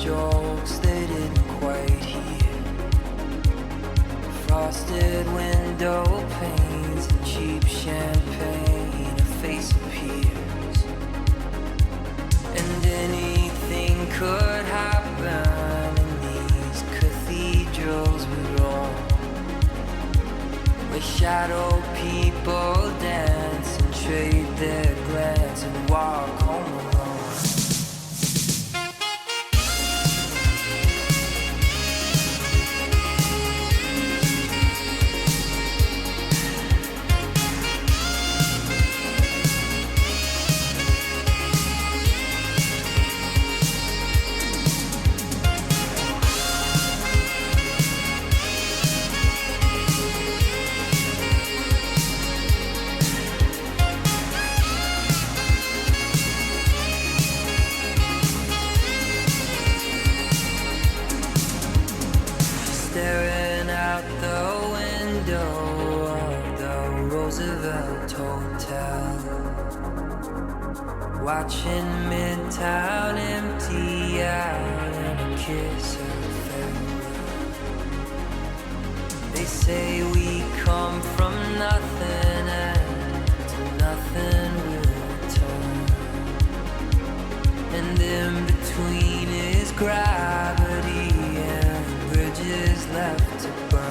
jokes they didn't quite hear. Frosted window panes and cheap champagne, a face appears. And anything could happen in these cathedrals we roam, where shadow people dance and trade their glance and walk home alone. Staring out the window of the Roosevelt Hotel, watching Midtown empty out and a kiss of farewell. They say we come from nothing and to nothing we'll return, and in between is gravity and bridges left to burn.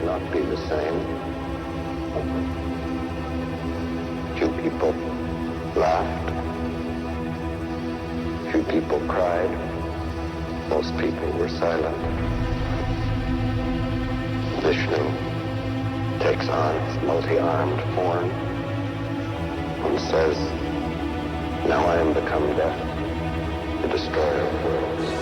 not be the same. Few people laughed. people cried. Most people were silent. Vishnu takes on its multi-armed form and says, "Now I am become death, the destroyer of worlds."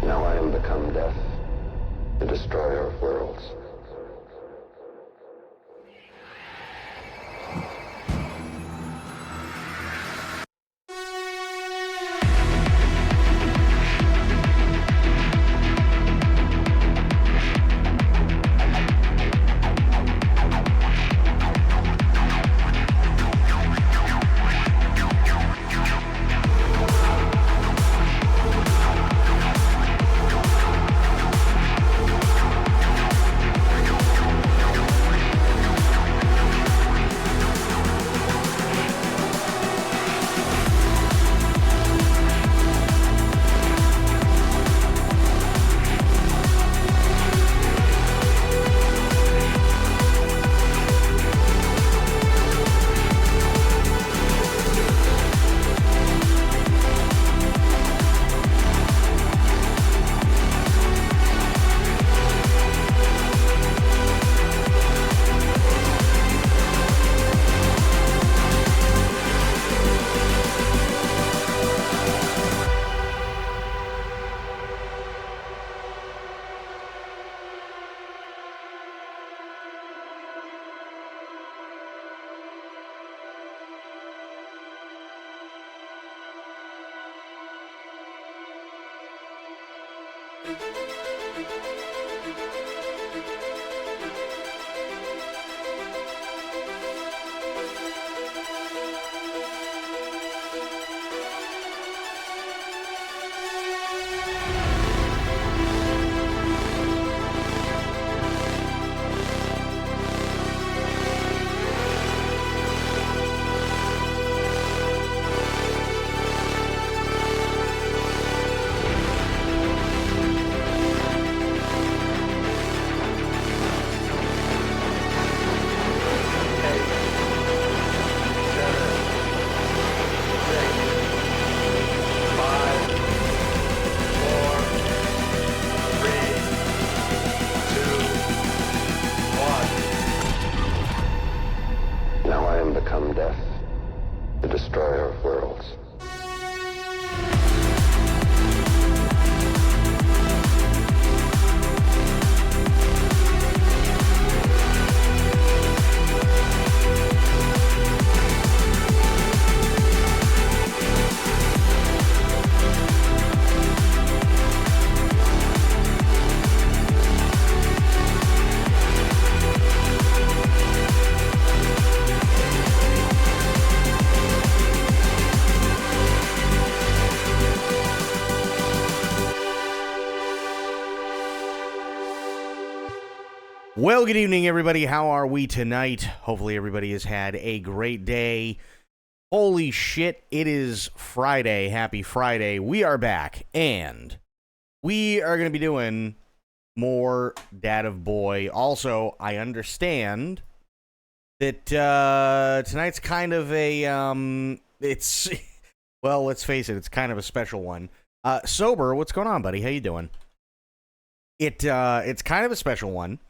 Now I am become death, the destroyer of worlds. Now I am become death, the destroyer of worlds. Well, good evening, everybody. How are we tonight? Hopefully everybody has had a great day. Holy shit, it is Friday. Happy Friday. We are back, and we are going to be doing more Dad of Boy. Also, I understand that tonight's kind of a, it's, well, let's face it, it's kind of a special one. Sober, what's going on, buddy? How you doing? It's kind of a special one,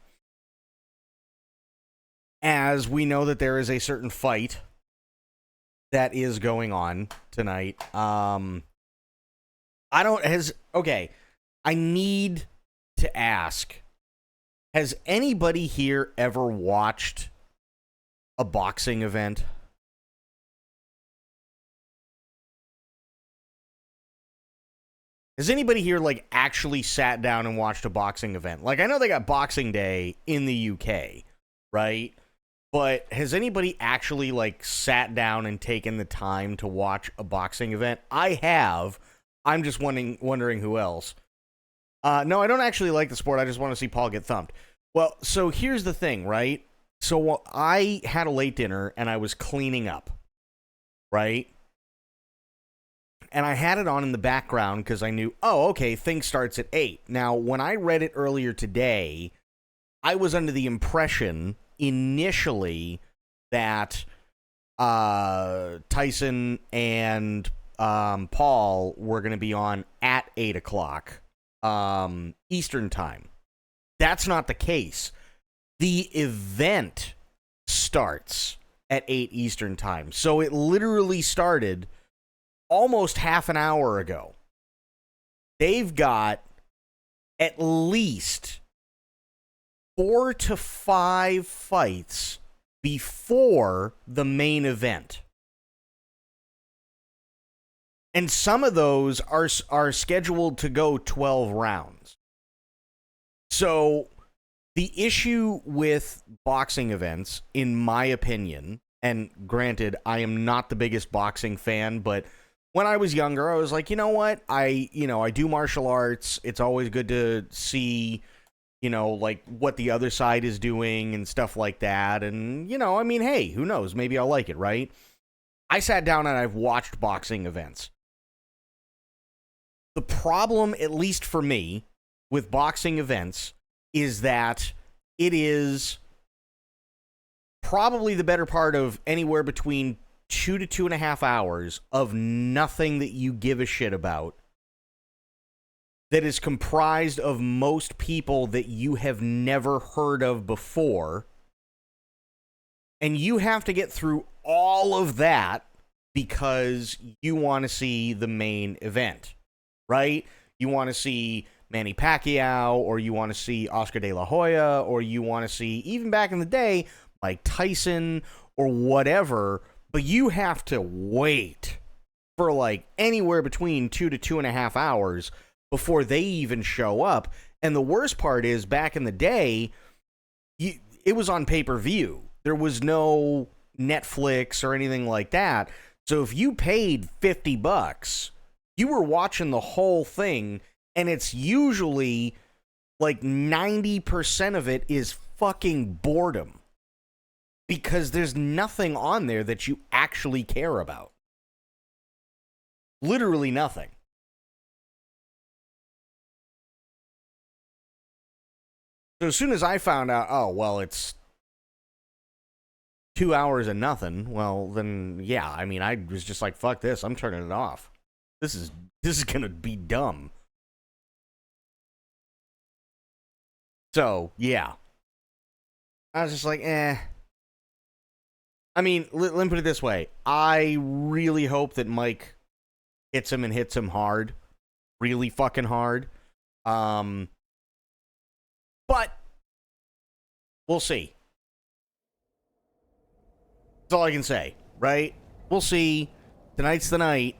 as we know that there is a certain fight that is going on tonight. I need to ask, has anybody here ever watched a boxing event? Has anybody here, like, actually sat down and watched a boxing event? Like, I know they got Boxing Day in the UK, right? But has anybody actually, like, sat down and taken the time to watch a boxing event? I have. I'm just wondering who else. No, I don't actually like the sport. I just want to see Paul get thumped. Well, so here's the thing, right? So I had a late dinner and I was cleaning up, right? And I had it on in the background because I knew, oh, okay, thing starts at 8. Now, when I read it earlier today, I was under the impression initially that Tyson and Paul were going to be on at 8 o'clock Eastern time. That's not the case. The event starts at 8 Eastern time. So it literally started almost half an hour ago. They've got at least 4 to 5 fights before the main event. And some of those are scheduled to go 12 rounds. So the issue with boxing events, in my opinion, and granted, I am not the biggest boxing fan, but when I was younger, I was like, you know what? I do martial arts. It's always good to see, like what the other side is doing and stuff like that. And, I mean, hey, who knows? Maybe I'll like it, right? I sat down and I've watched boxing events. The problem, at least for me, with boxing events is that it is probably the better part of anywhere between 2 to 2.5 hours of nothing that you give a shit about, that is comprised of most people that you have never heard of before. And you have to get through all of that because you want to see the main event, right? You want to see Manny Pacquiao, or you want to see Oscar De La Hoya, or you want to see, even back in the day, Mike Tyson, or whatever. But you have to wait for like anywhere between 2 to 2.5 hours before they even show up. And the worst part is, back in the day, it was on pay-per-view. There was no Netflix or anything like that. So if you paid $50, you were watching the whole thing, and it's usually like 90% of it is fucking boredom. Because there's nothing on there that you actually care about. Literally nothing. So as soon as I found out, oh, well, it's 2 hours and nothing, well, then, yeah, I mean, I was just like, fuck this, I'm turning it off. This is gonna be dumb. So, yeah. I was just like, eh. I mean, let me put it this way. I really hope that Mike hits him and hits him hard. Really fucking hard. But we'll see. That's all I can say, right? We'll see. Tonight's the night.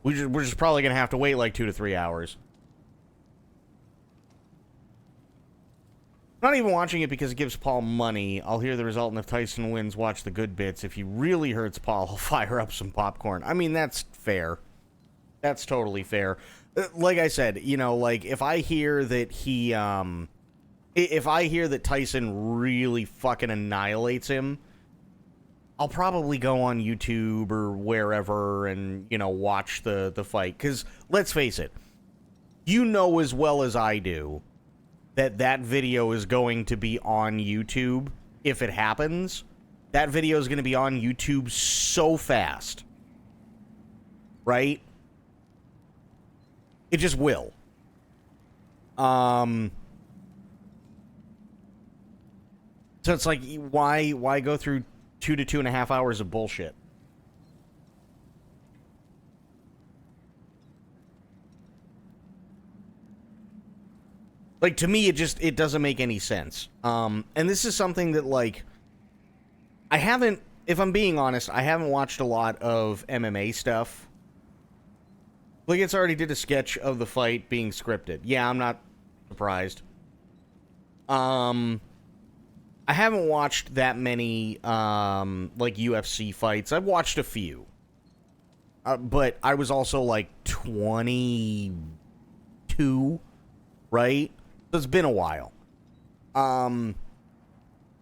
We're just probably going to have to wait like 2 to 3 hours. I'm not even watching it because it gives Paul money. I'll hear the result, and if Tyson wins, watch the good bits. If he really hurts Paul, I'll fire up some popcorn. I mean, that's fair. That's totally fair. Like I said, like, if I hear that if I hear that Tyson really fucking annihilates him, I'll probably go on YouTube or wherever and, watch the fight. Because, let's face it, you know as well as I do that video is going to be on YouTube if it happens. That video is going to be on YouTube so fast. Right? It just will. So it's like, why go through 2 to 2.5 hours of bullshit? Like, to me, it doesn't make any sense. And this is something that, like, I haven't, if I'm being honest, I haven't watched a lot of MMA stuff. Like, it's already did a sketch of the fight being scripted. Yeah, I'm not surprised. I haven't watched that many, like, UFC fights. I've watched a few. But I was also, like, 22, right? It's been a while. And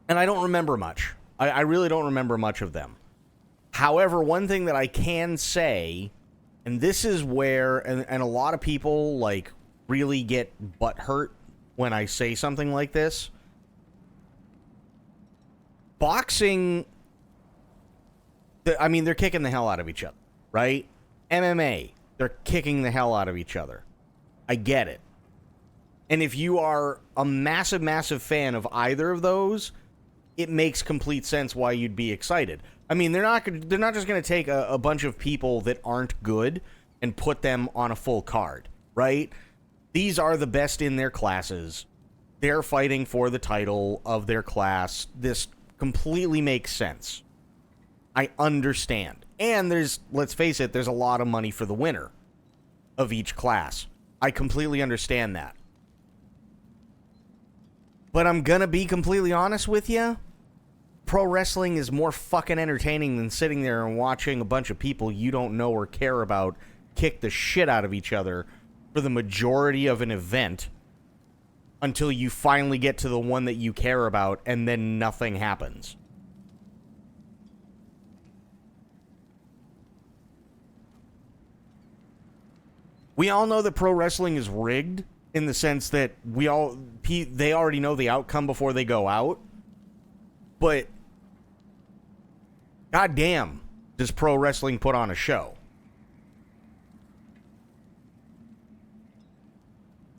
I don't remember much. I really don't remember much of them. However, one thing that I can say, and this is where, and a lot of people, like, really get butthurt when I say something like this. Boxing, I mean, they're kicking the hell out of each other, right? MMA, they're kicking the hell out of each other. I get it. And if you are a massive, massive fan of either of those, it makes complete sense why you'd be excited. I mean, they're not just going to take a bunch of people that aren't good and put them on a full card, right? These are the best in their classes. They're fighting for the title of their class. This completely makes sense. I understand. And let's face it, there's a lot of money for the winner of each class. I completely understand that. But I'm gonna be completely honest with you. Pro wrestling is more fucking entertaining than sitting there and watching a bunch of people you don't know or care about kick the shit out of each other for the majority of an event until you finally get to the one that you care about and then nothing happens. We all know that pro wrestling is rigged in the sense that they already know the outcome before they go out. But goddamn, does pro wrestling put on a show?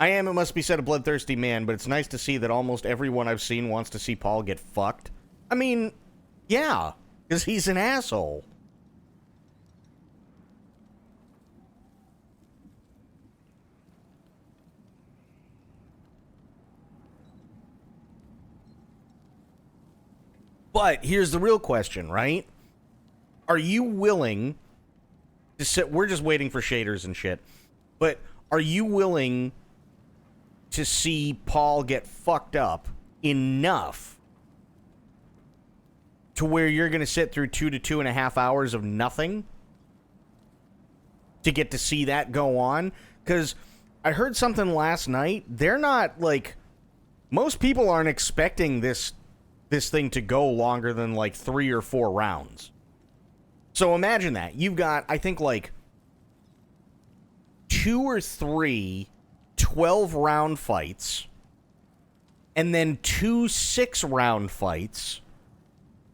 It must be said, a bloodthirsty man, but it's nice to see that almost everyone I've seen wants to see Paul get fucked. I mean, yeah, because he's an asshole. But here's the real question, right? Are you willing to sit... We're just waiting for shaders and shit. But are you willing to see Paul get fucked up enough to where you're going to sit through 2 to 2.5 hours of nothing to get to see that go on? Because I heard something last night. They're not, like... Most people aren't expecting this thing to go longer than like 3 or 4 rounds. So imagine that. You've got, I think, like 2 or 3 12-round fights and then 2 6-round fights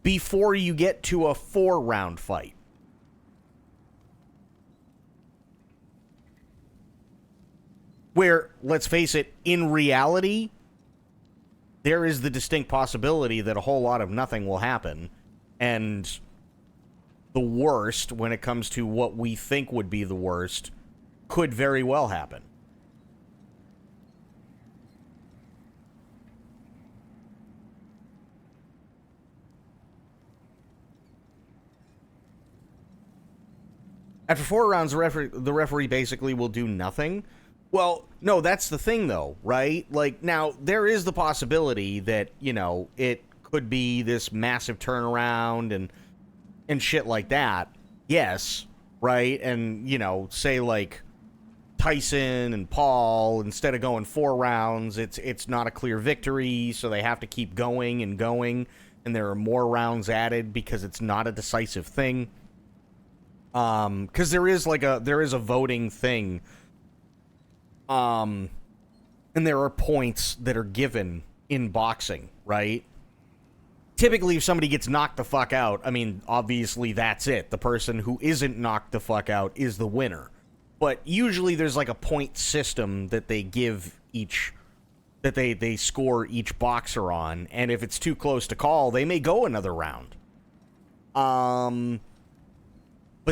before you get to a 4-round fight. Where, let's face it, in reality, there is the distinct possibility that a whole lot of nothing will happen, and the worst, when it comes to what we think would be the worst, could very well happen. After 4 rounds, the referee basically will do nothing. Well, no, that's the thing, though, right? Like, now, there is the possibility that, you know, it could be this massive turnaround and shit like that. Yes, right? And, you know, say, like, Tyson and Paul, instead of going 4 rounds, it's not a clear victory, so they have to keep going, and there are more rounds added because it's not a decisive thing. Because there is a voting thing. And there are points that are given in boxing, right? Typically, if somebody gets knocked the fuck out, I mean, obviously that's it. The person who isn't knocked the fuck out is the winner. But usually there's like a point system that they give each, that they score each boxer on. And if it's too close to call, they may go another round. But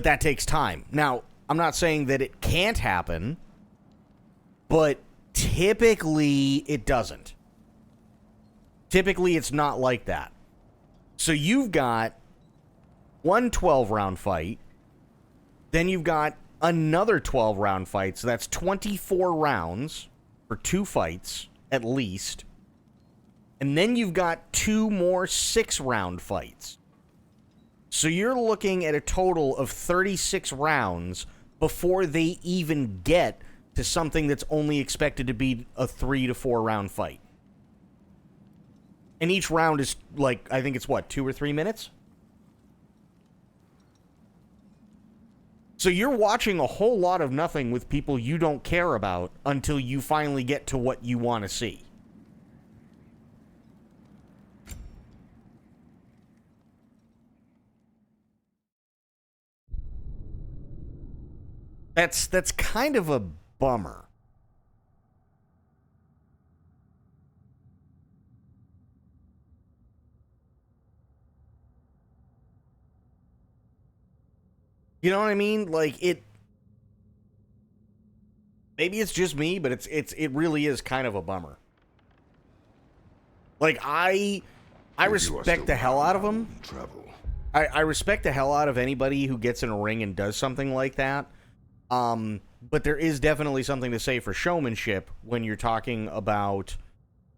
that takes time. Now, I'm not saying that it can't happen, but typically it doesn't. Typically it's not like that. So you've got one 12-round fight, then you've got another 12-round fight, so that's 24 rounds for 2 fights, at least. And then you've got 2 more 6-round fights. So you're looking at a total of 36 rounds before they even get to something that's only expected to be a 3 to 4 round fight. And each round is like, I think it's what, 2 or 3 minutes? So you're watching a whole lot of nothing with people you don't care about until you finally get to what you want to see. That's kind of a bummer. You know what I mean? Like maybe it's just me, but it really is kind of a bummer. Like I respect the hell out of him. I respect the hell out of anybody who gets in a ring and does something like that. But there is definitely something to say for showmanship when you're talking about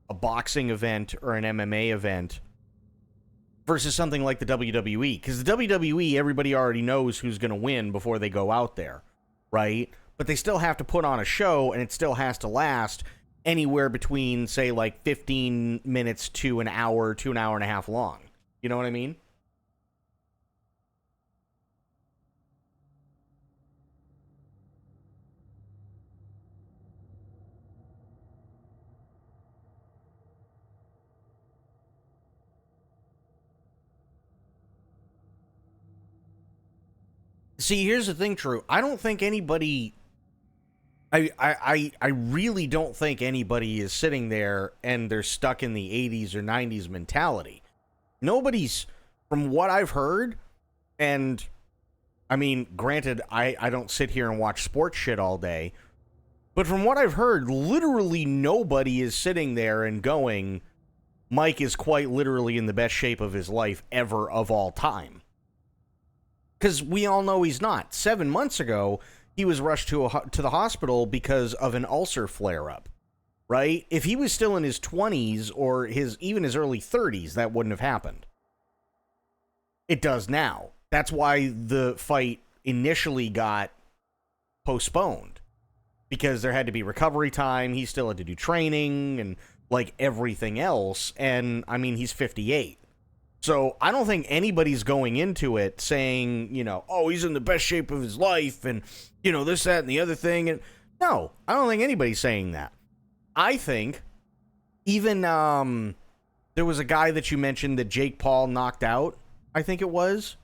a boxing event or an MMA event versus something like the WWE. Because the WWE, everybody already knows who's going to win before they go out there, right? But they still have to put on a show, and it still has to last anywhere between, say, like 15 minutes to an hour to an hour and a half long. You know what I mean? See, here's the thing, True. I don't think anybody... I really don't think anybody is sitting there and they're stuck in the 80s or 90s mentality. Nobody's... From what I've heard, and... I mean, granted, I don't sit here and watch sports shit all day, but from what I've heard, literally nobody is sitting there and going, Mike is quite literally in the best shape of his life ever of all time. Because we all know he's not. 7 months ago, he was rushed to the hospital because of an ulcer flare-up, right? If he was still in his 20s or even his early 30s, that wouldn't have happened. It does now. That's why the fight initially got postponed. Because there had to be recovery time, he still had to do training, and like everything else, and I mean, he's 58. So I don't think anybody's going into it saying, you know, oh, he's in the best shape of his life, and, you know, this, that, and the other thing. And no, I don't think anybody's saying that. I think even there was a guy that you mentioned that Jake Paul knocked out, I think it was.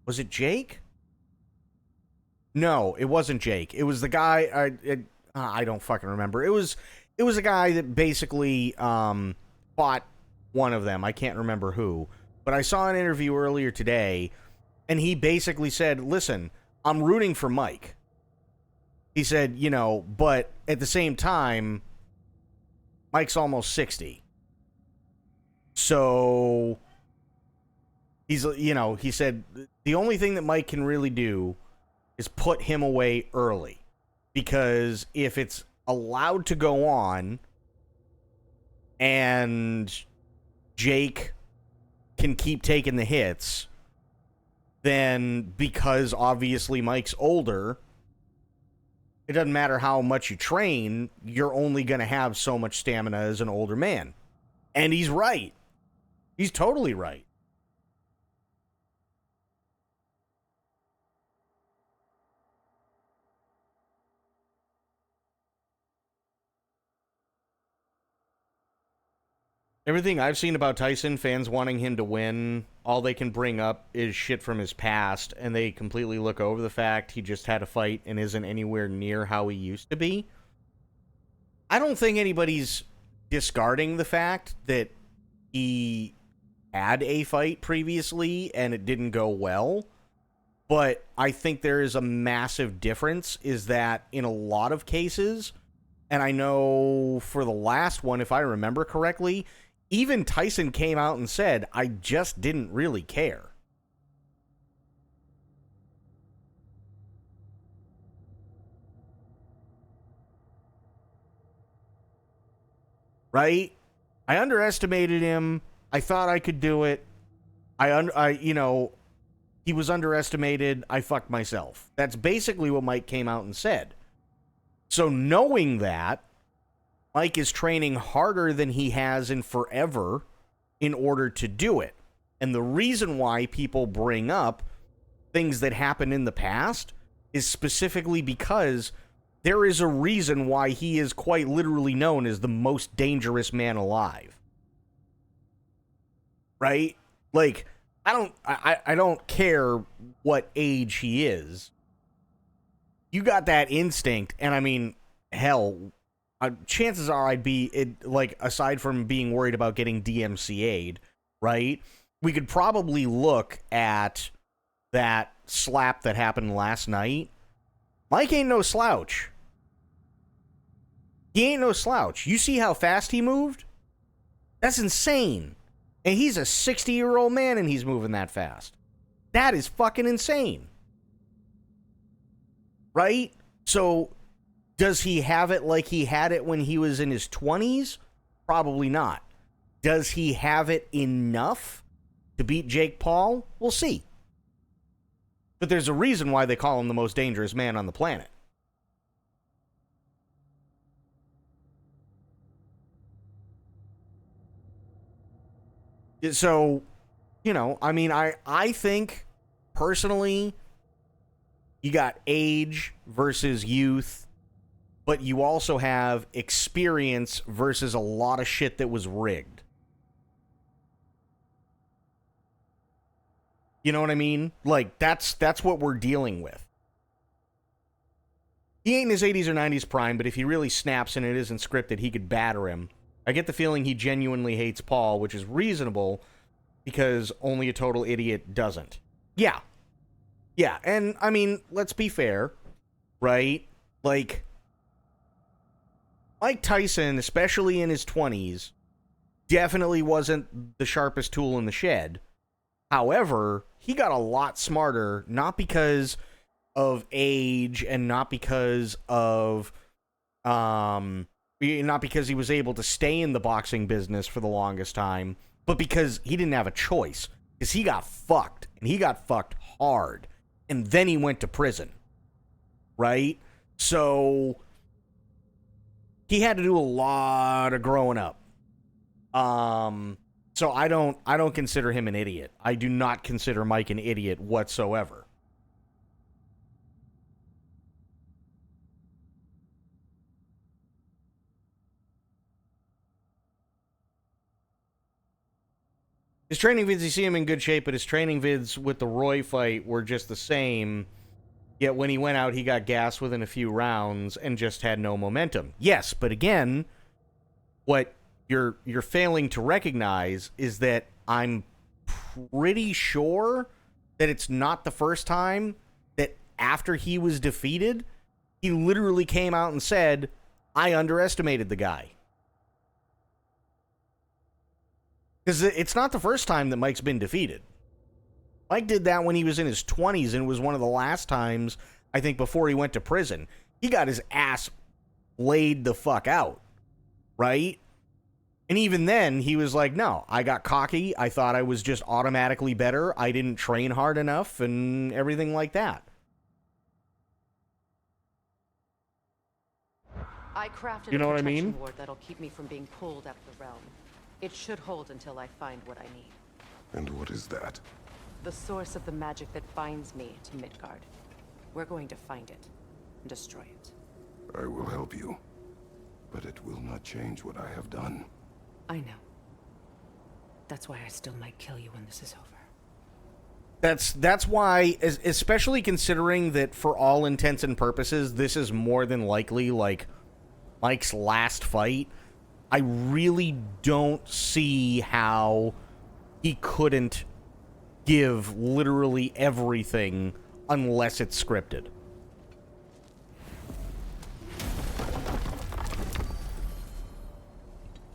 Was it Jake? No, it wasn't Jake. It was the guy, I don't fucking remember. It was a guy that basically fought one of them. I can't remember who. But I saw an interview earlier today, and he basically said, listen, I'm rooting for Mike. He said, you know, but at the same time, Mike's almost 60. So, he's, you know, he said, the only thing that Mike can really do is put him away early. Because if it's allowed to go on, and Jake can keep taking the hits, then because obviously Mike's older, it doesn't matter how much you train, you're only going to have so much stamina as an older man. And he's right. He's totally right. Everything I've seen about Tyson, fans wanting him to win, all they can bring up is shit from his past, and they completely look over the fact he just had a fight and isn't anywhere near how he used to be. I don't think anybody's discarding the fact that he had a fight previously and it didn't go well, but I think there is a massive difference, is that in a lot of cases, and I know for the last one, if I remember correctly, even Tyson came out and said, I just didn't really care. Right? I underestimated him. I thought I could do it. You know, he was underestimated. I fucked myself. That's basically what Mike came out and said. So knowing that, Mike is training harder than he has in forever in order to do it. And the reason why people bring up things that happened in the past is specifically because there is a reason why he is quite literally known as the most dangerous man alive. Right? Like, I don't care what age he is. You got that instinct, and I mean, hell, chances are I'd be, like, aside from being worried about getting DMCA'd, right? We could probably look at that slap that happened last night. Mike ain't no slouch. He ain't no slouch. You see how fast he moved? That's insane. And he's a 60-year-old man and he's moving that fast. That is fucking insane. Right? So, does he have it like he had it when he was in his 20s? Probably not. Does he have it enough to beat Jake Paul? We'll see. But there's a reason why they call him the most dangerous man on the planet. So, you know, I mean, I think, personally, you got age versus youth, but you also have experience versus a lot of shit that was rigged. You know what I mean? Like, that's what we're dealing with. He ain't in his 80s or 90s prime, but if he really snaps and it isn't scripted, he could batter him. I get the feeling he genuinely hates Paul, which is reasonable, because only a total idiot doesn't. Yeah. Yeah, and, I mean, let's be fair, right? Like, Mike Tyson, especially in his 20s, definitely wasn't the sharpest tool in the shed. However, he got a lot smarter, not because of age and not because of, not because he was able to stay in the boxing business for the longest time, but because he didn't have a choice. Because he got fucked, and he got fucked hard. And then he went to prison. Right? So, he had to do a lot of growing up. So I don't consider him an idiot. I do not consider Mike an idiot whatsoever. His training vids, you see him in good shape, but his training vids with the Roy fight were just the same. Yet when he went out, he got gassed within a few rounds and just had no momentum. Yes, but again, what you're failing to recognize is that I'm pretty sure that it's not the first time that after he was defeated, he literally came out and said, I underestimated the guy. Because it's not the first time that Mike's been defeated. Mike did that when he was in his 20s, and it was one of the last times, I think, before he went to prison. He got his ass laid the fuck out, right? And even then, he was like, no, I got cocky. I thought I was just automatically better. I didn't train hard enough and everything like that. I crafted You know a what I protection mean? ward that'll keep me from being pulled out of the realm. It should hold until I find what I need. And what is that? The source of the magic that binds me to Midgard. We're going to find it and destroy it. I will help you. But it will not change what I have done. I know. That's why I still might kill you when this is over. That's why, especially considering that for all intents and purposes, this is more than likely, like, Mike's last fight, I really don't see how he couldn't give literally everything unless it's scripted.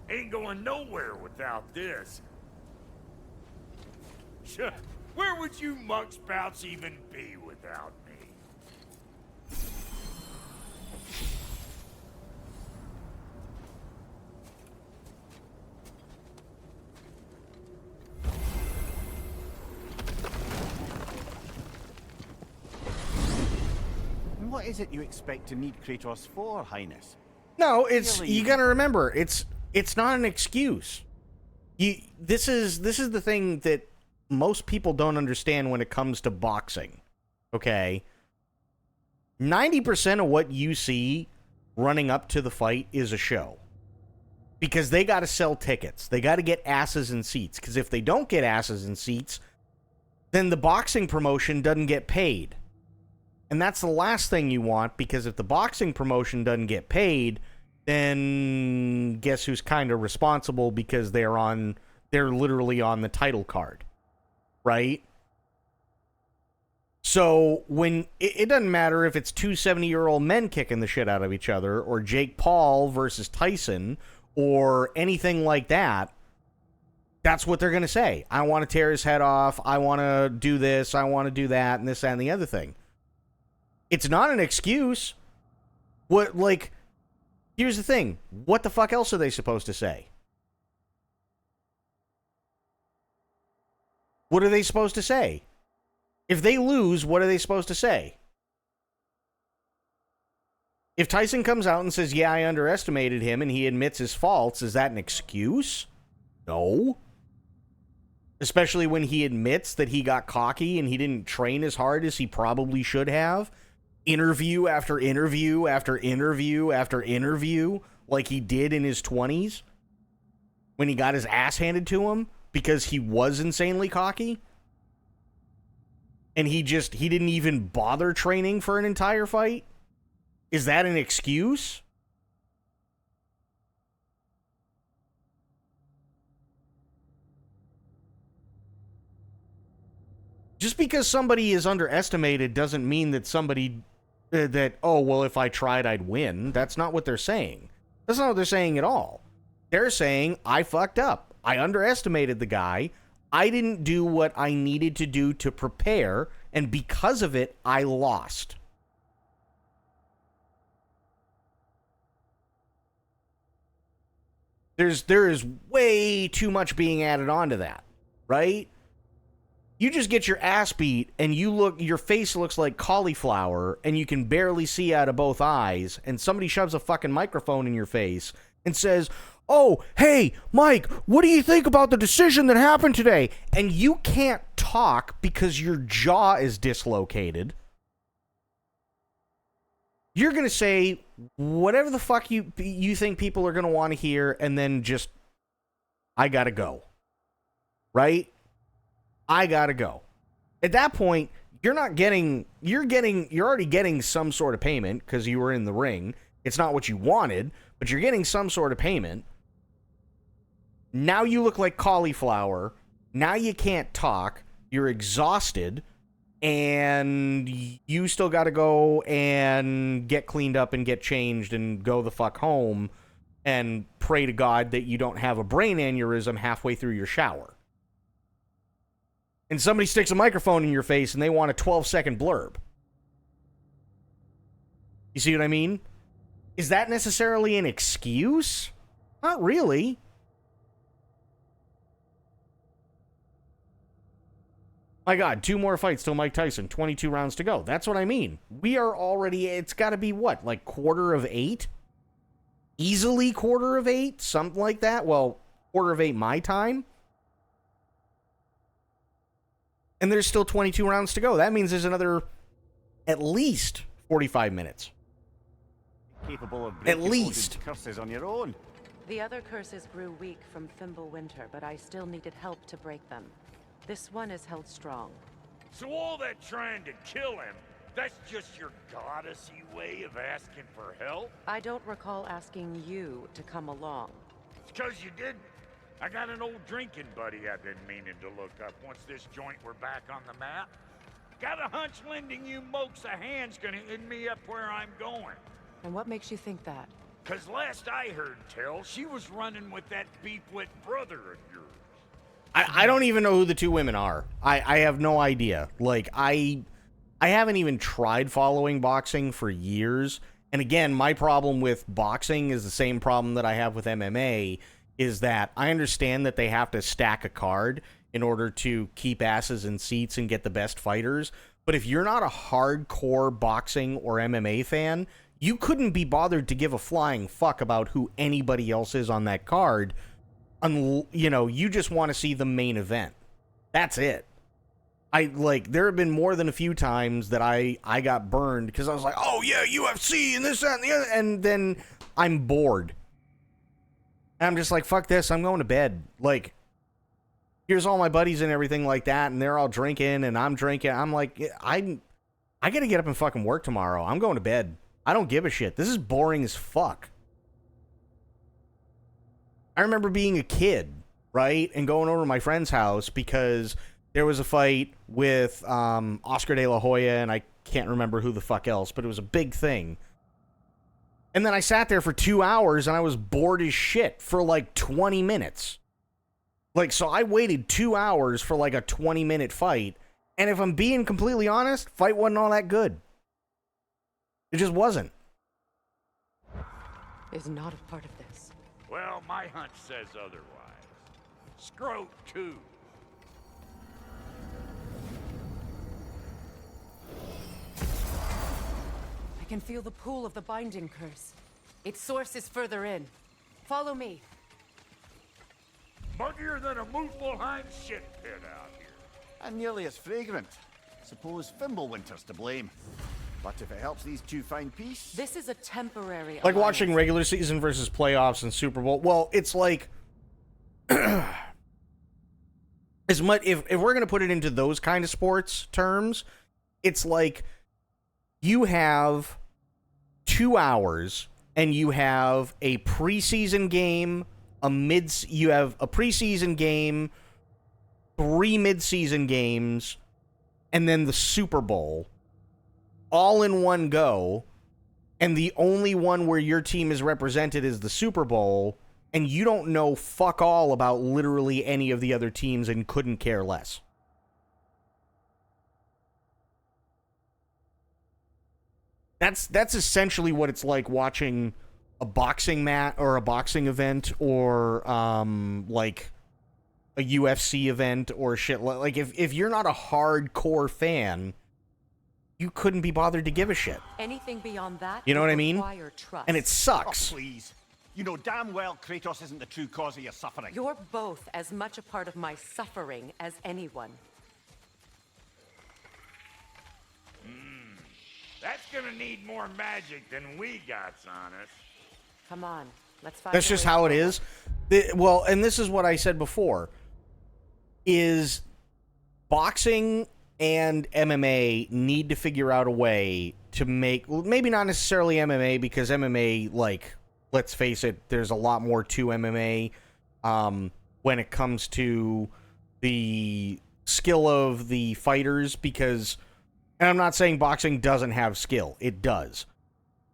Ain't going nowhere without this. Sure, where would you muckspouts even be without me? is it you expect to need Kratos for, Highness? No, it's Really? you got to remember, it's not an excuse. This is the thing that most people don't understand when it comes to boxing. Okay? 90% of what you see running up to the fight is a show. Because they got to sell tickets. They got to get asses in seats. Because if they don't get asses in seats, then the boxing promotion doesn't get paid. And that's the last thing you want, because if the boxing promotion doesn't get paid, then guess who's kind of responsible, because they're literally on the title card. Right? So when it doesn't matter if it's two 70-year-old men kicking the shit out of each other, or Jake Paul versus Tyson, or anything like that, that's what they're going to say. I want to tear his head off. I want to do this. I want to do that, and this, that, and the other thing. It's not an excuse. Here's the thing. What the fuck else are they supposed to say? What are they supposed to say? If they lose, what are they supposed to say? If Tyson comes out and says, yeah, I underestimated him, and he admits his faults, is that an excuse? No. Especially when he admits that he got cocky and he didn't train as hard as he probably should have. Interview after interview after interview after interview, like he did in his 20s when he got his ass handed to him because he was insanely cocky. And he didn't even bother training for an entire fight. Is that an excuse? Just because somebody is underestimated doesn't mean that if I tried, I'd win. That's not what they're saying. That's not what they're saying at all. They're saying, I fucked up. I underestimated the guy. I didn't do what I needed to do to prepare, and because of it, I lost. There is way too much being added on to that, right? You just get your ass beat and your face looks like cauliflower and you can barely see out of both eyes, and somebody shoves a fucking microphone in your face and says, oh, hey, Mike, what do you think about the decision that happened today? And you can't talk because your jaw is dislocated. You're going to say whatever the fuck you think people are going to want to hear, and then just, I got to go. Right? I got to go. At that point, you're already getting some sort of payment because you were in the ring. It's not what you wanted, but you're getting some sort of payment. Now you look like cauliflower. Now you can't talk. You're exhausted. And you still got to go and get cleaned up and get changed and go the fuck home and pray to God that you don't have a brain aneurysm halfway through your shower. And somebody sticks a microphone in your face and they want a 12-second blurb. You see what I mean? Is that necessarily an excuse? Not really. My God, 2 more fights till Mike Tyson, 22 rounds to go. That's what I mean. We are already, it's got to be what, like 8:15? Easily 8:15? Something like that? Well, 8:15 my time? And there's still 22 rounds to go. That means there's another at least 45 minutes. Capable of At breaking least. Odin's curses on your own. The other curses grew weak from Thimble Winter, but I still needed help to break them. This one is held strong. So all that trying to kill him, that's just your goddessy way of asking for help? I don't recall asking you to come along. It's 'cause you didn't. I got an old drinking buddy I've been meaning to look up once this joint were back on the map. Got a hunch lending you mokes a hand's gonna end me up where I'm going. And what makes you think that? 'Cause last I heard tell, she was running with that beef-wit brother of yours. I don't even know who the 2 women are. I have no idea. Like, I haven't even tried following boxing for years. And again, my problem with boxing is the same problem that I have with MMA, is that I understand that they have to stack a card in order to keep asses in seats and get the best fighters. But if you're not a hardcore boxing or MMA fan, you couldn't be bothered to give a flying fuck about who anybody else is on that card. You just want to see the main event. That's it. There have been more than a few times that I got burned because I was like, oh yeah, UFC and this, that, and the other, and then I'm bored. And I'm just like, fuck this, I'm going to bed. Like, here's all my buddies and everything like that, and they're all drinking, and I'm drinking. I'm like, I gotta get up and fucking work tomorrow. I'm going to bed. I don't give a shit. This is boring as fuck. I remember being a kid, right, and going over to my friend's house because there was a fight with Oscar De La Hoya, and I can't remember who the fuck else, but it was a big thing. And then I sat there for 2 hours, and I was bored as shit for like 20 minutes. Like, so I waited 2 hours for like a 20-minute fight, and if I'm being completely honest, fight wasn't all that good. It just wasn't. Is not a part of this. Well, my hunch says otherwise. Scrote, too. I can feel the pull of the binding curse. Its source is further in. Follow me. Muggier than a Muspelheim shit pit out here. And nearly as fragrant. Suppose Fimbulwinter's to blame. But if it helps these two find peace... This is a temporary Like alliance. watching regular season versus playoffs and Super Bowl. Well, it's like... as much if we're going to put it into those kind of sports terms, it's like you have 2 hours and you have a preseason game, you have a preseason game, 3 midseason games, and then the Super Bowl all in one go, and the only one where your team is represented is the Super Bowl, and you don't know fuck all about literally any of the other teams and couldn't care less. That's essentially what it's like watching a boxing match or a boxing event or like a UFC event or shit. Like if you're not a hardcore fan, you couldn't be bothered to give a shit. Anything beyond that, you know what I mean? Trust. And it sucks. Oh, please. You know damn well Kratos isn't the true cause of your suffering. You're both as much a part of my suffering as anyone. That's gonna need more magic than we got on us. Come on, let's find. That's just how it is. Well, and this is what I said before, is boxing and MMA need to figure out a way to make, maybe not necessarily MMA, because MMA, like, let's face it, there's a lot more to MMA when it comes to the skill of the fighters, because, and I'm not saying boxing doesn't have skill, it does.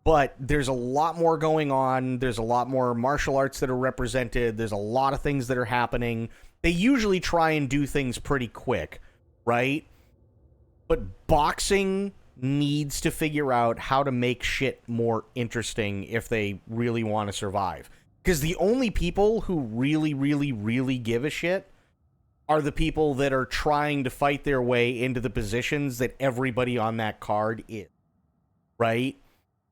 But there's a lot more going on. There's a lot more martial arts that are represented. There's a lot of things that are happening. They usually try and do things pretty quick, right? But boxing needs to figure out how to make shit more interesting if they really want to survive. Because the only people who really, really, really give a shit are the people that are trying to fight their way into the positions that everybody on that card is, right?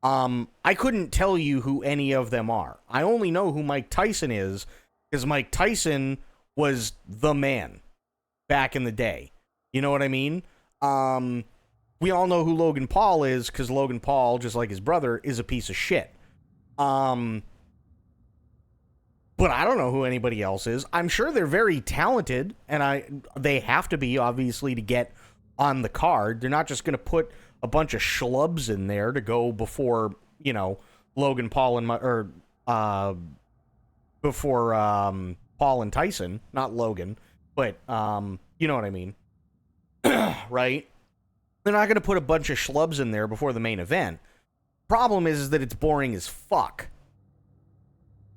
I couldn't tell you who any of them are. I only know who Mike Tyson is because Mike Tyson was the man back in the day. You know what I mean? We all know who Logan Paul is because Logan Paul, just like his brother, is a piece of shit. But I don't know who anybody else is. I'm sure they're very talented, and they have to be, obviously, to get on the card. They're not just going to put a bunch of schlubs in there to go before, Logan Paul and before Paul and Tyson. Not Logan, but you know what I mean. Right? They're not going to put a bunch of schlubs in there before the main event. Problem is that it's boring as fuck.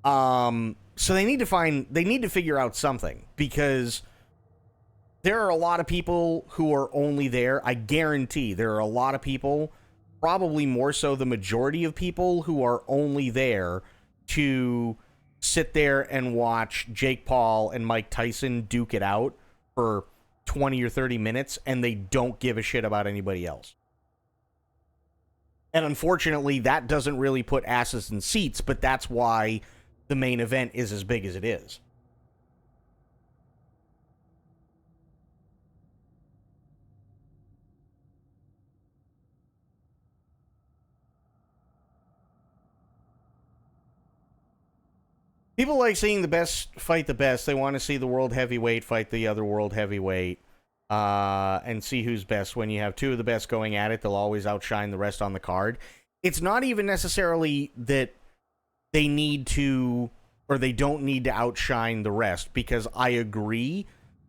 So they need to figure out something, because there are a lot of people who are only there. I guarantee there are a lot of people, probably more so the majority of people, who are only there to sit there and watch Jake Paul and Mike Tyson duke it out for 20 or 30 minutes, and they don't give a shit about anybody else. And unfortunately, that doesn't really put asses in seats, but that's why the main event is as big as it is. People like seeing the best fight the best. They want to see the world heavyweight fight the other world heavyweight and see who's best. When you have two of the best going at it, they'll always outshine the rest on the card. It's not even necessarily that they need to or they don't need to outshine the rest, because I agree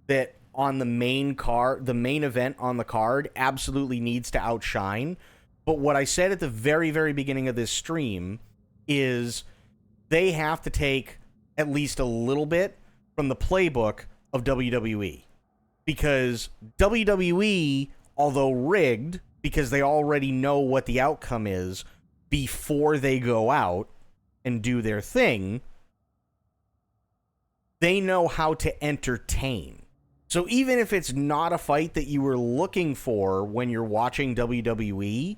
that on the main card, the main event on the card absolutely needs to outshine. But what I said at the very, very beginning of this stream is they have to take at least a little bit from the playbook of WWE. Because WWE, although rigged, because they already know what the outcome is before they go out and do their thing, they know how to entertain. So even if it's not a fight that you were looking for when you're watching WWE,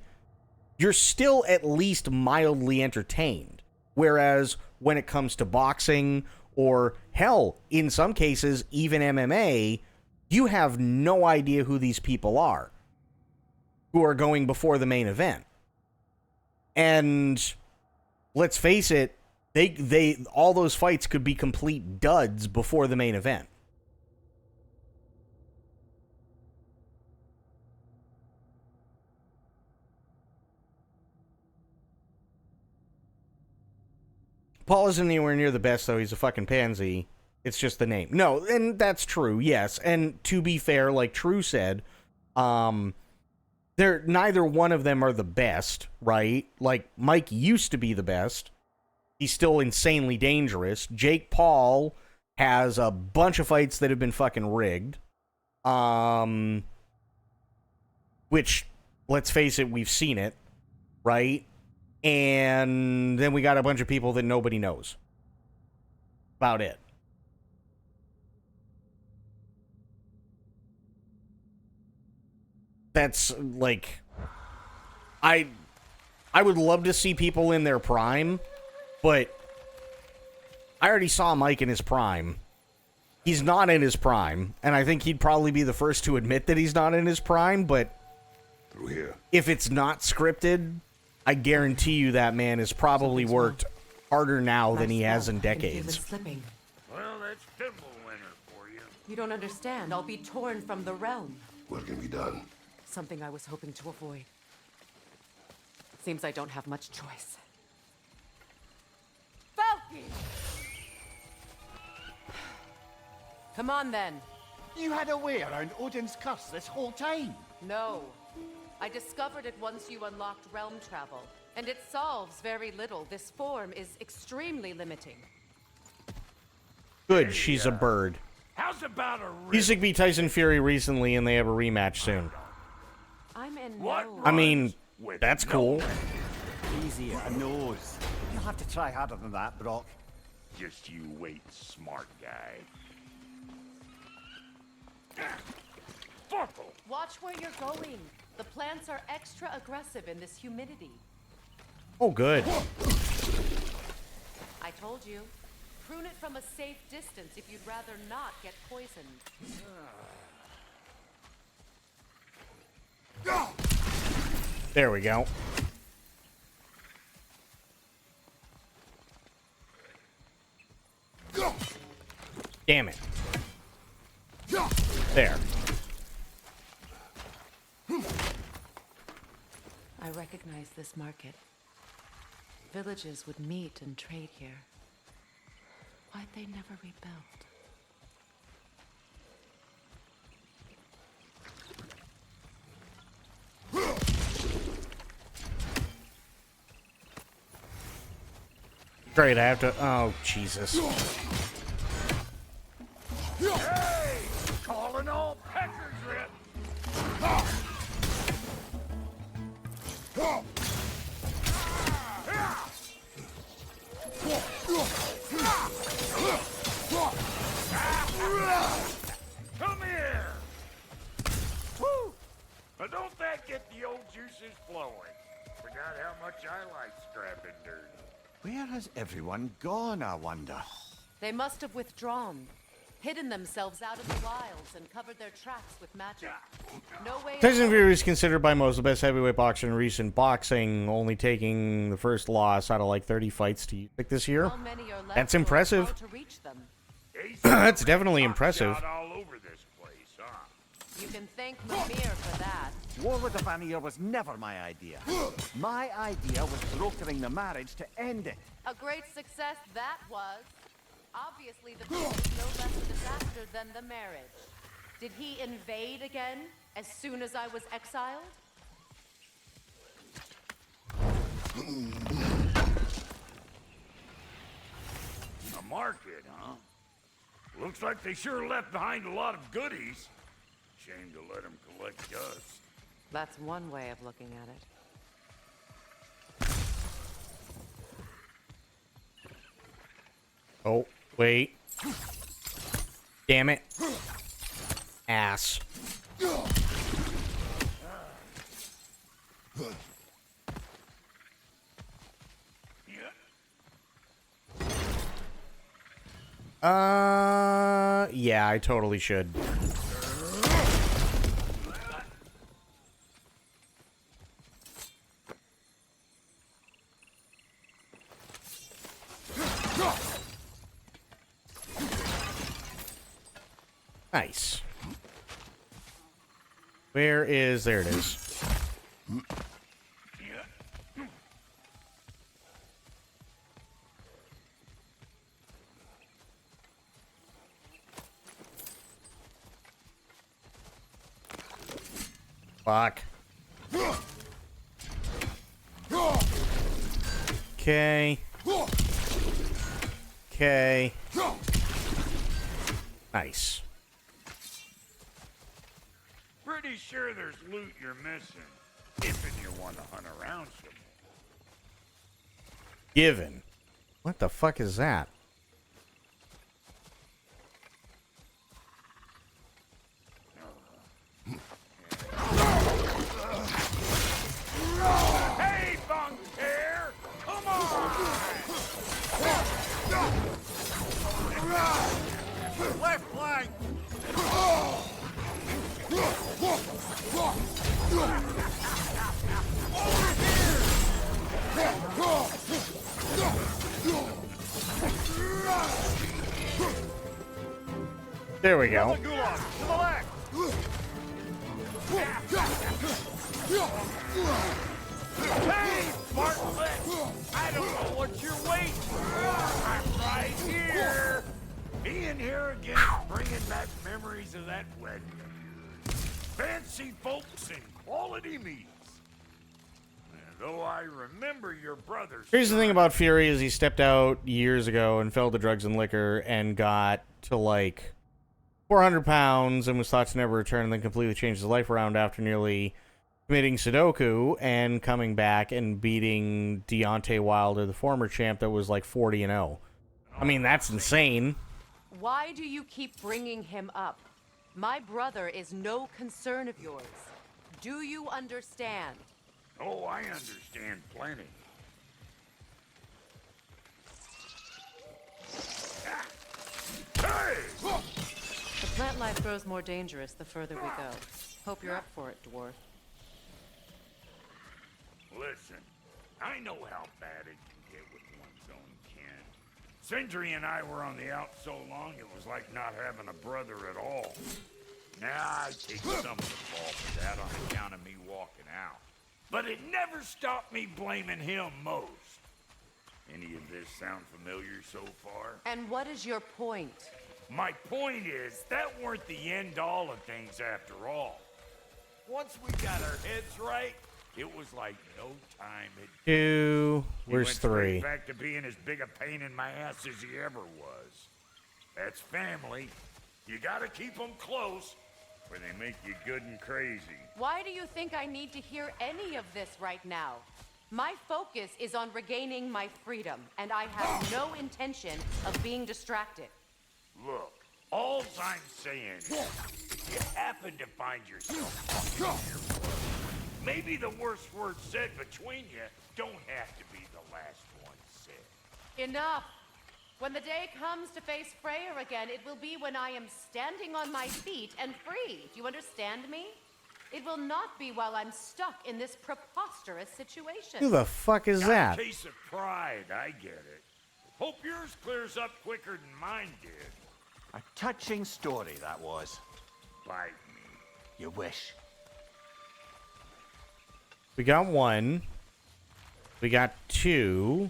you're still at least mildly entertained. Whereas when it comes to boxing, or hell, in some cases, even MMA, you have no idea who these people are who are going before the main event. And let's face it, they all those fights could be complete duds before the main event. Paul isn't anywhere near the best, though. He's a fucking pansy. It's just the name. No, and that's true, yes. And to be fair, like True said, neither one of them are the best, right? Like, Mike used to be the best. He's still insanely dangerous. Jake Paul has a bunch of fights that have been fucking rigged. Which, let's face it, we've seen it, right? And then we got a bunch of people that nobody knows. About it. That's like, I would love to see people in their prime, but I already saw Mike in his prime. He's not in his prime, and I think he'd probably be the first to admit that he's not in his prime, but Through here. if it's not scripted, I guarantee you that man has probably worked harder now than he has in decades. Slipping. Well, that's Thimble Winter for you. You don't understand. I'll be torn from the realm. What can be done? Something I was hoping to avoid. Seems I don't have much choice. Falky! Come on, then. You had a way around Odin's curse this whole time. No. I discovered it once you unlocked realm travel, and it solves very little. This form is extremely limiting. Good, she's a bird. How's about a rip? Usyk beat Tyson Fury recently, and they have a rematch soon. I'm in What? no... I mean, With that's no cool. man. Easy, I knows. You'll have to try harder than that, Brock. Just you wait, smart guy. Fuckle! Watch where you're going. The plants are extra aggressive in this humidity. Oh, good. I told you. Prune it from a safe distance if you'd rather not get poisoned. There we go. Damn it. There. I recognize this market. Villages would meet and trade here. Why'd they never rebuild? Great, I have to... Oh, Jesus. Hey! Calling all peckers, Rip! Come here! has everyone gone, I wonder? They must have withdrawn, hidden themselves out of the wilds, and covered their tracks with magic. No way. Tyson Fury is considered by most the best heavyweight boxer in recent boxing, only taking the first loss out of like 30 fights to pick this year. How many are left That's or impressive. how to reach them? That's definitely impressive. All over this place, huh? You can thank Mimir for that. War with the Vanir was never my idea. My idea was brokering the marriage to end it. A great success that was. Obviously, the peace is no less a disaster than the marriage. Did he invade again as soon as I was exiled? A market, huh? Looks like they sure left behind a lot of goodies. Shame to let them collect dust. That's one way of looking at it. Oh, wait. Damn it. Ass. Yeah, I totally should. Nice. Where is... There it is. Fuck. Okay. Okay. Nice. Pretty sure there's loot you're missing. If you want to hunt around some more. Given. What the fuck is that? Hey, bunk hair! Come on! Left flank! There we go. To the left! Hey, Bartlett! I don't know what you're waiting for. I'm right here. Being here again, bringing back memories of that wedding. Fancy folks and quality meals. And though I remember your brother's... Here's the thing about Fury is he stepped out years ago and fell to drugs and liquor and got to like 400 pounds and was thought to never return, and then completely changed his life around after nearly committing Sudoku and coming back and beating Deontay Wilder, the former champ that was like 40-0. I mean, that's insane. Why do you keep bringing him up? My brother is no concern of yours. Do you understand? Oh, I understand plenty. Hey! The plant life grows more dangerous the further we go. Hope you're up for it, dwarf. Listen, I know how bad it can get with one's own kin. Sindri and I were on the out so long it was like not having a brother at all. Now I take some of the fault for that on account of me walking out. But it never stopped me blaming him most. Any of this sound familiar so far? And what is your point? My point is, that weren't the end-all of things after all. Once we got our heads right, it was like no time had... Two. Where's He went three? straight back to being as big a pain in my ass as he ever was. That's family. You gotta keep them close, or they make you good and crazy. Why do you think I need to hear any of this right now? My focus is on regaining my freedom, and I have no intention of being distracted. Look, all I'm saying is, if you happen to find yourself fucking your brother, maybe the worst word said between you don't have to be the last one said. Enough. When the day comes to face Freyr again, it will be when I am standing on my feet and free. Do you understand me? It will not be while I'm stuck in this preposterous situation. Who the fuck is that? Got a case of pride, I get it. Hope yours clears up quicker than mine did. A touching story, that was. Bite me. You wish. We got 1. We got 2.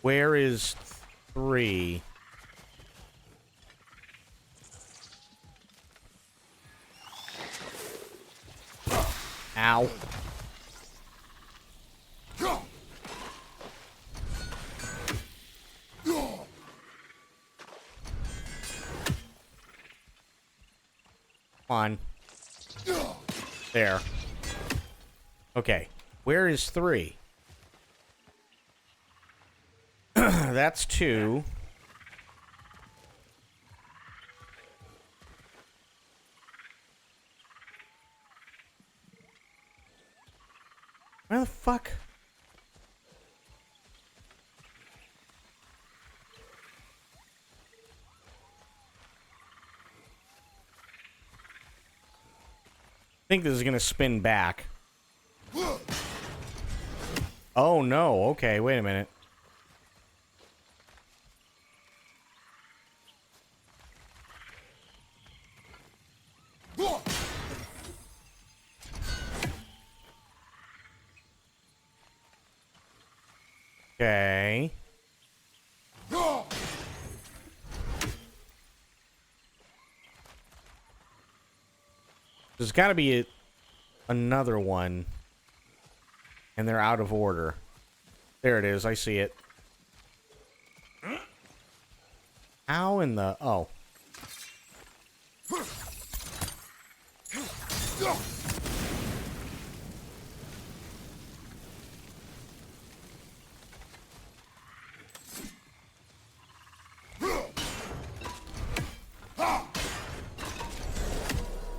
Where is 3? Ow. Come on. There. Okay. Where is 3? That's 2. Where the fuck? I think this is gonna spin back. Oh no, okay, wait a minute. Okay. There's got to be another one. And they're out of order. There it is. I see it. How in the... Oh.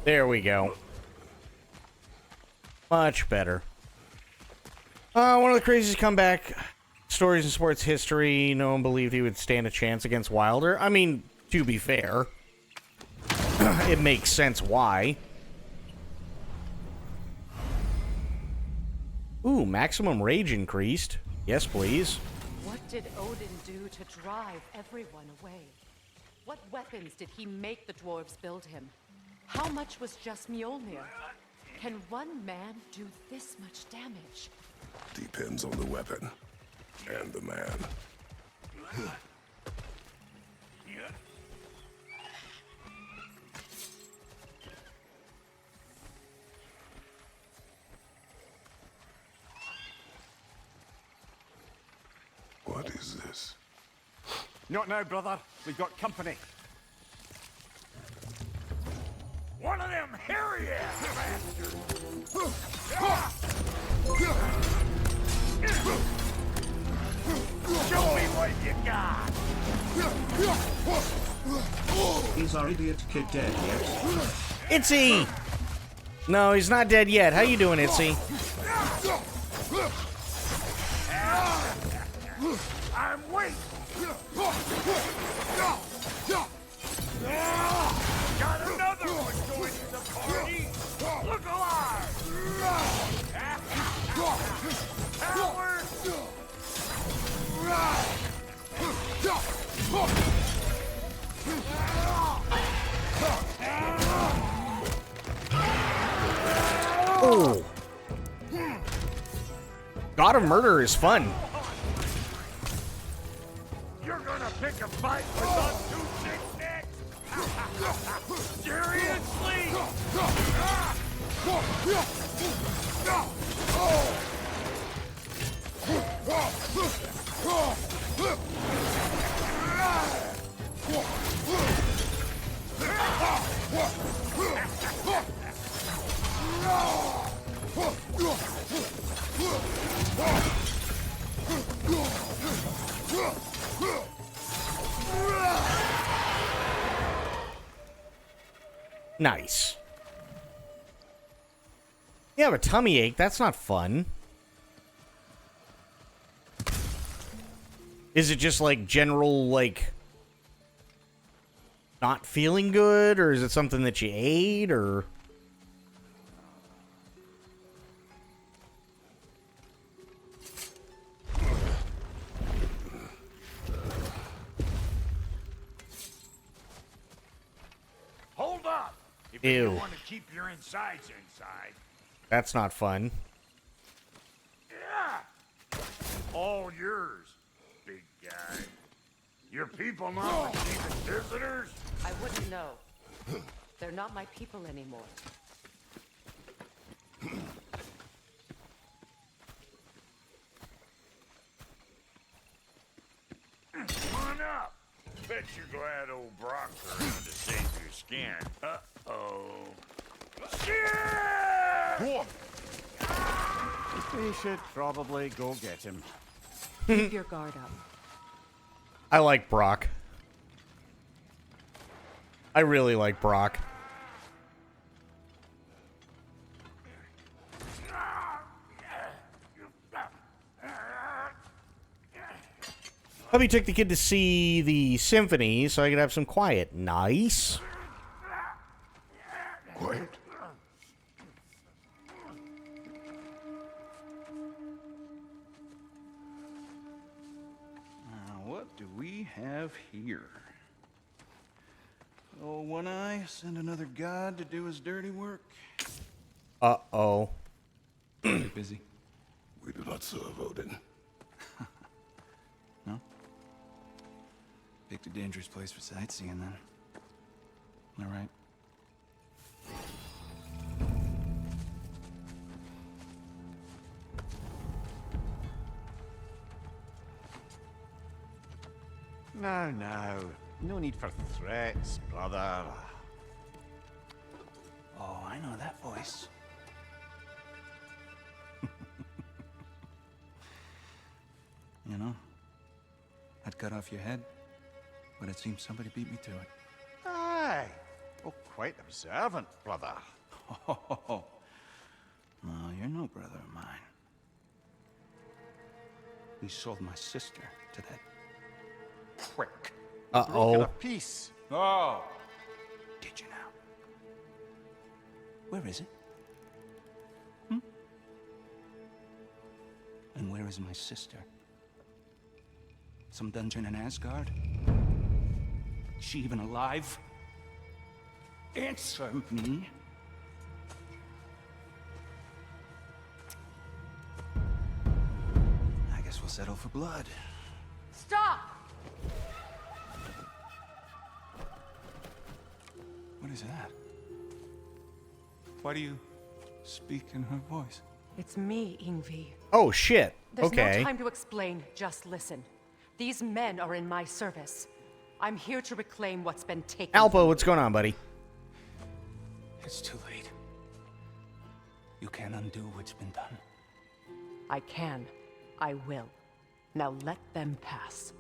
There we go. Much better. One of the craziest comeback stories in sports history. No one believed he would stand a chance against Wilder. I mean, to be fair, it makes sense why. Ooh, maximum rage increased. Yes, please. What did Odin do to drive everyone away? What weapons did he make the dwarves build him? How much was just Mjolnir? Can one man do this much damage? Depends on the weapon and the man. What is this? Not now, brother. We've got company. One of them hairy ass bastards! Show me what you got! Is our idiot kid dead yet? Itzy! No, he's not dead yet. How you doing, Itzy? I'm waiting! Got another one joining the party! Look alive! Coward! Oh! God of Murder is fun. You're gonna pick a fight with us two chicks next? Seriously? Nice. You have a tummy ache. That's not fun. Is it just like general, like, not feeling good, or is it something that you ate, or? Hold up! If Ew. you want to keep your insides inside. That's not fun. Yeah! All yours, big guy. Your people not receiving visitors? I wouldn't know. They're not my people anymore. Come on up. Bet you're glad old Brock's around to save your skin. Uh-oh. Shit! We should probably go get him. Keep your guard up. I like Brock. I really like Brock. Hubby took the kid to see the symphony so I could have some quiet. Nice. Quiet. What do we have here? Oh, One Eye, send another god to do his dirty work. Uh-oh. You busy? We do not serve Odin. No? Picked a dangerous place for sightseeing, then. All right. Now, now. No need for threats, brother. Oh, I know that voice. You know, I'd cut off your head, but it seems somebody beat me to it. Aye. Oh, quite observant, brother. Oh, no, you're no brother of mine. You sold my sister to that prick. Broken Uh-oh. a piece. Oh! Did you now? Where is it? And where is my sister? Some dungeon in Asgard? Is she even alive? Answer me. I guess we'll settle for blood. Stop! What is that? Why do you speak in her voice? It's me, Ingvi. Oh, shit. There's Okay. no time to explain, just listen. These men are in my service. I'm here to reclaim what's been taken. Alpo, what's going on, buddy? It's too late. You can't undo what's been done. I can. I will. Now let them pass.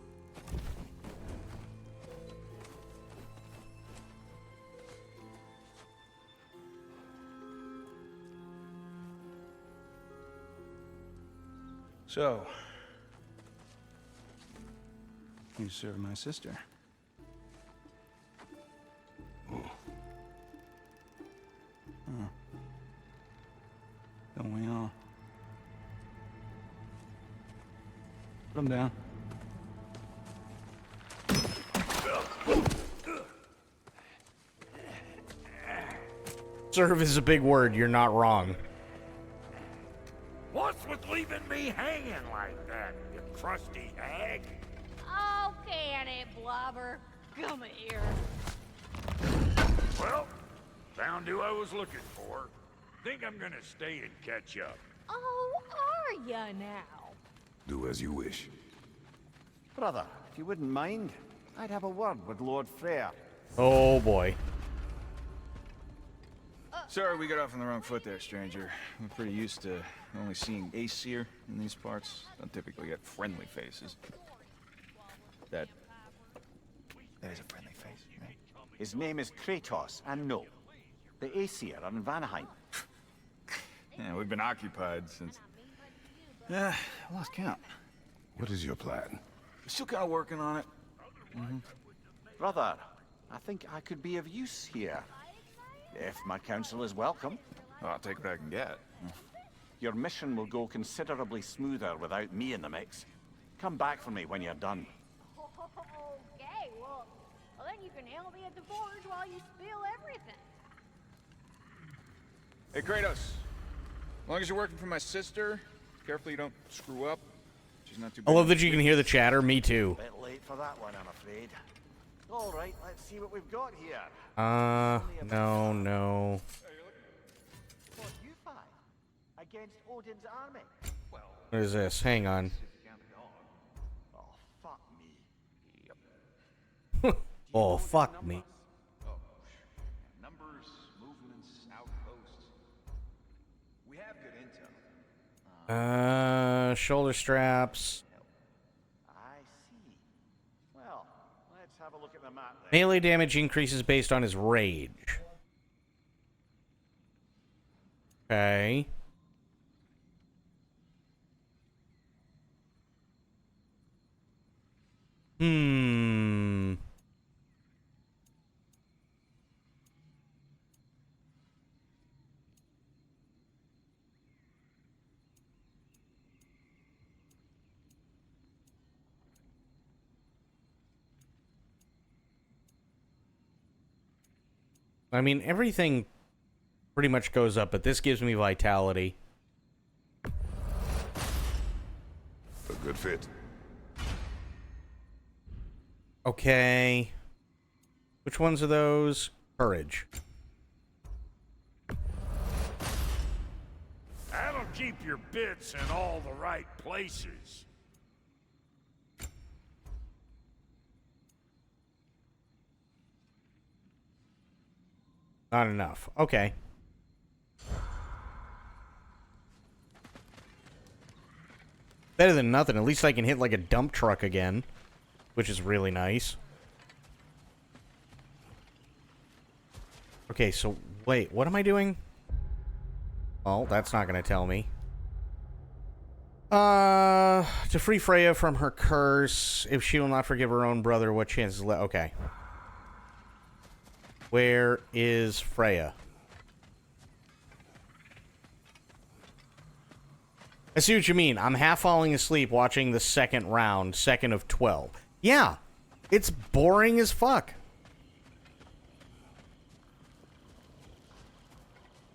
So, you serve my sister. Don't we all? Put him down. Serve is a big word. You're not wrong. What's with leaving me hanging like that, you crusty hag? Oh, can it, Blobber? Come here. Well, found who I was looking for. Think I'm gonna stay and catch up. Oh, are ya now? Do as you wish. Brother, if you wouldn't mind, I'd have a word with Lord Freyr. Oh, boy. Sorry we got off on the wrong foot there, stranger. We're pretty used to only seeing Aesir in these parts. Don't typically get friendly faces. That is a friendly face, right? His name is Kratos, and no, the Aesir are in Vanaheim. Yeah, we've been occupied since... I lost count. What is your plan? Still kind of working on it. Brother, I think I could be of use here. If my counsel is welcome. Oh, I'll take what I can get. Your mission will go considerably smoother without me in the mix. Come back for me when you're done. Okay, well, then you can help me at the forge while you spill everything. Hey, Kratos. As long as you're working for my sister, careful you don't screw up. She's not too bad. I love that you can hear the chatter. Me too. Bit late for that one, I'm afraid. All right, let's see what we've got here. No. What you find against Odin's army? What is this? Hang on. Oh, fuck me. Oh, fuck me. Numbers, movements, outposts. We have good intel. Shoulder straps. I see. Well, let's have a look at the map then. Melee damage increases based on his rage. Okay. I mean, everything pretty much goes up, but this gives me vitality. A good fit. Okay. Which ones are those? Courage. That'll keep your bits in all the right places. Not enough. Okay. Better than nothing. At least I can hit like a dump truck again, which is really nice. Okay, so wait, what am I doing? Oh, that's not going to tell me. To free Freya from her curse, if she will not forgive her own brother, what chances left? Okay. Where is Freya? I see what you mean. I'm half falling asleep watching the second round, second of 12. Yeah, it's boring as fuck.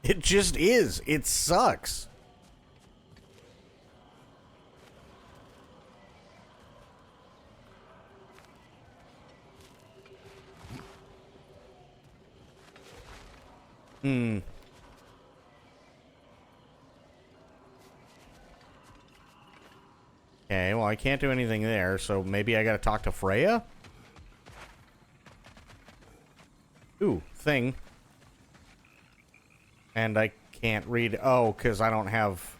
It just is. It sucks. Okay, well, I can't do anything there, so maybe I gotta talk to Freya? Ooh, thing. And I can't read... Oh, because I don't have...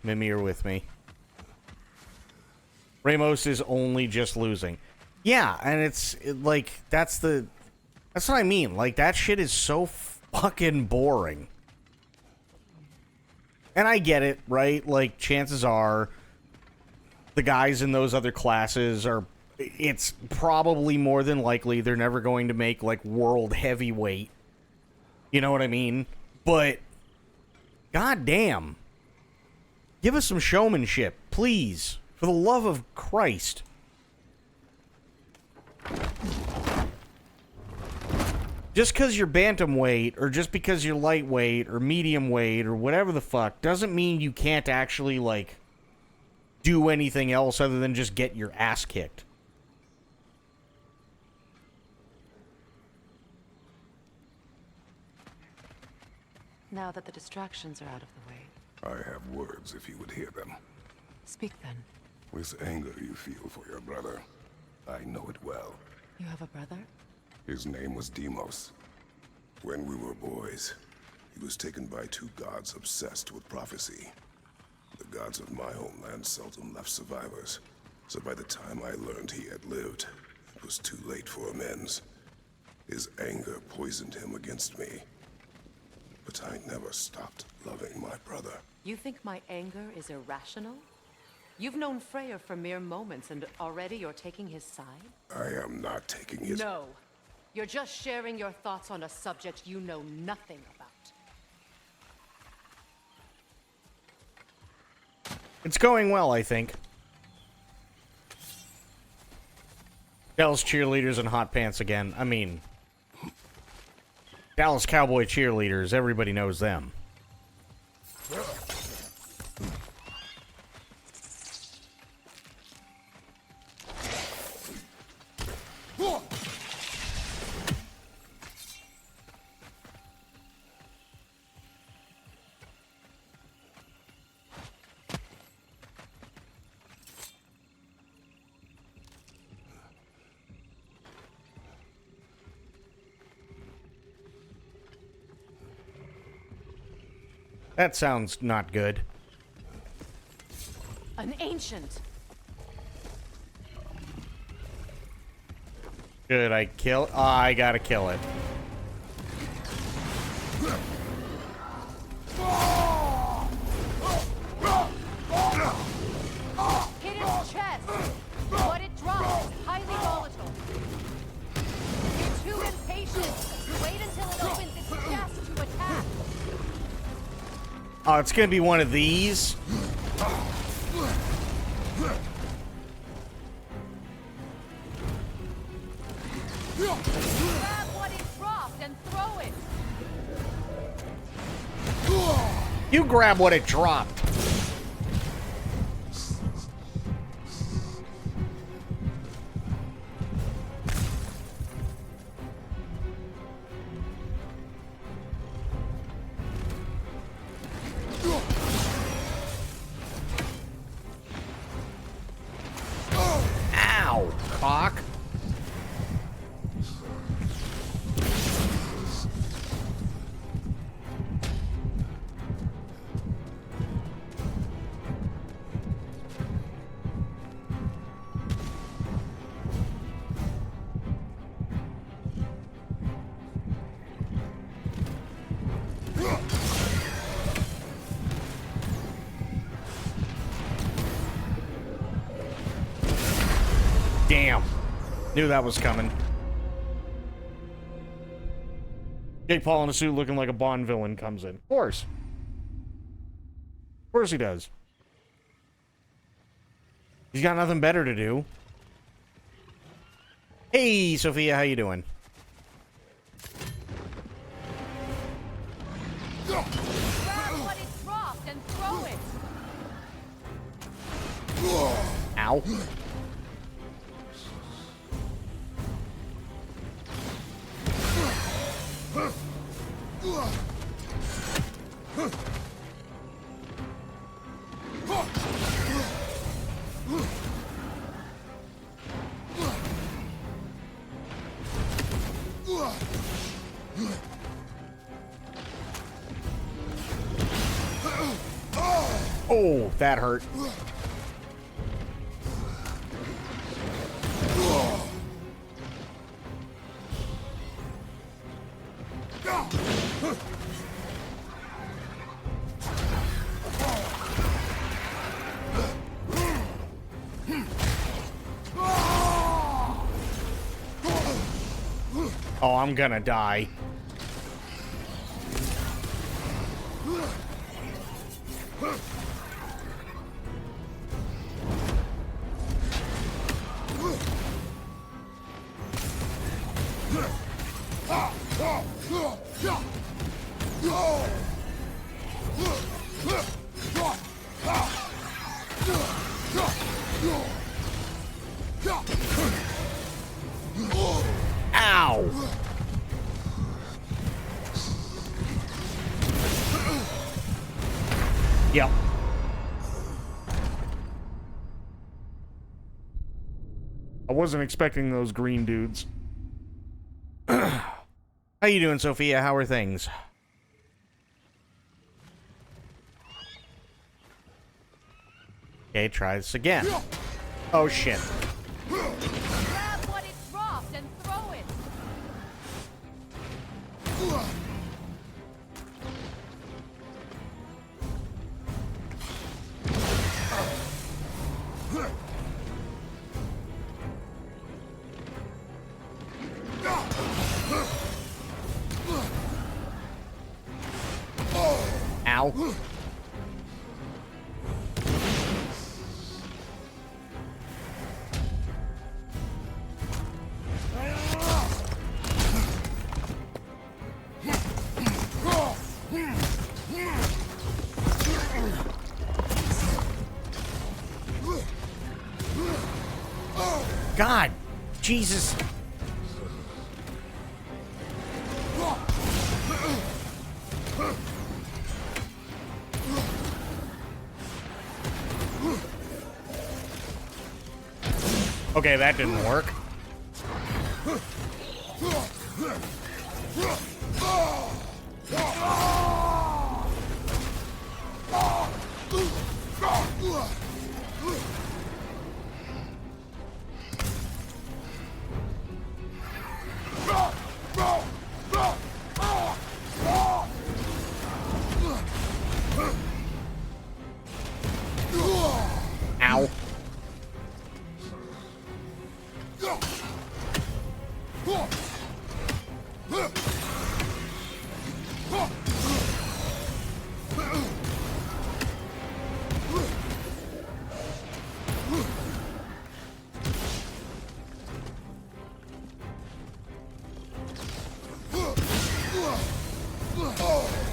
Mimir with me. Ramos is only just losing. Yeah, and it's, like, that's the... That's what I mean. Like, that shit is so fucking boring. And I get it, right? Like, chances are the guys in those other classes are... It's probably more than likely they're never going to make, like, world heavyweight. You know what I mean? But, goddamn. Give us some showmanship, please. For the love of Christ. Just because you're bantamweight, or just because you're lightweight, or medium weight, or whatever the fuck, doesn't mean you can't actually, like, do anything else other than just get your ass kicked. Now that the distractions are out of the way, I have words if you would hear them. speak then. With anger you feel for your brother, I know it well. You have a brother? His name was Deimos. When we were boys, he was taken by two gods obsessed with prophecy. The gods of my homeland seldom left survivors, so by the time I learned he had lived, it was too late for amends. His anger poisoned him against me. But I never stopped loving my brother. You think my anger is irrational? You've known Freyr for mere moments, and already you're taking his side? I am not taking his... No. You're just sharing your thoughts on a subject you know nothing about. It's going well, I think. Dallas cheerleaders in hot pants again. I mean, Dallas Cowboy cheerleaders, everybody knows them. That sounds not good. An ancient. Should I kill? Oh, I gotta kill it. Hit its chest. What it drops is highly volatile. You're too impatient. Wait until it opens its chest to attack. Oh, it's gonna be one of these. Grab what it dropped and throw it. You grab what it dropped. Ow, cock. Damn. Knew that was coming. Jake Paul in a suit looking like a Bond villain comes in. Of course. Of course he does. He's got nothing better to do. Hey, Sophia, how you doing? Grab what it dropped and throw it. Ow. Oh, that hurt. Oh, I'm gonna die. Ow! Yep. I wasn't expecting those green dudes. How you doing, Sophia? How are things? Okay, try this again. Oh, shit. Grab what it dropped and throw it. Ow. God, Jesus. Okay, that didn't work. Ow.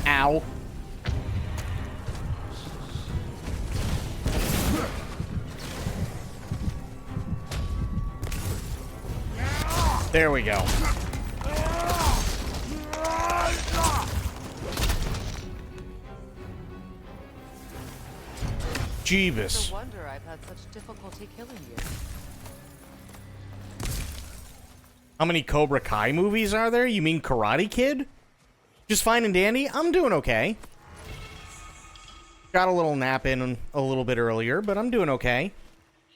Ow. There we go. Jeebus. No wonder I've had such difficulty killing you. How many Cobra Kai movies are there? You mean Karate Kid? Just fine and dandy? I'm doing okay. Got a little nap in a little bit earlier, but I'm doing okay.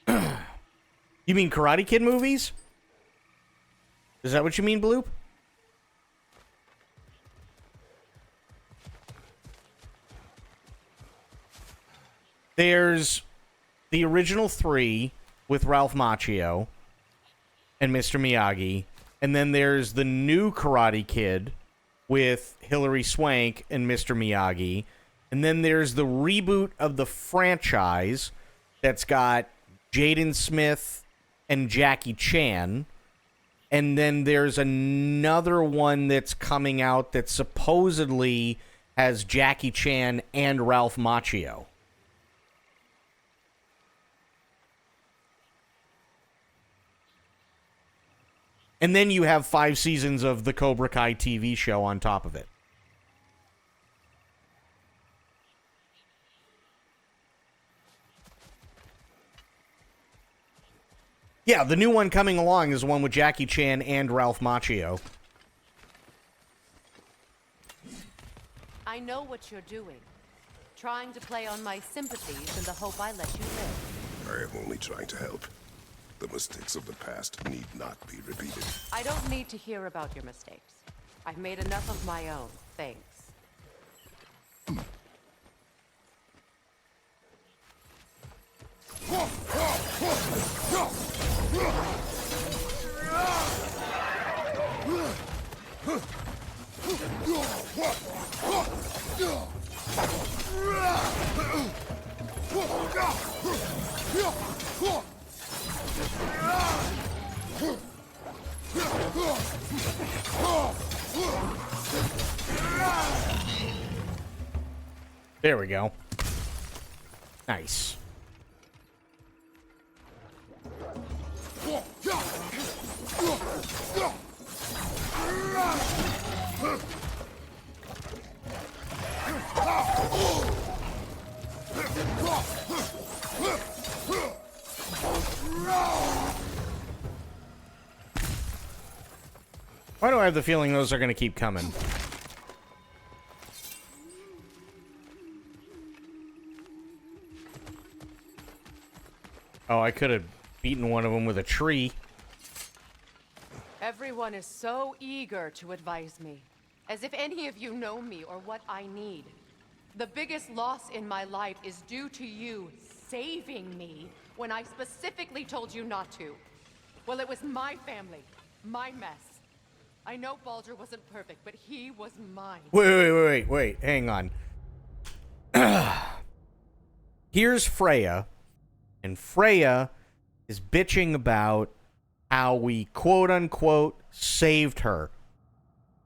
You mean Karate Kid movies? Is that what you mean, Bloop? There's the original 3 with Ralph Macchio and Mr. Miyagi, and then there's the new Karate Kid with Hilary Swank and Mr. Miyagi, and then there's the reboot of the franchise that's got Jaden Smith and Jackie Chan. And then there's another one that's coming out that supposedly has Jackie Chan and Ralph Macchio. And then you have 5 seasons of the Cobra Kai TV show on top of it. Yeah, the new one coming along is the one with Jackie Chan and Ralph Macchio. I know what you're doing. Trying to play on my sympathies in the hope I let you live. I am only trying to help. The mistakes of the past need not be repeated. I don't need to hear about your mistakes. I've made enough of my own, thanks. There we go. Nice. Why do I have the feeling those are going to keep coming? Oh, I could have beaten one of them with a tree. Everyone is so eager to advise me, as if any of you know me or what I need. The biggest loss in my life is due to you saving me when I specifically told you not to. Well, it was my family, my mess. I know Baldur wasn't perfect, but he was mine. Wait. Hang on. here's Freya, and Freya is bitching about how we quote-unquote saved her.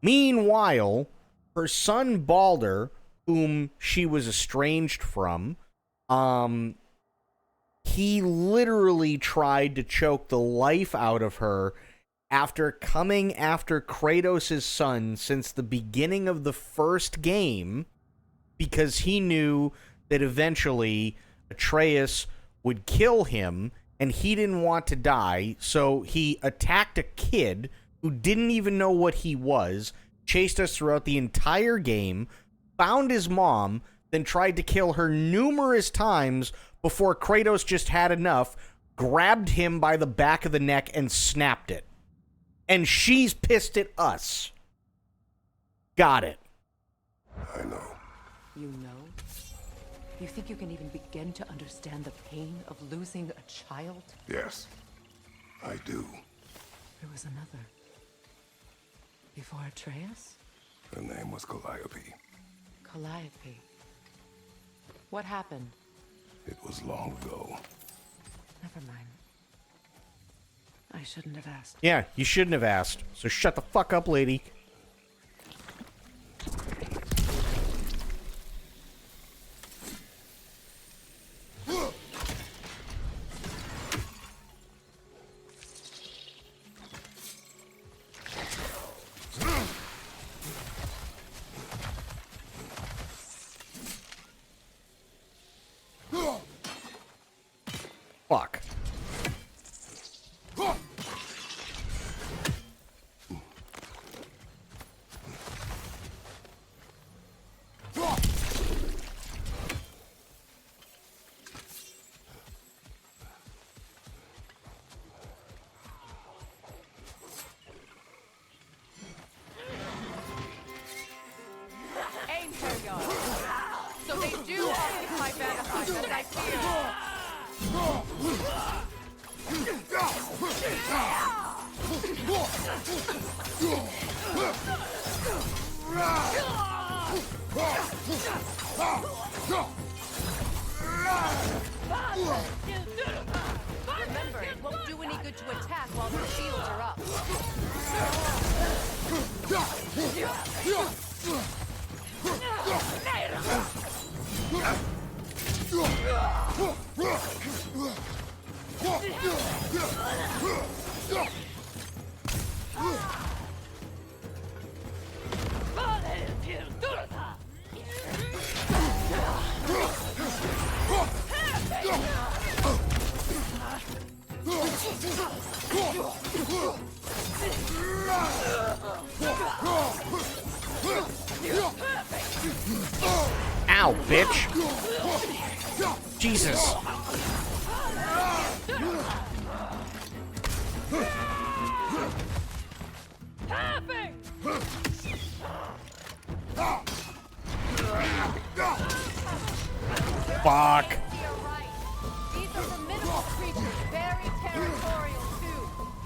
Meanwhile, her son Balder, whom she was estranged from, he literally tried to choke the life out of her after coming after Kratos' son since the beginning of the first game, because he knew that eventually Atreus would kill him, and he didn't want to die, so he attacked a kid who didn't even know what he was, chased us throughout the entire game, found his mom, then tried to kill her numerous times before Kratos just had enough, grabbed him by the back of the neck, and snapped it. And she's pissed at us. Got it. I know. You know? You think you can even begin to understand the pain of losing a child? Yes, I do. There was another. Before Atreus? Her name was Calliope. Calliope. What happened? It was long ago. Never mind. I shouldn't have asked. Yeah, you shouldn't have asked. So shut the fuck up, lady. Fuck. Aim for yours. So they do occupy Vanaheim, as I fear. Remember, it won't do any good to attack while their shields are up. Ow, bitch. Jesus. Fuck. You're right. These are formidable creatures, very territorial too.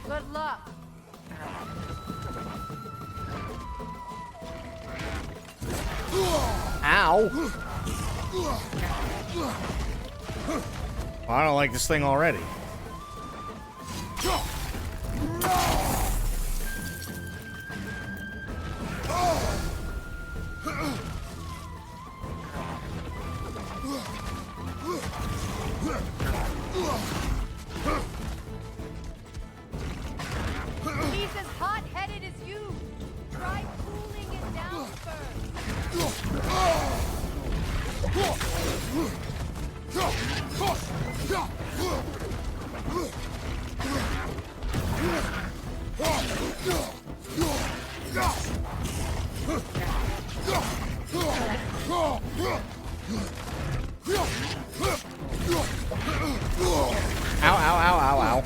Good luck. Ow. Well, I don't like this thing already. He's as hot-headed as you. Try cooling it down first. Ow, ow, ow, ow, ow.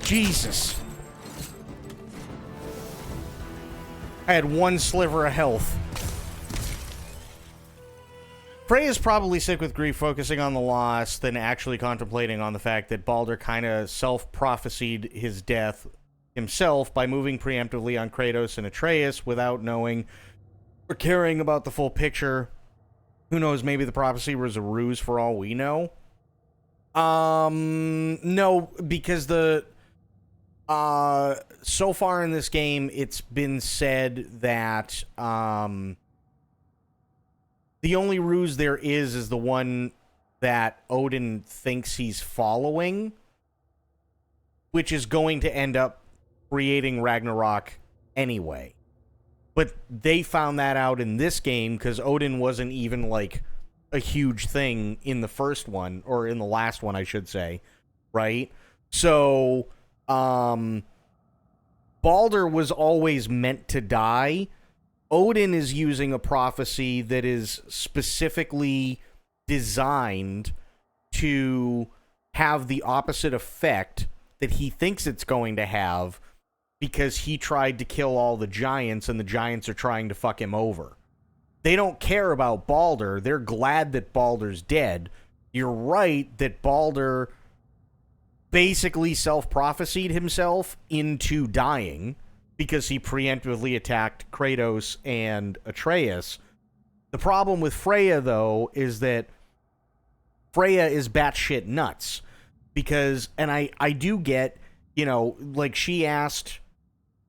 Jesus. I had one sliver of health. Frey is probably sick with grief, focusing on the loss than actually contemplating on the fact that Baldur kind of self-prophesied his death himself by moving preemptively on Kratos and Atreus without knowing or caring about the full picture. Who knows, maybe the prophecy was a ruse for all we know. No, because so far in this game, it's been said that, the only ruse there is the one that Odin thinks he's following, which is going to end up creating Ragnarok anyway. But they found that out in this game because Odin wasn't even, like, a huge thing in the first one, or in the last one, I should say, right? So, Baldur was always meant to die. Odin is using a prophecy that is specifically designed to have the opposite effect that he thinks it's going to have because he tried to kill all the giants and the giants are trying to fuck him over. They don't care about Baldur. They're glad that Baldur's dead. You're right that Baldur basically self-prophesied himself into dying because he preemptively attacked Kratos and Atreus. The problem with Freya, though, is that Freya is batshit nuts. Because, and I do get, you know, like she asked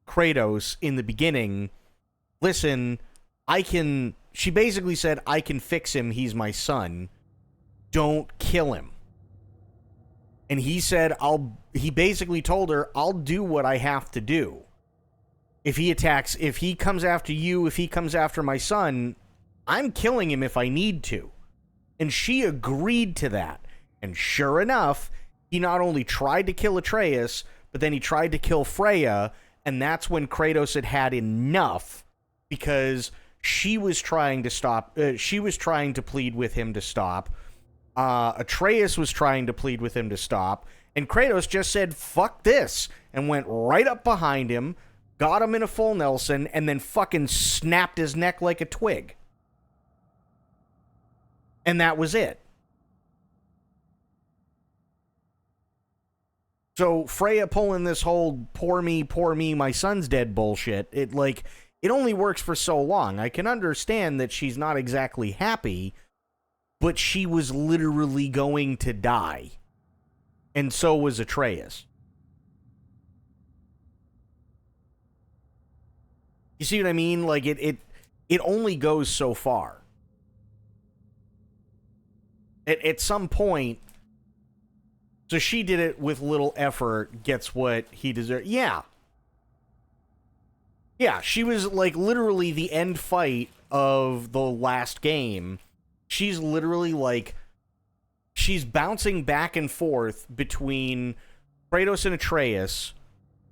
Kratos in the beginning, listen, she basically said, I can fix him, he's my son. Don't kill him. And he said, he basically told her, I'll do what I have to do. If he comes after you, if he comes after my son, I'm killing him if I need to. And she agreed to that. And sure enough, he not only tried to kill Atreus, but then he tried to kill Freya, and that's when Kratos had enough, because she was trying to plead with him to stop. Atreus was trying to plead with him to stop, and Kratos just said, fuck this, and went right up behind him, got him in a full Nelson, and then fucking snapped his neck like a twig. And that was it. So Freya pulling this whole poor me, my son's dead bullshit, it only works for so long. I can understand that she's not exactly happy, but she was literally going to die. And so was Atreus. You see what I mean? Like, it only goes so far. At some point, so she did it with little effort, gets what he deserved. Yeah. Yeah, she was, like, literally the end fight of the last game. She's literally, like, she's bouncing back and forth between Kratos and Atreus,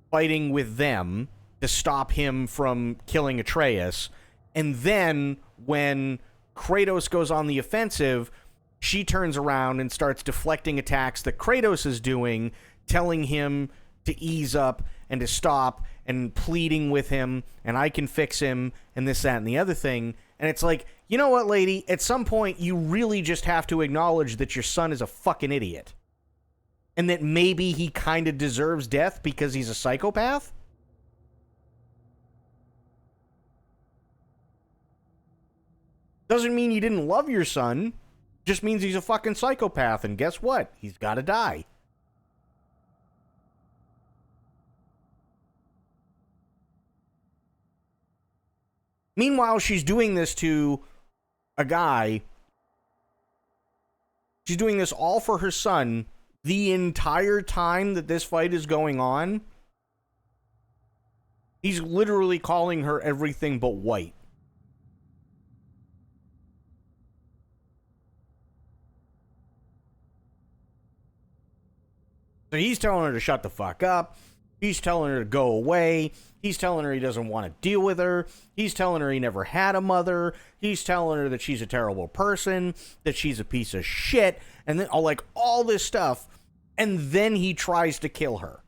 fighting with them to stop him from killing Atreus. And then, when Kratos goes on the offensive, she turns around and starts deflecting attacks that Kratos is doing, telling him to ease up and to stop, and pleading with him, and I can fix him, and this, that, and the other thing. And it's like, you know what, lady? At some point, you really just have to acknowledge that your son is a fucking idiot. And that maybe he kind of deserves death because he's a psychopath? Doesn't mean you didn't love your son. Just means he's a fucking psychopath, and guess what? He's gotta die. Meanwhile, she's doing this to a guy. She's doing this all for her son the entire time that this fight is going on. He's literally calling her everything but white. So he's telling her to shut the fuck up. He's telling her to go away. He's telling her he doesn't want to deal with her. He's telling her he never had a mother. He's telling her that she's a terrible person, that she's a piece of shit, and then all this stuff. And then he tries to kill her.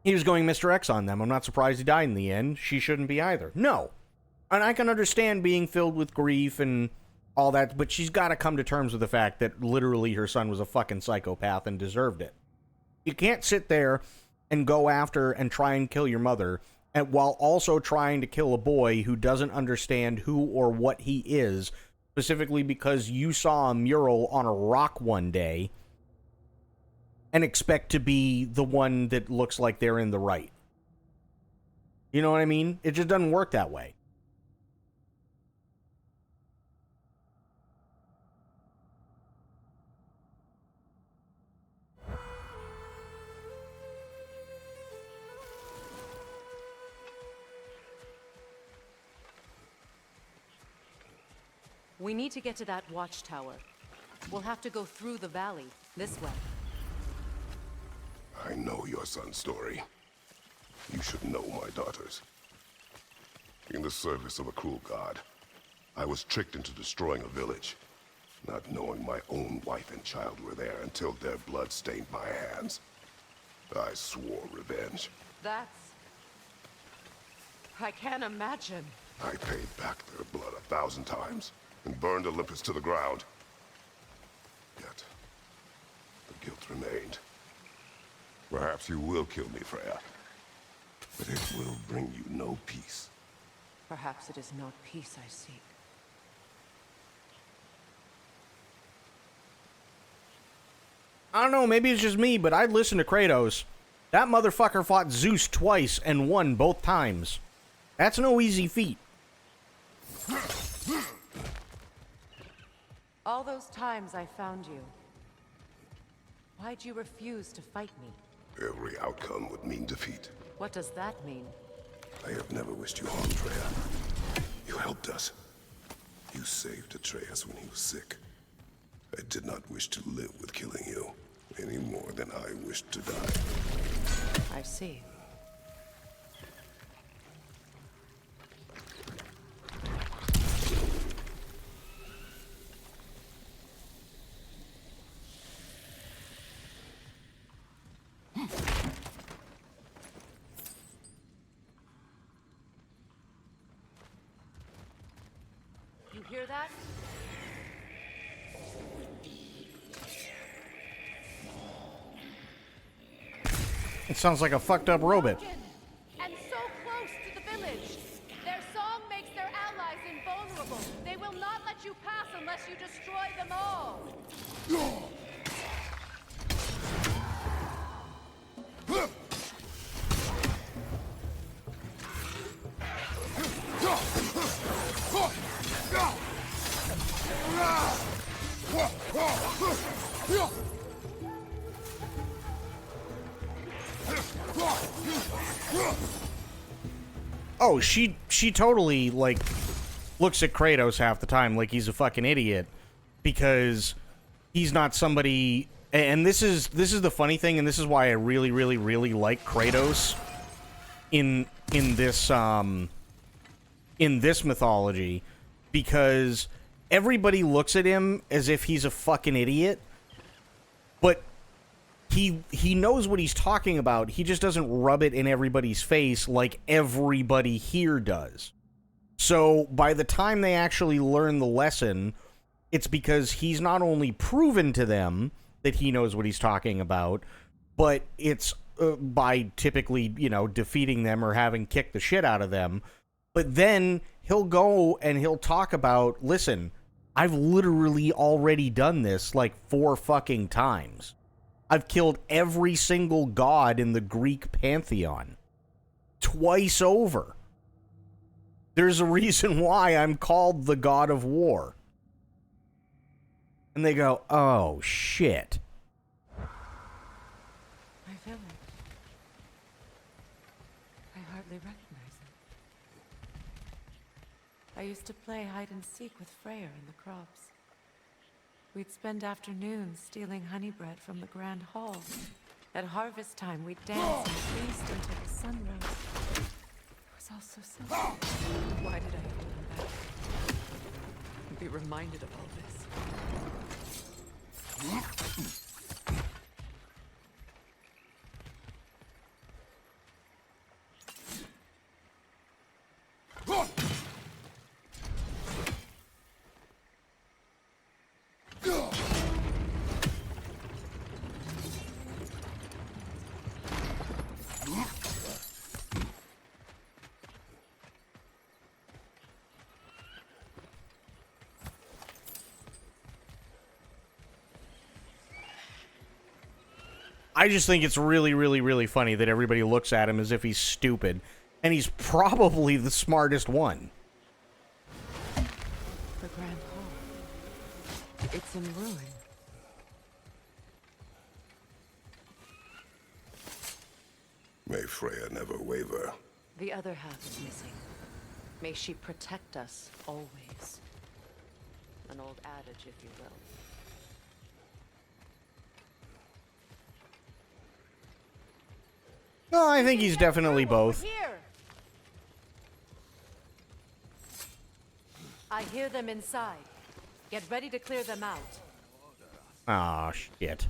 He was going Mr. X on them. I'm not surprised he died in the end. She shouldn't be either. No. And I can understand being filled with grief and all that, but she's got to come to terms with the fact that literally her son was a fucking psychopath and deserved it. You can't sit there and go after and try and kill your mother, and while also trying to kill a boy who doesn't understand who or what he is, specifically because you saw a mural on a rock one day, and expect to be the one that looks like they're in the right. You know what I mean? It just doesn't work that way. We need to get to that watchtower. We'll have to go through the valley, this way. I know your son's story. You should know my daughter's. In the service of a cruel god, I was tricked into destroying a village, not knowing my own wife and child were there until their blood stained my hands. I swore revenge. I can't imagine. I paid back their blood 1,000 times and burned Olympus to the ground. Yet, the guilt remained. Perhaps you will kill me, Freya, but it will bring you no peace. Perhaps it is not peace I seek. I don't know, maybe it's just me, but I'd listen to Kratos. That motherfucker fought Zeus twice and won both times. That's no easy feat. All those times I found you, why'd you refuse to fight me? Every outcome would mean defeat. What does that mean? I have never wished you harm, Freya. You helped us. You saved Atreus when he was sick. I did not wish to live with killing you, any more than I wished to die. I see. You hear that? It sounds like a fucked up robot. And so close to the village. Their song makes their allies invulnerable. They will not let you pass unless you destroy them all. Oh, she totally, like, looks at Kratos half the time like he's a fucking idiot because he's not somebody... And this is the funny thing, and this is why I really, really, really like Kratos in this mythology, because everybody looks at him as if he's a fucking idiot, but he knows what he's talking about. He just doesn't rub it in everybody's face like everybody here does. So by the time they actually learn the lesson, it's because he's not only proven to them that he knows what he's talking about, but it's by typically, defeating them or having kicked the shit out of them. But then he'll go and he'll talk about, listen, I've literally already done this like 4 fucking times. I've killed every single god in the Greek pantheon. Twice over. There's a reason why I'm called the God of War. And they go, oh, shit. My village. I hardly recognize it. I used to play hide and seek with Freya in the crops. We'd spend afternoons stealing honey bread from the Grand Hall. At harvest time, we'd dance and feast until the sun rose. It was all so simple. Why did I ever come back? And be reminded of all this? I just think it's really, really, really funny that everybody looks at him as if he's stupid. And he's probably the smartest one. The Grand Hall. It's in ruin. May Freya never waver. The other half is missing. May she protect us always. An old adage, if you will. No, I think he's definitely both. Here. I hear them inside. Get ready to clear them out. Aw, shit.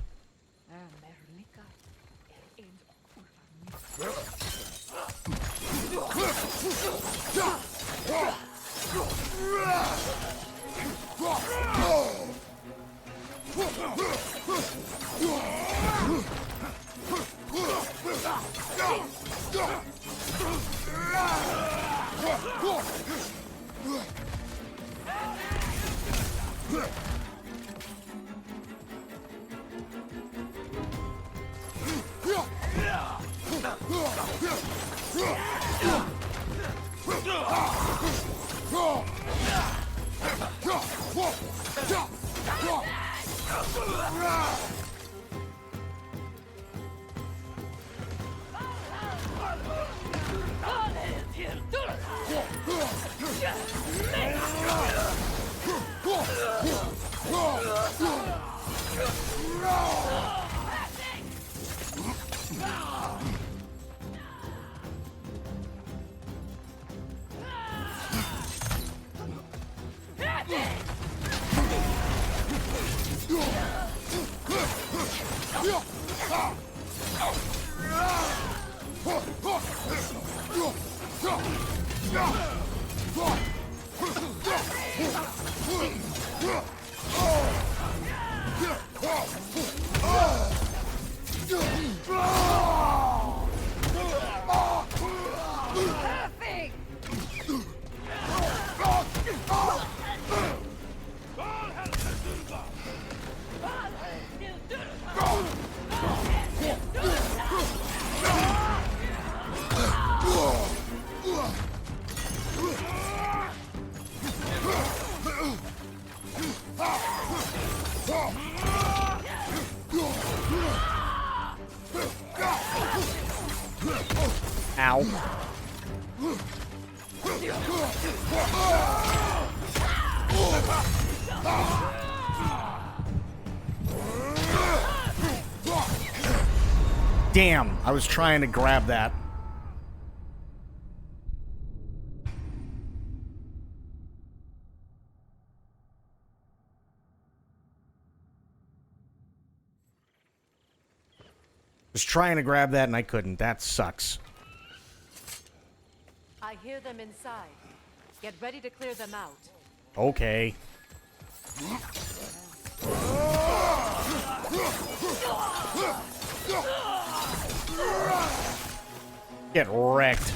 Ow. Damn, I was trying to grab that. Was trying to grab that and I couldn't. That sucks. I hear them inside. Get ready to clear them out. Okay. Get wrecked.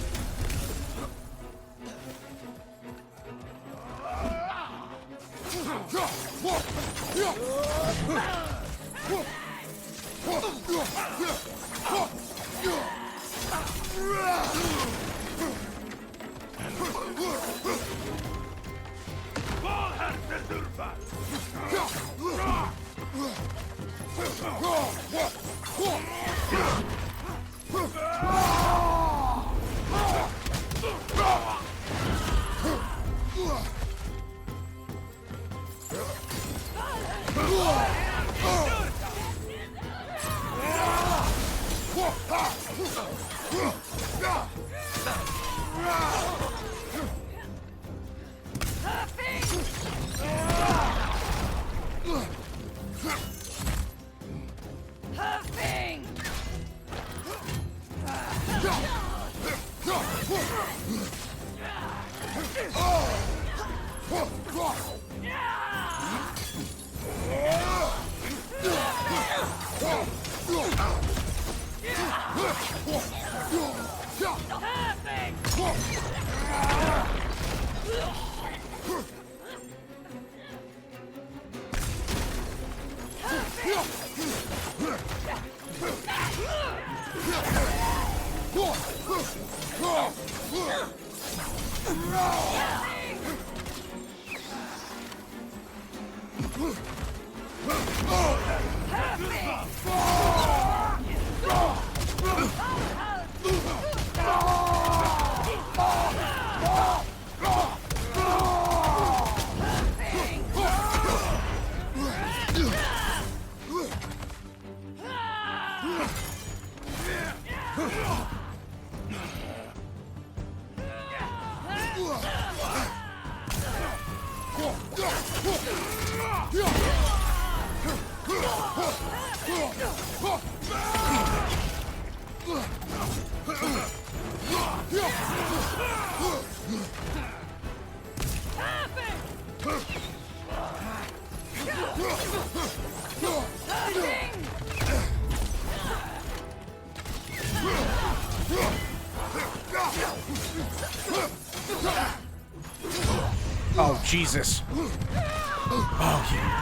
Oh, Jesus. Oh, yeah.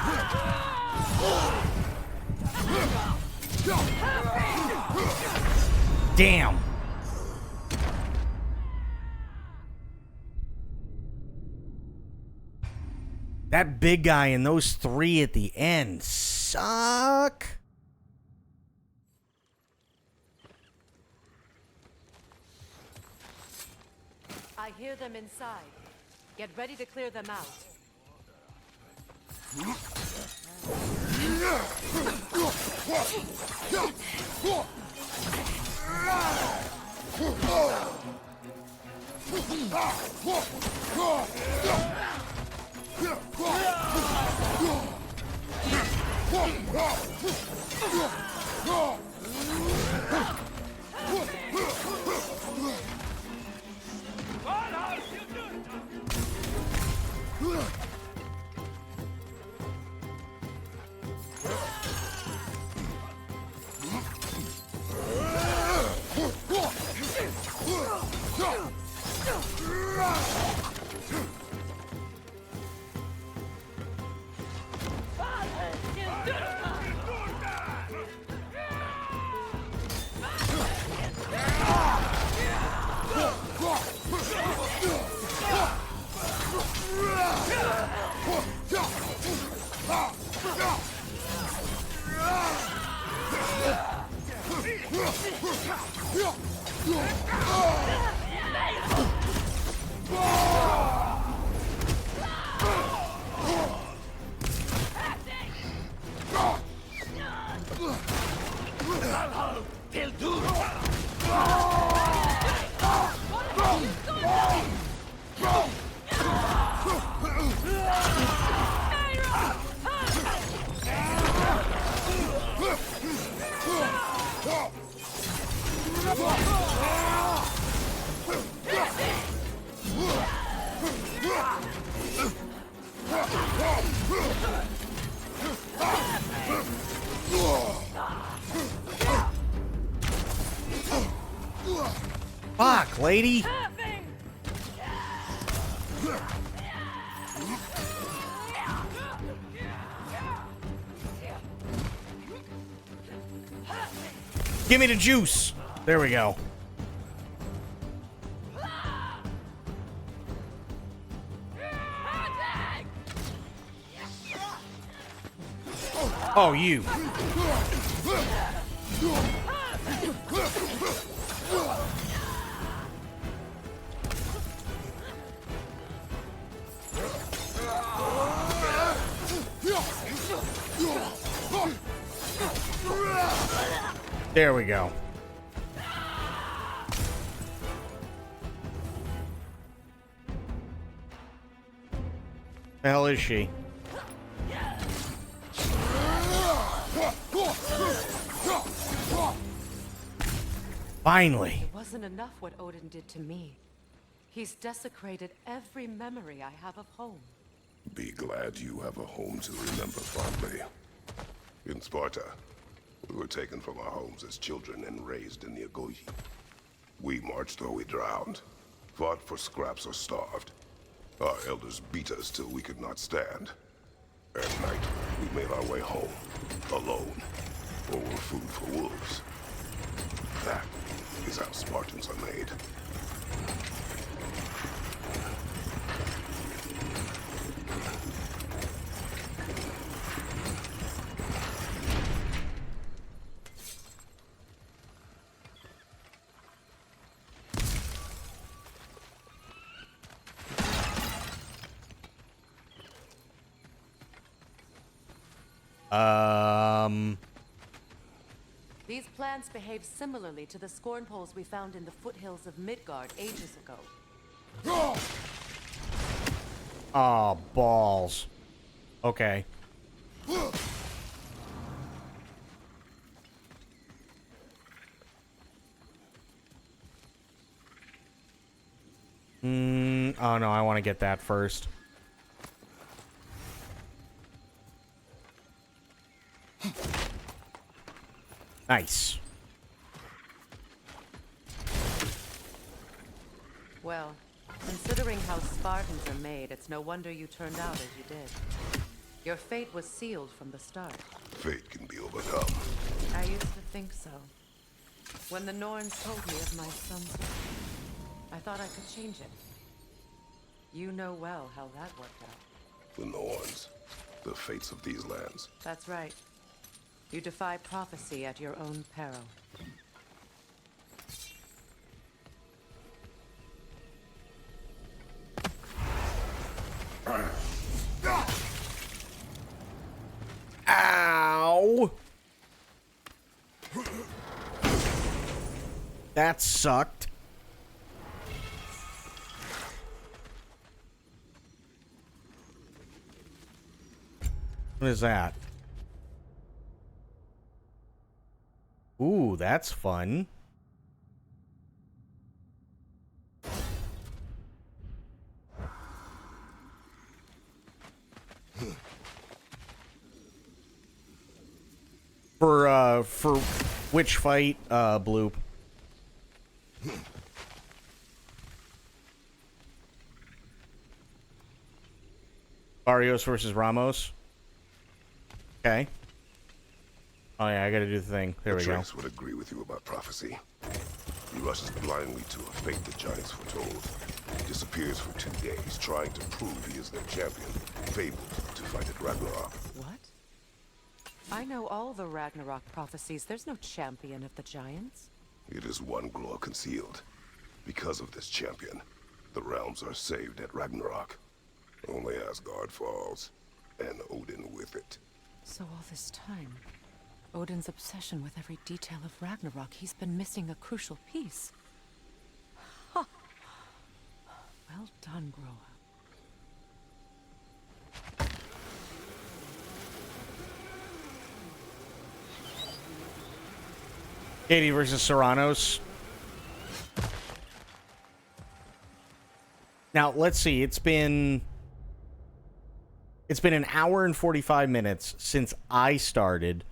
Damn. That big guy and those three at the end suck. I hear them inside. Get ready to clear them out. Fuck, lady. Give me the juice. There we go. Oh, you. There we go. The hell is she? Finally. It wasn't enough what Odin did to me. He's desecrated every memory I have of home. Be glad you have a home to remember fondly. In Sparta, we were taken from our homes as children and raised in the Agogi. We marched or we drowned, fought for scraps or starved. Our elders beat us till we could not stand. At night, we made our way home, alone, or were food for wolves. That is how Spartans are made. These plants behave similarly to the scorn poles we found in the foothills of Midgard ages ago. Oh, balls. Okay. Oh no, I want to get that first. Nice. Well, considering how Spartans are made, it's no wonder you turned out as you did. Your fate was sealed from the start. Fate can be overcome. I used to think so. When the Norns told me of my son's death, I thought I could change it. You know well how that worked out. The Norns, the fates of these lands. That's right. You defy prophecy at your own peril. Ow! That sucked. What is that? Ooh, that's fun. For which fight, Bloop? Barrios versus Ramos. Okay. Oh yeah, I gotta do the thing. There we go. ATREUS would agree with you about prophecy. He rushes blindly to a fate the Giants foretold. He disappears for 2 days, trying to prove he is their champion, fabled to fight at Ragnarok. What? I know all the Ragnarok prophecies. There's no champion of the Giants. It is one glow concealed. Because of this champion, the realms are saved at Ragnarok. Only Asgard falls, and Odin with it. So all this time, Odin's obsession with every detail of Ragnarok, he's been missing a crucial piece. Ha! Well done, Groa. Katie versus Serranos. Now, let's see. It's been an hour and 45 minutes since I started,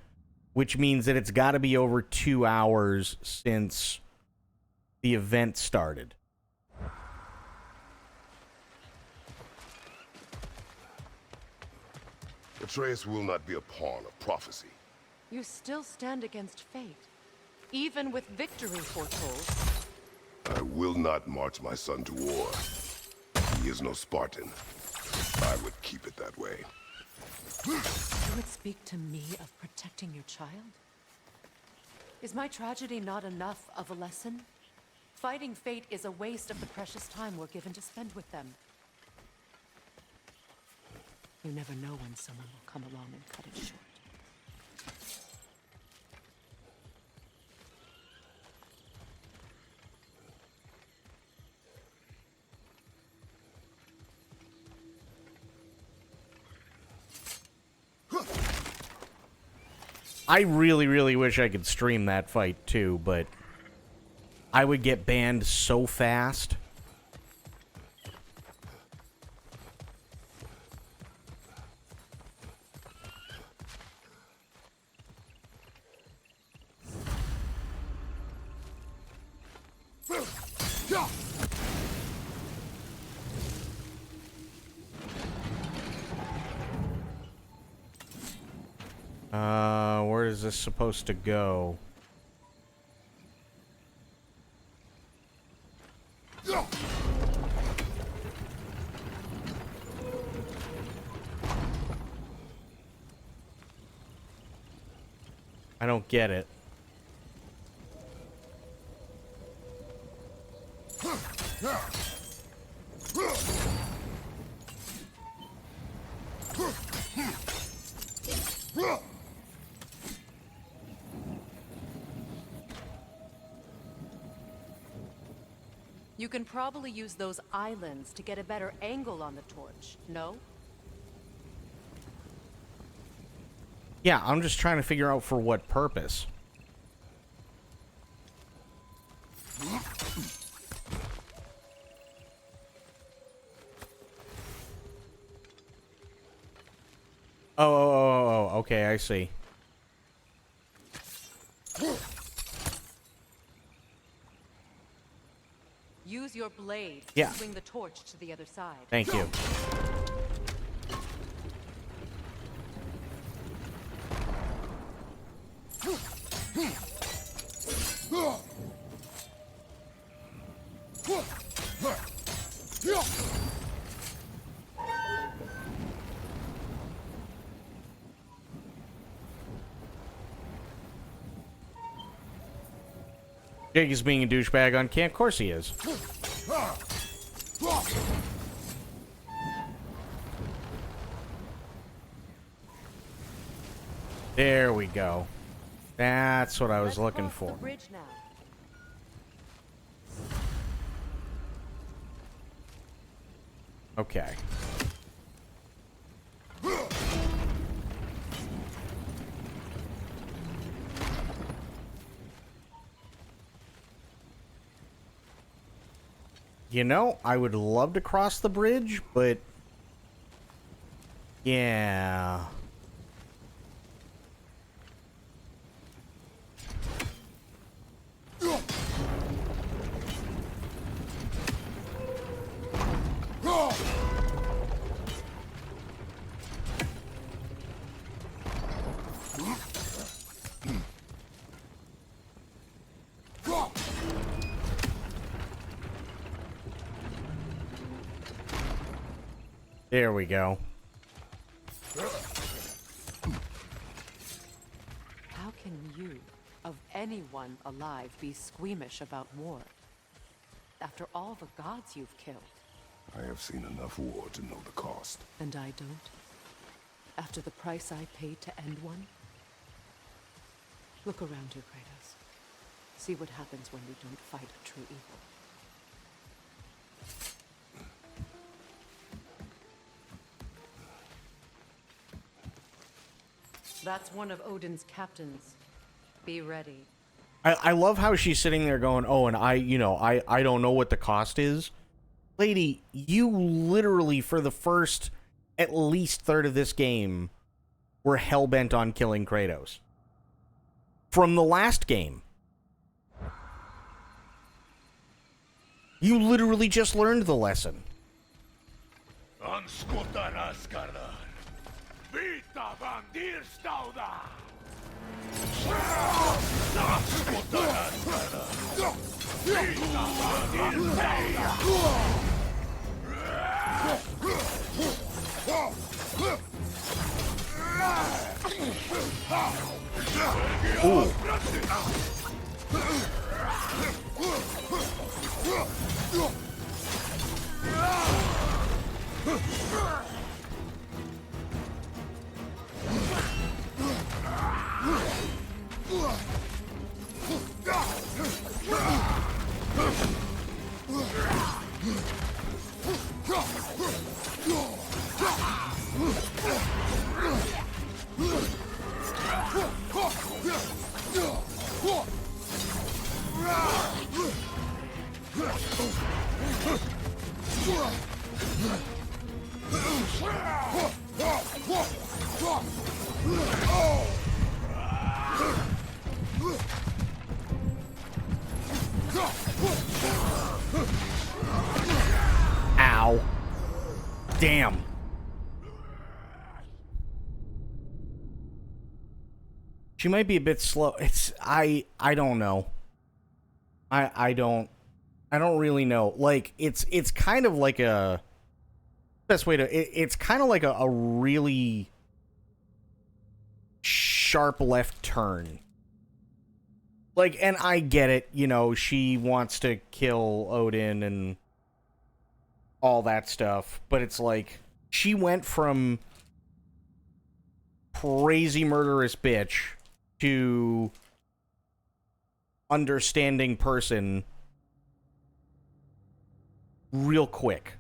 which means that it's got to be over 2 hours since the event started. ATREUS will not be a pawn of prophecy. You still stand against fate, even with victory foretold. I will not march my son to war. He is no Spartan. I would keep it that way. You would speak to me of protecting your child? Is my tragedy not enough of a lesson? Fighting fate is a waste of the precious time we're given to spend with them. You never know when someone will come along and cut it short. I really, really wish I could stream that fight too, but I would get banned so fast. Where is this supposed to go? I don't get it. You can probably use those islands to get a better angle on the torch, no? Yeah, I'm just trying to figure out for what purpose. Oh, okay, I see. Use your blade Yeah. to swing the torch to the other side. Thank you. Jake is being a douchebag on camp. Of course he is. There we go. That's what I was looking for. The bridge now. Okay. You know, I would love to cross the bridge, but yeah. There we go. How can you, of anyone alive, be squeamish about war? After all the gods you've killed. I have seen enough war to know the cost. And I don't? After the price I paid to end one? Look around you, Kratos. See what happens when we don't fight a true evil. That's one of Odin's captains. Be ready. I love how she's sitting there going, oh, and I don't know what the cost is. Lady, you literally, for the first at least third of this game, were hell-bent on killing Kratos. From the last game. You literally just learned the lesson. Ooh. Ow. Damn. She might be a bit slow. I don't know. I don't really know. Like it's kind of like a best way to it's kind of like a really sharp left turn. Like, and I get it, you know, she wants to kill Odin and all that stuff, but it's like she went from crazy murderous bitch to understanding person real quick.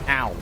Ow.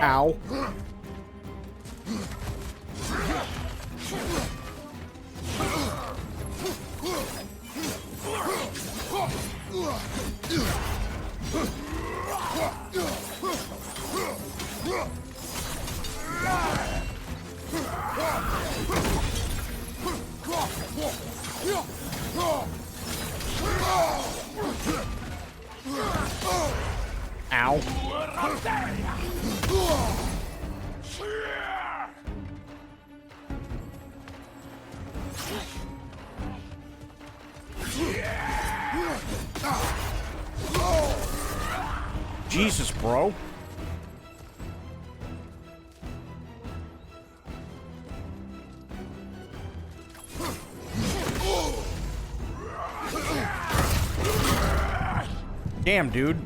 Ow. Ow. Jesus, bro. Damn, dude.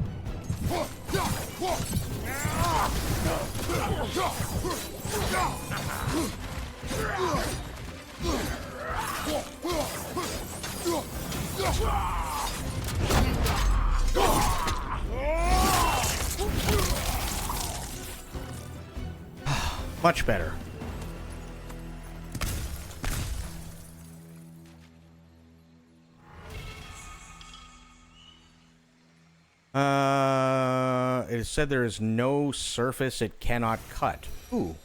Much better. It said there is no surface it cannot cut. Ooh.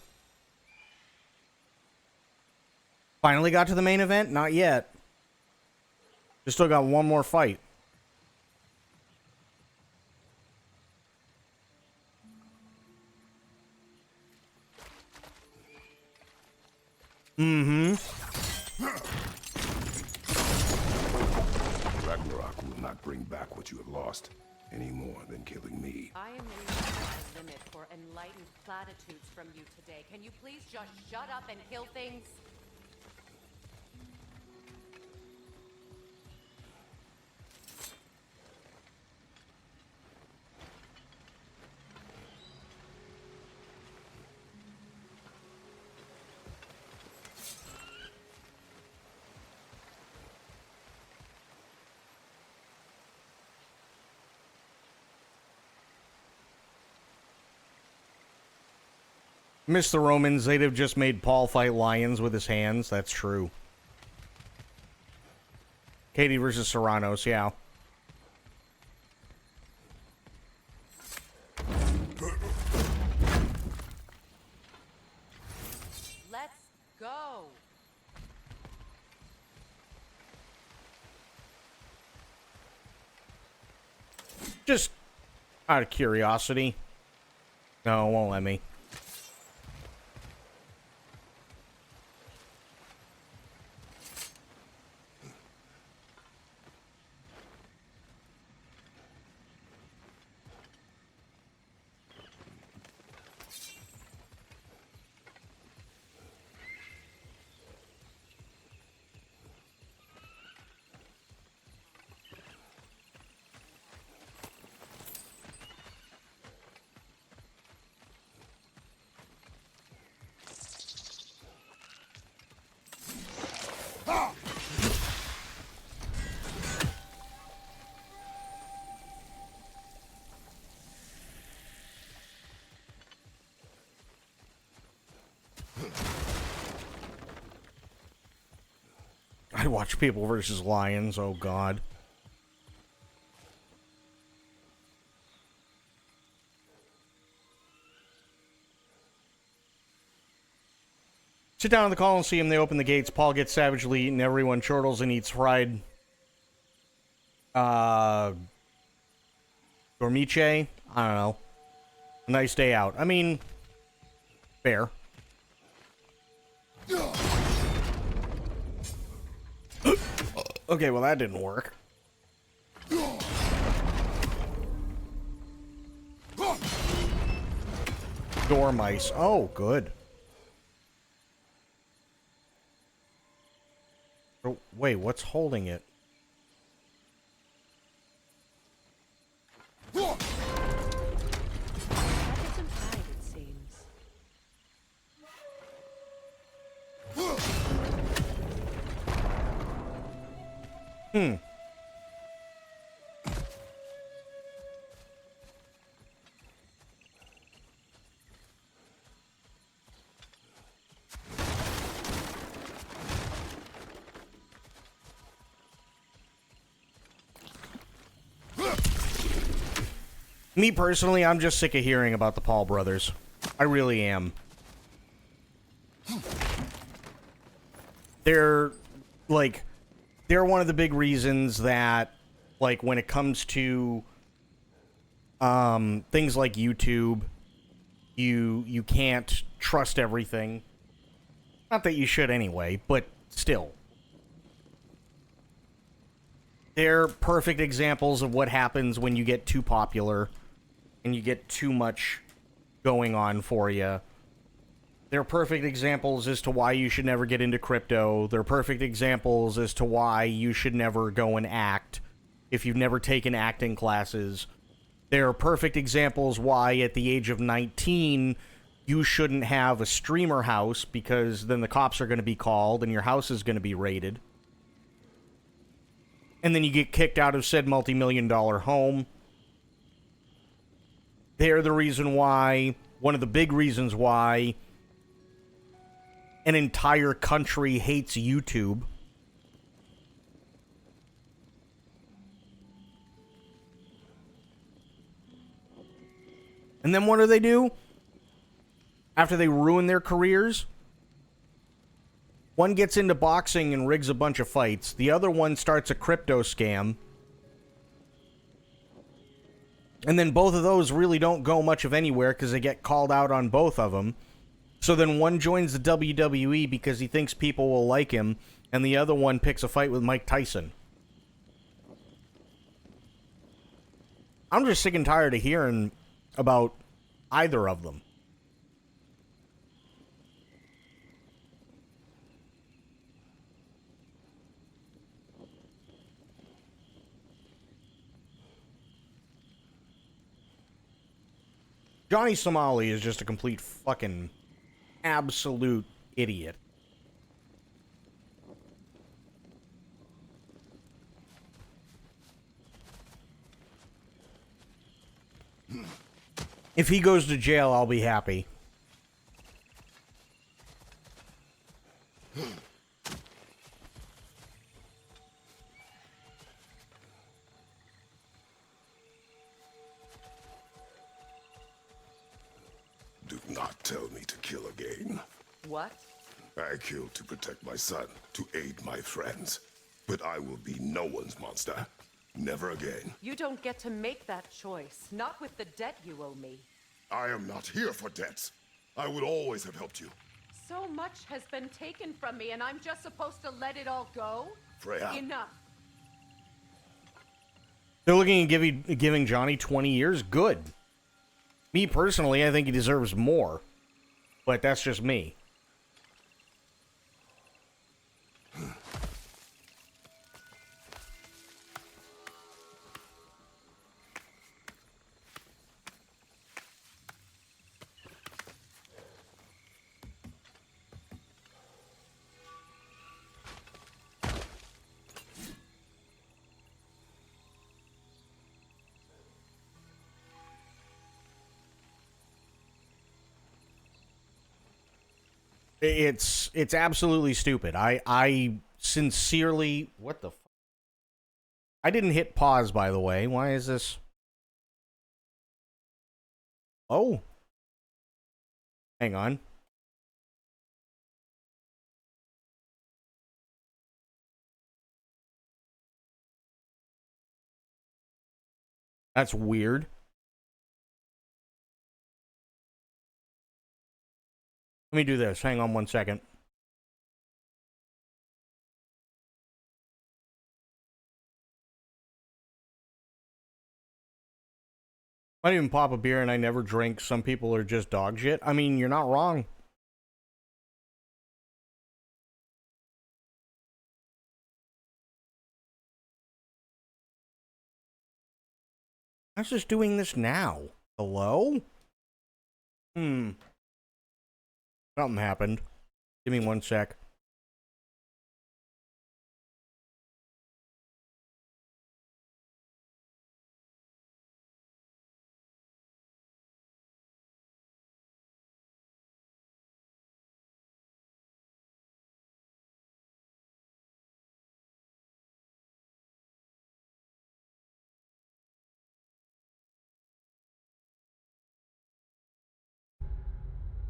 Finally got to the main event? Not yet. Just still got one more fight. Mm-hmm. Ragnarok will not bring back what you have lost, any more than killing me. I am reaching my limit for enlightened platitudes from you today. Can you please just shut up and kill things? Miss the Romans, they'd have just made Paul fight lions with his hands. That's true. Katie versus Serranos, yeah. Let's go. Just out of curiosity. No, it won't let me. I'd watch People versus Lions, oh god. Sit down in the Coliseum, they open the gates, Paul gets savagely eaten, everyone chortles and eats fried gourmiche. I don't know. A nice day out. I mean, fair. Okay, well that didn't work. Dormice. Oh, good. Oh, wait, what's holding it? That isn't right, it seems. Me personally, I'm just sick of hearing about the Paul brothers. I really am. They're one of the big reasons that, like, when it comes to things like YouTube, you can't trust everything. Not that you should anyway, but still. They're perfect examples of what happens when you get too popular and you get too much going on for you. They're perfect examples as to why you should never get into crypto. They're perfect examples as to why you should never go and act if you've never taken acting classes. They're perfect examples why at the age of 19 you shouldn't have a streamer house, because then the cops are going to be called and your house is going to be raided. And then you get kicked out of said multi-million-dollar home. They're the reason why, one of the big reasons why, an entire country hates YouTube. And then what do? After they ruin their careers? One gets into boxing and rigs a bunch of fights. The other one starts a crypto scam. And then both of those really don't go much of anywhere because they get called out on both of them. So then one joins the WWE because he thinks people will like him, and the other one picks a fight with Mike Tyson. I'm just sick and tired of hearing about either of them. Johnny Somali is just a complete fucking absolute idiot. If he goes to jail, I'll be happy. tell me to kill again. What? I killed to protect my son, to aid my friends. But I will be no one's monster. Never again. You don't get to make that choice. Not with the debt you owe me. I am not here for debts. I would always have helped you. So much has been taken from me, and I'm just supposed to let it all go? Freya. Enough. They're looking at giving Johnny 20 years? Good. Me personally, I think he deserves more. But that's just me. It's absolutely stupid. I sincerely... What the fuck? I didn't hit pause, by the way. Why is this... Oh. Hang on. That's weird. Let me do this. Hang on 1 second. I don't even pop a beer and I never drink. Some people are just dog shit. I mean, you're not wrong. I was just doing this now. Hello? Something happened. Give me 1 sec.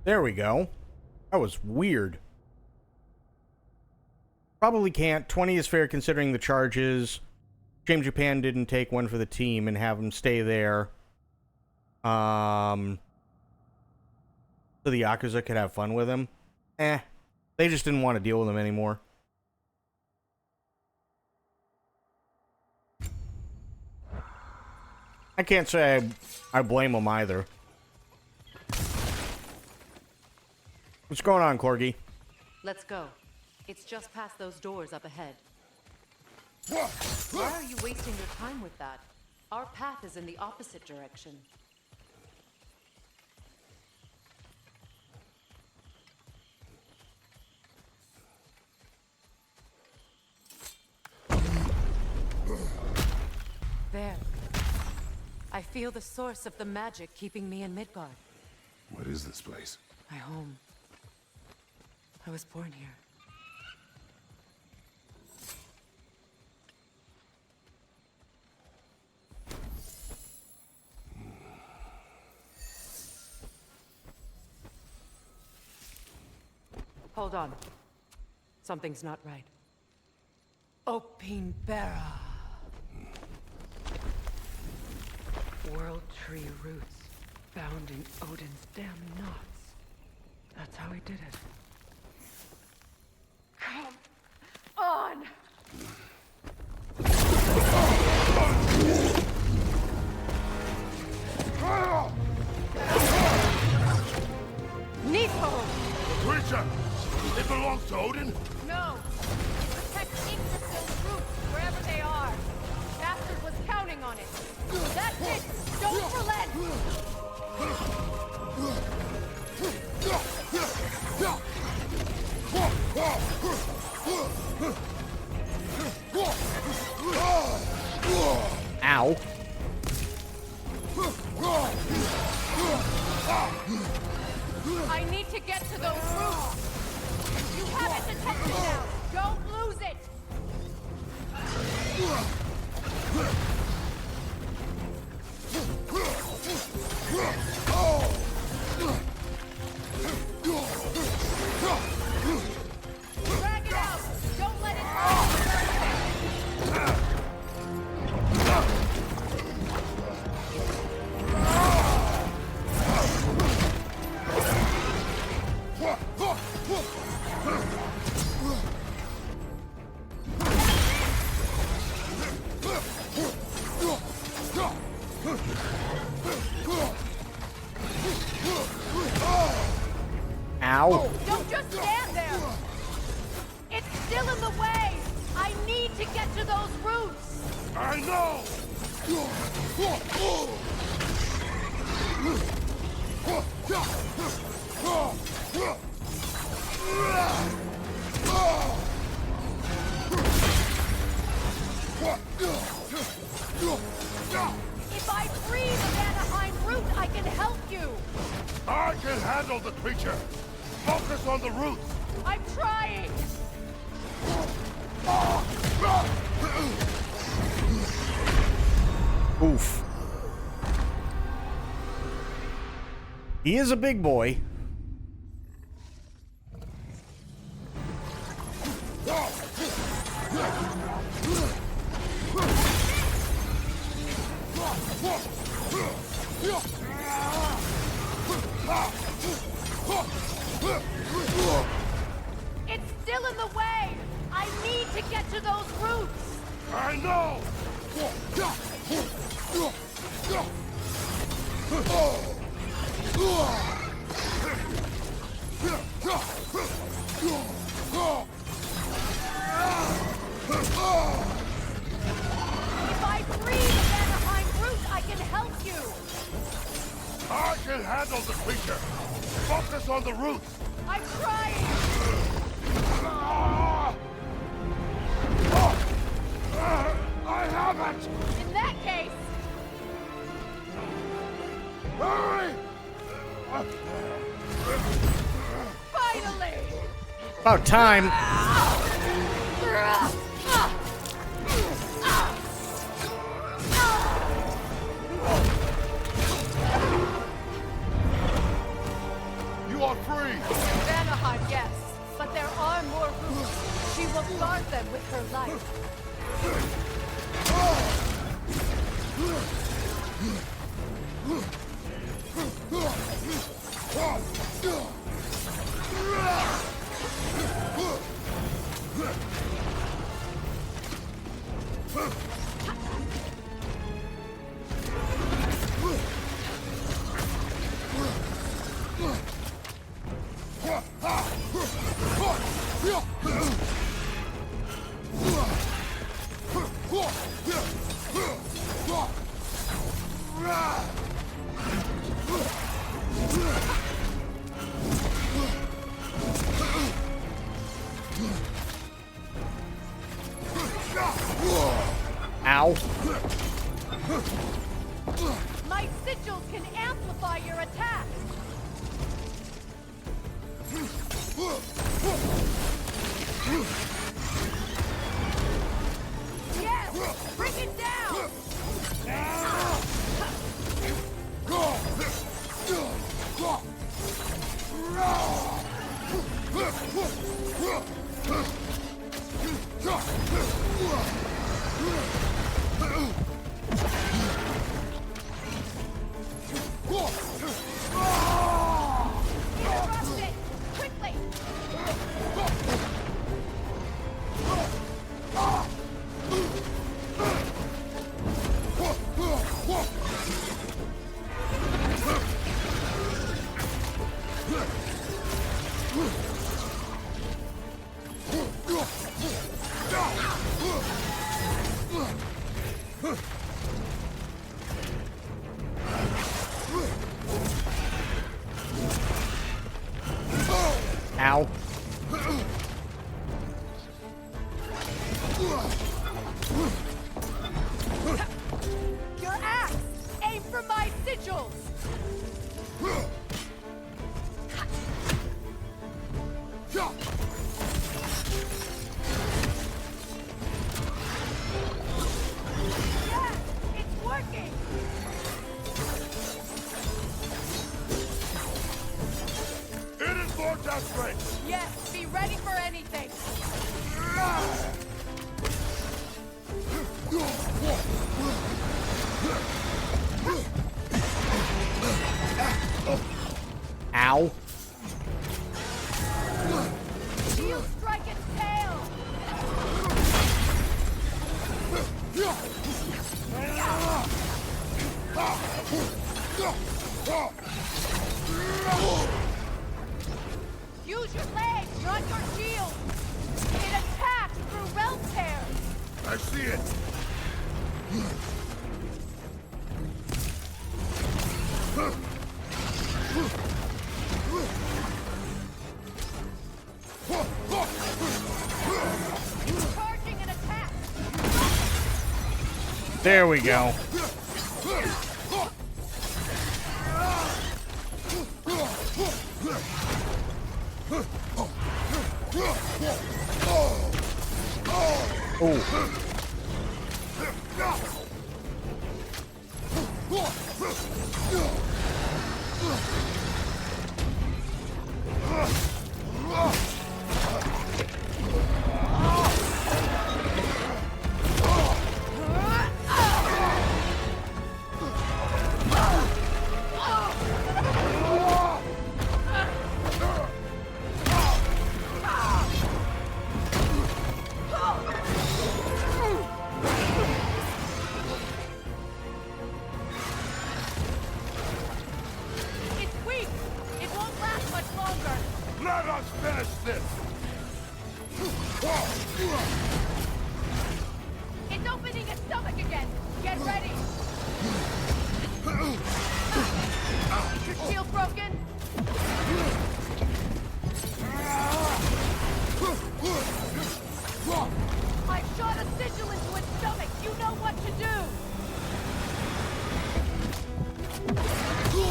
There we go. That was weird. Probably can't. 20 is fair considering the charges. Shame Japan didn't take one for the team and have them stay there. So the Yakuza could have fun with him. They just didn't want to deal with him anymore. I can't say I blame him either. What's going on, Corgi? Let's go. It's just past those doors up ahead. Why are you wasting your time with that? Our path is in the opposite direction. There. I feel the source of the magic keeping me in Midgard. What is this place? My home. I was born here. Hold on. Something's not right. Opinbera. World tree roots bound in Odin's damn knots. That's how he did it. Come on! Nico! The creature! It belongs to Odin? No! Protect Yggdrasil's roots, wherever they are. Bastard was counting on it. That's it! Don't relent! Ow. I need to get to those roots! You have its attention now! Don't lose it! Ow. Don't just stand there! It's still in the way! I need to get to those roots! I know! If I free the Vanaheim root, I can help you! I can handle the creature! Focus on the roots! I'm trying! Oof. He is a big boy. It's still in the way! I need to get to those roots! I know! If I free the Vanaheim root, I can help you! I can handle the creature! Focus on the roots! I'm trying! I have it! In that case, Hurry! finally! About time. You are free! Vanaheim, yes. But there are more roots. She will guard them with her life. Ow. My sigils can amplify your attacks. Yes! Bring it down! Interrupt it! Quickly! Ow. Your axe! Aim for my sigils! Yes! It's working! It is more desperate! Yes, be ready for anything! Ow. Shield strike its tail! Use your legs, not your shield! It attacks through realm tears! I see it! Charging an attack! There we go. Oh. It's weak! It won't last much longer! Let us finish this! It's opening its stomach again! Get ready! Is your shield broken? I shot a sigil into its stomach! You know what to do!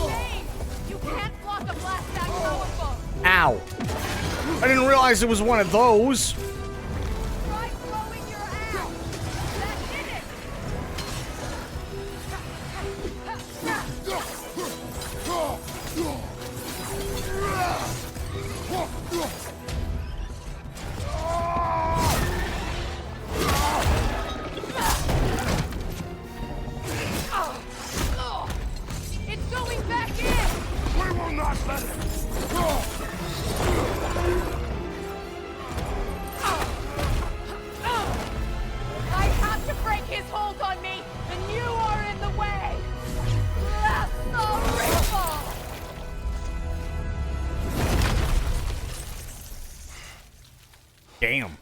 Dave! You can't block a blast that powerful! Ow. I didn't realize it was one of those. Try throwing your axe! That did it! It's going back in! We will not let it! I have to break his hold on me, and you are in the way! That's the ripple! Damn.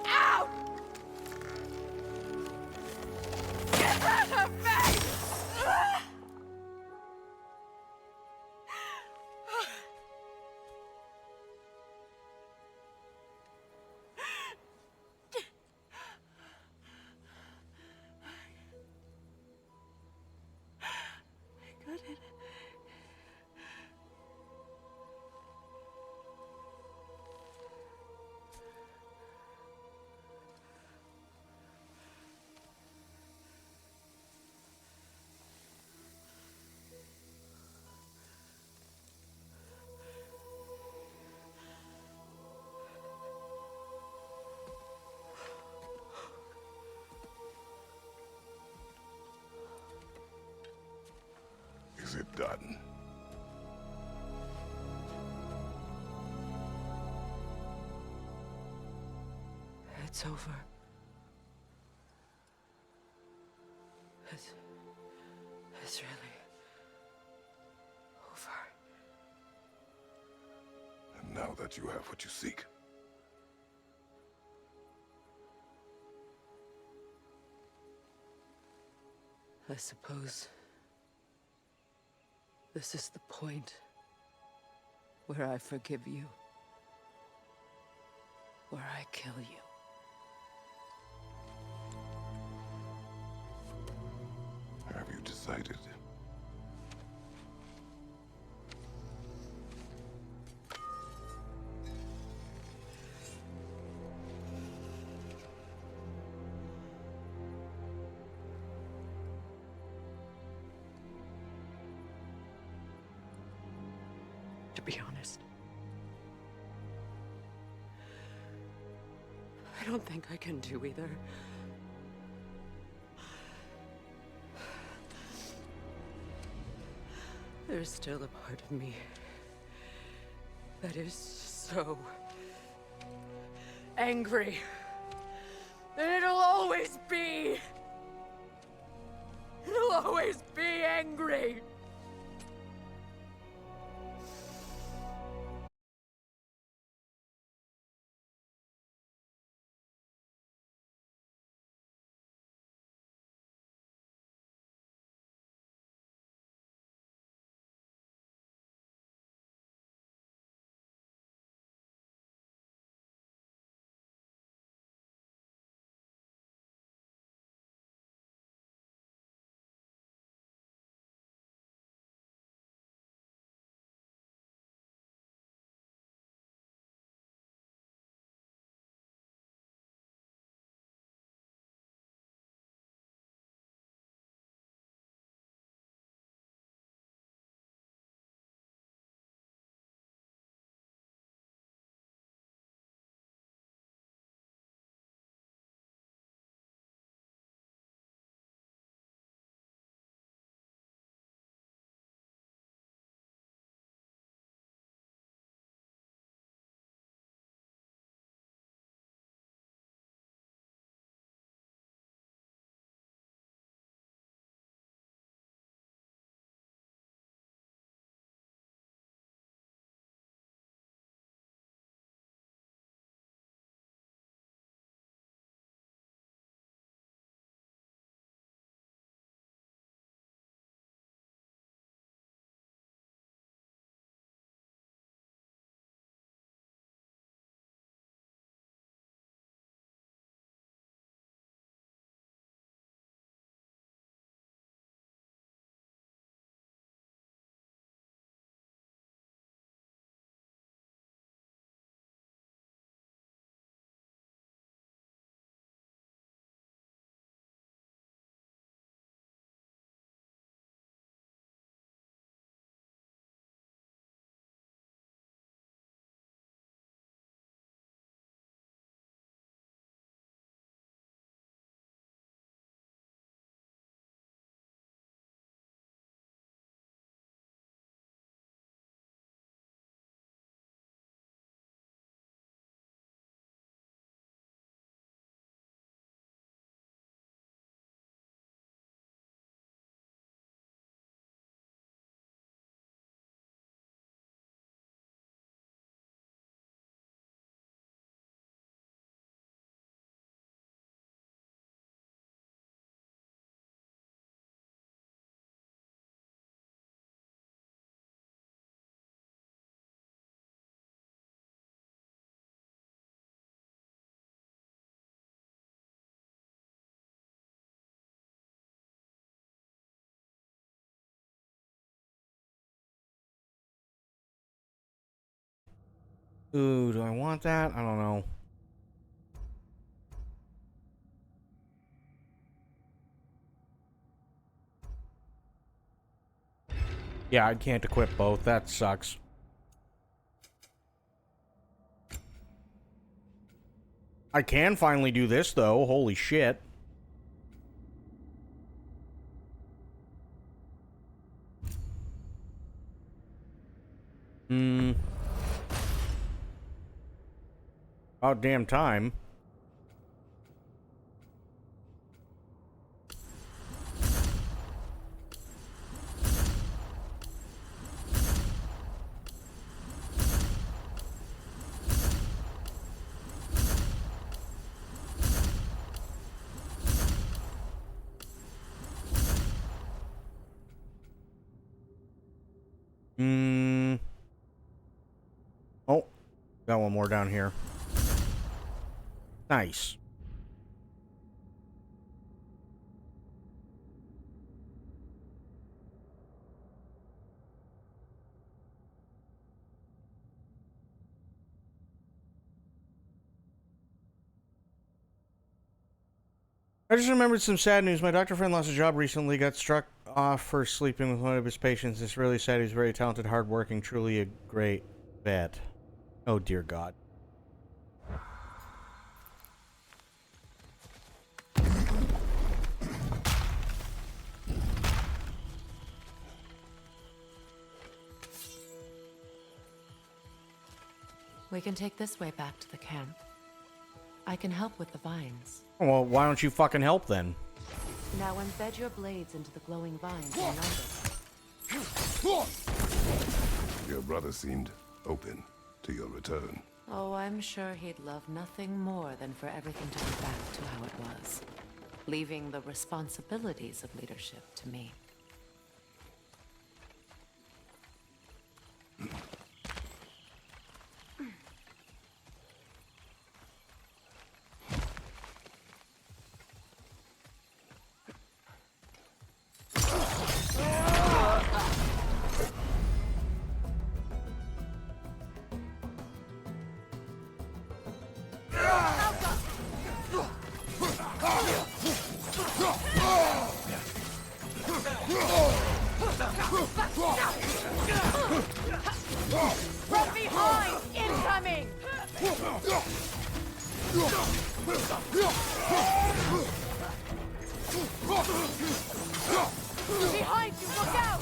Out! Get out of face! I got it. Is it done? It's over. It's really over. And now that you have what you seek, I suppose this is the point where I forgive you, where I kill you. Have you decided? To be honest, I don't think I can do either. There's still a part of me that is so angry. And it'll always be. It'll always be angry. Ooh, do I want that? I don't know. Yeah, I can't equip both. That sucks. I can finally do this, though. Holy shit. Hmm. About damn time. Hmm. Oh, got one more down here. Nice. I just remembered some sad news. My doctor friend lost a job recently, got struck off for sleeping with one of his patients. It's really sad. He's very talented, hardworking, truly a great vet. Oh, dear God. We can take this way back to the camp. I can help with the vines. Well, why don't you fucking help then? Now embed your blades into the glowing vines around it. Your brother seemed open to your return. Oh, I'm sure he'd love nothing more than for everything to go back to how it was, leaving the responsibilities of leadership to me. From behind! Incoming! Behind you! Look out!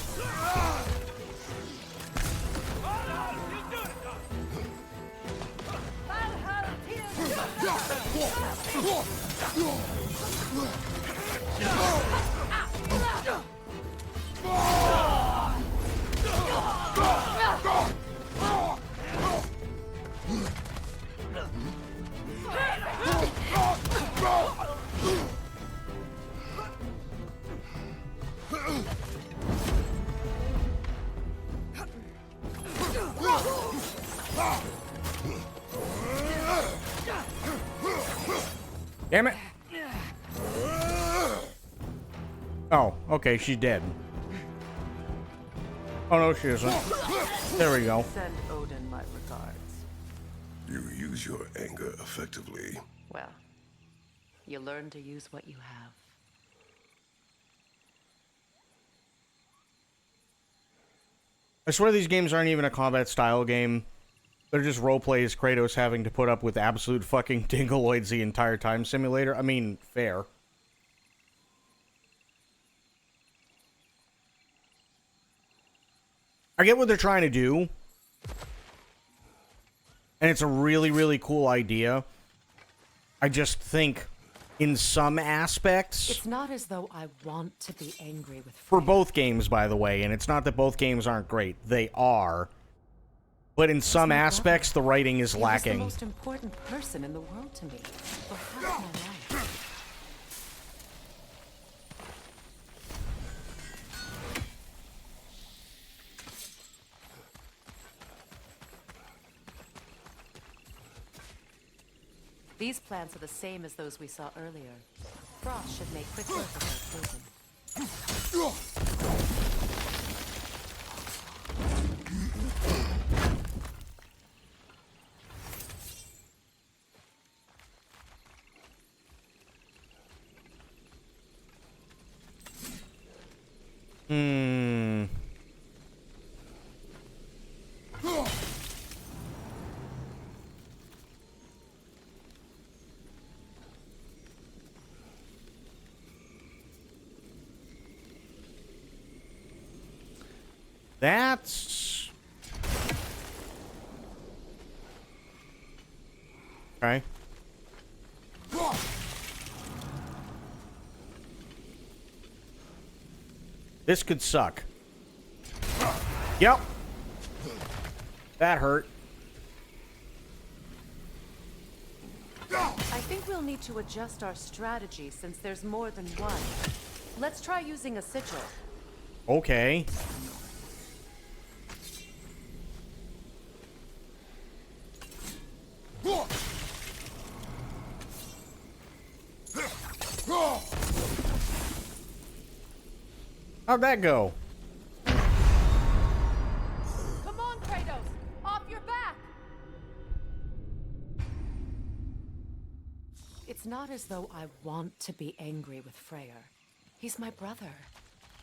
Damn it. Oh, okay, she's dead. Oh, no, she isn't. There we go. Send Odin my regards. You use your anger effectively. Well, you learn to use what you have. I swear these games aren't even a combat style game. They're just roleplay as Kratos having to put up with absolute fucking dingaloids the entire time simulator. I mean, fair. I get what they're trying to do. And it's a really, really cool idea. I just think, in some aspects... It's not as though I want to be angry with For Freya. both games, by the way, and it's not that both games aren't great. They are. But in some aspects, the writing is lacking. He was the most important person in the world to me. For half my life. These plants are the same as those we saw earlier. Frost should make quick work of their poison. That's... Okay. This could suck. Yep. That hurt. I think we'll need to adjust our strategy since there's more than one. Let's try using a sigil. Okay. How'd that go? Come on, Kratos! Off your back! It's not as though I want to be angry with Freyr. He's my brother.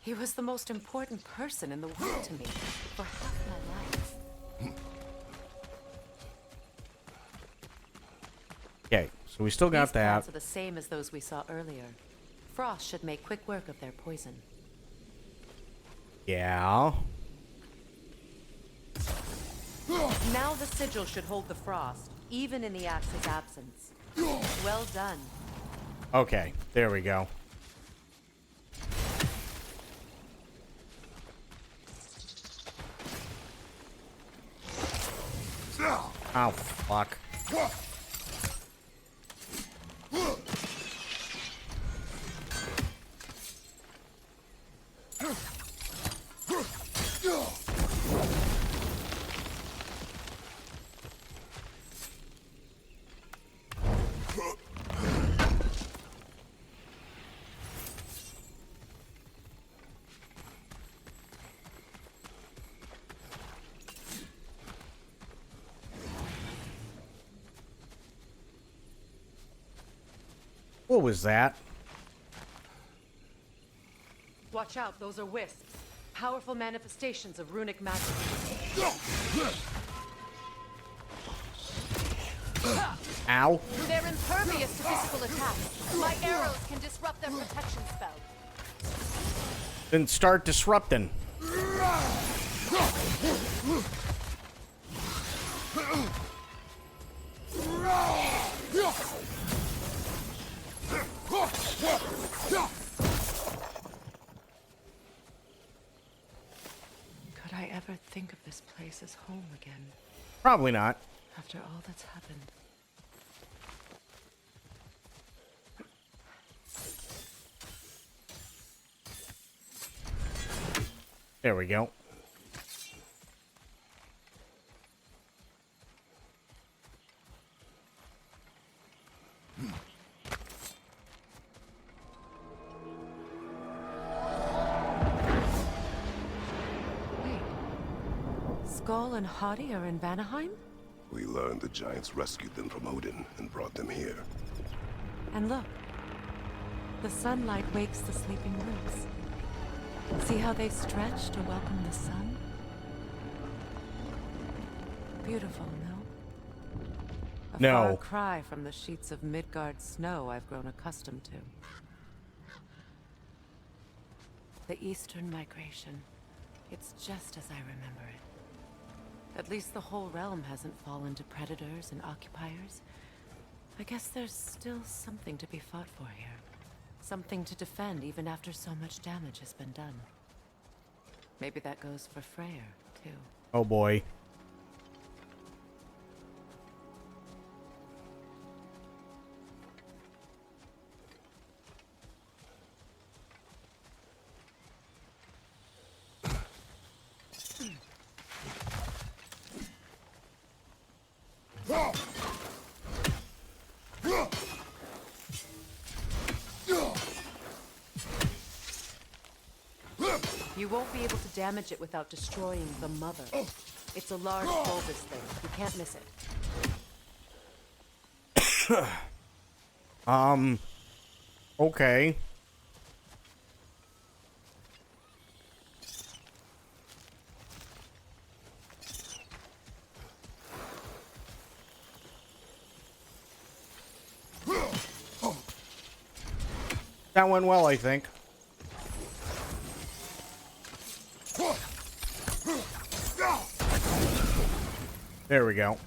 He was the most important person in the world to me for half my life. Okay, so we still got These that. plants are the same as those we saw earlier. Frost should make quick work of their poison. Yeah. Now the sigil should hold the frost, even in the axe's absence. Well done. Okay, there we go. Oh, fuck. What was that? Watch out, those are wisps. Powerful manifestations of runic magic. Ow. They're impervious to physical attacks. My arrows can disrupt their protection spell. Then start disrupting. Could I ever think of this place as home again, Probably not. after all that's happened? There we go. Wait. Skull and Hati are in Vanaheim? We learned the giants rescued them from Odin and brought them here. And look. The sunlight wakes the sleeping roots. See how they stretch to welcome the sun? Beautiful, no? A No. far cry from the sheets of Midgard snow I've grown accustomed to. The Eastern migration. It's just as I remember it. At least the whole realm hasn't fallen to predators and occupiers. I guess there's still something to be fought for here. Something to defend even after so much damage has been done. Maybe that goes for Freyr, too. Oh boy. You won't be able to damage it without destroying the mother. It's a large bulbous thing. You can't miss it. Okay. That went well, I think. There we go.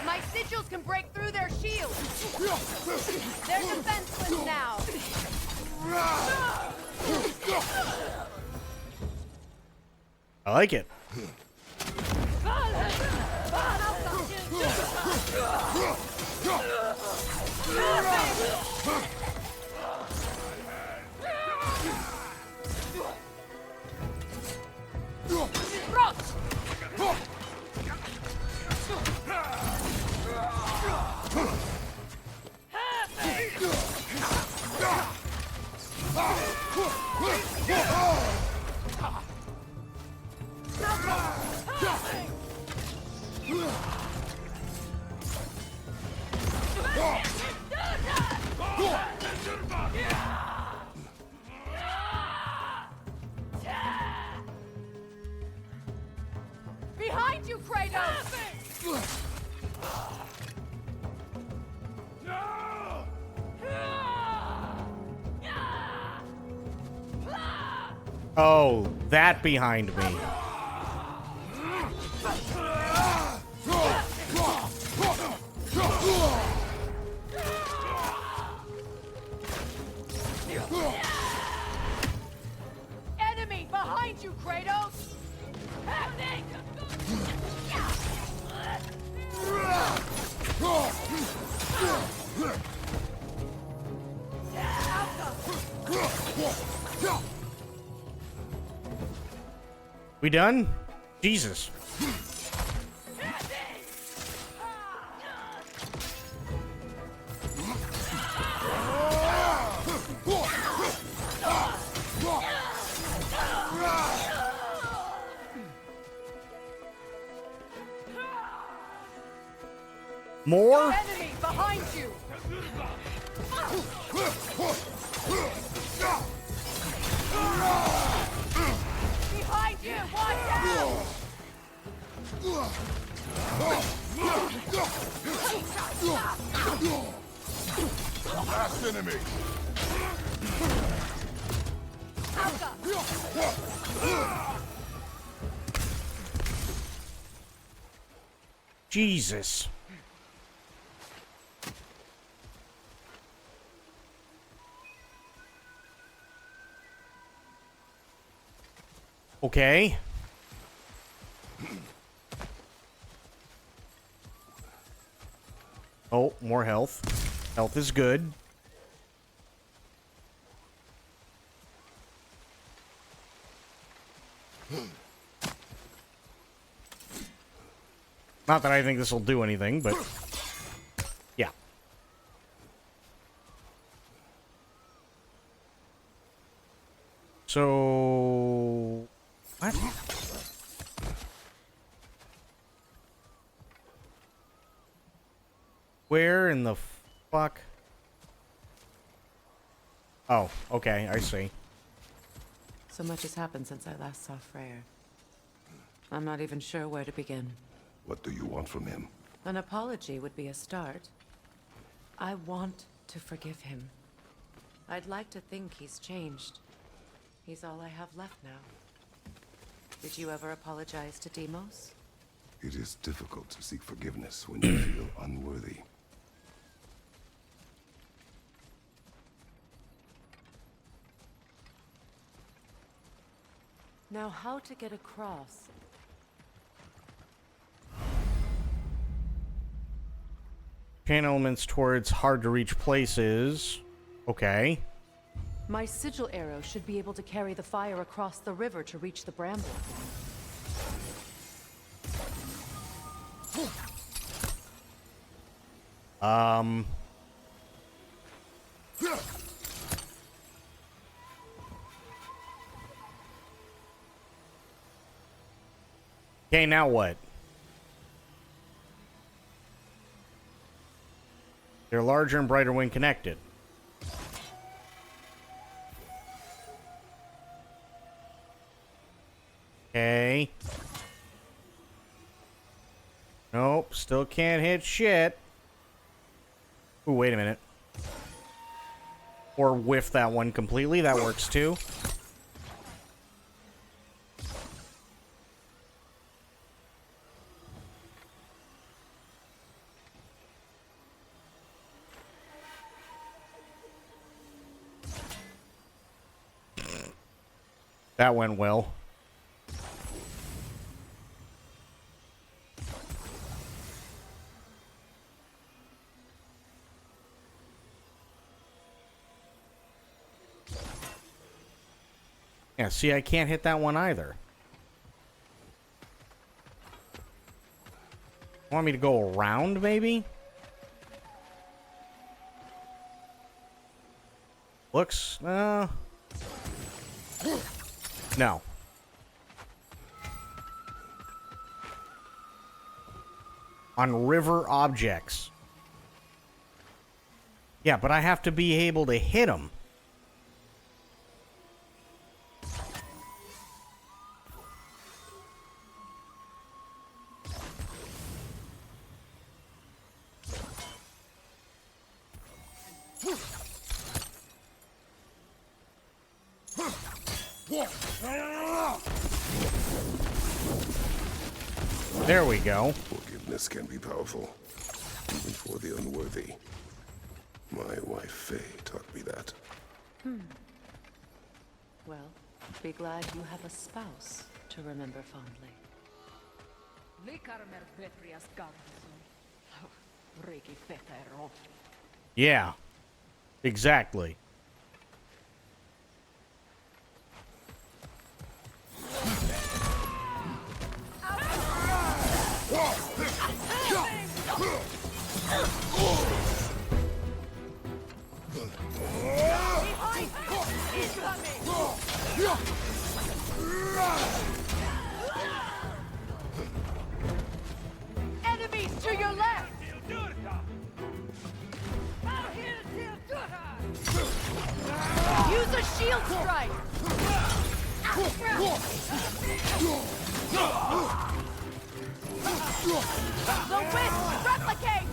My sigils can break through their shields. They're defenseless now. I like it. How about you? Oh, that behind me. Enemy behind you, Kratos! We done? Jesus. More? Enemy behind you! Behind you! Watch out! Last enemy. Jesus. Okay. Oh, more health. Health is good. Not that I think this will do anything, but yeah. So what? Where in the fuck? Oh, okay, I see. So much has happened since I last saw Freyr. I'm not even sure where to begin. What do you want from him? An apology would be a start. I want to forgive him. I'd like to think he's changed. He's all I have left now. Did you ever apologize to Deimos? It is difficult to seek forgiveness when you feel unworthy. Now, how to get across? Chain elements towards hard-to-reach places. Okay. My sigil arrow should be able to carry the fire across the river to reach the bramble. Okay, now what? They're larger and brighter when connected. Okay. Nope, still can't hit shit. Ooh, wait a minute. Or whiff that one completely, that works too. That went well. Yeah, see, I can't hit that one either. Want me to go around, maybe? Looks, no. On river objects. Yeah, but I have to be able to hit them. There we go. Forgiveness can be powerful, even for the unworthy. My wife Faye taught me that. Well, be glad you have a spouse to remember fondly. Yeah, exactly. Enemies to your left! Use a shield strike! The wisp replicate!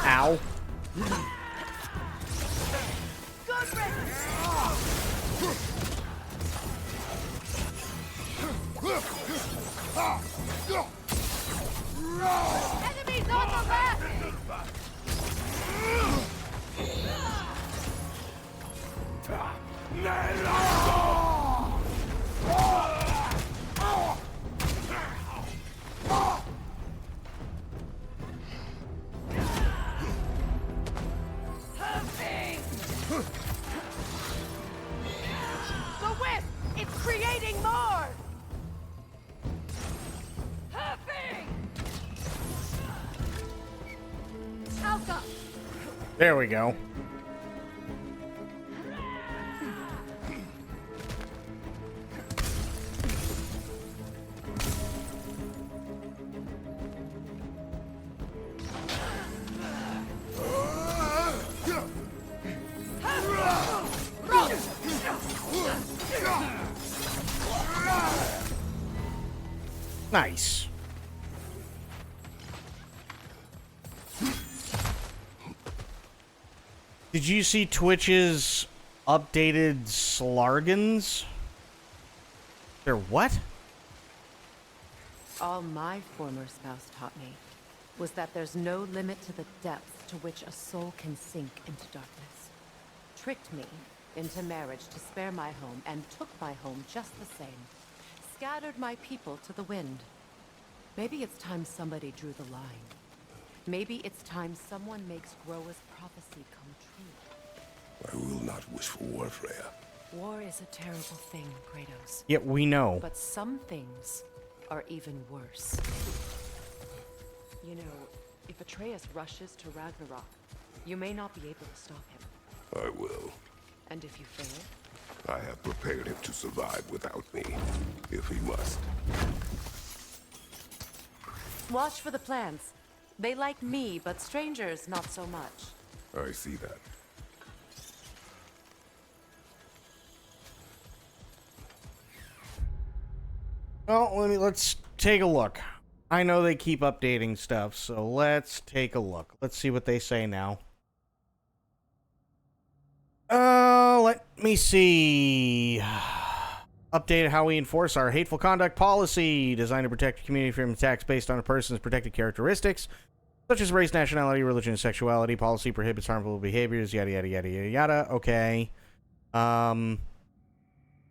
Ow. Good Enemies on the left! The wisp! It's creating more! Alpha! There we go. Nice. Did you see Twitch's updated slargans? They're what? All my former spouse taught me was that there's no limit to the depths to which a soul can sink into darkness. Tricked me into marriage to spare my home and took my home just the same. Scattered my people to the wind. Maybe it's time somebody drew the line. Maybe it's time someone makes Groa's prophecy come true. I will not wish for war, Freya. War is a terrible thing, Kratos. Yeah, we know. But some things are even worse. You know, if Atreus rushes to Ragnarok, you may not be able to stop him. I will. And if you fail? I have prepared him to survive without me, if he must. Watch for the plants. They like me, but strangers not so much. I see that. Well, let's take a look. I know they keep updating stuff, so let's take a look. Let's see what they say now. Let me see. Update how we enforce our hateful conduct policy, designed to protect the community from attacks based on a person's protected characteristics, such as race, nationality, religion, and sexuality. Policy prohibits harmful behaviors, yada, yada, yada, yada, yada. Okay. Part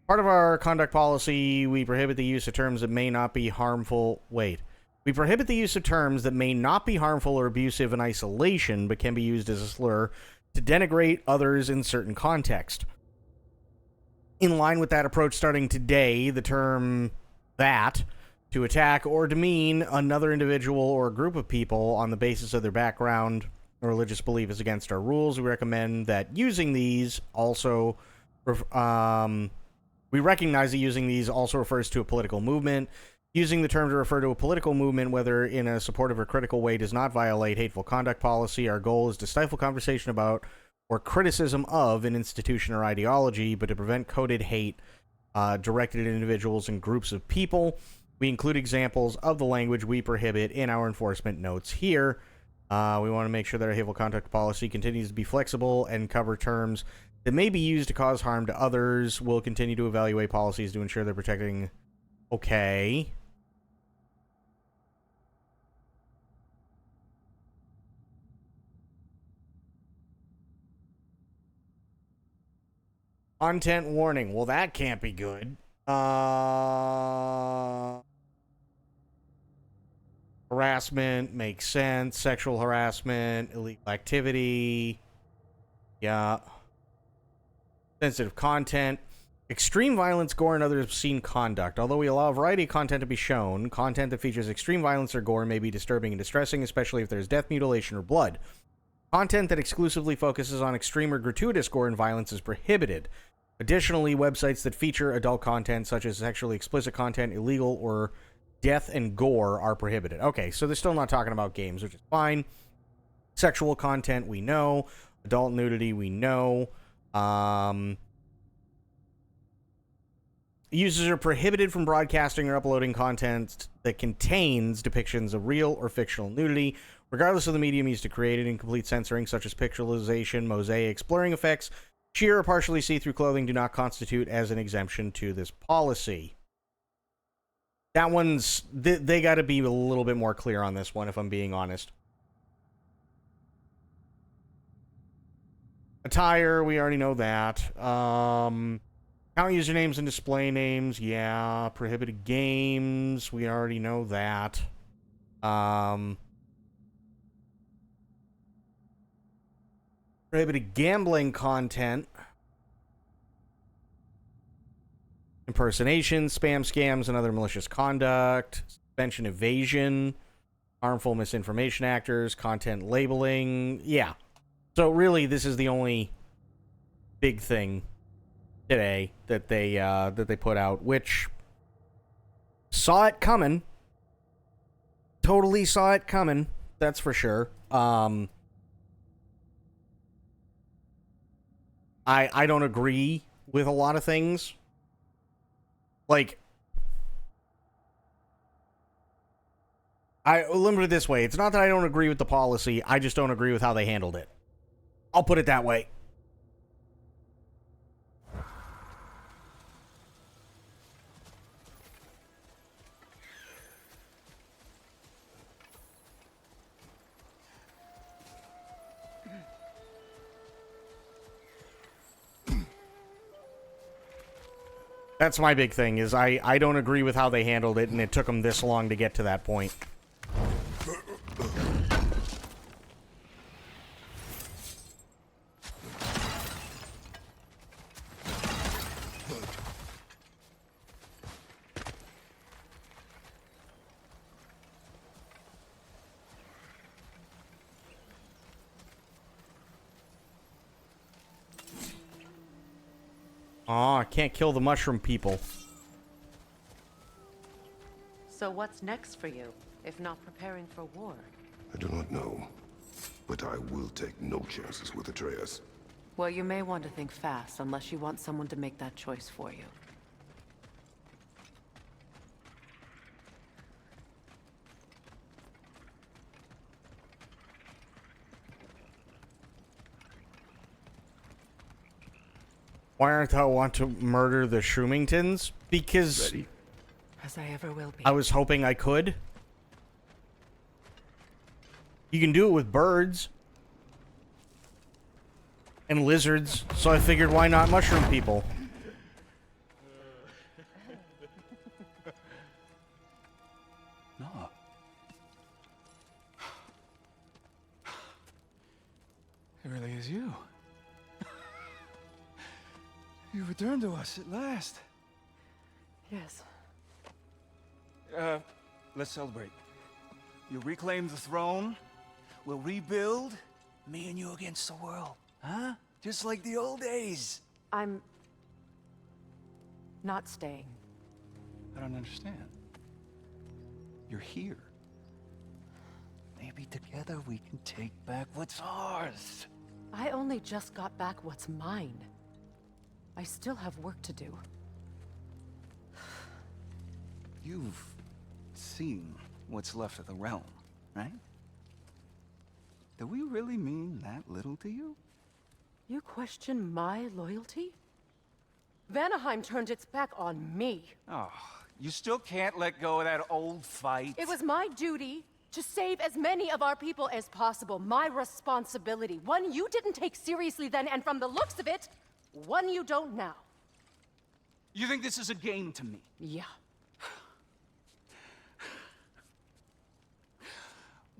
of our conduct policy, we prohibit the use of terms that may not be harmful. Wait. We prohibit the use of terms that may not be harmful or abusive in isolation, but can be used as a slur to denigrate others in certain context. In line with that approach, starting today, the term that, to attack or demean another individual or group of people on the basis of their background or religious belief is against our rules. We recommend that using these also, we recognize that using these also refers to a political movement. Using the term to refer to a political movement, whether in a supportive or critical way, does not violate hateful conduct policy. Our goal is to stifle conversation about or criticism of an institution or ideology, but to prevent coded hate directed at individuals and groups of people. We include examples of the language we prohibit in our enforcement notes here. We want to make sure that our hateful conduct policy continues to be flexible and cover terms that may be used to cause harm to others. We'll continue to evaluate policies to ensure they're protecting... Okay. Content warning. Well, that can't be good. Harassment makes sense. Sexual harassment, illegal activity. Yeah. Sensitive content. Extreme violence, gore, and other obscene conduct. Although we allow a variety of content to be shown, content that features extreme violence or gore may be disturbing and distressing, especially if there's death, mutilation, or blood. Content that exclusively focuses on extreme or gratuitous gore and violence is prohibited. Additionally, websites that feature adult content, such as sexually explicit content, illegal, or death and gore, are prohibited. Okay, so they're still not talking about games, which is fine. Sexual content, we know. Adult nudity, we know. Users are prohibited from broadcasting or uploading content that contains depictions of real or fictional nudity, regardless of the medium used to create it. Incomplete censoring, such as pixelization, mosaics, blurring effects, sheer or partially see-through clothing do not constitute as an exemption to this policy. That one's... They got to be a little bit more clear on this one, if I'm being honest. Attire, we already know that. Account usernames and display names, yeah. Prohibited games, we already know that. Prohibited gambling content. Impersonation, spam, scams, and other malicious conduct. Suspension evasion. Harmful misinformation actors. Content labeling. Yeah. So really, this is the only big thing today that they put out, which saw it coming. Totally saw it coming. That's for sure. I don't agree with a lot of things. Like, I limit it this way. It's not that I don't agree with the policy. I just don't agree with how they handled it. I'll put it that way. That's my big thing, is I don't agree with how they handled it, and it took them this long to get to that point. Aw, I can't kill the mushroom people. So what's next for you, if not preparing for war? I do not know, but I will take no chances with ATREUS. Well, you may want to think fast, unless you want someone to make that choice for you. Why aren't I want to murder the Shroomingtons? Because Ready? As I ever will be. I was hoping I could. You can do it with birds and lizards, so I figured why not mushroom people? No. It really is you. You returned to us at last. Yes. Let's celebrate. You reclaim the throne. We'll rebuild. Me and you against the world. Huh? Just like the old days. I'm not staying. I don't understand. You're here. Maybe together we can take back what's ours. I only just got back what's mine. I still have work to do. You've seen what's left of the realm, right? Do we really mean that little to you? You question my loyalty? Vanaheim turned its back on me. Oh, you still can't let go of that old fight? It was my duty to save as many of our people as possible. My responsibility. One you didn't take seriously then, and from the looks of it, one you don't now. You think this is a game to me? Yeah.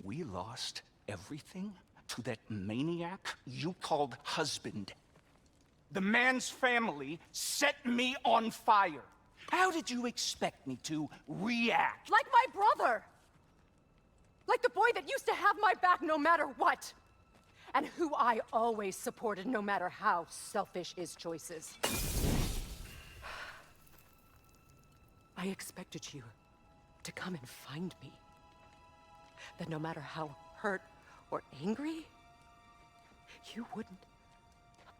We lost everything to that maniac you called husband. The man's family set me on fire. How did you expect me to react? Like my brother! Like the boy that used to have my back no matter what! And who I always supported no matter how selfish his choices. I expected you to come and find me. That no matter how hurt or angry, you wouldn't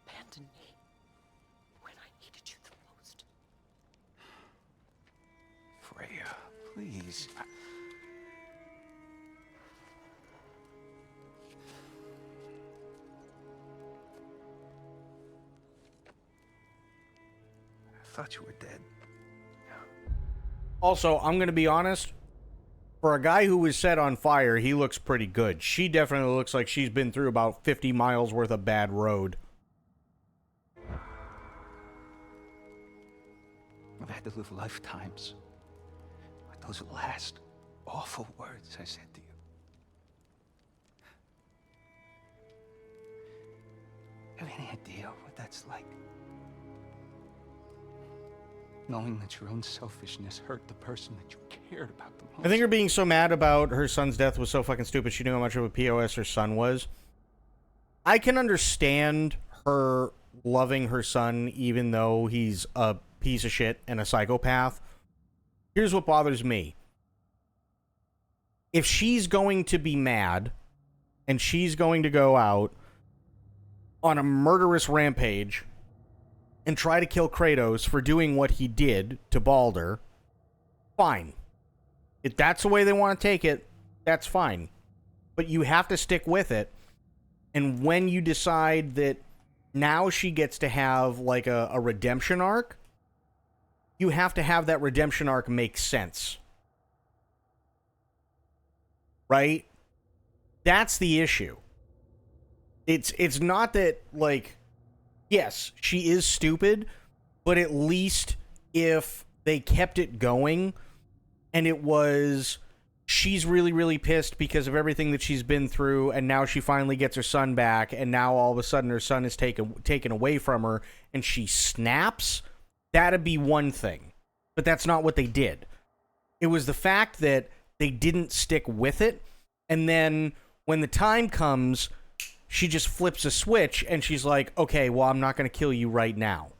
abandon me when I needed you the most. Freya, please. I thought you were dead. Also, I'm going to be honest. For a guy who was set on fire, he looks pretty good. She definitely looks like she's been through about 50 miles worth of bad road. I've had to live lifetimes with those last awful words I said to you. Have any idea what that's like? Knowing that your own selfishness hurt the person that you cared about the most. I think her being so mad about her son's death was so fucking stupid. She knew how much of a POS her son was. I can understand her loving her son even though he's a piece of shit and a psychopath. Here's what bothers me. If she's going to be mad and she's going to go out on a murderous rampage and try to kill Kratos for doing what he did to Baldur, fine. If that's the way they want to take it, that's fine. But you have to stick with it. And when you decide that now she gets to have like a redemption arc, you have to have that redemption arc make sense. Right? That's the issue. It's not that, like, yes, she is stupid, but at least if they kept it going and it was she's really, really pissed because of everything that she's been through, and now she finally gets her son back, and now all of a sudden her son is taken away from her and she snaps, that'd be one thing. But that's not what they did. It was the fact that they didn't stick with it, and then when the time comes, she just flips a switch and she's like, okay, well, I'm not going to kill you right now.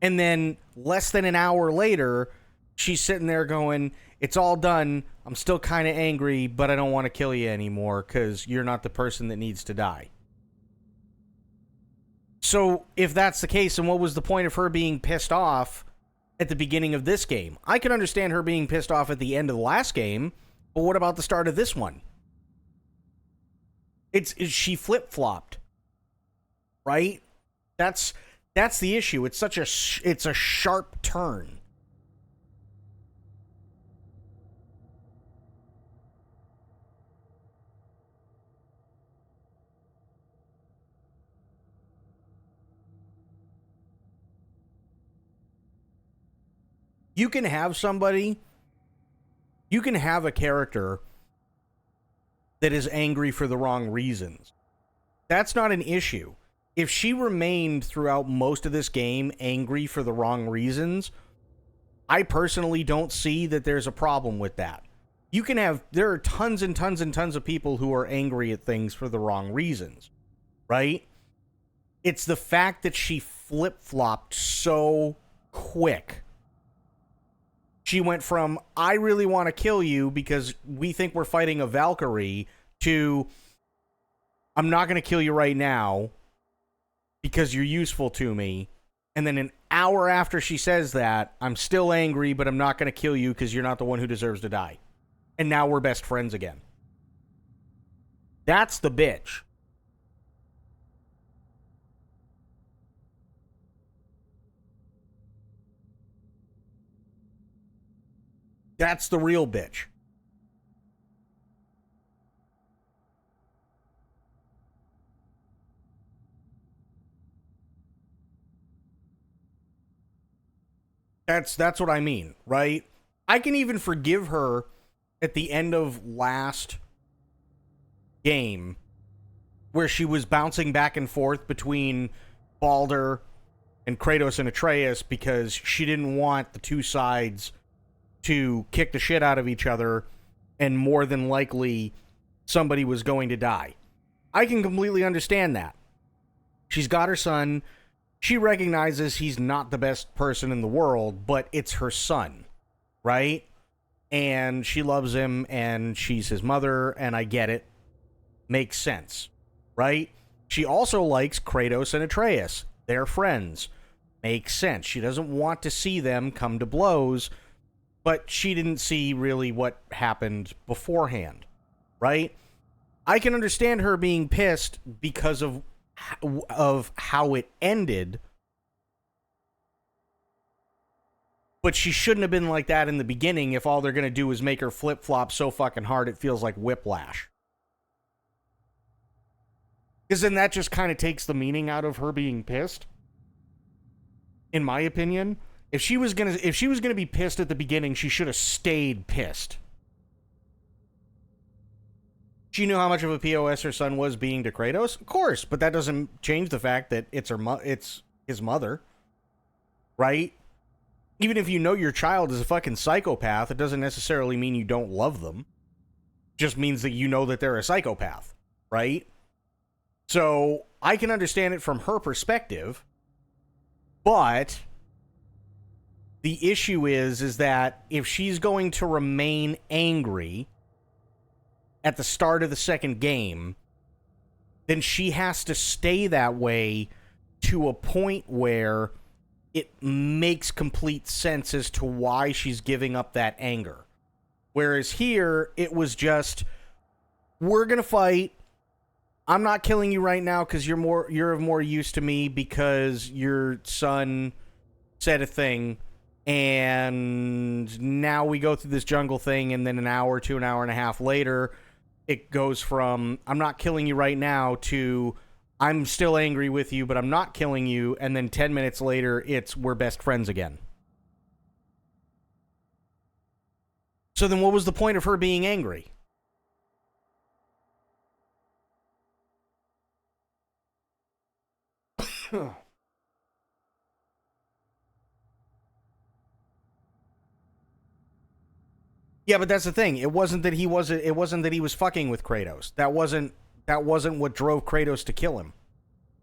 And then less than an hour later, she's sitting there going, it's all done. I'm still kind of angry, but I don't want to kill you anymore because you're not the person that needs to die. So if that's the case, then what was the point of her being pissed off at the beginning of this game? I can understand her being pissed off at the end of the last game, but what about the start of this one? She flip-flopped, right? That's the issue. It's a sharp turn. You can have a character that is angry for the wrong reasons. That's not an issue. If she remained throughout most of this game angry for the wrong reasons, I personally don't see that there's a problem with that. There are tons and tons and tons of people who are angry at things for the wrong reasons, right? It's the fact that she flip-flopped so quick. She went from, I really want to kill you because we think we're fighting a Valkyrie, to, I'm not going to kill you right now because you're useful to me. And then an hour after she says that, I'm still angry, but I'm not going to kill you because you're not the one who deserves to die. And now we're best friends again. That's the bitch. That's the real bitch. That's what I mean, right? I can even forgive her at the end of last game where she was bouncing back and forth between Balder and Kratos and Atreus because she didn't want the two sides to kick the shit out of each other, and more than likely somebody was going to die. I can completely understand that. She's got her son. She recognizes he's not the best person in the world, but it's her son, right? And she loves him, and she's his mother, and I get it. Makes sense, right? She also likes Kratos and Atreus. They're friends. Makes sense. She doesn't want to see them come to blows, but she didn't see really what happened beforehand, right? I can understand her being pissed because of how it ended, but she shouldn't have been like that in the beginning if all they're going to do is make her flip-flop so fucking hard it feels like whiplash. Because then that just kind of takes the meaning out of her being pissed, in my opinion. If she was gonna be pissed at the beginning, she should have stayed pissed. She knew how much of a POS her son was being to Kratos, of course, but that doesn't change the fact that it's his mother, right? Even if you know your child is a fucking psychopath, it doesn't necessarily mean you don't love them. It just means that you know that they're a psychopath, right? So I can understand it from her perspective, but the issue is that if she's going to remain angry at the start of the second game, then she has to stay that way to a point where it makes complete sense as to why she's giving up that anger. Whereas here, it was just, we're going to fight. I'm not killing you right now because you're of more use to me because your son said a thing, and now we go through this jungle thing, and then an hour to an hour and a half later, it goes from, I'm not killing you right now, to, I'm still angry with you, but I'm not killing you, and then 10 minutes later, it's, we're best friends again. So then what was the point of her being angry? Yeah, but that's the thing. It wasn't that he was fucking with Kratos. That wasn't what drove Kratos to kill him.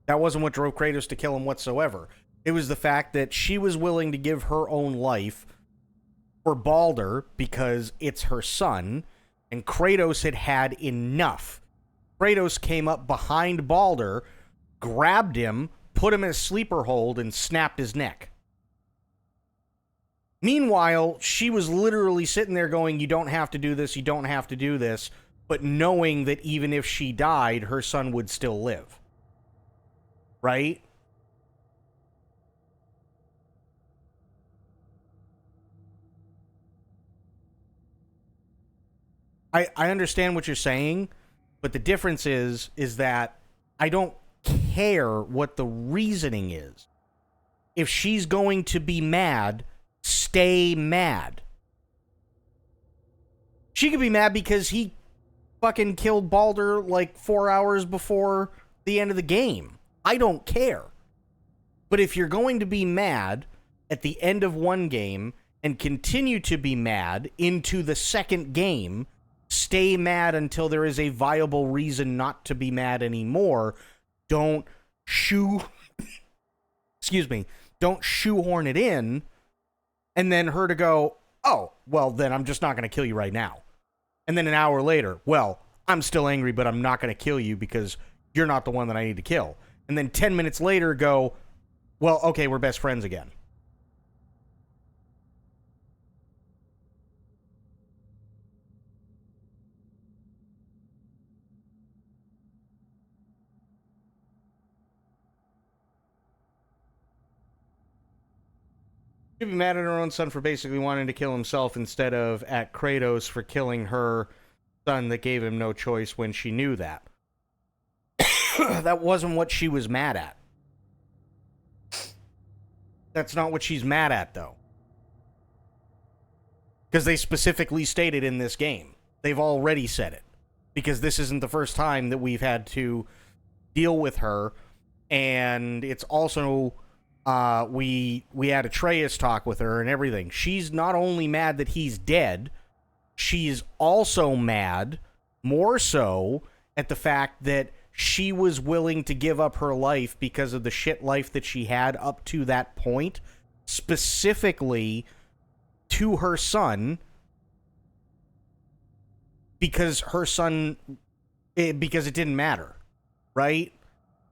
That wasn't what drove Kratos to kill him whatsoever. It was the fact that she was willing to give her own life for Balder because it's her son, and Kratos had had enough. Kratos came up behind Balder, grabbed him, put him in a sleeper hold, and snapped his neck. Meanwhile, she was literally sitting there going, you don't have to do this, you don't have to do this, but knowing that even if she died, her son would still live. Right? I understand what you're saying, but the difference is that I don't care what the reasoning is. If she's going to be mad, stay mad. She could be mad because he fucking killed Balder like 4 hours before the end of the game. I don't care. But if you're going to be mad at the end of one game and continue to be mad into the second game, stay mad until there is a viable reason not to be mad anymore. Don't don't shoehorn it in and then her to go, oh, well, then I'm just not going to kill you right now. And then an hour later, well, I'm still angry, but I'm not going to kill you because you're not the one that I need to kill. And then 10 minutes later go, well, okay, we're best friends again. She'd be mad at her own son for basically wanting to kill himself instead of at Kratos for killing her son that gave him no choice when she knew that. That wasn't what she was mad at. That's not what she's mad at, though. Because they specifically stated in this game. They've already said it. Because this isn't the first time that we've had to deal with her. And it's also, we had Atreus talk with her and everything. She's not only mad that he's dead, she's also mad, more so, at the fact that she was willing to give up her life because of the shit life that she had up to that point, specifically to her son, because her son, because it didn't matter, right?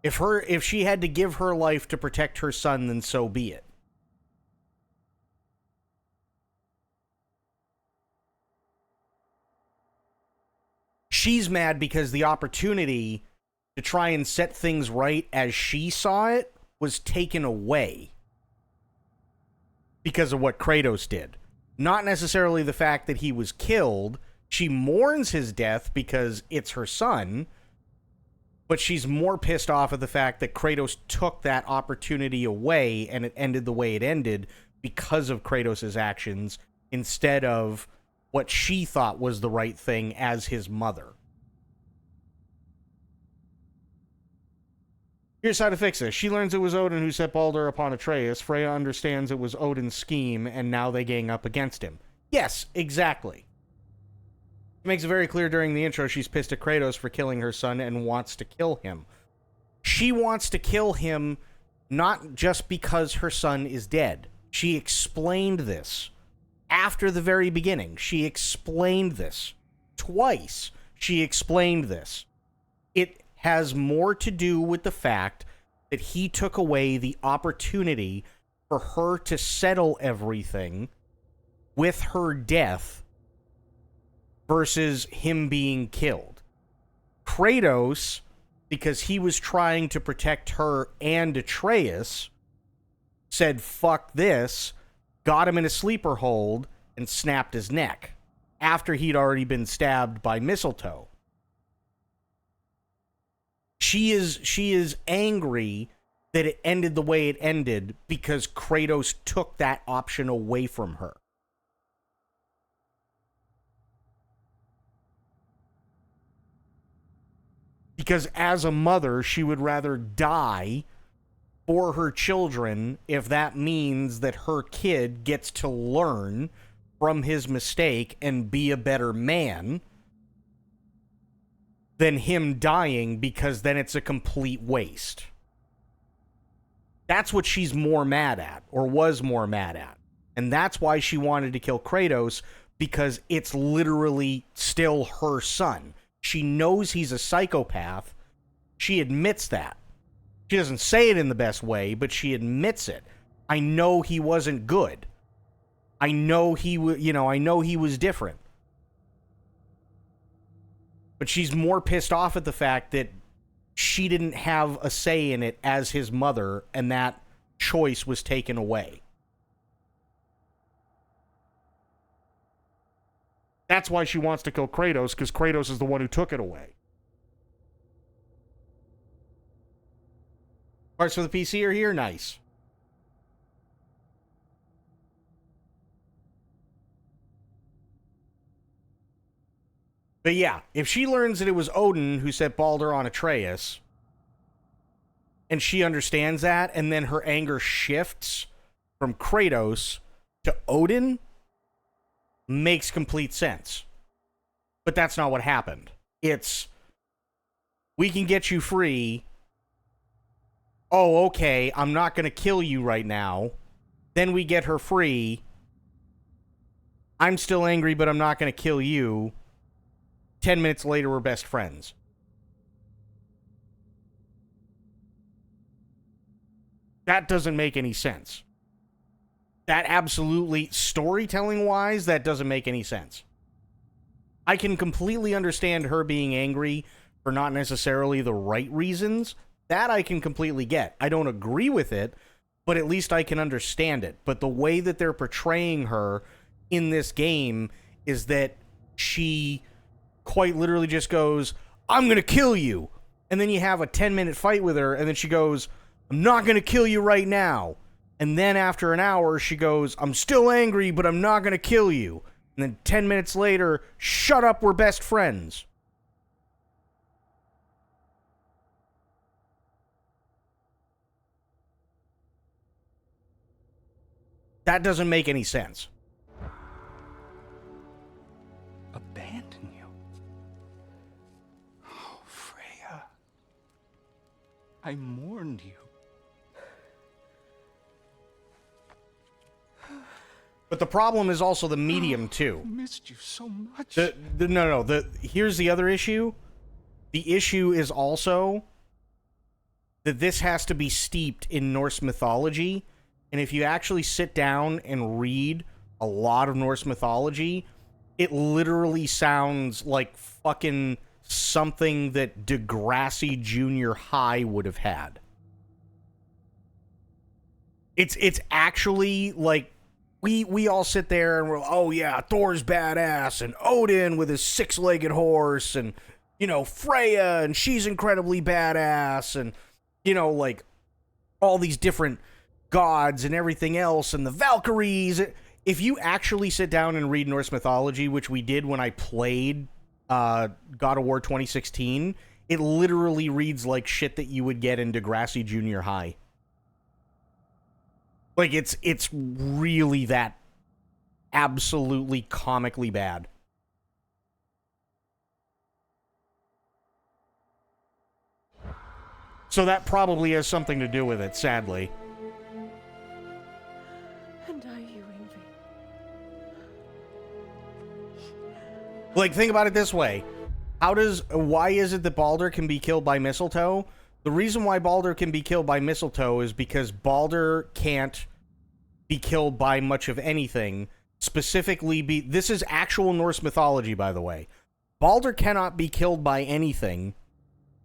If she had to give her life to protect her son, then so be it. She's mad because the opportunity to try and set things right as she saw it was taken away because of what Kratos did. Not necessarily the fact that he was killed. She mourns his death because it's her son, but she's more pissed off at the fact that Kratos took that opportunity away and it ended the way it ended because of Kratos' actions instead of what she thought was the right thing as his mother. Here's how to fix this. She learns it was Odin who set Baldur upon Atreus. Freya understands it was Odin's scheme, and now they gang up against him. Yes, exactly. She makes it very clear during the intro she's pissed at Kratos for killing her son and wants to kill him. She wants to kill him not just because her son is dead. She explained this after the very beginning. She explained this twice. She explained this. It has more to do with the fact that he took away the opportunity for her to settle everything with her death versus him being killed. Kratos, because he was trying to protect her and Atreus, said, fuck this, got him in a sleeper hold, and snapped his neck after he'd already been stabbed by mistletoe. She is angry that it ended the way it ended because Kratos took that option away from her. Because as a mother, she would rather die for her children if that means that her kid gets to learn from his mistake and be a better man than him dying, because then it's a complete waste. That's what she's more mad at, or was more mad at. And that's why she wanted to kill Kratos, because it's literally still her son. She knows he's a psychopath. She admits that. She doesn't say it in the best way, but she admits it. I know he wasn't good. I know he was different. But she's more pissed off at the fact that she didn't have a say in it as his mother, and that choice was taken away. That's why she wants to kill Kratos, because Kratos is the one who took it away. Parts for the PC are here? Nice. But yeah, if she learns that it was Odin who set Baldur on Atreus, and she understands that, and then her anger shifts from Kratos to Odin, makes complete sense. But that's not what happened. It's, we can get you free. Oh, okay, I'm not going to kill you right now. Then we get her free. I'm still angry, but I'm not going to kill you. 10 minutes later, we're best friends. That doesn't make any sense. That absolutely, storytelling-wise, that doesn't make any sense. I can completely understand her being angry for not necessarily the right reasons. That I can completely get. I don't agree with it, but at least I can understand it. But the way that they're portraying her in this game is that she quite literally just goes, I'm going to kill you. And then you have a 10-minute fight with her, and then she goes, I'm not going to kill you right now. And then after an hour, she goes, I'm still angry, but I'm not going to kill you. And then 10 minutes later, shut up, we're best friends. That doesn't make any sense. Abandon you? Oh, Freya. I mourned you. But the problem is also the medium, too. I missed you so much. Here's the other issue. The issue is also that this has to be steeped in Norse mythology. And if you actually sit down and read a lot of Norse mythology, it literally sounds like fucking something that Degrassi Junior High would have had. It's actually like we all sit there and we're, oh yeah, Thor's badass, and Odin with his 6-legged horse, and, you know, Freya, and she's incredibly badass, and, you know, like, all these different gods and everything else, and the Valkyries. If you actually sit down and read Norse mythology, which we did when I played God of War 2016, it literally reads like shit that you would get in Degrassi Junior High. Like, it's really that absolutely comically bad. So that probably has something to do with it, sadly. And are you envy? Like, think about it this way. Why is it that Baldur can be killed by mistletoe? The reason why Baldur can be killed by mistletoe is because Baldur can't be killed by much of anything. This is actual Norse mythology, by the way. Baldur cannot be killed by anything,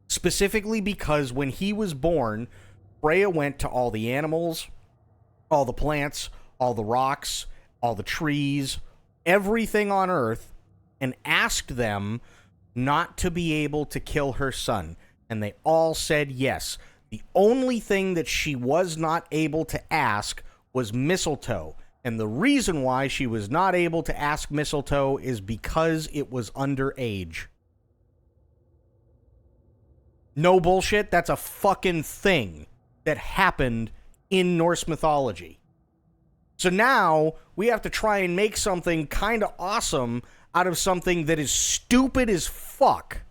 specifically because when he was born, Freya went to all the animals, all the plants, all the rocks, all the trees, everything on Earth, and asked them not to be able to kill her son. And they all said yes. The only thing that she was not able to ask was mistletoe. And the reason why she was not able to ask mistletoe is because it was underage. No bullshit, that's a fucking thing that happened in Norse mythology. So now we have to try and make something kind of awesome out of something that is stupid as fuck.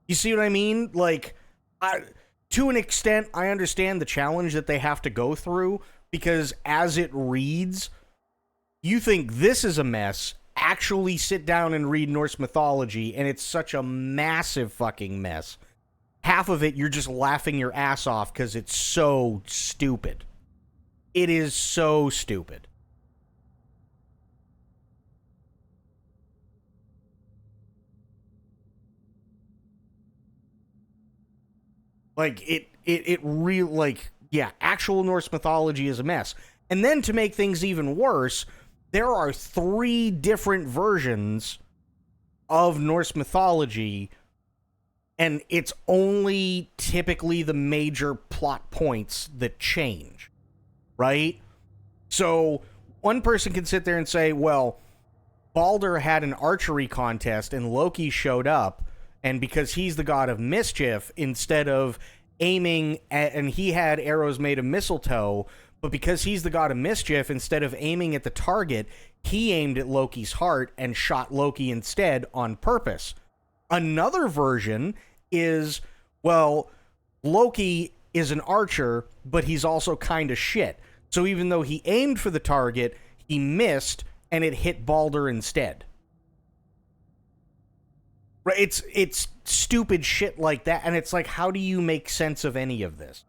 You see what I mean? Like, to an extent, I understand the challenge that they have to go through, because as it reads, you think this is a mess. Actually sit down and read Norse mythology, and it's such a massive fucking mess. Half of it, you're just laughing your ass off because it's so stupid. It is so stupid. Like, it really, like, yeah, actual Norse mythology is a mess. And then to make things even worse, there are 3 different versions of Norse mythology, and it's only typically the major plot points that change, right? So one person can sit there and say, well, Baldur had an archery contest and Loki showed up, and because he's the god of mischief, instead of aiming at, and he had arrows made of mistletoe, but because he's the god of mischief, instead of aiming at the target, he aimed at Loki's heart and shot Loki instead on purpose. Another version is, well, Loki is an archer, but he's also kind of shit. So even though he aimed for the target, he missed, and it hit Baldur instead. Right? It's stupid shit like that, and it's like, how do you make sense of any of this?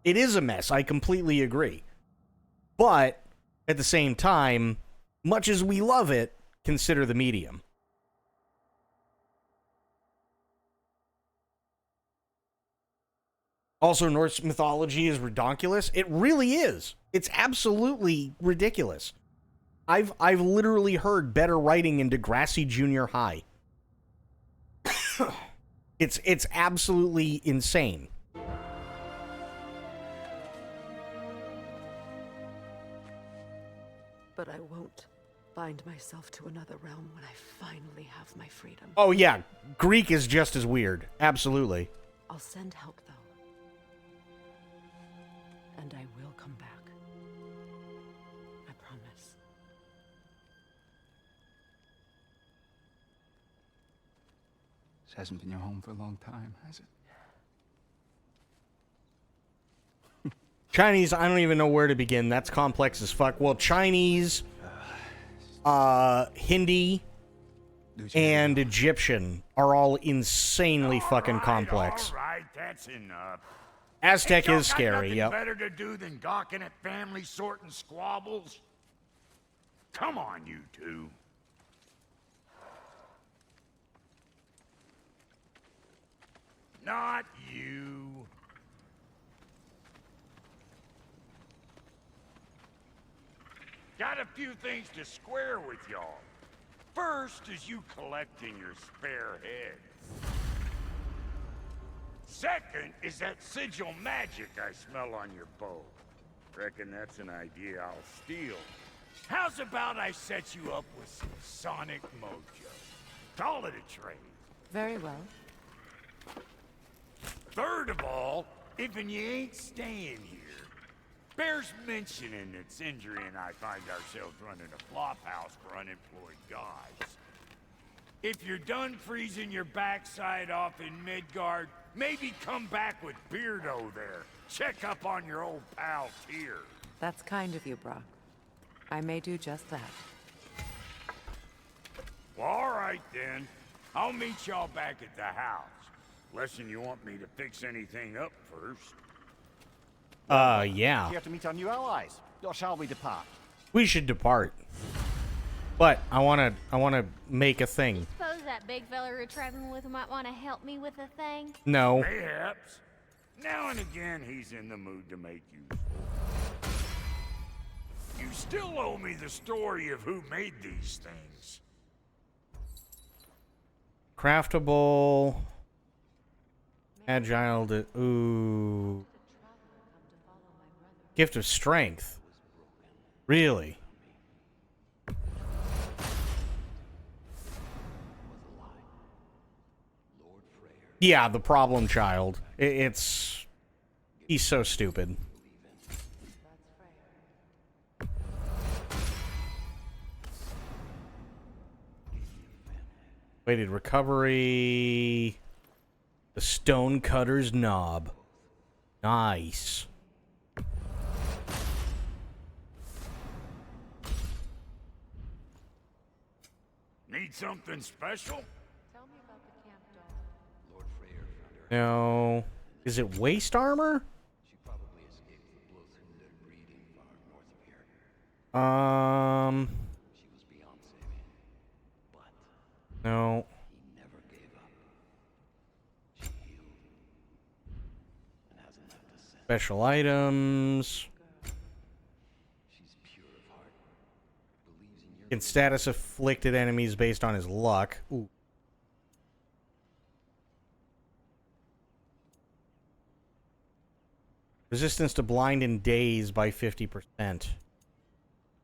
It is a mess, I completely agree. But, at the same time, much as we love it, consider the medium. Also, Norse mythology is redonkulous. It really is. It's absolutely ridiculous. I've literally heard better writing in Degrassi Junior High. It's absolutely insane. But I won't bind myself to another realm when I finally have my freedom. Oh yeah, Greek is just as weird. Absolutely. I'll send help, though. And I will come back. I promise. This hasn't been your home for a long time, has it? Chinese, I don't even know where to begin. That's complex as fuck. Well, Chinese, Hindi, and Egyptian are all insanely fucking complex. All right, that's enough. Aztec Ain't is y'all got scary, nothing yep. better to do than gawking at family sorting squabbles? Come on, you two. Not you. Got a few things to square with y'all. First is you collecting your spare heads. Second is that sigil magic I smell on your bow. Reckon that's an idea I'll steal. How's about I set you up with some sonic mojo? Call it a trade. Very well. Third of all, if you ain't staying here, bears mentioning that Sindri and I find ourselves running a flop house for unemployed guys. If you're done freezing your backside off in Midgard, maybe come back with Beardo there. Check up on your old pal Tyr. That's kind of you, Brock. I may do just that. Well, all right then. I'll meet y'all back at the house. Unless you want me to fix anything up first. Yeah. Here to meet our new allies, or shall we depart? We should depart. But I wanna make a thing. Suppose that big fella you're traveling with might want to help me with a thing? No. Mayhaps. Now and again, he's in the mood to make you. You still owe me the story of who made these things. Craftable. Agile to... Ooh. Gift of Strength. Really? Yeah, the problem child. It's... He's so stupid. Weighted recovery... The Stonecutter's Knob. Nice. Need something special? Tell me about the camp doll. Lord Freyr found her. No. Is it waist armor? She probably escaped the Blothunde breeding farm north of here. She was beyond saving. But No. he never gave up. She healed. And hasn't left a scent. Special items. She's pure of heart. Believes in your Can status afflicted enemies based on his luck. Ooh. Resistance to blind and daze by 50%.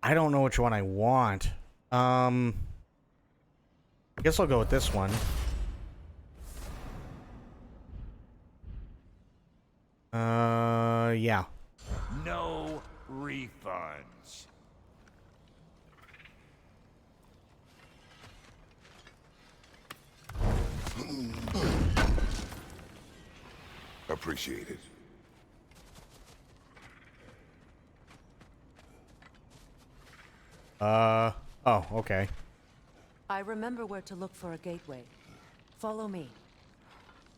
I don't know which one I want. I guess I'll go with this one. Yeah. No refunds. Appreciate it. Oh, okay. I remember where to look for a gateway. Follow me.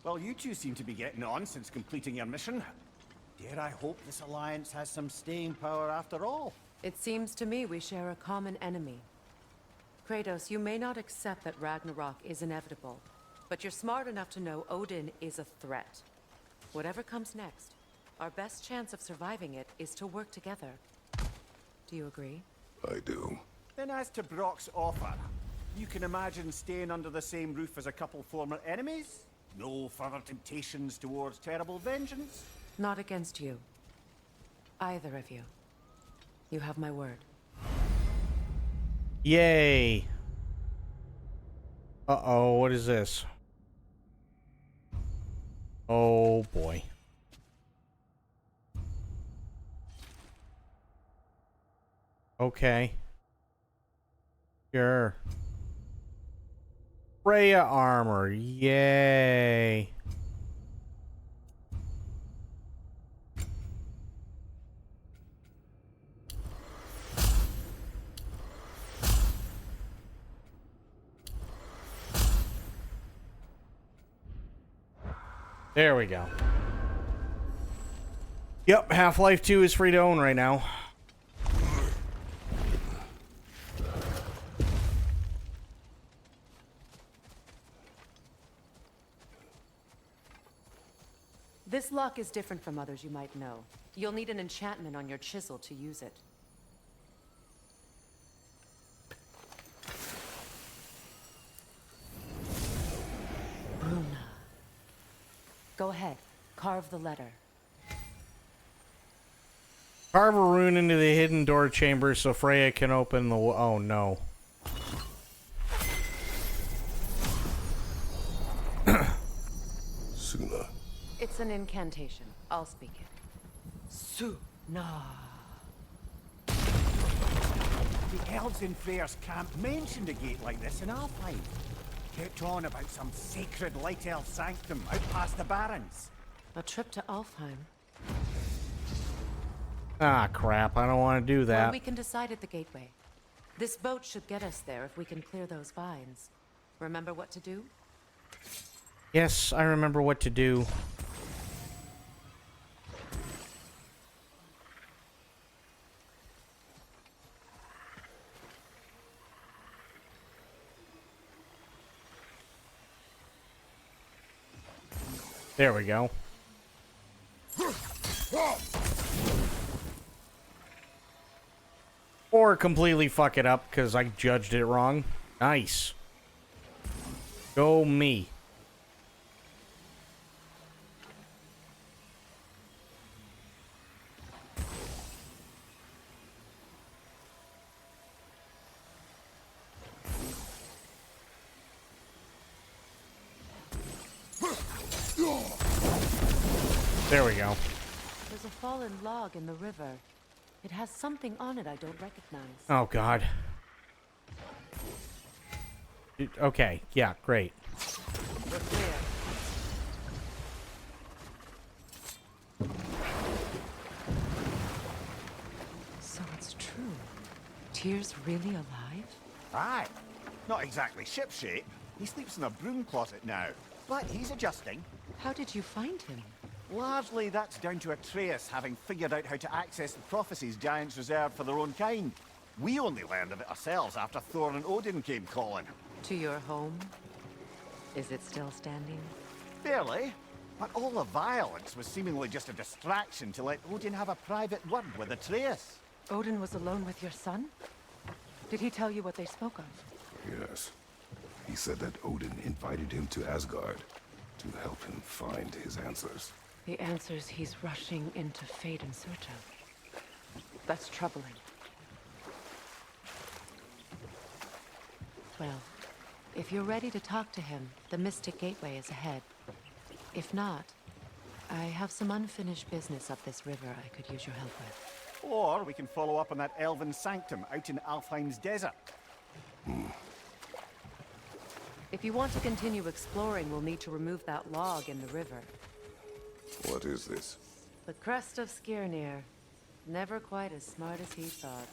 Well, you two seem to be getting on since completing your mission. Dare I hope this alliance has some staying power after all? It seems to me we share a common enemy. Kratos, you may not accept that Ragnarok is inevitable, but you're smart enough to know Odin is a threat. Whatever comes next, our best chance of surviving it is to work together. Do you agree? I do. Then as to Brock's offer, you can imagine staying under the same roof as a couple former enemies? No further temptations towards terrible vengeance? Not against you. Either of you. You have my word. Yay. Uh-oh, what is this? Oh, boy. Okay. Sure. Freya armor. Yay. There we go. Yep, Half-Life 2 is free to own right now. This lock is different from others you might know. You'll need an enchantment on your chisel to use it. Bruna. Go ahead. Carve the letter. Carve a rune into the hidden door chamber so Freya can open the... Oh, no. Suna. It's an incantation. I'll speak it. Suna. The elves in Freyr's camp mentioned a gate like this in Alfheim. Kept on about some sacred light elf sanctum out past the barrens. A trip to Alfheim. Ah, crap. I don't want to do that. Well, we can decide at the gateway. This boat should get us there if we can clear those vines. Remember what to do? Yes, I remember what to do. There we go. Or completely fuck it up because I judged it wrong. Nice. Go me. There we go. There's a fallen log in the river. It has something on it I don't recognize. Oh, God. Okay, yeah, great. We're clear. So it's true. Tyr's really alive? Aye. Not exactly shipshape. He sleeps in a broom closet now. But he's adjusting. How did you find him? Largely that's down to ATREUS having figured out how to access the prophecies giants reserved for their own kind. We only learned of it ourselves after Thor and Odin came calling. To your home? Is it still standing? Barely. But all the violence was seemingly just a distraction to let Odin have a private word with ATREUS. Odin was alone with your son? Did he tell you what they spoke of? Yes. He said that Odin invited him to Asgard to help him find his answers. The answers he's rushing into fate in search of. That's troubling. Well, if you're ready to talk to him, the Mystic Gateway is ahead. If not, I have some unfinished business up this river I could use your help with. Or we can follow up on that elven sanctum out in Alfheim's desert. If you want to continue exploring, we'll need to remove that log in the river. What is this? The crest of Skirnir. Never quite as smart as he thought.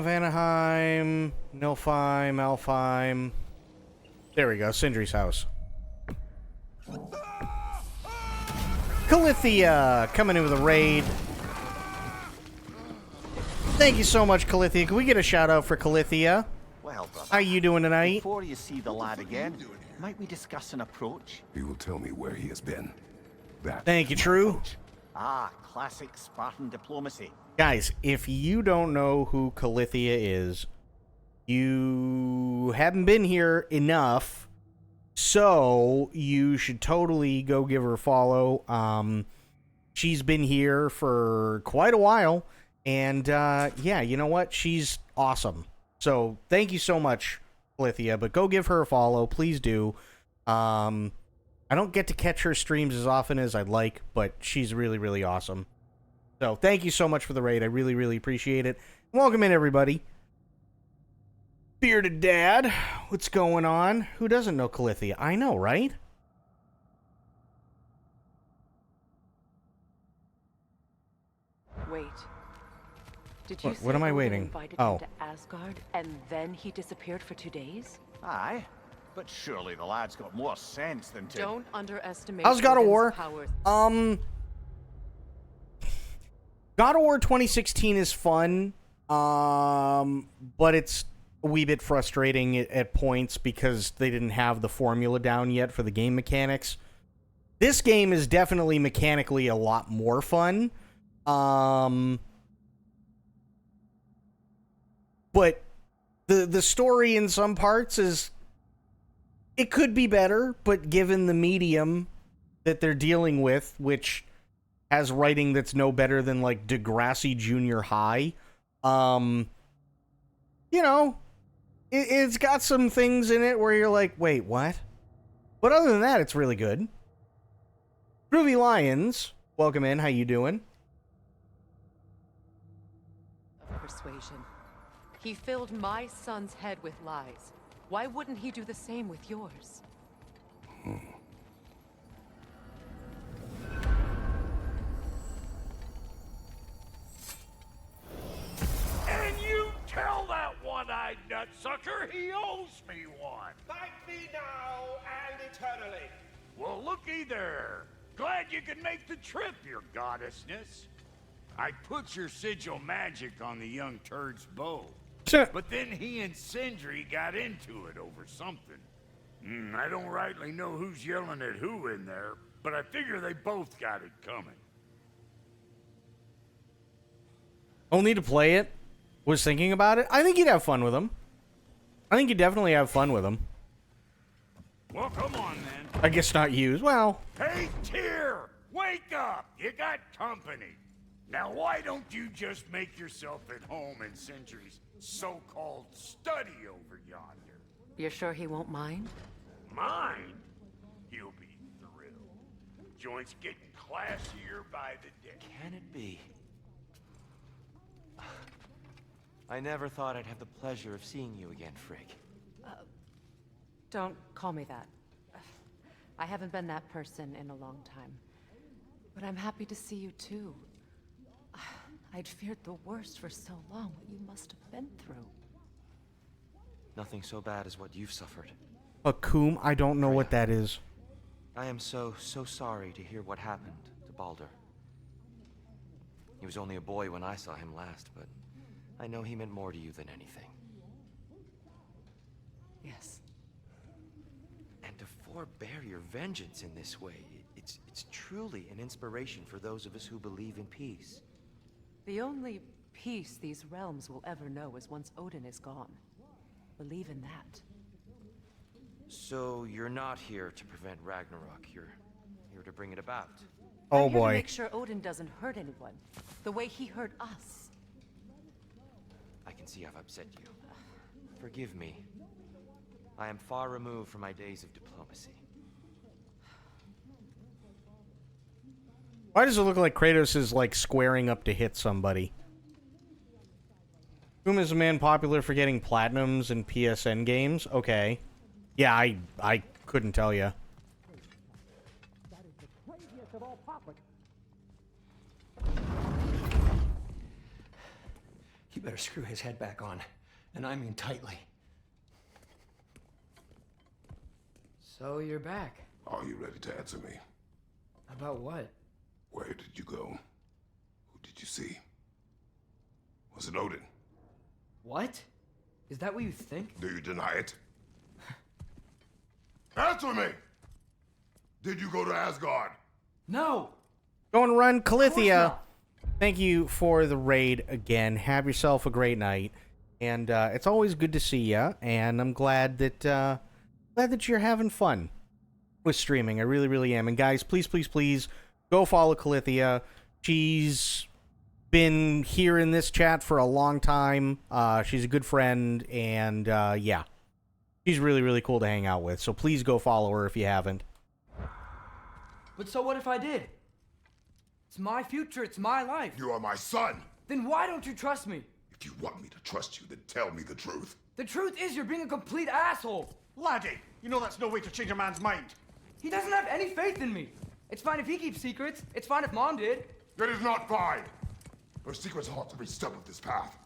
Vanaheim. Nilfheim, Alfheim. There we go, Sindri's house. Calithia coming in with a raid. Thank you so much, Calithia. Can we get a shout out for Calithia? Well, brother, How you doing tonight? before you see the lad again, might we discuss an approach? He will tell me where he has been. That. Thank you, True. Ah, classic Spartan diplomacy. Guys, if you don't know who Calithia is, you haven't been here enough, so you should totally go give her a follow. She's been here for quite a while, and yeah, you know what? She's awesome. So thank you so much, Calithia, but go give her a follow. Please do. I don't get to catch her streams as often as I'd like, but she's really, really awesome. So thank you so much for the raid. I really, really appreciate it. Welcome in, everybody. Bearded Dad, what's going on? Who doesn't know Calithia? I know, right? Wait. Did you What say am I Odin waiting? invited Oh. him to Asgard and then he disappeared for 2 days? Aye, but surely the lad's got more sense than to... Don't underestimate How's God of Odin's War? powers. God of War 2016 is fun, but it's a wee bit frustrating at points because they didn't have the formula down yet for the game mechanics. This game is definitely mechanically a lot more fun. But the story in some parts is... It could be better, but given the medium that they're dealing with, which has writing that's no better than, like, Degrassi Junior High, you know, it's got some things in it where you're like, wait, what? But other than that, it's really good. Groovy Lions, welcome in. How you doing? Of persuasion. He filled my son's head with lies. Why wouldn't he do the same with yours? And you tell that one-eyed nutsucker he owes me one. Thank thee now and eternally. Well, looky there. Glad you could make the trip, your goddessness. I put your sigil magic on the young turd's bow. But then he and Sindri got into it over something. I don't rightly know who's yelling at who in there, but I figure they both got it coming. Don't need to play it. Was thinking about it. I think you'd have fun with him. I think you'd definitely have fun with him. Well, come on then. I guess not use. Well, Hey, Tyr! Wake up! You got company. Now, why don't you just make yourself at home in Sindri's so-called study over yonder? You're sure he won't mind? Mine? He'll be thrilled. Joint's getting classier by the day. Can it be? I never thought I'd have the pleasure of seeing you again, Frigg. Don't call me that. I haven't been that person in a long time. But I'm happy to see you too. I'd feared the worst for so long, what you must have been through. Nothing so bad as what you've suffered. a coom. I don't know what that is. I am so sorry to hear what happened to Baldur. He was only a boy when I saw him last, but I know he meant more to you than anything. Yes. And to forbear your vengeance in this way, it's truly an inspiration for those of us who believe in peace. The only peace these realms will ever know is once Odin is gone. Believe in that. So you're not here to prevent Ragnarok, you're here to bring it about. Oh I'm here boy. to make sure Odin doesn't hurt anyone, the way he hurt us. I can see I've upset you. Forgive me. I am far removed from my days of diplomacy. Why does it look like Kratos is like squaring up to hit somebody? Whom is a man popular for getting platinums in PSN games? Okay. Yeah, I couldn't tell you. You better screw his head back on, and I mean tightly. So you're back. Are you ready to answer me? About what? Where did you go? Who did you see? Was it Odin? What? Is that what you think? Do you deny it? Answer me! Did you go to Asgard? No! Go and run, Calithia. Thank you for the raid again. Have yourself a great night. And it's always good to see you. And I'm glad that you're having fun with streaming. I really, really am. And guys, please, please, please go follow Calithia. She's been here in this chat for a long time. She's a good friend. And yeah, she's really, really cool to hang out with. So please go follow her if you haven't. But so what if I did? It's my future, it's my life. You are my son! Then why don't you trust me? If you want me to trust you, then tell me the truth. The truth is you're being a complete asshole. Laddie, you know that's no way to change a man's mind. He doesn't have any faith in me. It's fine if he keeps secrets. It's fine if Mom did. It is not fine. Her secrets ought to be step of this path.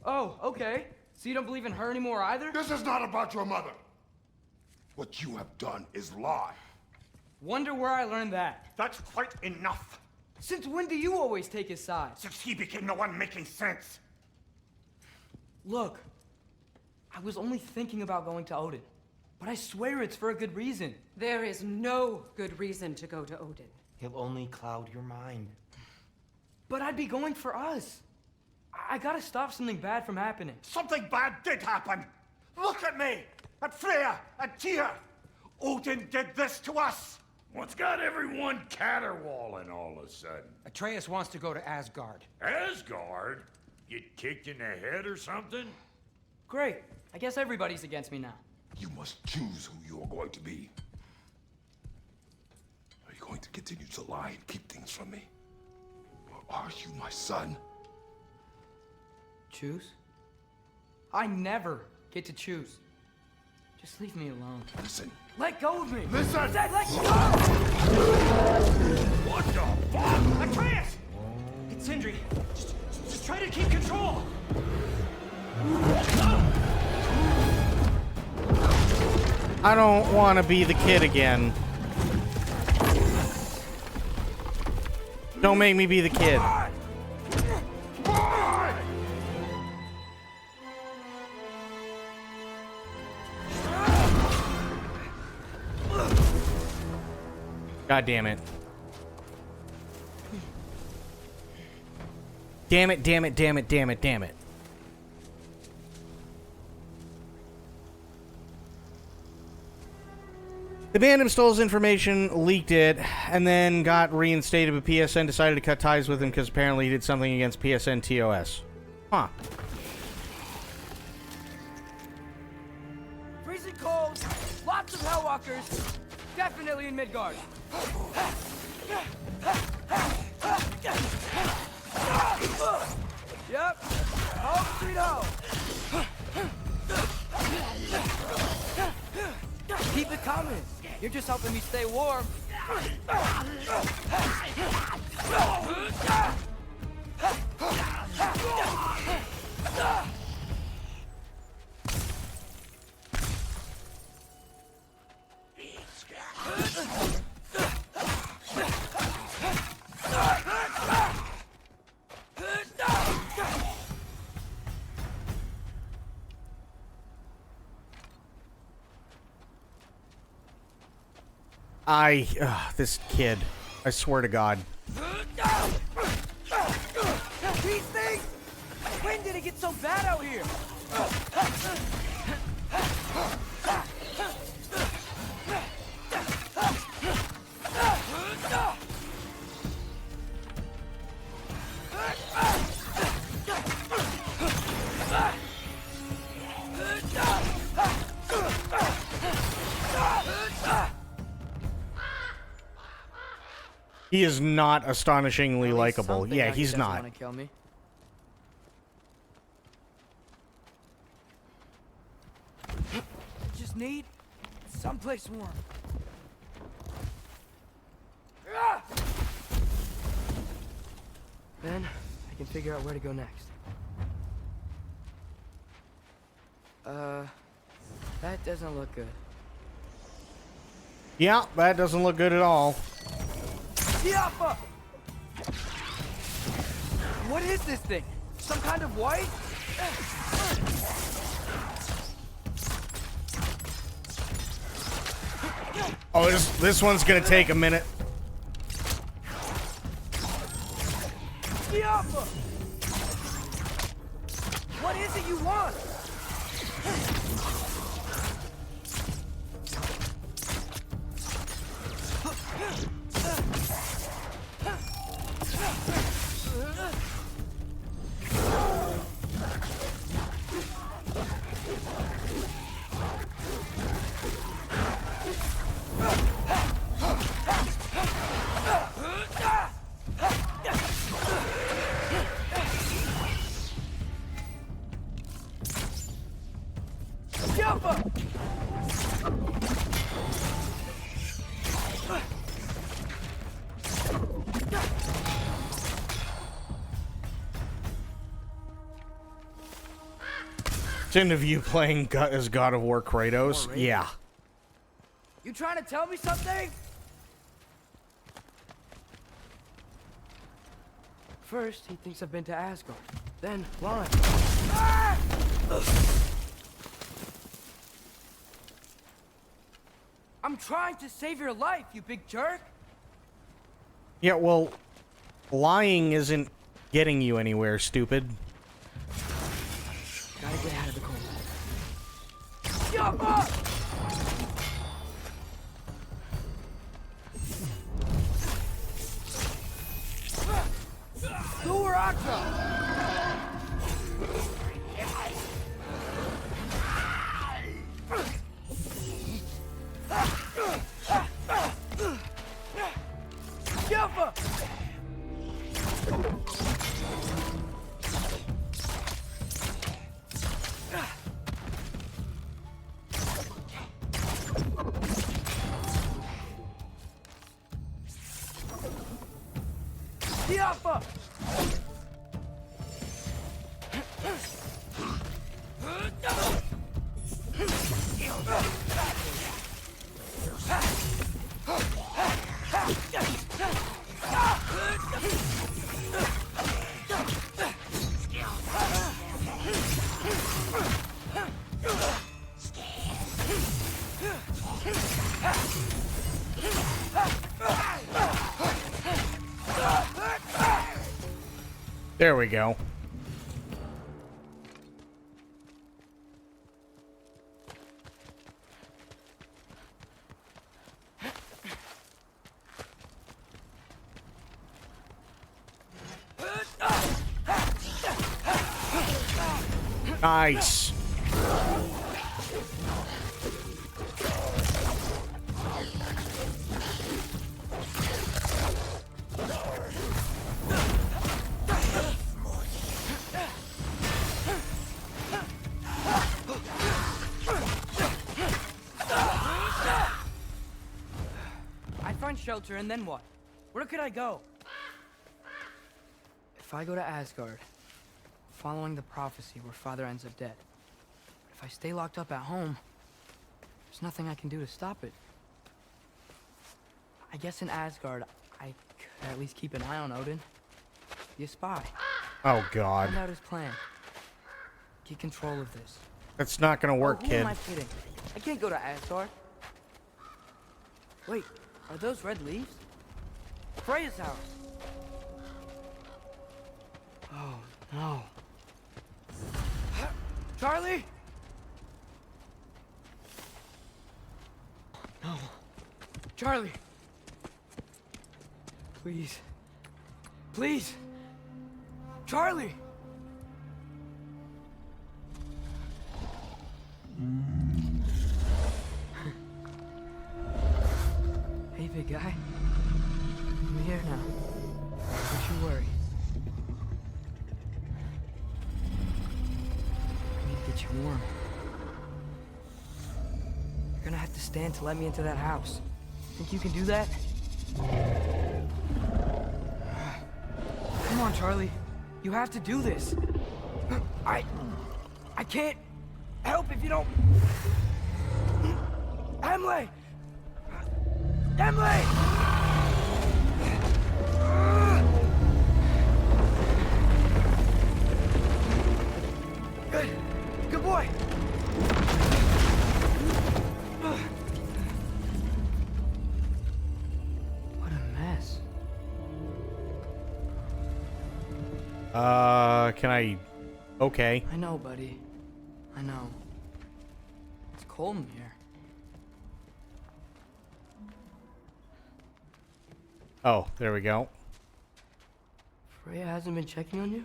Oh, okay. So you don't believe in her anymore either? This is not about your mother. What you have done is lie. Wonder where I learned that. That's quite enough. Since when do you always take his side? Since he became the one making sense. Look, I was only thinking about going to Odin, but I swear it's for a good reason. There is no good reason to go to Odin. He'll only cloud your mind. But I'd be going for us. I gotta stop something bad from happening. Something bad did happen. Look at me, at Freya, at Tyr. Odin did this to us. What's got everyone caterwauling all of a sudden? Atreus wants to go to Asgard. Asgard? Get kicked in the head or something? Great. I guess everybody's against me now. You must choose who you are going to be. Are you going to continue to lie and keep things from me? Or are you my son? Choose? I never get to choose. Just leave me alone. Listen. Let go of me! Listen! I said let go! What the fuck? Atreus! It's Sindri. Just try to keep control. I don't want to be the kid again. Don't make me be the kid. God damn it. Damn it, damn it, damn it, damn it, damn it. The band stole his information, leaked it, and then got reinstated, but PSN decided to cut ties with him because apparently he did something against PSN TOS. Huh. Freezing cold, lots of Hellwalkers, definitely in Midgard. Yep, home sweet home. Keep it coming. You're just helping me stay warm. This kid. I swear to God. These things! When did it get so bad out here? He is not astonishingly likable. Yeah, he's not. Want to kill me. Just need someplace warm. Then I can figure out where to go next. That doesn't look good. Yeah, that doesn't look good at all. Yappa! What is this thing? Some kind of white? Oh, this one's gonna take a minute. Yappa! What is it you want? End of you playing as God of War Kratos. Yeah. You trying to tell me something? First, he thinks I've been to Asgard. Then, blind. Ah! I'm trying to save your life, you big jerk! Yeah, well, lying isn't getting you anywhere, stupid. Gotta get out of the cold. Yappa! Yappa! Yappa! There we go. Nice. I'd find shelter, and then what? Where could I go? If I go to Asgard, following the prophecy where Father ends up dead. If I stay locked up at home, there's nothing I can do to stop it. I guess in Asgard, I could at least keep an eye on Odin. Be a spy. Oh, God. Find out his plan. Get control of this. That's not gonna work, who kid. am I kidding? I can't go to Asgard. Wait, are those red leaves? Freya's house. Oh, no. Charlie? No. Charlie. Please. Please. Charlie. Hey, big guy. I'm here now. Don't you worry. I need to get you warm. You're gonna have to stand to let me into that house. Think you can do that? Come on, Charlie. You have to do this. I can't help if you don't... Emily! Emily! Good. Good boy. What a mess. Can I... Okay. I know, buddy. I know. It's cold in here. Oh, there we go. Freya hasn't been checking on you?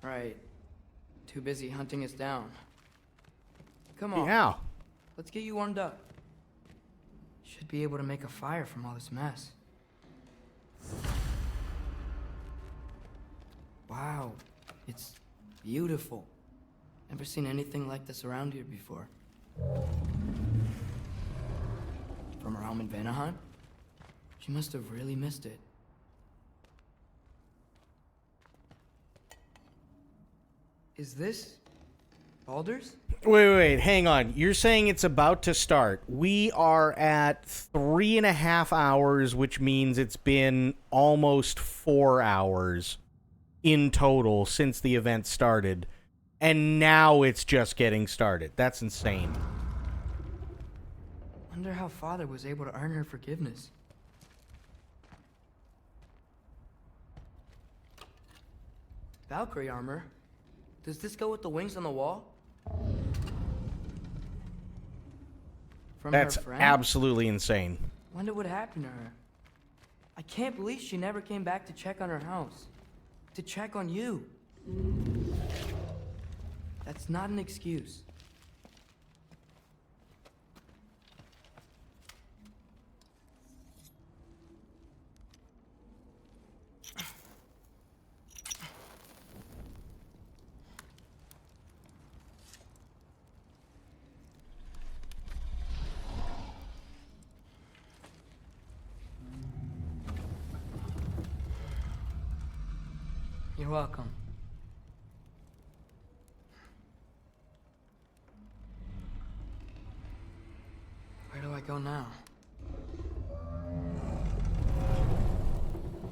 Right. Too busy hunting us down. Come on. Yeah. Let's get you warmed up. Should be able to make a fire from all this mess. Wow. It's beautiful. Never seen anything like this around here before. From her home in Vanaheim? She must have really missed it. Is this Baldur's? Wait, hang on. You're saying it's about to start. We are at 3.5 hours, which means it's been almost 4 hours in total since the event started. And now it's just getting started. That's insane. Wonder how Father was able to earn her forgiveness. Valkyrie armor? Does this go with the wings on the wall? From That's her friend? absolutely insane. Wonder what happened to her. I can't believe she never came back to check on her house. To check on you. That's not an excuse. You're welcome. Where do I go now?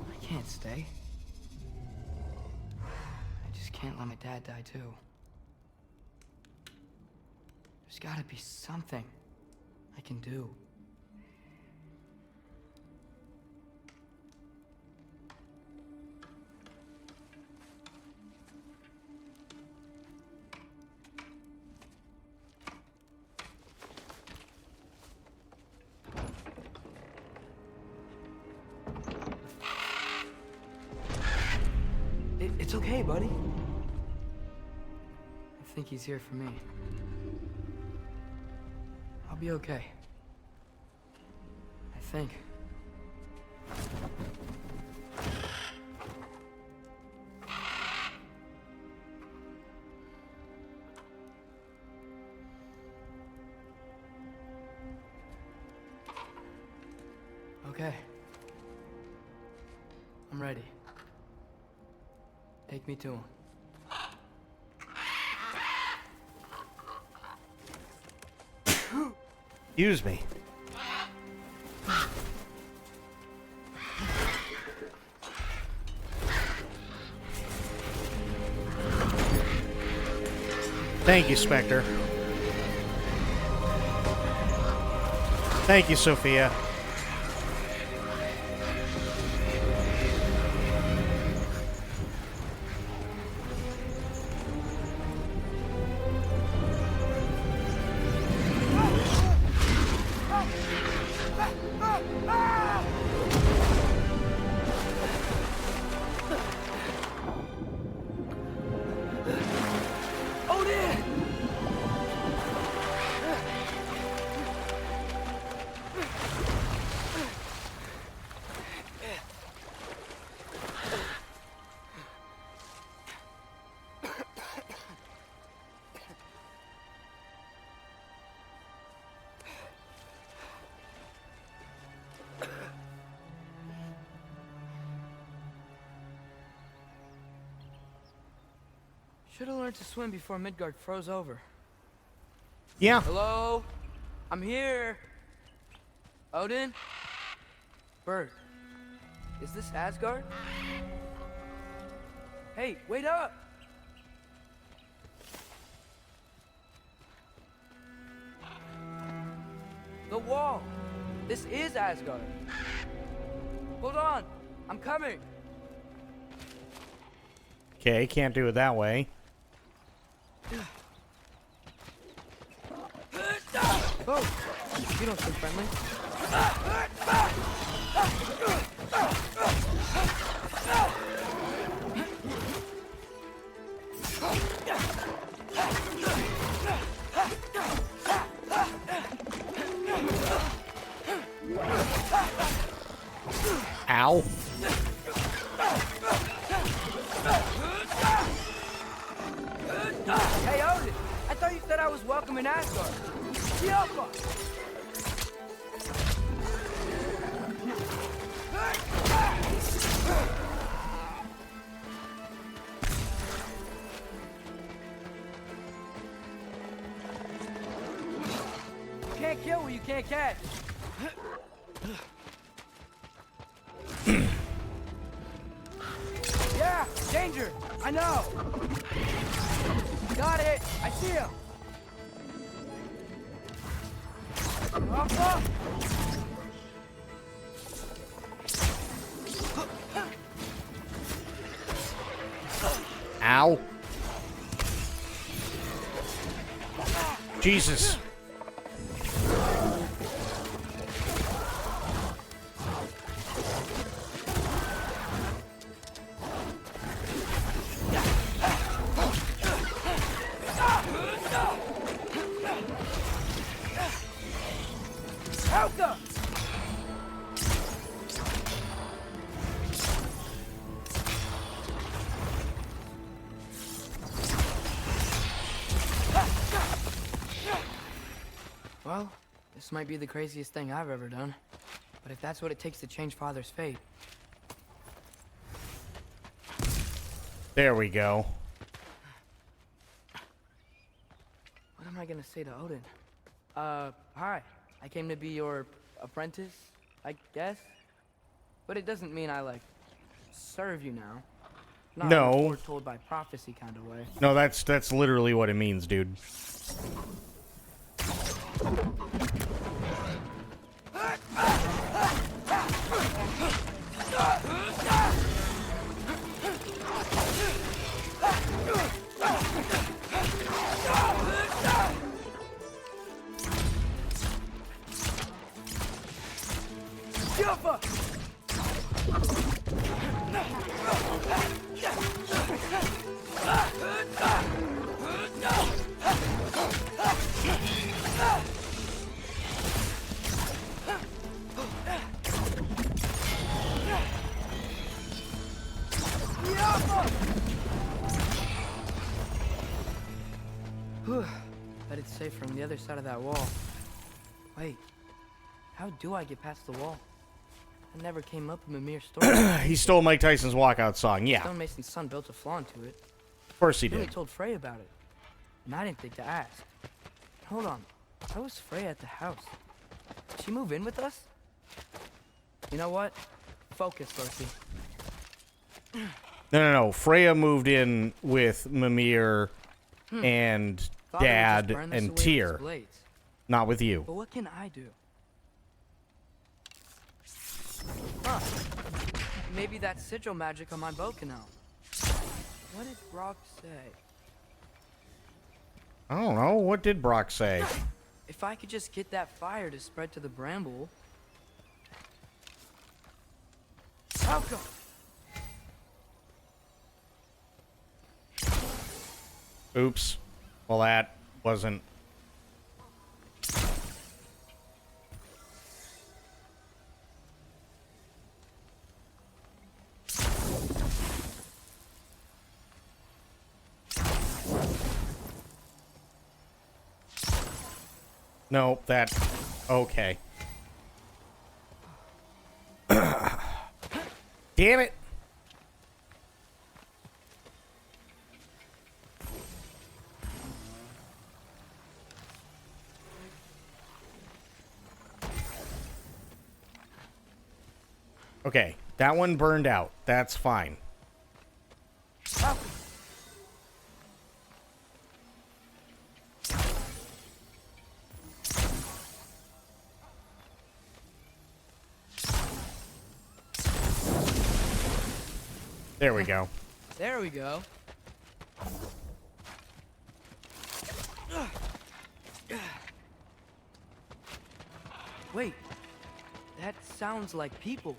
I can't stay. I just can't let my dad die too. There's gotta be something I can do. It's okay, buddy. I think he's here for me. I'll be okay. I think. Okay. I'm ready. Take me to him. Excuse me. Thank you, Spectre. Thank you, Sophia. Should have learned to swim before Midgard froze over. Yeah. Hello? I'm here. Odin? Bird. Is this Asgard? Hey, wait up! The wall! This is Asgard! Hold on! I'm coming! Okay, can't do it that way. Oh! You don't seem friendly. Ow. Hey, Odin! I thought you said I was welcome in Asgard. Yelpa! You can't kill what you can't catch. Yeah, danger! I know! Got it! I see him! Up! Ow. Jesus. Helga! Well, this might be the craziest thing I've ever done. But if that's what it takes to change Father's fate... There we go. What am I gonna say to Odin? Hi. I came to be your apprentice, I guess? But it doesn't mean I, like, serve you now. Not No. in a foretold by prophecy kind of way. No, that's literally what it means, dude. Bet it's safe from the other side of that wall. Wait, how do I get past the wall? That never came up in Mimir's story. He stole Mike Tyson's walkout song, yeah. Stonemason's son built a flaw into it. Of course he Then did. he told Frey about it. And I didn't think to ask. Hold on, how was Frey at the house? Did she move in with us? You know what? Focus, Loki. No. Freya moved in with Mimir and Father would just Dad burn this and away with his Tyr. blades. Not with you. But what can I do? Huh. Maybe that sigil magic on my bow can help. What did Brock say? I don't know. What did Brock say? If I could just get that fire to spread to the bramble... Falco! Oops. Well, that wasn't... No, that... Okay. Damn it! Okay, that one burned out. That's fine. There we go. There we go. Wait, that sounds like people.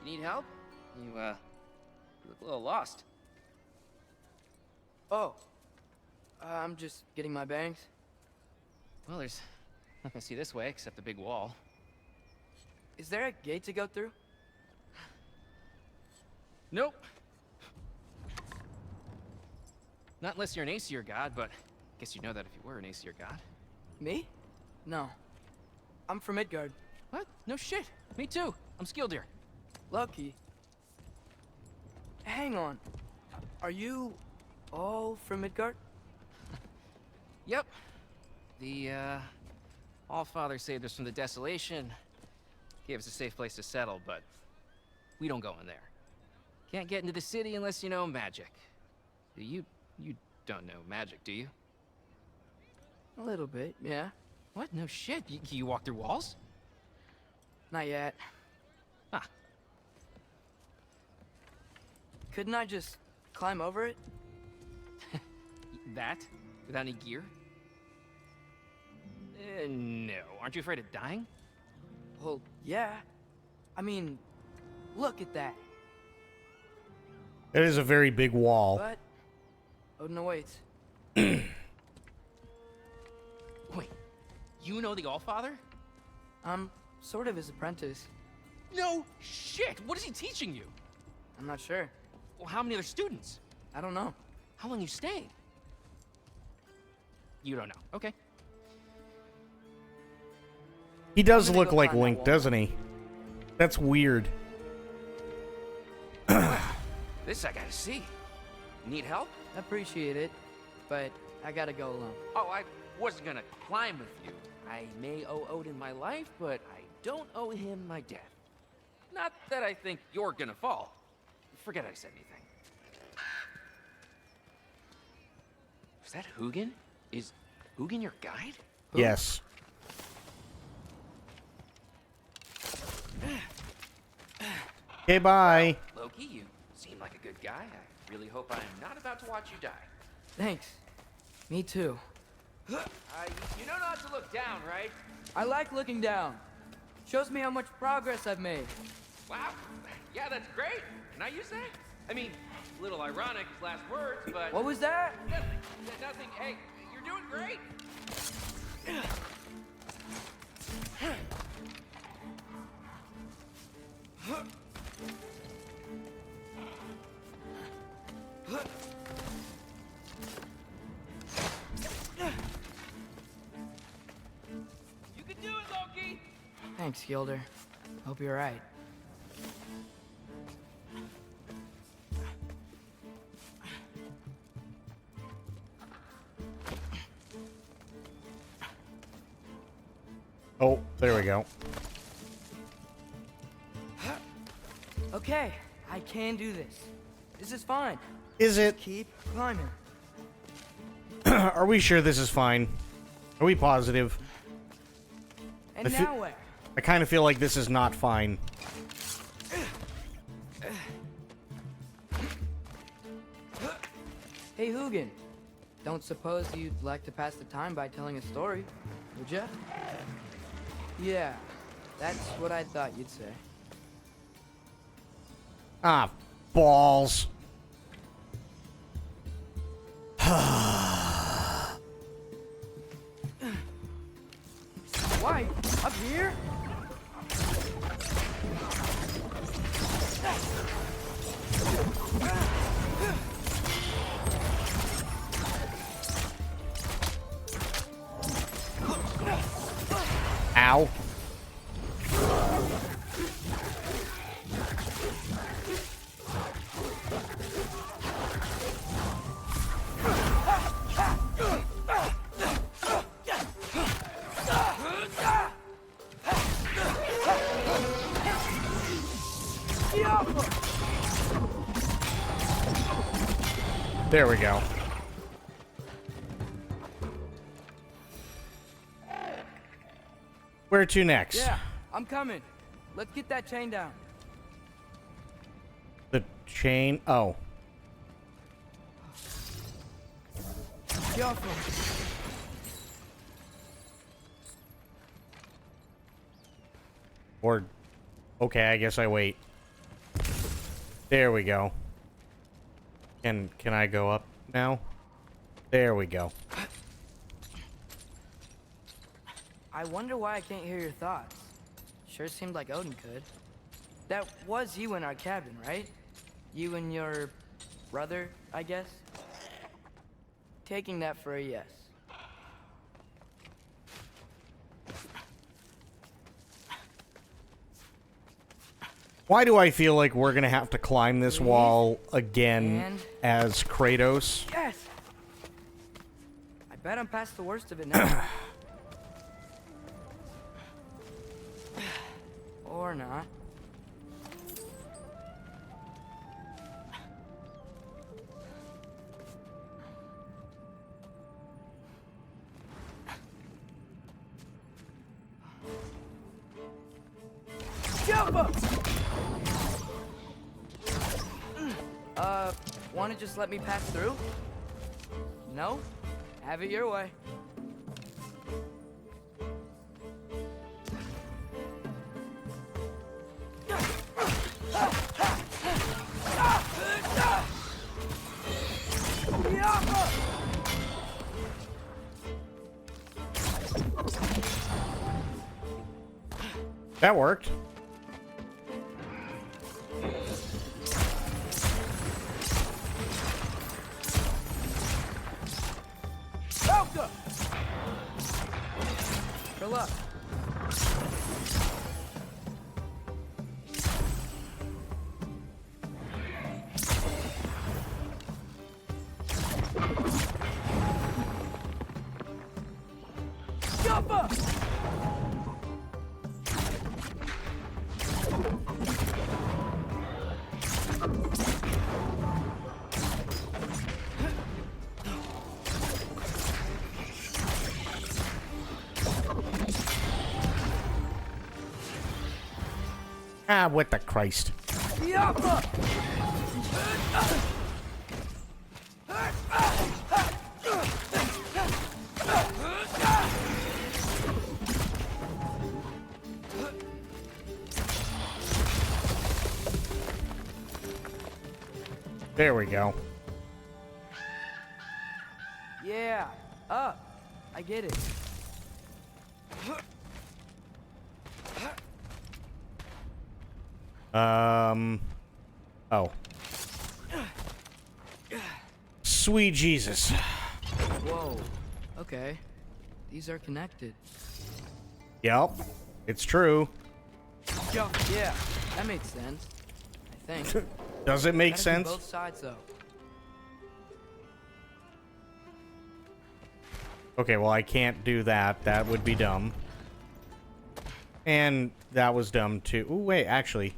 You need help? You look a little lost. Oh, I'm just getting my bearings. Well, there's nothing to see this way except the big wall. Is there a gate to go through? Nope. Not unless you're an Aesir god, but I guess you'd know that if you were an Aesir god. Me? No. I'm from Midgard. What? No shit. Me too. I'm Skildir. Lucky. Hang on. Are you all from Midgard? Yep. The, Allfather saved us from the desolation. Gave us a safe place to settle, but we don't go in there. Can't get into the city unless you know magic. You don't know magic, do you? A little bit, yeah. What? No shit. You walk through walls? Not yet. Ah. Couldn't I just climb over it? That? Without any gear? No. Aren't you afraid of dying? Well, yeah. I mean, look at that. It is a very big wall. But Odin awaits. Wait. You know the Allfather? I'm sort of his apprentice. No shit! What is he teaching you? I'm not sure. Well, how many other students? I don't know. How long you stayed? You don't know. Okay. He does look like Link, doesn't he? That's weird. This I gotta see. Need help? Appreciate it, but I gotta go alone. Oh, I wasn't gonna climb with you. I may owe Odin my life, but I don't owe him my death. Not that I think you're gonna fall. Forget I said anything. Was that Hugin? Is Hugin your guide? Yes. Okay, bye. Loki, you seem like a good guy. I really hope I'm not about to watch you die. Thanks. Me too. You know not to look down, right? I like looking down. Shows me how much progress I've made. Wow. Yeah, that's great. Can I use that? I mean, a little ironic, his last words, but... What was that? Nothing. Nothing. Hey, you're doing great. You can do it, Loki. Thanks, Gilder. Hope you're right. Oh, there we go. Okay, I can do this. This is fine. Is it? Just keep climbing. Are we sure this is fine? Are we positive? And now where? I kind of feel like this is not fine. Hey, Hugin. Don't suppose you'd like to pass the time by telling a story, would ya? Yeah, that's what I thought you'd say. Ah, balls. Why? Up here? Ow. There we go. Where to next? Yeah, I'm coming. Let's get that chain down. The chain? Oh. Careful. Or, okay, I guess I wait. There we go. Can I go up now? There we go. I wonder why I can't hear your thoughts. Sure seemed like Odin could. That was you in our cabin, right? You and your brother, I guess? Taking that for a yes. Why do I feel like we're gonna have to climb this wall again And as Kratos? yes! I bet I'm past the worst of it now. Or not. Jump up! Wanna just let me pass through? No? Have it your way. That worked. Elka! Good luck. Jump up! Ah, what the Christ. Yappa! There we go. Yeah, up. I get it. Oh. Sweet Jesus. Whoa. Okay. These are connected. Yep. It's true. Yeah, that makes sense. I think. Does it make Gotta do sense? both sides, though. Okay, well, I can't do that. That would be dumb. And that was dumb, too. Ooh, wait, actually.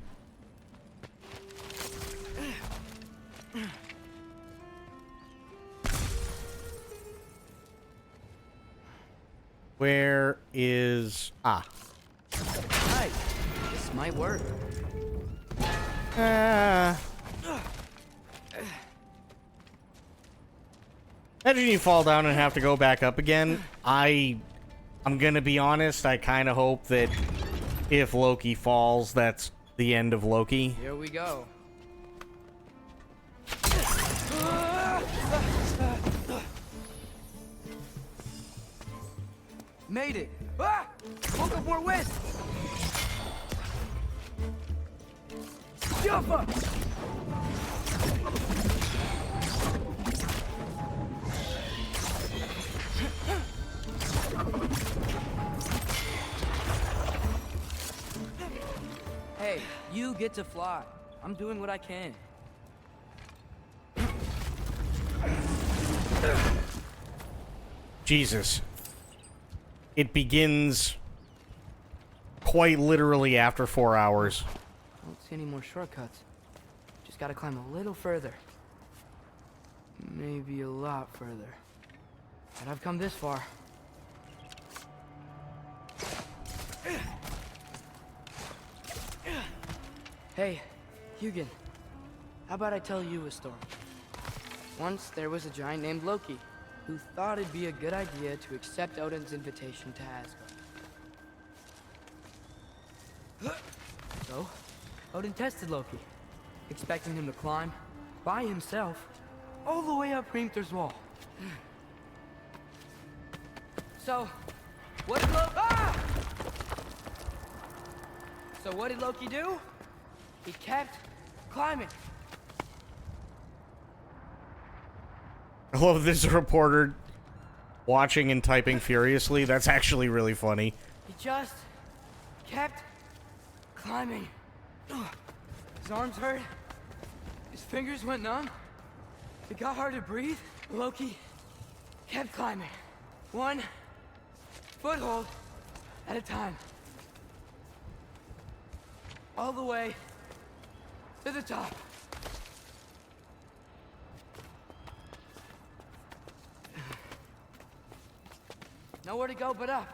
Where is... Ah. Right. This might work. Imagine you fall down and have to go back up again. I'm gonna be honest, I kind of hope that if Loki falls, that's the end of Loki. Here we go. Made it. Ah! Woke up more wind. Jump up. Hey, you get to fly. I'm doing what I can. Jesus. It begins quite literally after 4 hours. I don't see any more shortcuts. Just gotta climb a little further. Maybe a lot further. But I've come this far. Hey, Hugin. How about I tell you a story? Once there was a giant named Loki who thought it'd be a good idea to accept Odin's invitation to Asgard. So, Odin tested Loki, expecting him to climb by himself all the way up Hrimthur's wall. So, what did Loki do? He kept climbing. I love this reporter watching and typing furiously. That's actually really funny. He just kept climbing. His arms hurt. His fingers went numb. It got hard to breathe. Loki kept climbing. One foothold at a time. All the way to the top. Nowhere to go but up.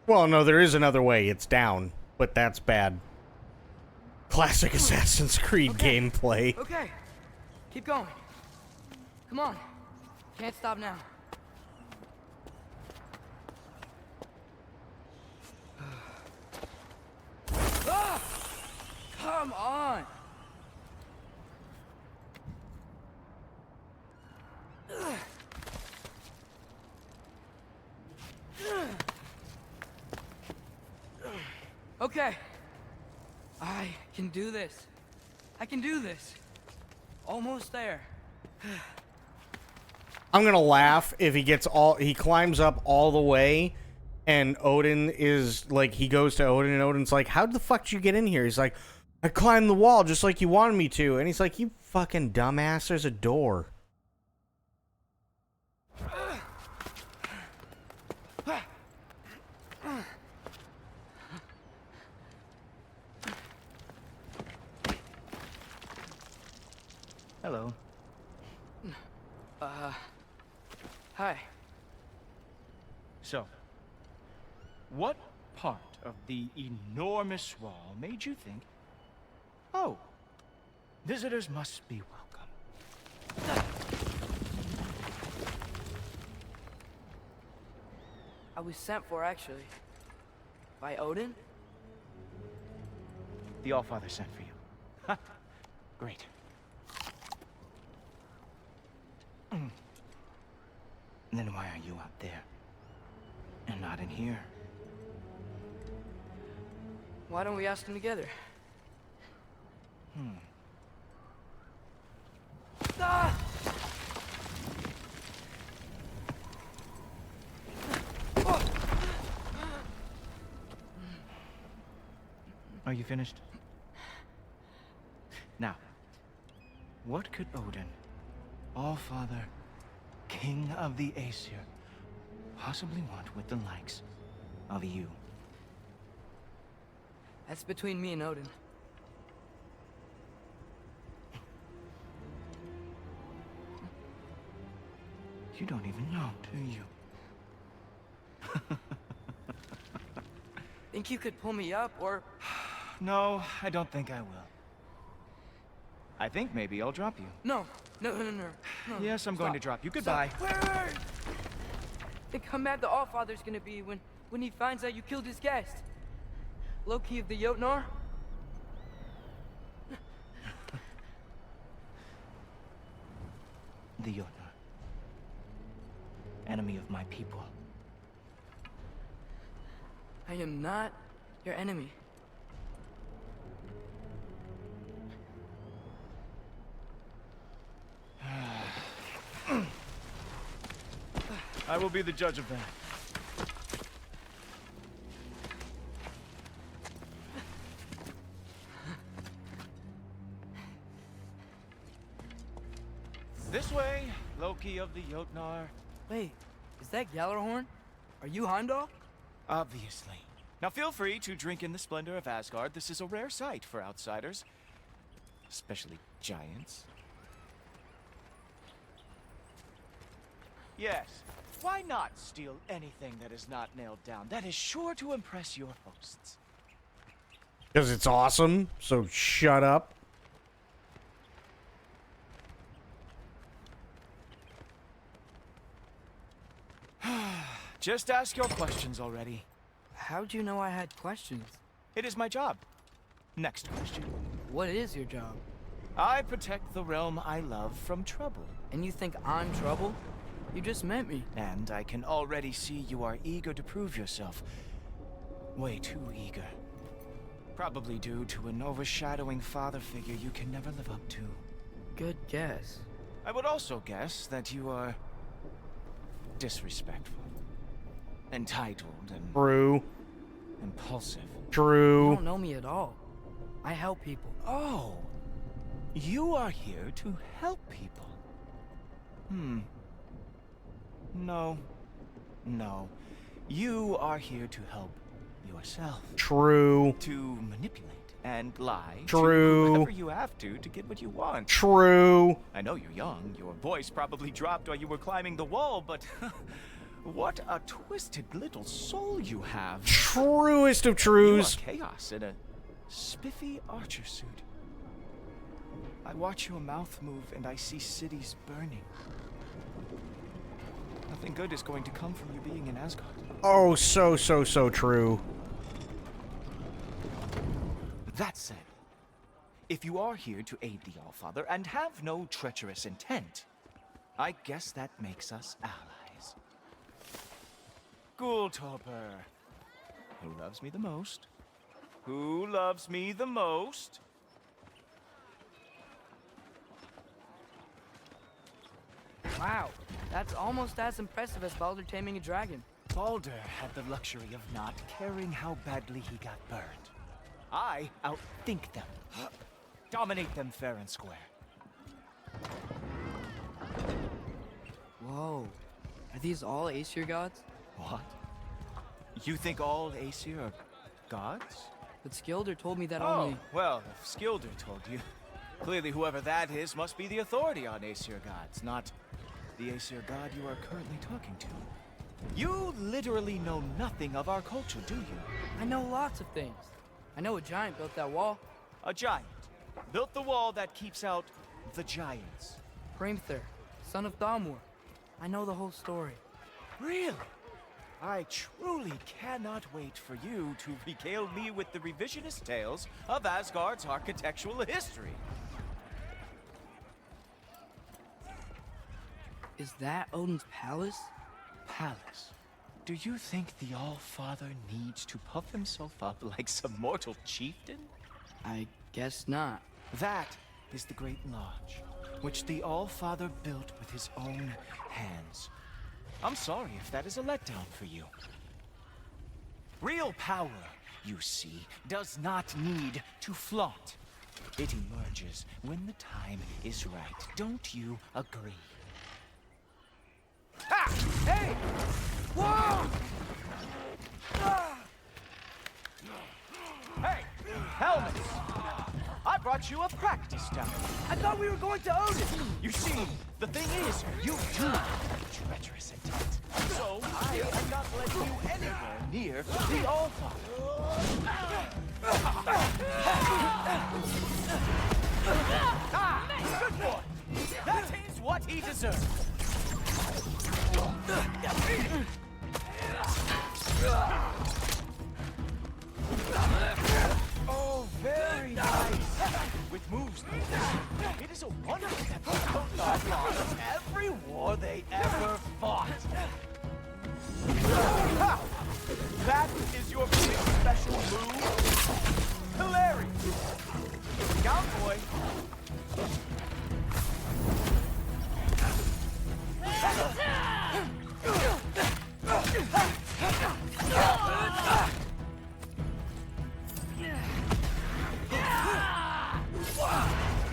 Well, no, there is another way. It's down, but that's bad. Classic Assassin's Creed gameplay. Okay, keep going. Come on. Can't stop now. Ah! Come on. Okay. I can do this. I can do this. Almost there. I'm gonna laugh if he climbs up all the way and Odin is like, he goes to Odin and Odin's like, how the fuck did you get in here? He's like, I climbed the wall just like you wanted me to. And he's like, you fucking dumbass, there's a door. Hello. Hi. So, what part of the enormous wall made you think, oh, visitors must be welcome? I was sent for, actually. By Odin? The Allfather sent for you. Ha! Great. Then why are you out there? And not in here? Why don't we ask them together? Ah! Are you finished? Now, what could Odin, Allfather, King of the Aesir, possibly want with the likes of you? That's between me and Odin. You don't even know, do you? Think you could pull me up, or... No, I don't think I will. I think maybe I'll drop you. No. Yes, I'm going to drop you. Goodbye. Wait. Think how mad the Allfather's gonna be when he finds out you killed his guest. Loki of the Jotnar? The Jotnar. Enemy of my people. I am not your enemy. I will be the judge of that. This way, Loki of the Jotnar. Wait, is that Gjallarhorn? Are you Heimdall? Obviously. Now feel free to drink in the splendor of Asgard. This is a rare sight for outsiders. Especially giants. Yes. Why not steal anything that is not nailed down? That is sure to impress your hosts. Because it's awesome, so shut up. Just ask your questions already. How'd you know I had questions? It is my job. Next question. What is your job? I protect the realm I love from trouble. And you think I'm trouble? You just met me. And I can already see you are eager to prove yourself. Way too eager. Probably due to an overshadowing father figure you can never live up to. Good guess. I would also guess that you are disrespectful, entitled, and True. impulsive. True. You don't know me at all. I help people. Oh, you are here to help people. No. No. You are here to help yourself. True. To manipulate and lie True. to whoever you have to get what you want. True. I know you're young. Your voice probably dropped while you were climbing the wall, but what a twisted little soul you have. Truest of truths. You are chaos in a spiffy archer suit. I watch your mouth move and I see cities burning. Nothing good is going to come from you being in Asgard. Oh, so true. That said, if you are here to aid the Allfather and have no treacherous intent, I guess that makes us allies. Ghoultorper. Who loves me the most? Who loves me the most? Wow, that's almost as impressive as Baldur taming a dragon. Baldur had the luxury of not caring how badly he got burned. I outthink them. Dominate them fair and square. Whoa. Are these all Aesir gods? What? You think all Aesir are gods? But Skilder told me that Oh, only... well, if Skilder told you, clearly whoever that is must be the authority on Aesir gods, not the Aesir god you are currently talking to. You literally know nothing of our culture, do you? I know lots of things. I know a giant built that wall. A giant built the wall that keeps out the giants. Hrimthur, son of Thamur. I know the whole story. Really? I truly cannot wait for you to regale me with the revisionist tales of Asgard's architectural history. Is that Odin's palace? Palace? Do you think the All-Father needs to puff himself up like some mortal chieftain? I guess not. That is the Great Lodge, which the All-Father built with his own hands. I'm sorry if that is a letdown for you. Real power, you see, does not need to flaunt. It emerges when the time is right. Don't you agree? Ha! Hey! Whoa! Hey! Helmets! I brought you a practice down. I thought we were going to Odin! You see, the thing is, you do have treacherous intent. So, I am not letting you anywhere near the All-Father. Good boy! That is what he deserves. Oh, very nice. With moves like this, it is a wonder that the Outlaws lost every war they ever fought. Ha! That is your big special move? Hilarious! Down, boy!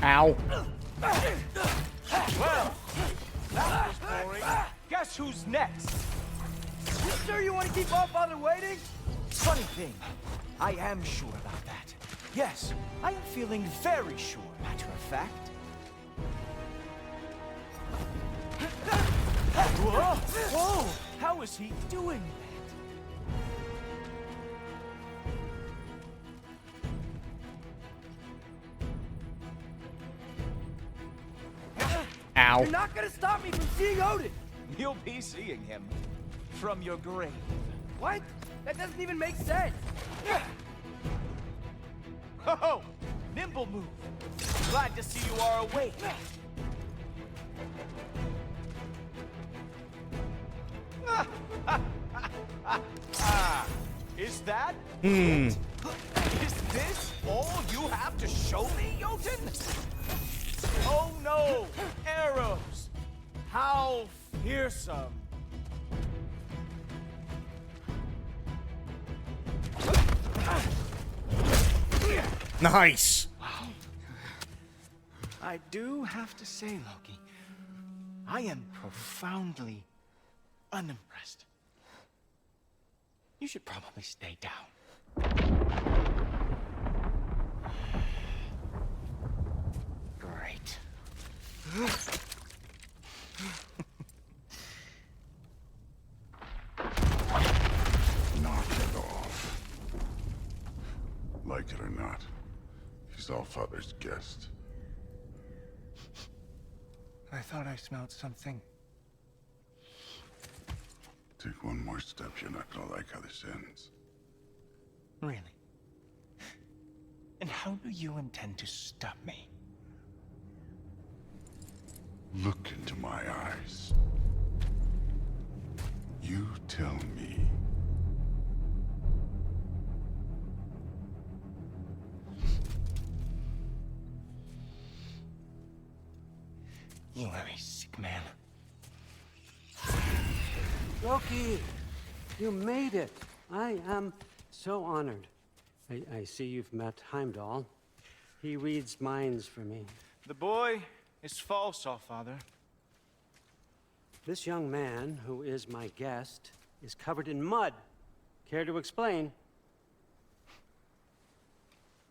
Ow. Well, that was boring. Guess who's next? You sure you want to keep All-Father waiting? Funny thing, I am sure about that. Yes, I am feeling very sure, matter of fact. Whoa! Whoa! How is he doing that? Ow. You're not gonna stop me from seeing Odin! You'll be seeing him from your grave. What? That doesn't even make sense! Oh! Nimble move! Glad to see you are awake. Is that it? Is this all you have to show me, Jotun? Oh no! Arrows! How fearsome! Nice. I do have to say, Loki, I am profoundly unimpressed. You should probably stay down. Great. Knock it off. Like it or not, he's Allfather's guest. I thought I smelled something. Take one more step, you're not gonna like how this ends. Really? And how do you intend to stop me? Look into my eyes. You tell me. You are a sick man. Loki, you made it. I am so honored. I see you've met Heimdall. He reads minds for me. The boy is false, Allfather. This young man, who is my guest, is covered in mud. Care to explain?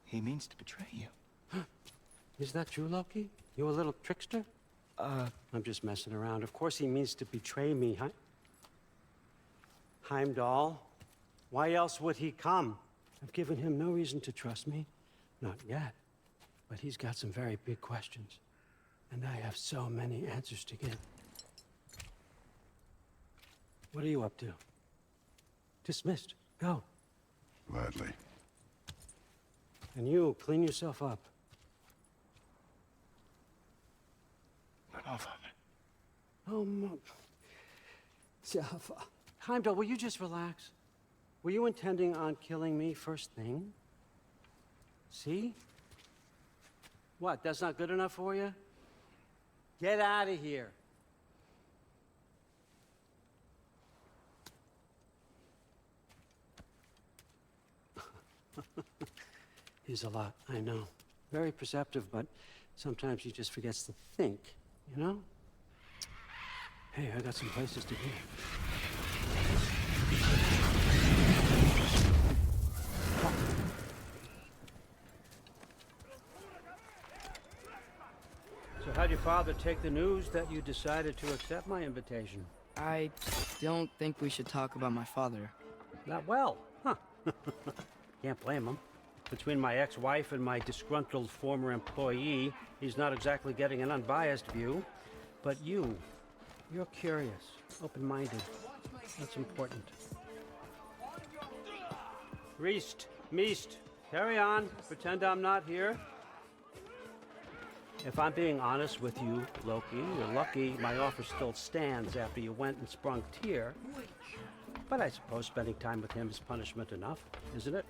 He means to betray you. Is that true, Loki? You a little trickster? I'm just messing around. Of course he means to betray me, Heimdall? Why else would he come? I've given him no reason to trust me. Not yet. But he's got some very big questions. And I have so many answers to give. What are you up to? Dismissed. Go. Gladly. And you, clean yourself up. But Allfather. Oh, Jaffa. Heimdall, will you just relax? Were you intending on killing me first thing? See? What, that's not good enough for you? Get out of here. He's a lot, I know. Very perceptive, but sometimes he just forgets to think, you know? Hey, I got some places to be. So how'd your father take the news that you decided to accept my invitation? I don't think we should talk about my father. Not well, huh? Can't blame him. Between my ex-wife and my disgruntled former employee, he's not exactly getting an unbiased view. But you're curious, open-minded. That's important. Reist, Meest, carry on. Pretend I'm not here. If I'm being honest with you, Loki, you're lucky my offer still stands after you went and sprung Tyr. But I suppose spending time with him is punishment enough, isn't it?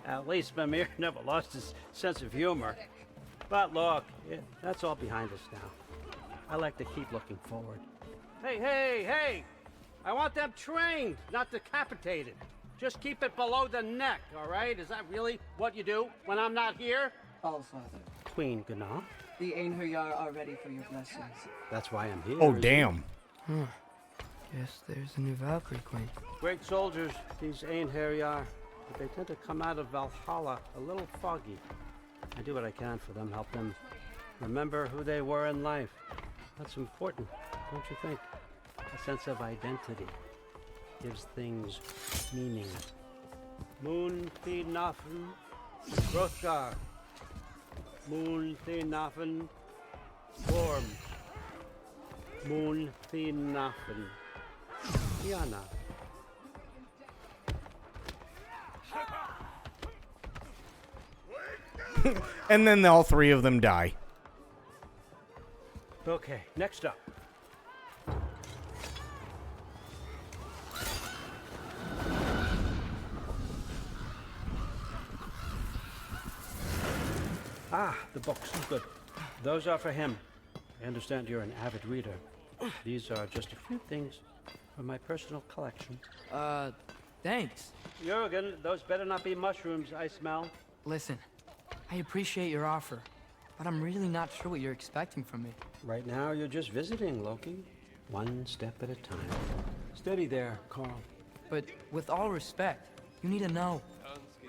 At least Mimir never lost his sense of humor. But look, that's all behind us now. I like to keep looking forward. Hey! I want them trained, not decapitated. Just keep it below the neck, all right? Is that really what you do when I'm not here? Allfather. Queen Gná. The Einherjar are ready for your blessings. That's why I'm here. Oh, damn. Guess there's a new Valkyrie queen. Great soldiers, these Einherjar. But they tend to come out of Valhalla a little foggy. I do what I can for them, help them remember who they were in life. That's important. don't you think? A sense of identity gives things meaning. Moon Nafen, Hrothgar. Moon Nafen, Worm. Moon Nafen, Tiana. And then all three of them die. Okay, next up. Ah, the books. Good. Those are for him. I understand you're an avid reader. These are just a few things from my personal collection. Thanks. Jurgen, those better not be mushrooms I smell. Listen, I appreciate your offer, but I'm really not sure what you're expecting from me. Right now, you're just visiting, Loki. One step at a time. Steady there, Carl. But with all respect, you need to know.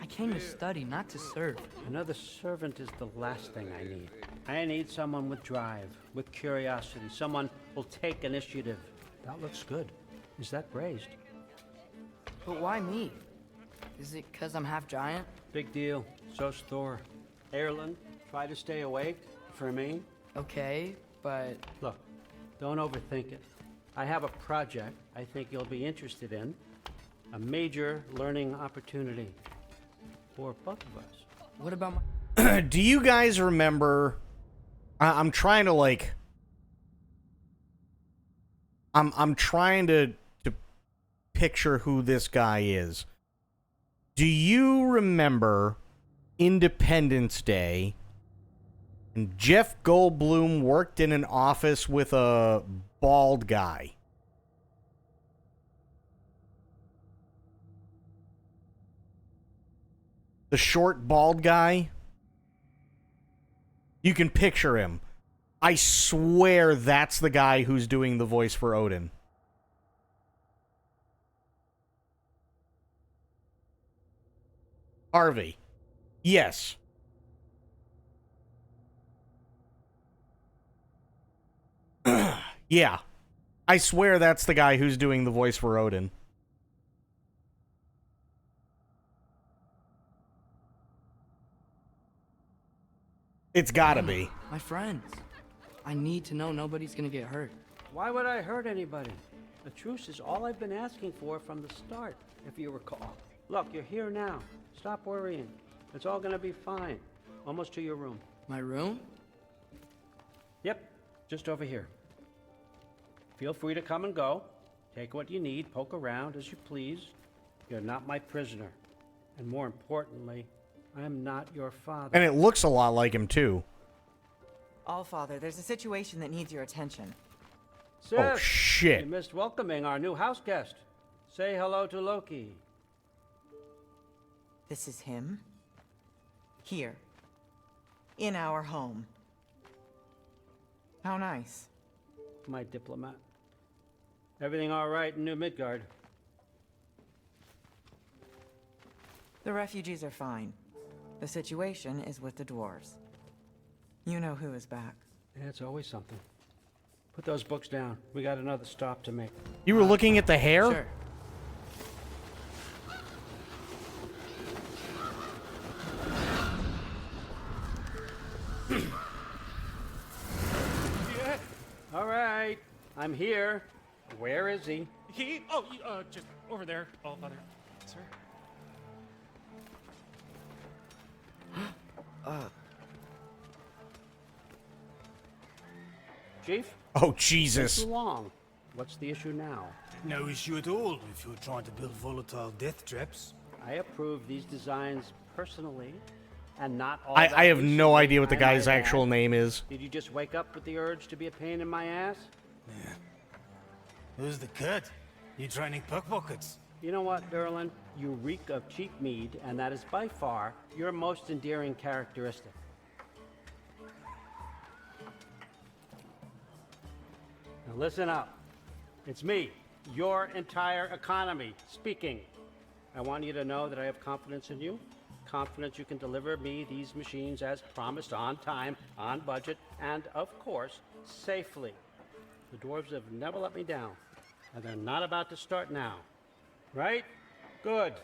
I came to study, not to serve. Another servant is the last thing I need. I need someone with drive, with curiosity, someone who'll take initiative. That looks good. Is that braised? But why me? Is it 'cause I'm half giant? Big deal. So's Thor. Erlen, try to stay awake for me. Okay, but... Look, don't overthink it. I have a project I think you'll be interested in. A major learning opportunity for both of us. What about my... Do you guys remember... I'm trying to, like... I'm trying to picture who this guy is. Do you remember Independence Day and Jeff Goldblum worked in an office with a bald guy? The short bald guy? You can picture him. I swear that's the guy who's doing the voice for Odin. Harvey. Yes. Yeah. I swear that's the guy who's doing the voice for Odin. It's gotta be. My friends. I need to know nobody's gonna get hurt. Why would I hurt anybody? A truce is all I've been asking for from the start, if you recall. Look, you're here now. Stop worrying. It's all gonna be fine. Almost to your room. My room? Yep, just over here. Feel free to come and go. Take what you need, poke around as you please. You're not my prisoner. And more importantly, I'm not your father. And it looks a lot like him, too. Allfather, there's a situation that needs your attention. Sif, oh, shit. You missed welcoming our new house guest. Say hello to Loki. This is him? Here. In our home. How nice. My diplomat. Everything all right in New Midgard? The refugees are fine. The situation is with the dwarves. You know who is back. Yeah, it's always something. Put those books down. We got another stop to make. You were looking at the hair? Sure. All right, I'm here. Where is he? He? Oh, just over there, Allfather. Sir? Chief? Oh, Jesus. Too long. What's the issue now? No issue at all if you're trying to build volatile death traps. I approve these designs personally, and not all. I have no idea what the guy's actual name is. Did you just wake up with the urge to be a pain in my ass? Yeah. Who's the cut? You training pickpockets? You know what, Derlin? You reek of cheap mead, and that is by far your most endearing characteristic. Now listen up. It's me, your entire economy, speaking. I want you to know that I have confidence in you. Confidence you can deliver me these machines as promised, on time, on budget, and, of course, safely. The dwarves have never let me down, and they're not about to start now. Right? Good.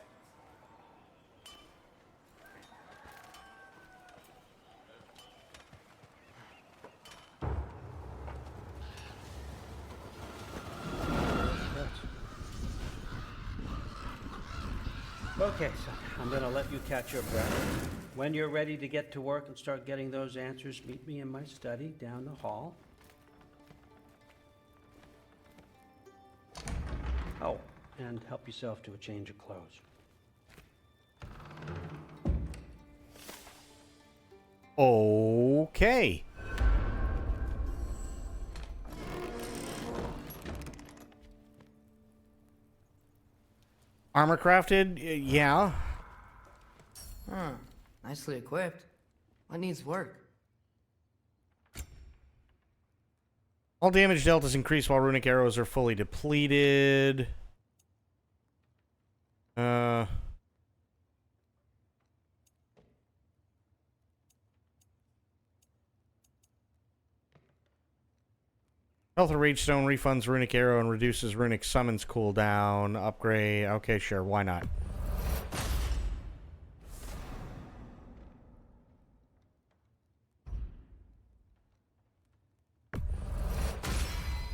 Okay, son, I'm gonna let you catch your breath. When you're ready to get to work and start getting those answers, meet me in my study down the hall. Oh, and help yourself to a change of clothes. Okay. Armor crafted? Yeah. Huh. Nicely equipped. What needs work? All damage dealt is increased while runic arrows are fully depleted. Health of Rage Stone refunds runic arrow and reduces runic summons cooldown. Upgrade. Okay, sure. Why not?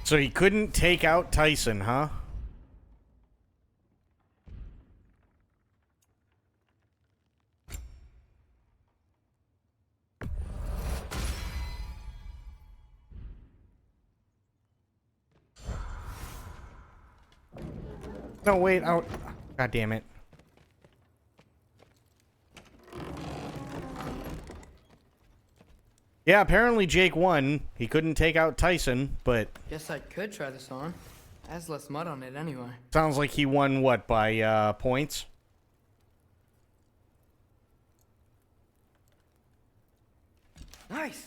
So he couldn't take out Tyson, huh? No, wait. Oh, God damn it. Yeah, apparently Jake won. He couldn't take out Tyson, but... Guess I could try this on. Has less mud on it anyway. Sounds like he won, what, by points? Nice!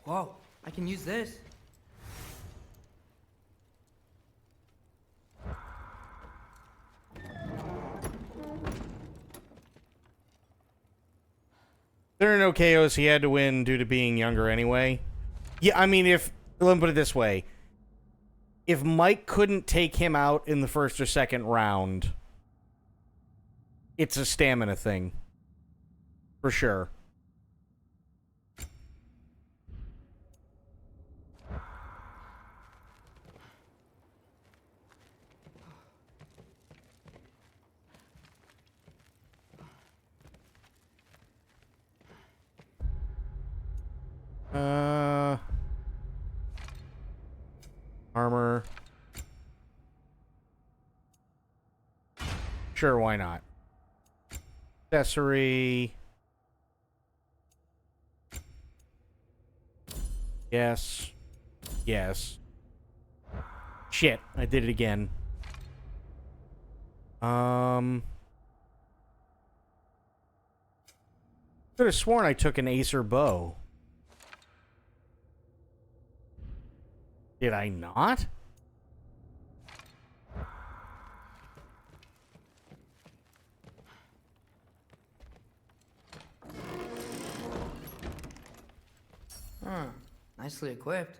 Whoa, I can use this. There are no KOs he had to win due to being younger anyway. Yeah, I mean, let me put it this way. If Mike couldn't take him out in the first or second round, it's a stamina thing. For sure. Armor. Sure, why not? Accessory. Yes. Yes. Shit, I did it again. Could have sworn I took an Acer bow. Did I not? Huh. Nicely equipped.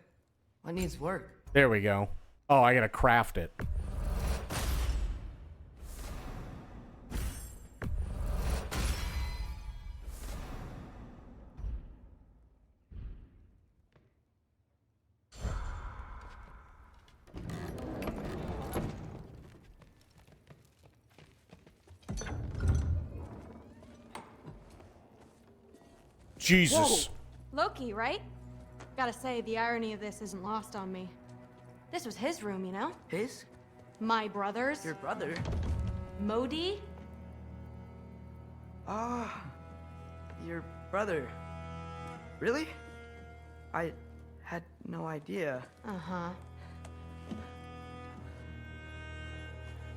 What needs work? There we go. Oh, I gotta craft it. Jesus. Whoa. Loki, right? Gotta say, the irony of this isn't lost on me. This was his room, you know? His? My brother's. Your brother? Modi? Ah, your brother. Really? I had no idea. Uh-huh.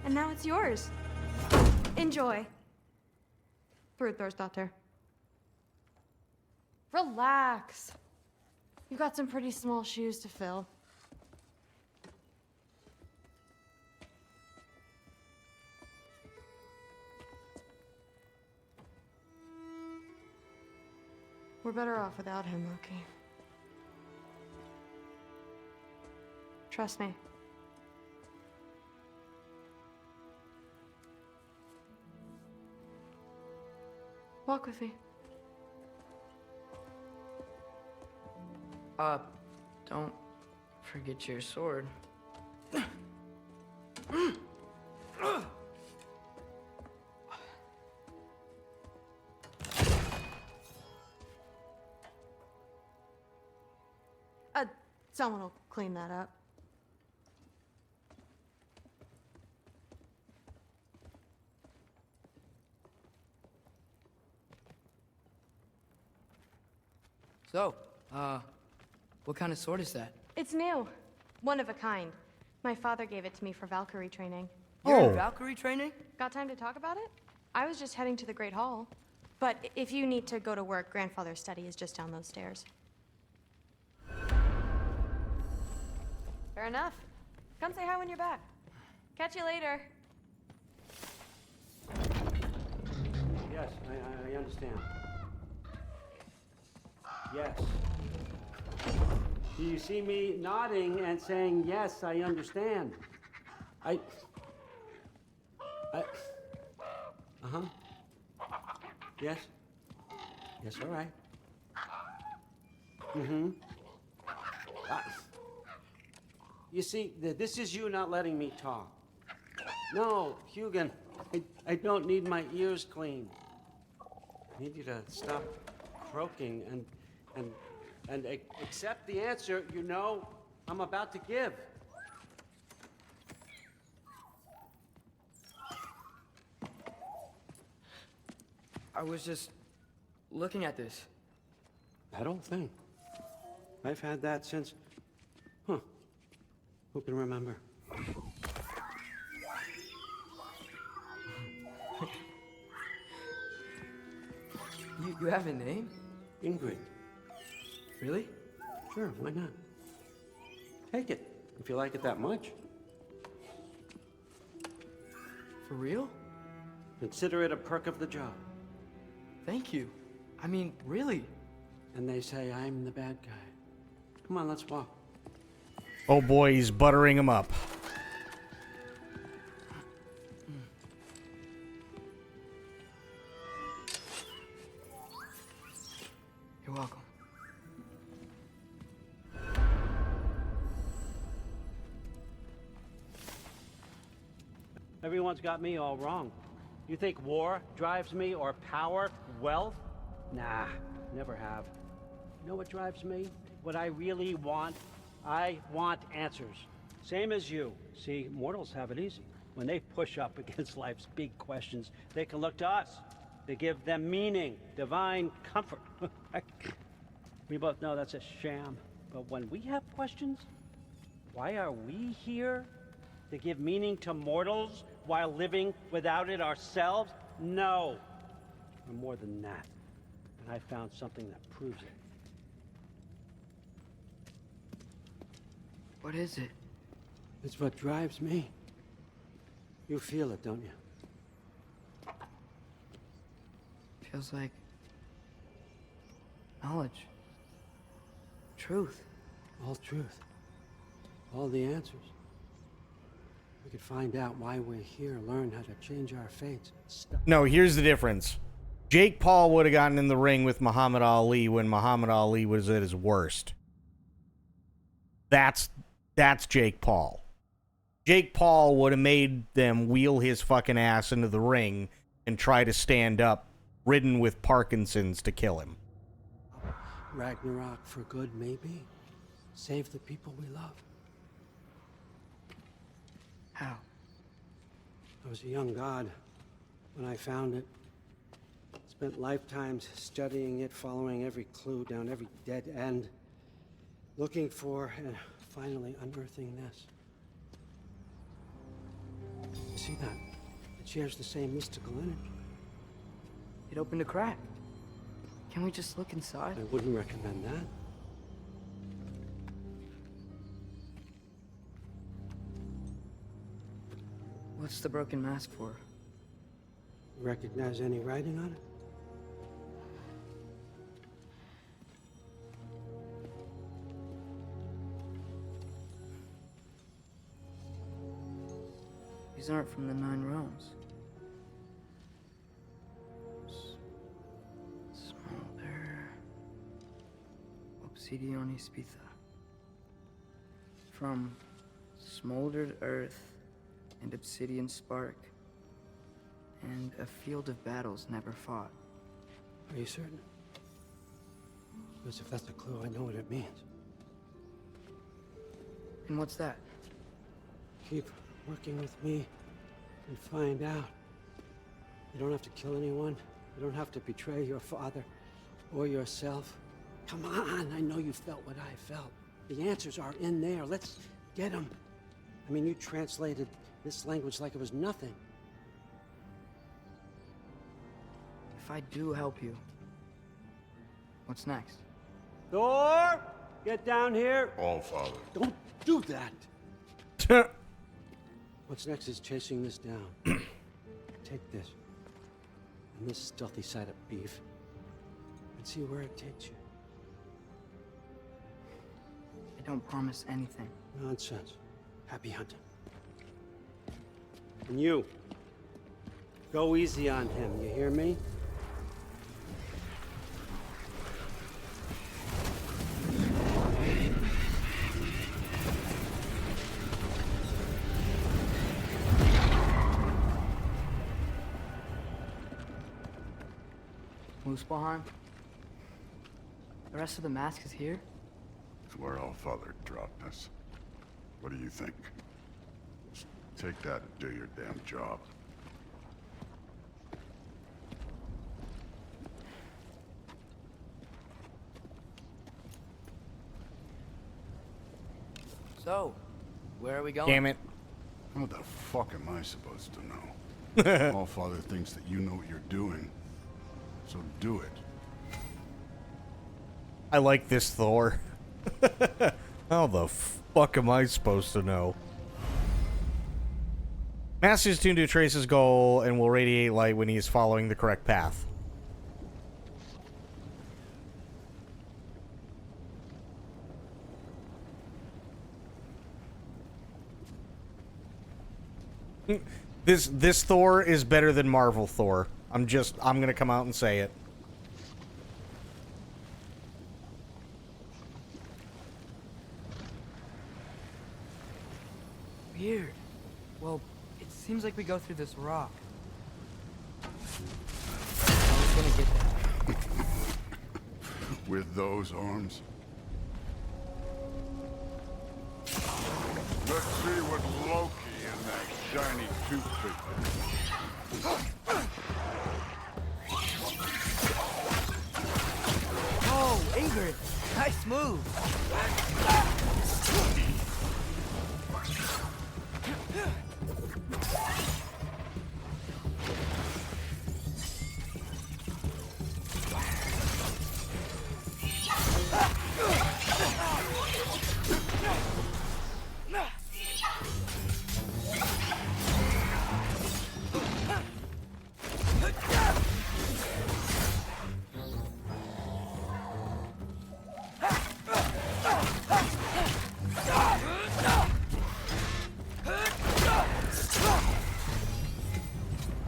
And now it's yours. Enjoy. Fruthdóttir. Relax. You got some pretty small shoes to fill. We're better off without him, Loki. Trust me. Walk with me. Don't forget your sword. Someone will clean that up. So, what kind of sword is that? It's new. One of a kind. My father gave it to me for Valkyrie training. You're in Valkyrie training? Got time to talk about it? I was just heading to the Great Hall. But if you need to go to work, Grandfather's study is just down those stairs. Fair enough. Come say hi when you're back. Catch you later. Yes, I understand. Yes. Do you see me nodding and saying, yes, I understand? Uh-huh. Yes. Yes, all right. Mm-hmm. You see, this is you not letting me talk. No, Hugin, I don't need my ears cleaned. I need you to stop croaking and accept the answer you know I'm about to give. I was just looking at this. That old thing. I've had that since... Who can remember? You have a name? Ingrid. Really? Sure, why not? Take it, if you like it that much. For real? Consider it a perk of the job. Thank you. I mean, really. And they say I'm the bad guy. Come on, let's walk. Oh boy, he's buttering him up. You're welcome. Everyone's got me all wrong. You think war drives me, or power, wealth? Nah, never have. You know what drives me? What I really want? I want answers. Same as you. See, mortals have it easy. When they push up against life's big questions, they can look to us. They give them meaning, divine comfort. We both know that's a sham. But when we have questions, why are we here? To give meaning to mortals while living without it ourselves? No. We're more than that. And I found something that proves it. What is it? It's what drives me. You feel it, don't you? Feels like knowledge. Truth. All truth. All the answers. We could find out why we're here, learn how to change our fates. No, here's the difference. Jake Paul would have gotten in the ring with Muhammad Ali when Muhammad Ali was at his worst. That's Jake Paul. Jake Paul would have made them wheel his fucking ass into the ring and try to stand up, ridden with Parkinson's, to kill him. Ragnarok for good, maybe? Save the people we love. How? I was a young god when I found it. Spent lifetimes studying it, following every clue down every dead end, looking for and finally unearthing this. You see that? It shares the same mystical energy. It opened a crack. Can we just look inside? I wouldn't recommend that. What's the broken mask for? Recognize any writing on it? These aren't from the Nine Realms. Smolder. Obsidione Spitha. From smoldered earth and obsidian spark, and a field of battles never fought. Are you certain? Because if that's a clue, I know what it means. And what's that? Keep working with me and find out. You don't have to kill anyone. You don't have to betray your father or yourself. Come on, I know you felt what I felt. The answers are in there. Let's get them. I mean, you translated this language like it was nothing. If I do help you, what's next? Thor! Get down here! All father. Don't do that! What's next is chasing this down. Take this. And this stealthy side of beef. And see where it takes you. I don't promise anything. Nonsense. Happy hunting. And you. Go easy on him, you hear me? Muspelheim? The rest of the mask is here? It's where All Father dropped us. What do you think? Just take that and do your damn job. So, where are we going? Damn it. How the fuck am I supposed to know? All Father thinks that you know what you're doing, so do it. I like this Thor. How the fuck am I supposed to know? Mask is tuned to Trace's goal and will radiate light when he is following the correct path. This Thor is better than Marvel Thor. I'm gonna come out and say it. Weird. Well, it seems like we go through this rock. I was gonna get that. With those arms? Let's see what Loki and that shiny toothpick Oh, Ingrid! Nice move!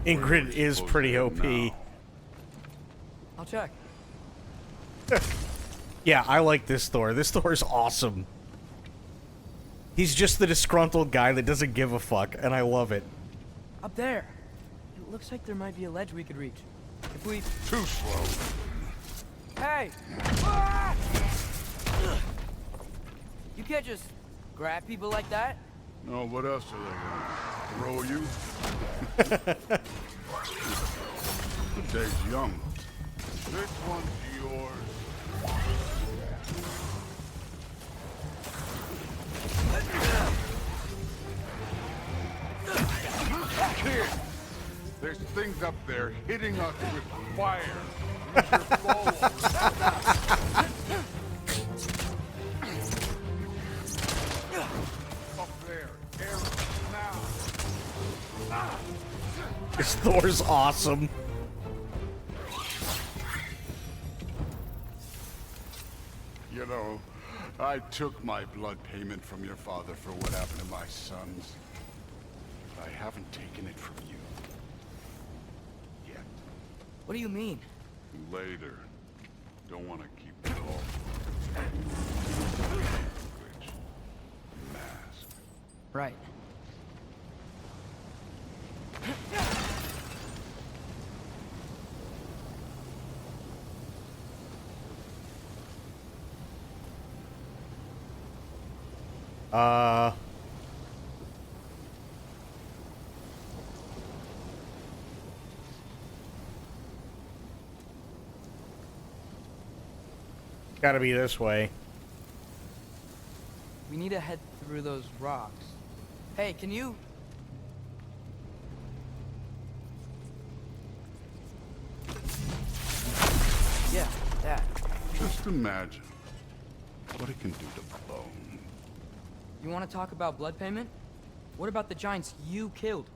Ingrid is pretty OP. I'll check. Yeah, I like this Thor. This Thor is awesome. He's just the disgruntled guy that doesn't give a fuck, and I love it. Up there. It looks like there might be a ledge we could reach. If we... Too slow. Hey! Ah! You can't just grab people like that. No, what else are they gonna throw you? The day's young. This one's yours. Kid, there's things up there hitting us with fire. Use your bow. Up there, arrows now. This Thor's awesome. You know, I took my blood payment from your father for what happened to my sons. I haven't taken it from you. Yet. What do you mean? Later. Don't want to keep it all. Which? Mask. Right. Gotta be this way. We need to head through those rocks. Hey, can you... Yeah, that. Just imagine what it can do to bone. You want to talk about blood payment? What about the giants you killed?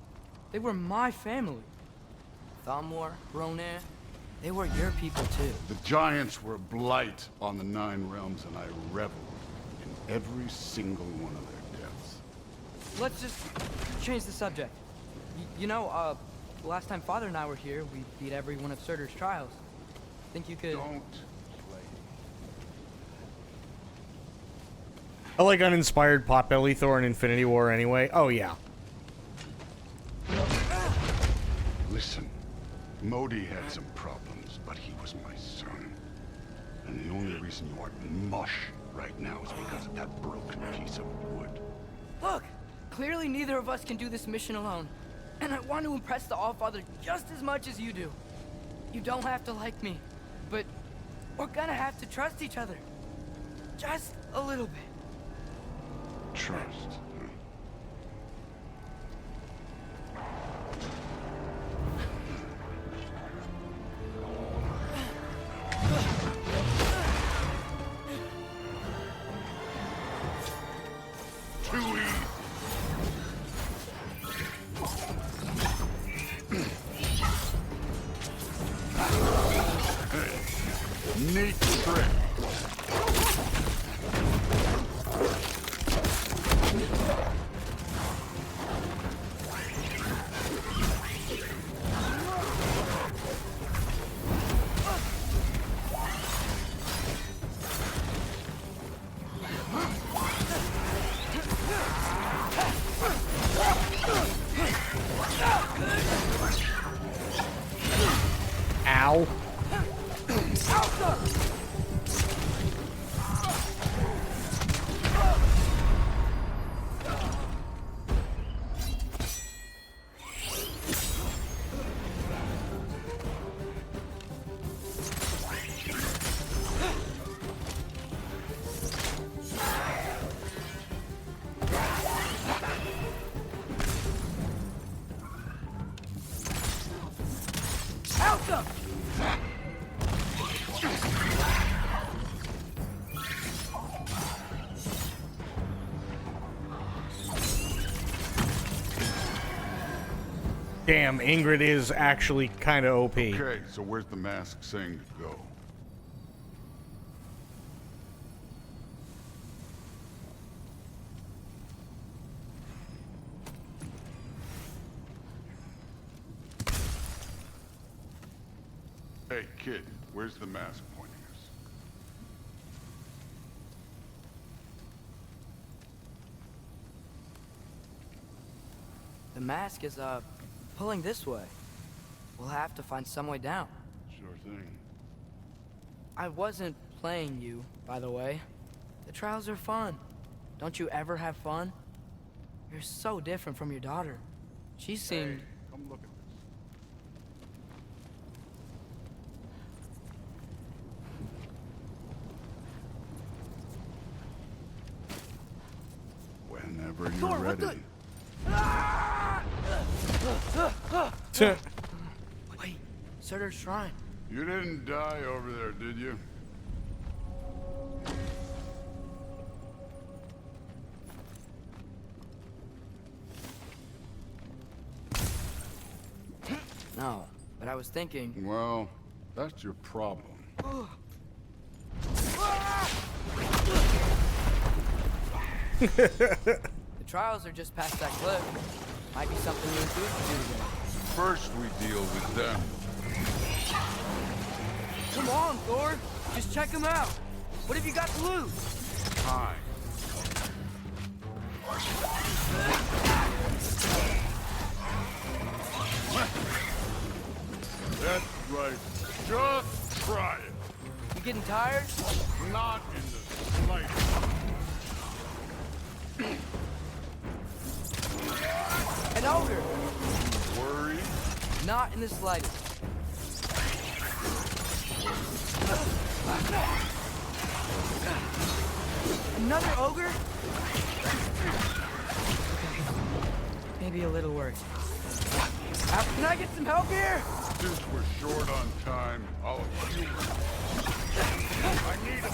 They were my family. Thamor, Ronair, they were your people too. The giants were a blight on the 9 realms, and I reveled in every single one of their deaths. Let's just change the subject. You know, last time Father and I were here, we beat every one of Surtur's trials. Think you could... Don't. I like uninspired Potbelly Thor in Infinity War anyway. Oh, yeah. Listen, Modi had some problems, but he was my son. And the only reason you aren't mush right now is because of that broken piece of wood. Look! Clearly neither of us can do this mission alone. And I want to impress the Allfather just as much as you do. You don't have to like me, but we're gonna have to trust each other. Just a little bit. Trust. Too easy. Neat trick. Ow. Damn, Ingrid is actually kind of OP. Okay, so where's the mask saying to go? Hey, kid, where's the mask pointing us? The mask is, pulling this way. We'll have to find some way down. Sure thing. I wasn't playing you, by the way. The trials are fun. Don't you ever have fun? You're so different from your daughter. She seemed... Hey, come look at this. Whenever you're Thor, what ready. Wait, Surtur's shrine. You didn't die over there, did you? No, but I was thinking... Well, that's your problem. The trials are just past that cliff. Might be something you and Zeus can do together. First we deal with them. Come on, Thor. Just check them out. What have you got to lose? Time. That's right. Just try it. You getting tired? Not in the slightest. An ogre. Worried? Not in the slightest. Another ogre? Maybe a little worried. Can I get some help here? Since we're short on time, I'll humor. I need a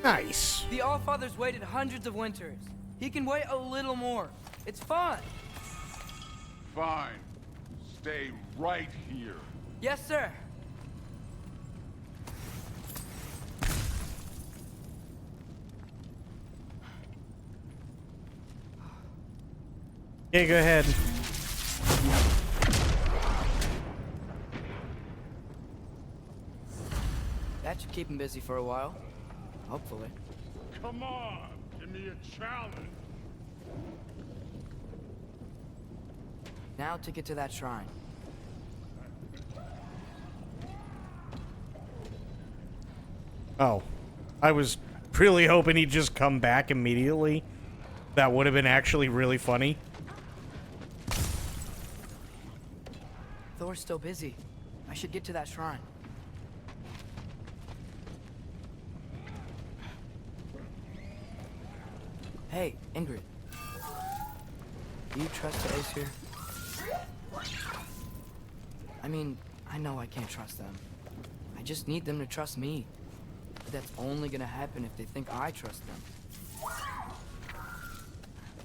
Nice. The Allfather's waited hundreds of winters. He can wait a little more. It's fun. Fine. Stay right here. Yes, sir. Okay, go ahead. That should keep him busy for a while. Hopefully. Come on, give me a challenge. Now to get to that shrine. Oh. I was really hoping he'd just come back immediately. That would have been actually really funny. Thor's still busy. I should get to that shrine. Hey, Ingrid. Do you trust the Aesir? I mean, I know I can't trust them. I just need them to trust me. But that's only gonna happen if they think I trust them.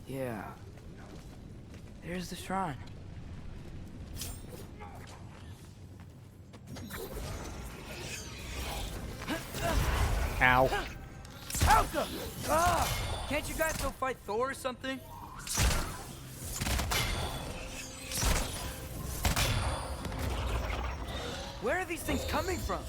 Yeah. There's the shrine. Ow. Helga! Ah! Can't you guys go fight Thor or something? Where are these things coming from?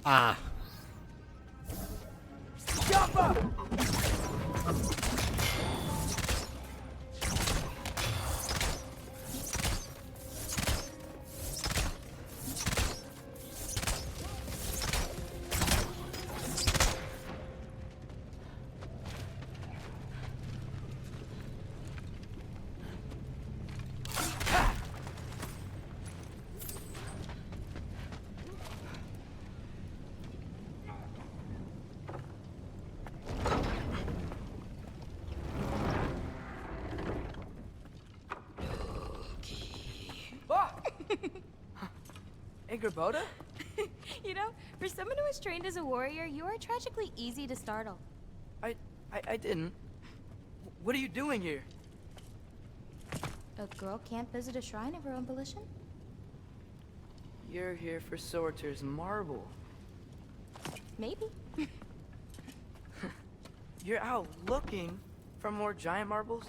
Ah. Yappa! Boda? You know, for someone who was trained as a warrior, you are tragically easy to startle. I didn't. What are you doing here? A girl can't visit a shrine of her own volition? You're here for Sorter's marble. Maybe. You're out looking for more giant marbles?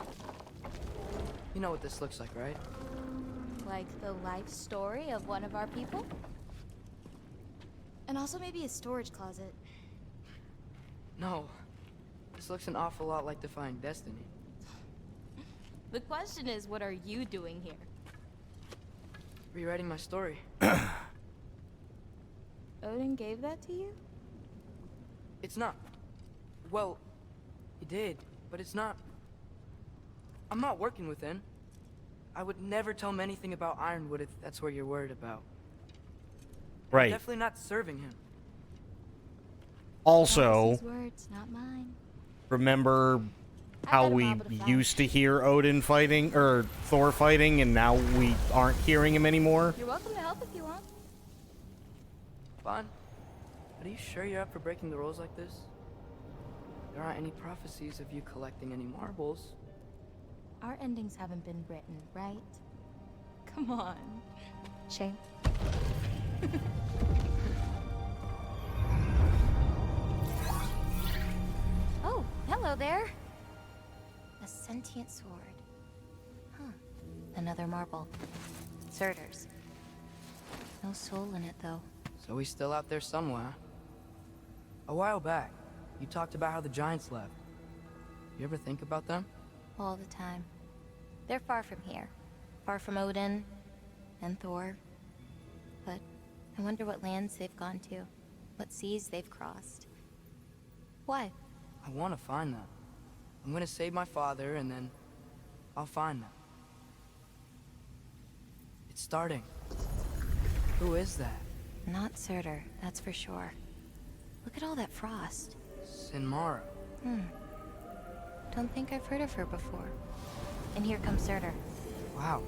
You know what this looks like, right? Like the life story of one of our people? And also maybe a storage closet. No. This looks an awful lot like Defying Destiny. The question is, what are you doing here? rewriting my story. Odin gave that to you? It's not. Well, he did, but it's not. I'm not working with him. I would never tell him anything about Ironwood if that's what you're worried about. Right. I'm definitely not serving him. Also, His words, not mine. remember how we used to hear Odin fighting, or Thor fighting, and now we aren't hearing him anymore? You're welcome to help if you want. Fine. But are you sure you're up for breaking the rules like this? There aren't any prophecies of you collecting any marbles. Our endings haven't been written, right? Come on. Shame. Oh, hello there. A sentient sword. Huh. Another marble. Surtur's. No soul in it, though. So he's still out there somewhere. A while back, you talked about how the giants left. You ever think about them? All the time. They're far from here. Far from Odin and Thor. But I wonder what lands they've gone to. What seas they've crossed. Why? I want to find them. I'm gonna save my father, and then I'll find them. It's starting. Who is that? Not Surtur, that's for sure. Look at all that frost. Sinmara. Don't think I've heard of her before. And here comes Surtur. Wow.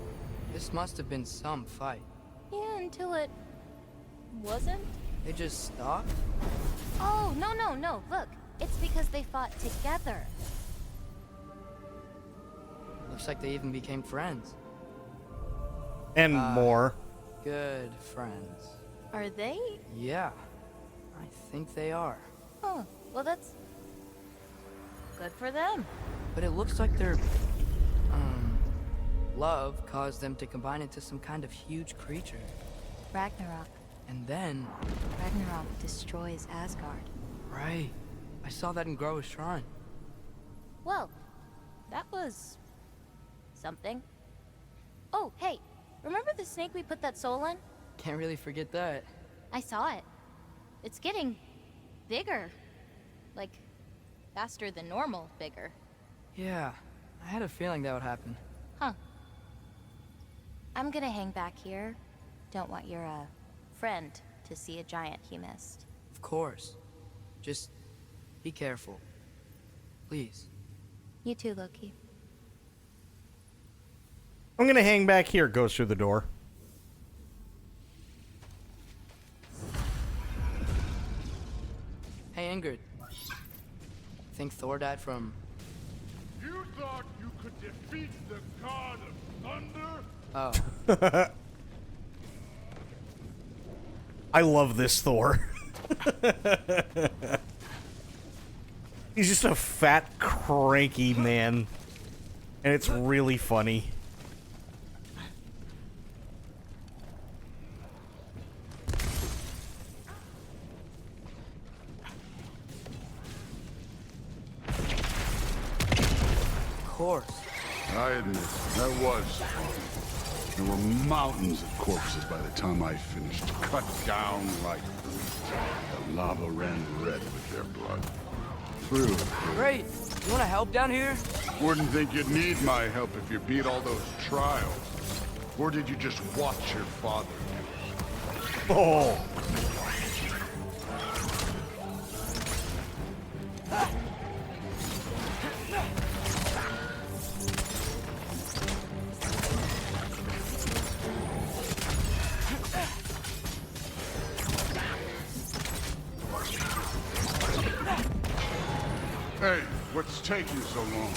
This must have been some fight. Yeah, until it... wasn't? They just stopped? Oh, no. Look, it's because they fought together. Looks like they even became friends. And more. Good friends. Are they? Yeah. I think they are. Oh, well that's... good for them. But it looks like their... love caused them to combine into some kind of huge creature. Ragnarok. And then... Ragnarok destroys Asgard. Right. I saw that in Groa's shrine. Well, that was... something. Oh, hey, remember the snake we put that soul in? Can't really forget that. I saw it. It's getting... bigger. Like, faster than normal bigger. Yeah, I had a feeling that would happen. Huh. I'm gonna hang back here. Don't want your, friend to see a giant he missed. Of course. Just be careful. Please. You too, Loki. I'm gonna hang back here, goes through the door. Hey, Ingrid. Think Thor died from... You thought you could defeat the god of Oh. thunder? I love this Thor. He's just a fat, cranky man. And it's really funny. Of course. I admit, that was fun. There were mountains of corpses by the time I finished, cut down like fruit. The lava ran red with their blood. True. Great. You want to help down here? Wouldn't think you'd need my help if you beat all those trials. Or did you just watch your father do it? Oh. Hey, what's taking so long?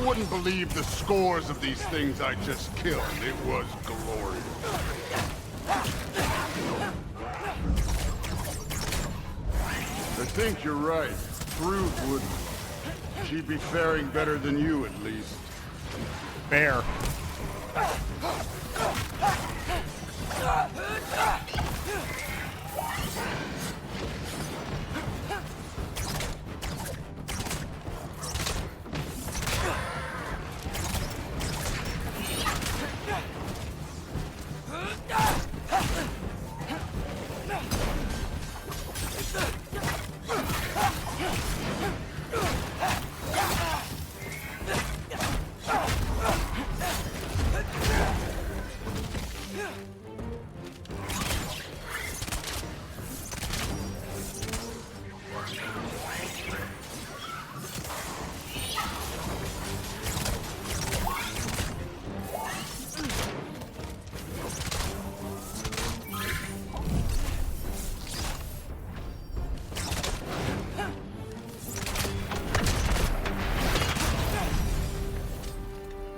wouldn't believe the scores of these things I just killed. It was glorious. I think you're right. Truth wouldn't. She'd be faring better than you, at least. Fair.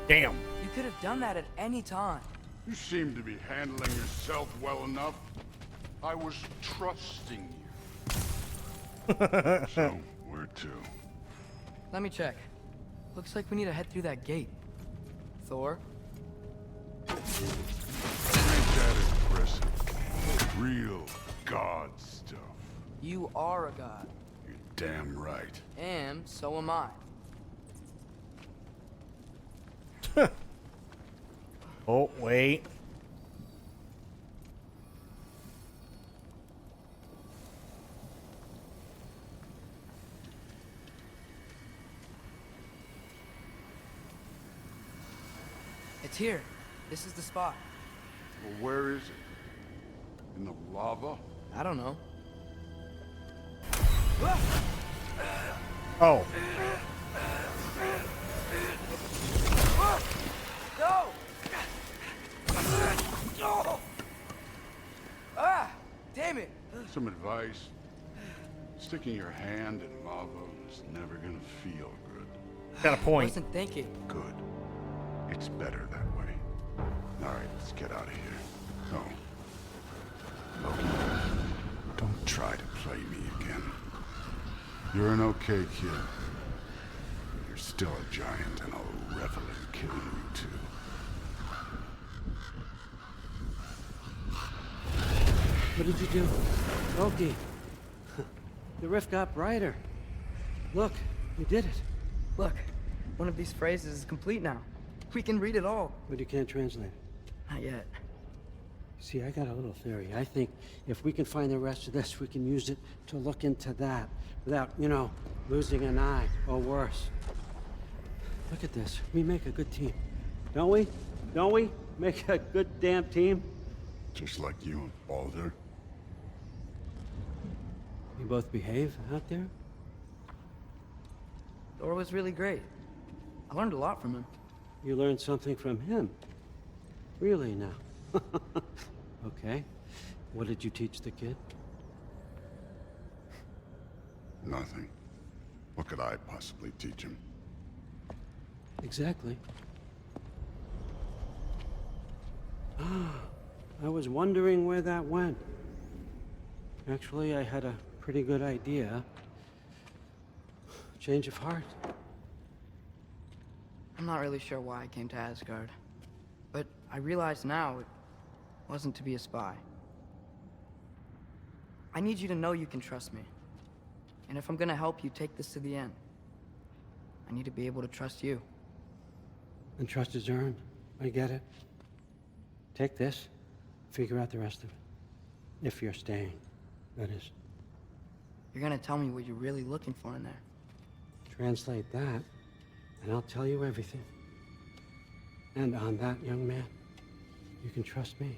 Damn. You could have done that at any time. You seem to be handling yourself well enough. I was trusting you. So, where to? Let me check. Looks like we need to head through that gate. Thor? Ain't that impressive? Real god stuff. You are a god. You're damn right. And so am I. Oh, wait. It's here. This is the spot. Well, where is it? In the lava? I don't know. Oh. No! No! Ah! Damn it! Some advice. Sticking your hand in lava is never gonna feel good. Got a point. Wasn't thinking. Good. It's better that way. All right, let's get out of here. Oh. Loki, don't try to play me again. You're an okay kid. You're still a giant, and I'll revel in killing you too. What did you do? Loki. The rift got brighter. Look, you did it. Look, one of these phrases is complete now. We can read it all. But you can't translate it. Not yet. See, I got a little theory. I think if we can find the rest of this, we can use it to look into that without, you know, losing an eye or worse. Look at this. We make a good team. Don't we? Don't we? Make a good damn team? Just like you and Baldur. You both behave out there? Thor was really great. I learned a lot from him. You learned something from him? Really now? Okay. What did you teach the kid? Nothing. What could I possibly teach him? Exactly. I was wondering where that went. Actually, I had a pretty good idea. Change of heart. I'm not really sure why I came to Asgard. But I realize now it wasn't to be a spy. I need you to know you can trust me. And if I'm gonna help you take this to the end, I need to be able to trust you. And trust is earned. I get it. Take this. Figure out the rest of it. If you're staying, that is. You're gonna tell me what you're really looking for in there. Translate that, and I'll tell you everything. And on that, young man, you can trust me.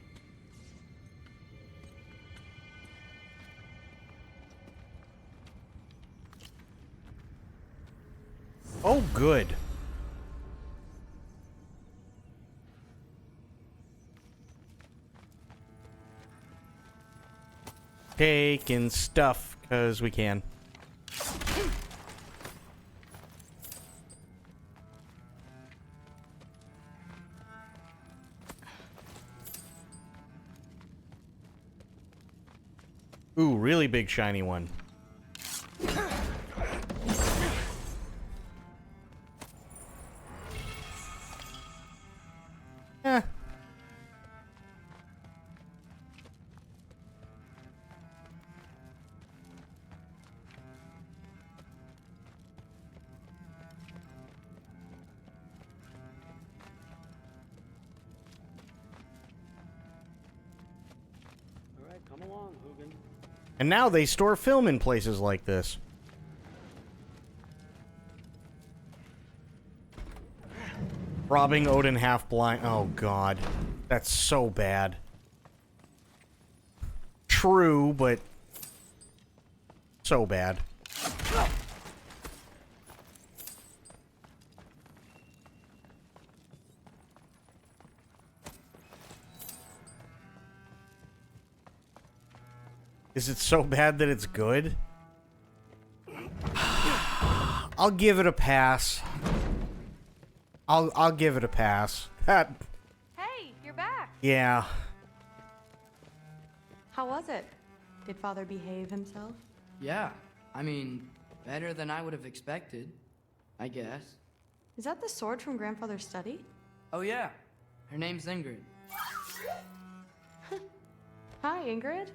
Oh, good. Taking stuff, because we can. Ooh, really big shiny one. Eh. All right, come along, Hugin. And now they store film in places like this. Robbing Odin half blind. Oh god. That's so bad. True, but so bad. Is it so bad that it's good? I'll give it a pass. I'll give it a pass. Hey, you're back. Yeah. How was it? Did Father behave himself? Yeah, I mean, better than I would have expected, I guess. Is that the sword from Grandfather's study? Oh yeah, her name's Ingrid. Hi, Ingrid.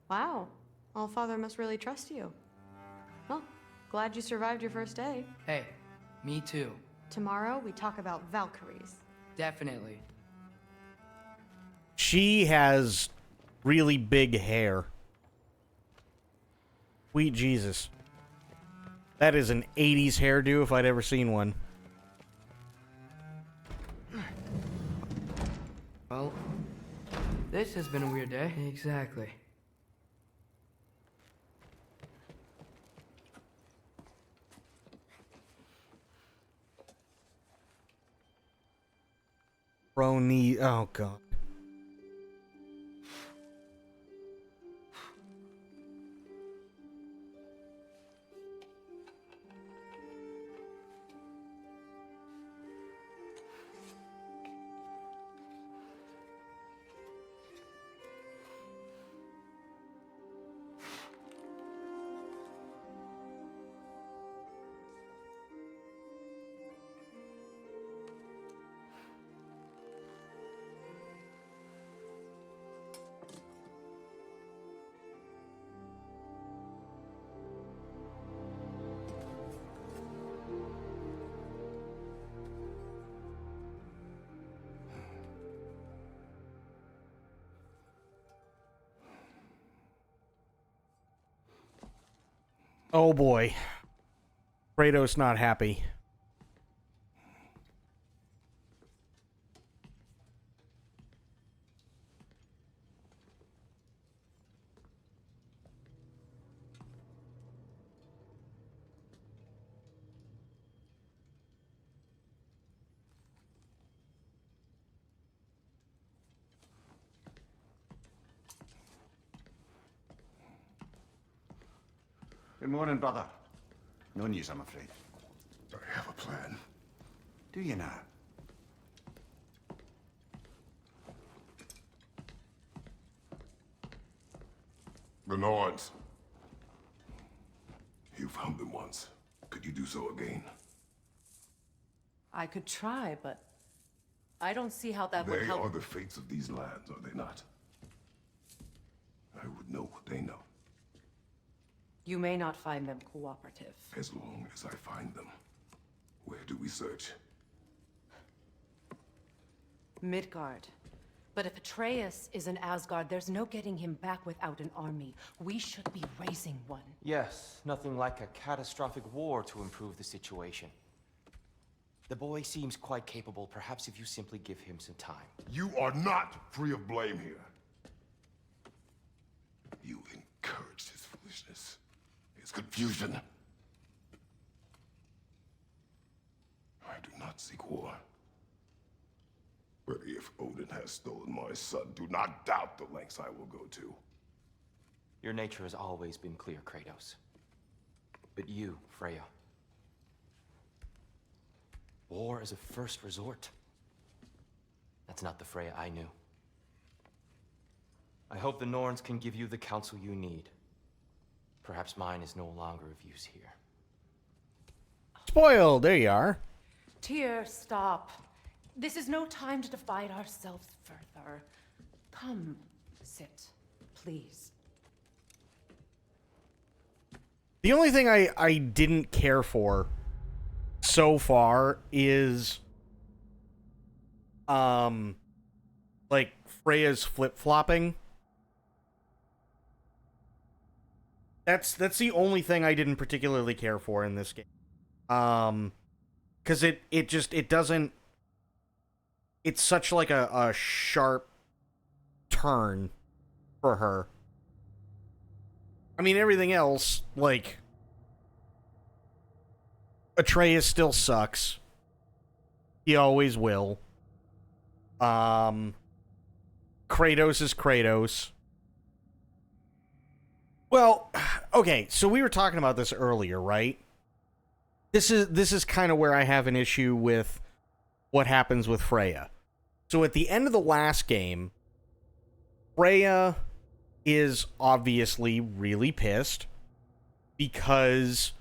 Wow, All-Father must really trust you. Well, glad you survived your first day. Hey, me too. Tomorrow, we talk about Valkyries. Definitely. She has really big hair. Sweet Jesus. That is an 80s hairdo if I'd ever seen one. Well, this has been a weird day. Exactly. Brony. Oh, God. Oh boy. Kratos not happy. Good morning, brother. No news, I'm afraid. I have a plan. Do you now? The Nords. You found them once. Could you do so again? I could try, but I don't see how that would They help. are the fates of these lands, are they not? I would know what they know. You may not find them cooperative. As long as I find them. Where do we search? Midgard. But if Atreus is in Asgard, there's no getting him back without an army. We should be raising one. Yes, nothing like a catastrophic war to improve the situation. The boy seems quite capable. Perhaps if you simply give him some time. You are not free of blame here. You encouraged his foolishness, his confusion. I do not seek war. But if Odin has stolen my son, do not doubt the lengths I will go to. Your nature has always been clear, Kratos. But you, Freya. War is a first resort. That's not the Freya I knew. I hope the Norns can give you the counsel you need. Perhaps mine is no longer of use here. Spoiled. There you are. Tyr, stop. This is no time to divide ourselves further. Come, sit, please. The only thing I didn't care for so far is like Freya's flip-flopping. That's the only thing I didn't particularly care for in this game. 'Cause it doesn't, it's such like a sharp turn for her. I mean, everything else, like, Atreus still sucks. He always will. Kratos is Kratos. Well, okay, so we were talking about this earlier, right? This is kind of where I have an issue with what happens with Freya. So at the end of the last game, Freya is obviously really pissed because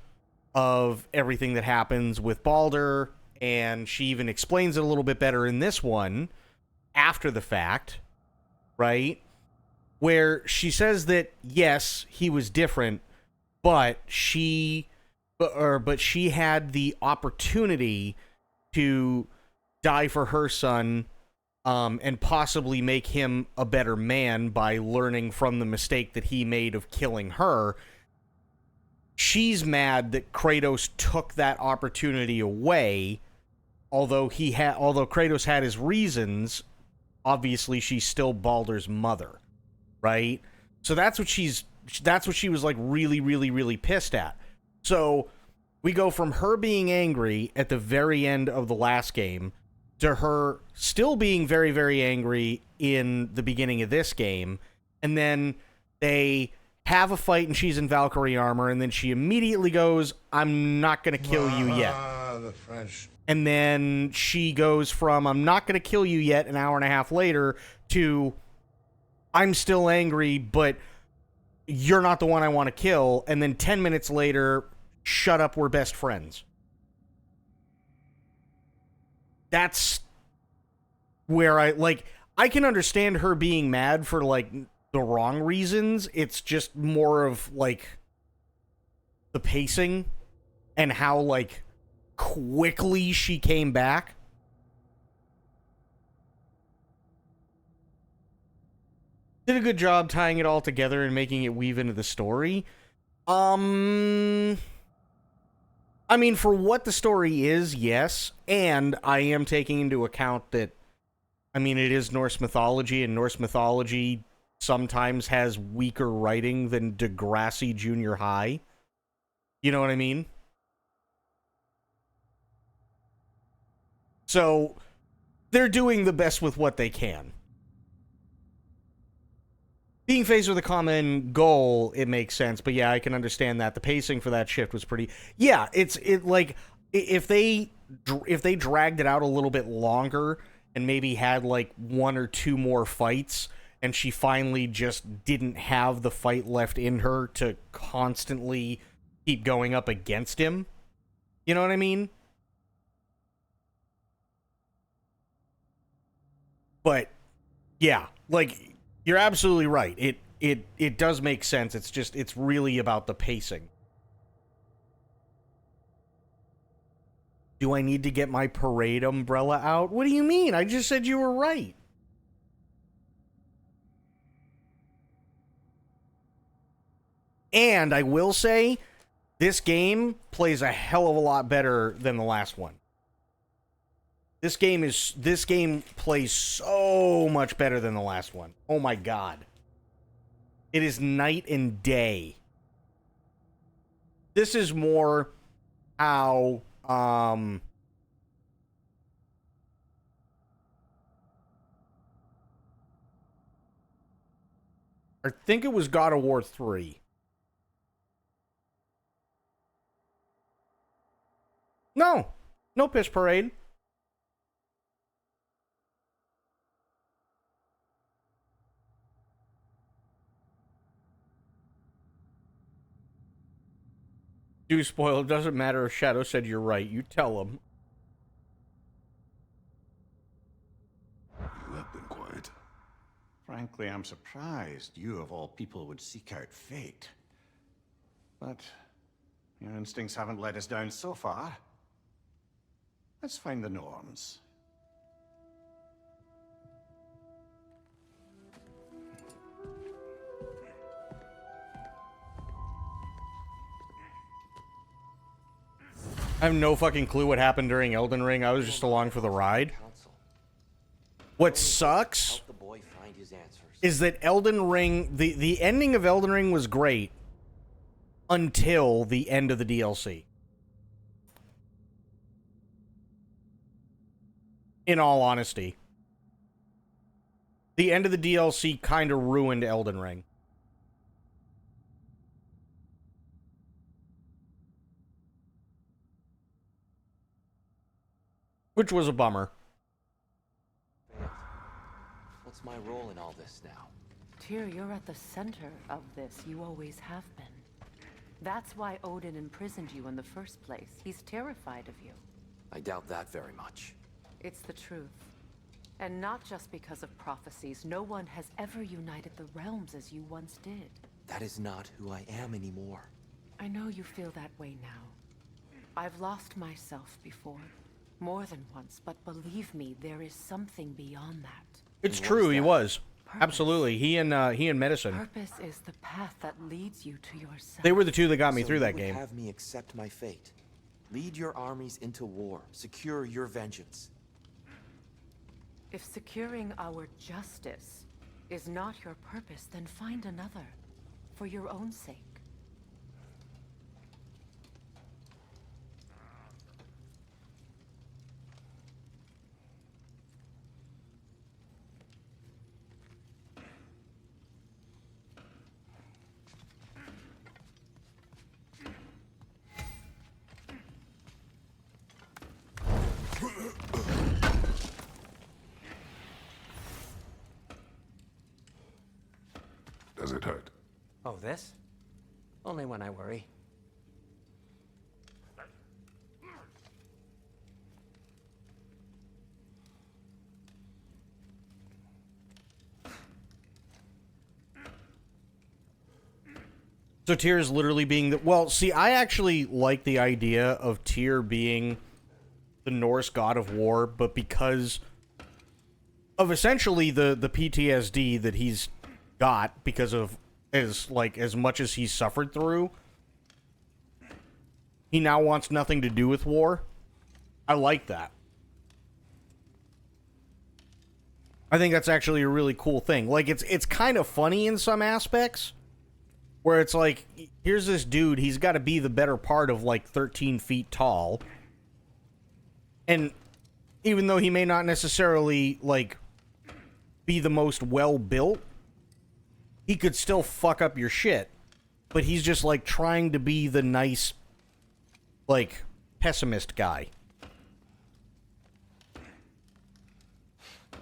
of everything that happens with Baldur, and she even explains it a little bit better in this one after the fact, right? Where she says that yes, he was different, but she had the opportunity to die for her son, and possibly make him a better man by learning from the mistake that he made of killing her. She's mad that Kratos took that opportunity away, although Kratos had his reasons. Obviously, she's still Baldur's mother, right? So that's what she was like really, really, really pissed at. So we go from her being angry at the very end of the last game to her still being very, very angry in the beginning of this game. And then they have a fight and she's in Valkyrie armor, and then she immediately goes, I'm not going to kill you yet. The French. And then she goes from, I'm not going to kill you yet, an hour and a half later, to, I'm still angry, but you're not the one I want to kill. And then 10 minutes later, shut up, we're best friends. That's where I can understand her being mad for, like, the wrong reasons. It's just more of, like, the pacing and how, like, quickly she came back. Did a good job tying it all together and making it weave into the story. I mean, for what the story is, yes. And I am taking into account that, I mean, it is Norse mythology, and Norse mythology sometimes has weaker writing than Degrassi Junior High. You know what I mean? So, they're doing the best with what they can. Being faced with a common goal, it makes sense, but yeah, I can understand that. The pacing for that shift was pretty... Yeah, if they dragged it out a little bit longer and maybe had, like, one or two more fights, and she finally just didn't have the fight left in her to constantly keep going up against him. You know what I mean? But, yeah, like, you're absolutely right. It does make sense. It's just, it's really about the pacing. Do I need to get my parade umbrella out? What do you mean? I just said you were right. And I will say, this game plays a hell of a lot better than the last one. This game plays so much better than the last one. Oh my god. It is night and day. This is more how I think it was God of War 3. No piss parade. Do spoil. It doesn't matter if Shadow said you're right. You tell him. You have been quiet. Frankly, I'm surprised you, of all people, would seek out fate. But your instincts haven't let us down so far. Let's find the norms. I have no fucking clue what happened during Elden Ring. I was just along for the ride. What sucks is that Elden Ring, the ending of Elden Ring was great until the end of the DLC. In all honesty. The end of the DLC kind of ruined Elden Ring. Which was a bummer. What's my role in all this now? Tyr, you're at the center of this. You always have been. That's why Odin imprisoned you in the first place. He's terrified of you. I doubt that very much. It's the truth. And not just because of prophecies. No one has ever united the realms as you once did. That is not who I am anymore. I know you feel that way now. I've lost myself before. More than once, but believe me, there is something beyond that. It's true, he was. Absolutely. He and Medicine. Purpose is the path that leads you to yourself. They were the two that got me So through you that would game. Have me accept my fate. Lead your armies into war. Secure your vengeance. If securing our justice is not your purpose, then find another. For your own sake. Does it hurt? Oh, this? Only when I worry. So Tyr is literally being the... Well, see, I actually like the idea of Tyr being the Norse god of war, but because of essentially the PTSD that he's got because of as much as he's suffered through, he now wants nothing to do with war. I like that. I think that's actually a really cool thing. Like, it's kind of funny in some aspects, where it's like, here's this dude, he's got to be the better part of, like, 13 feet tall. And even though he may not necessarily, like, be the most well-built, he could still fuck up your shit. But he's just, like, trying to be the nice, like, pessimist guy.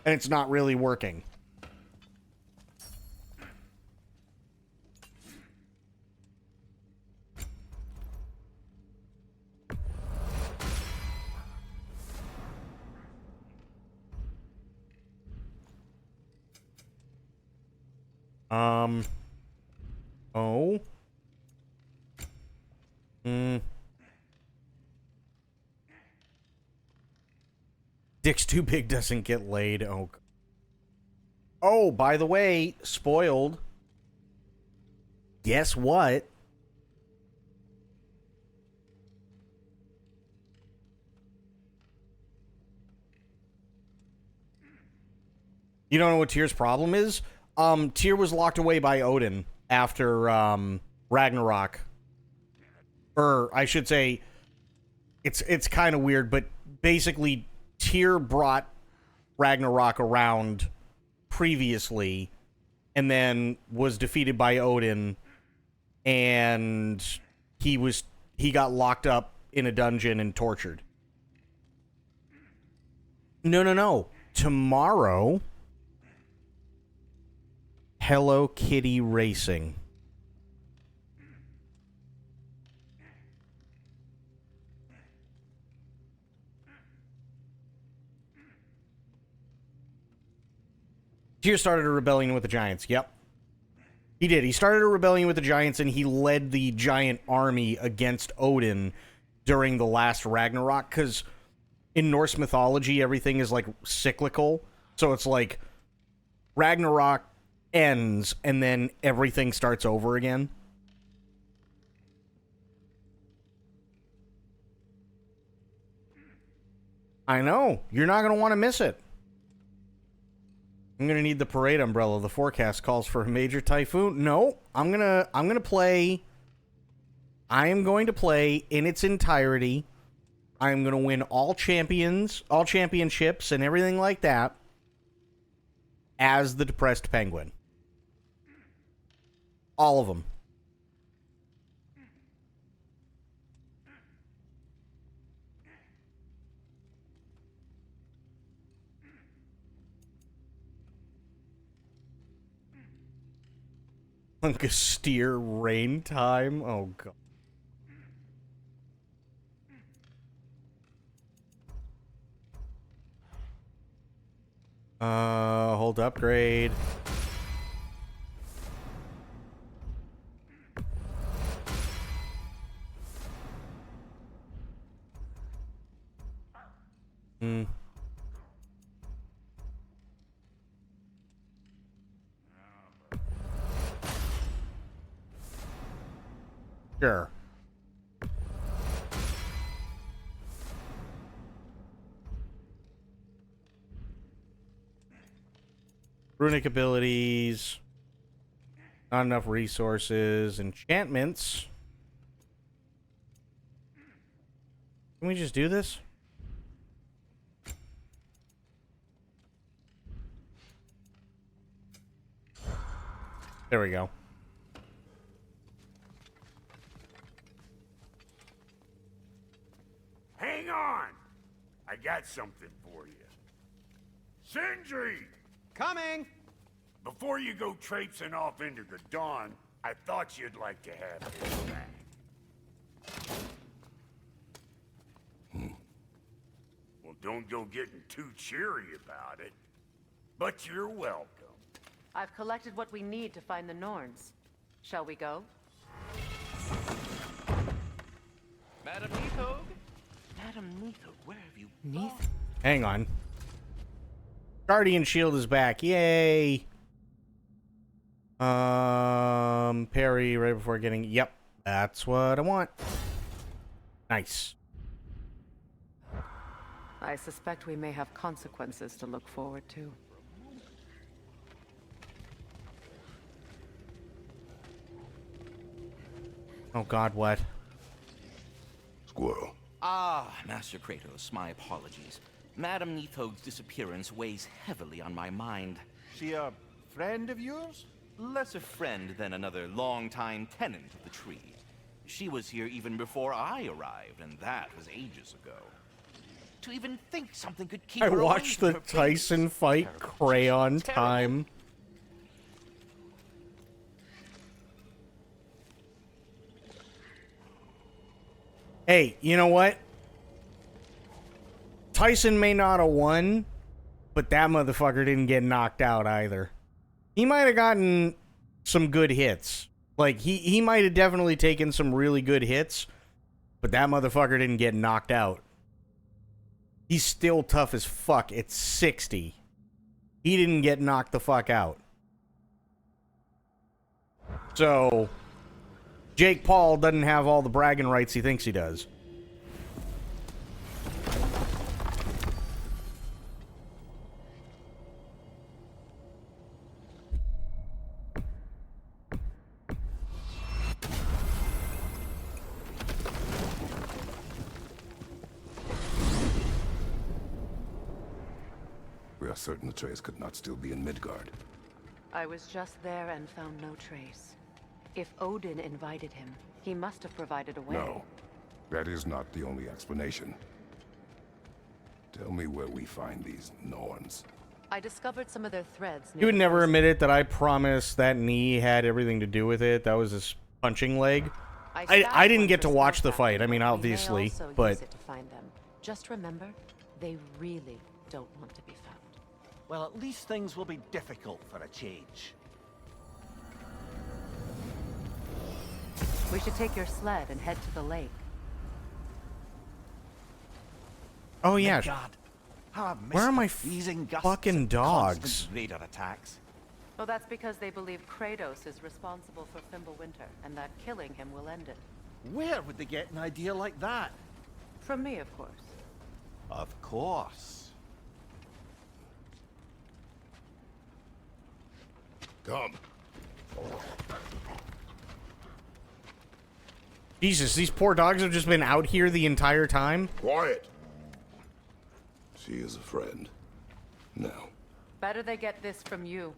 And it's not really working. Oh. Dick's too big doesn't get laid. Oh. Oh, by the way, spoiled. Guess what? You don't know what Tyr's problem is? Tyr was locked away by Odin after Ragnarok. Or I should say, it's kind of weird, but basically Tyr brought Ragnarok around previously and then was defeated by Odin, and he got locked up in a dungeon and tortured. No. Tomorrow, Hello Kitty Racing. Tyr started a rebellion with the giants. Yep. He did. He started a rebellion with the giants, and he led the giant army against Odin during the last Ragnarok, because in Norse mythology, everything is, like, cyclical. So it's like Ragnarok ends, and then everything starts over again. I know. You're not going to want to miss it. I'm going to need the parade umbrella. The forecast calls for a major typhoon. No, I'm going to play. I am going to play in its entirety. I am going to win all championships and everything like that as the depressed penguin. All of them. Steer rain time. Oh god. Hold upgrade. Sure. Runic abilities. Not enough resources. Enchantments. Can we just do this? There we go. Hang on! I got something for you. Sindri! Coming! Before you go traipsing off into the dawn, I thought you'd like to have this back. Well, don't go getting too cheery about it. But you're welcome. I've collected what we need to find the Norns. Shall we go? Madam Neathog? Madam Neathog, where have you been? Hang on. Guardian shield is back. Yay. Parry right before getting... Yep. That's what I want. Nice. I suspect we may have consequences to look forward to. Oh god, what? Squirrel. Ah, Master Kratos, my apologies. Madam Neathog's disappearance weighs heavily on my mind. She a friend of yours? Less a friend than another longtime tenant of the tree. She was here even before I arrived, and that was ages ago. To even think something could keep I her watched away the from her face Tyson is fight terrible. Crayon Terrible. time. Hey, you know what? Tyson may not have won, but that motherfucker didn't get knocked out either. He might have gotten some good hits. Like, he might have definitely taken some really good hits, but that motherfucker didn't get knocked out. He's still tough as fuck at 60. He didn't get knocked the fuck out. So, Jake Paul doesn't have all the bragging rights he thinks he does. We are certain Atreus could not still be in Midgard. I was just there and found no trace. If Odin invited him, he must have provided a way. No, that is not the only explanation. Tell me where we find these Norns. I discovered some of their threads. You would never admit it that I promised that knee had everything to do with it. That was his punching leg. I didn't get to watch the fight. I mean, obviously, use but it to find them. Just remember, they really don't want to be found. well, at least things will be difficult for a change. We should take your sled and head to the lake. Oh yeah. God, how I've Where are missed my the freezing gusts fucking and dogs? constant raider attacks. Well, that's because they believe Kratos is responsible for Fimbulwinter, and that killing him will end it. Where would they get an idea like that? From me, of course. Of course. Come. Jesus, these poor dogs have just been out here the entire time? Quiet. She is a friend. Now. Better they get this from you.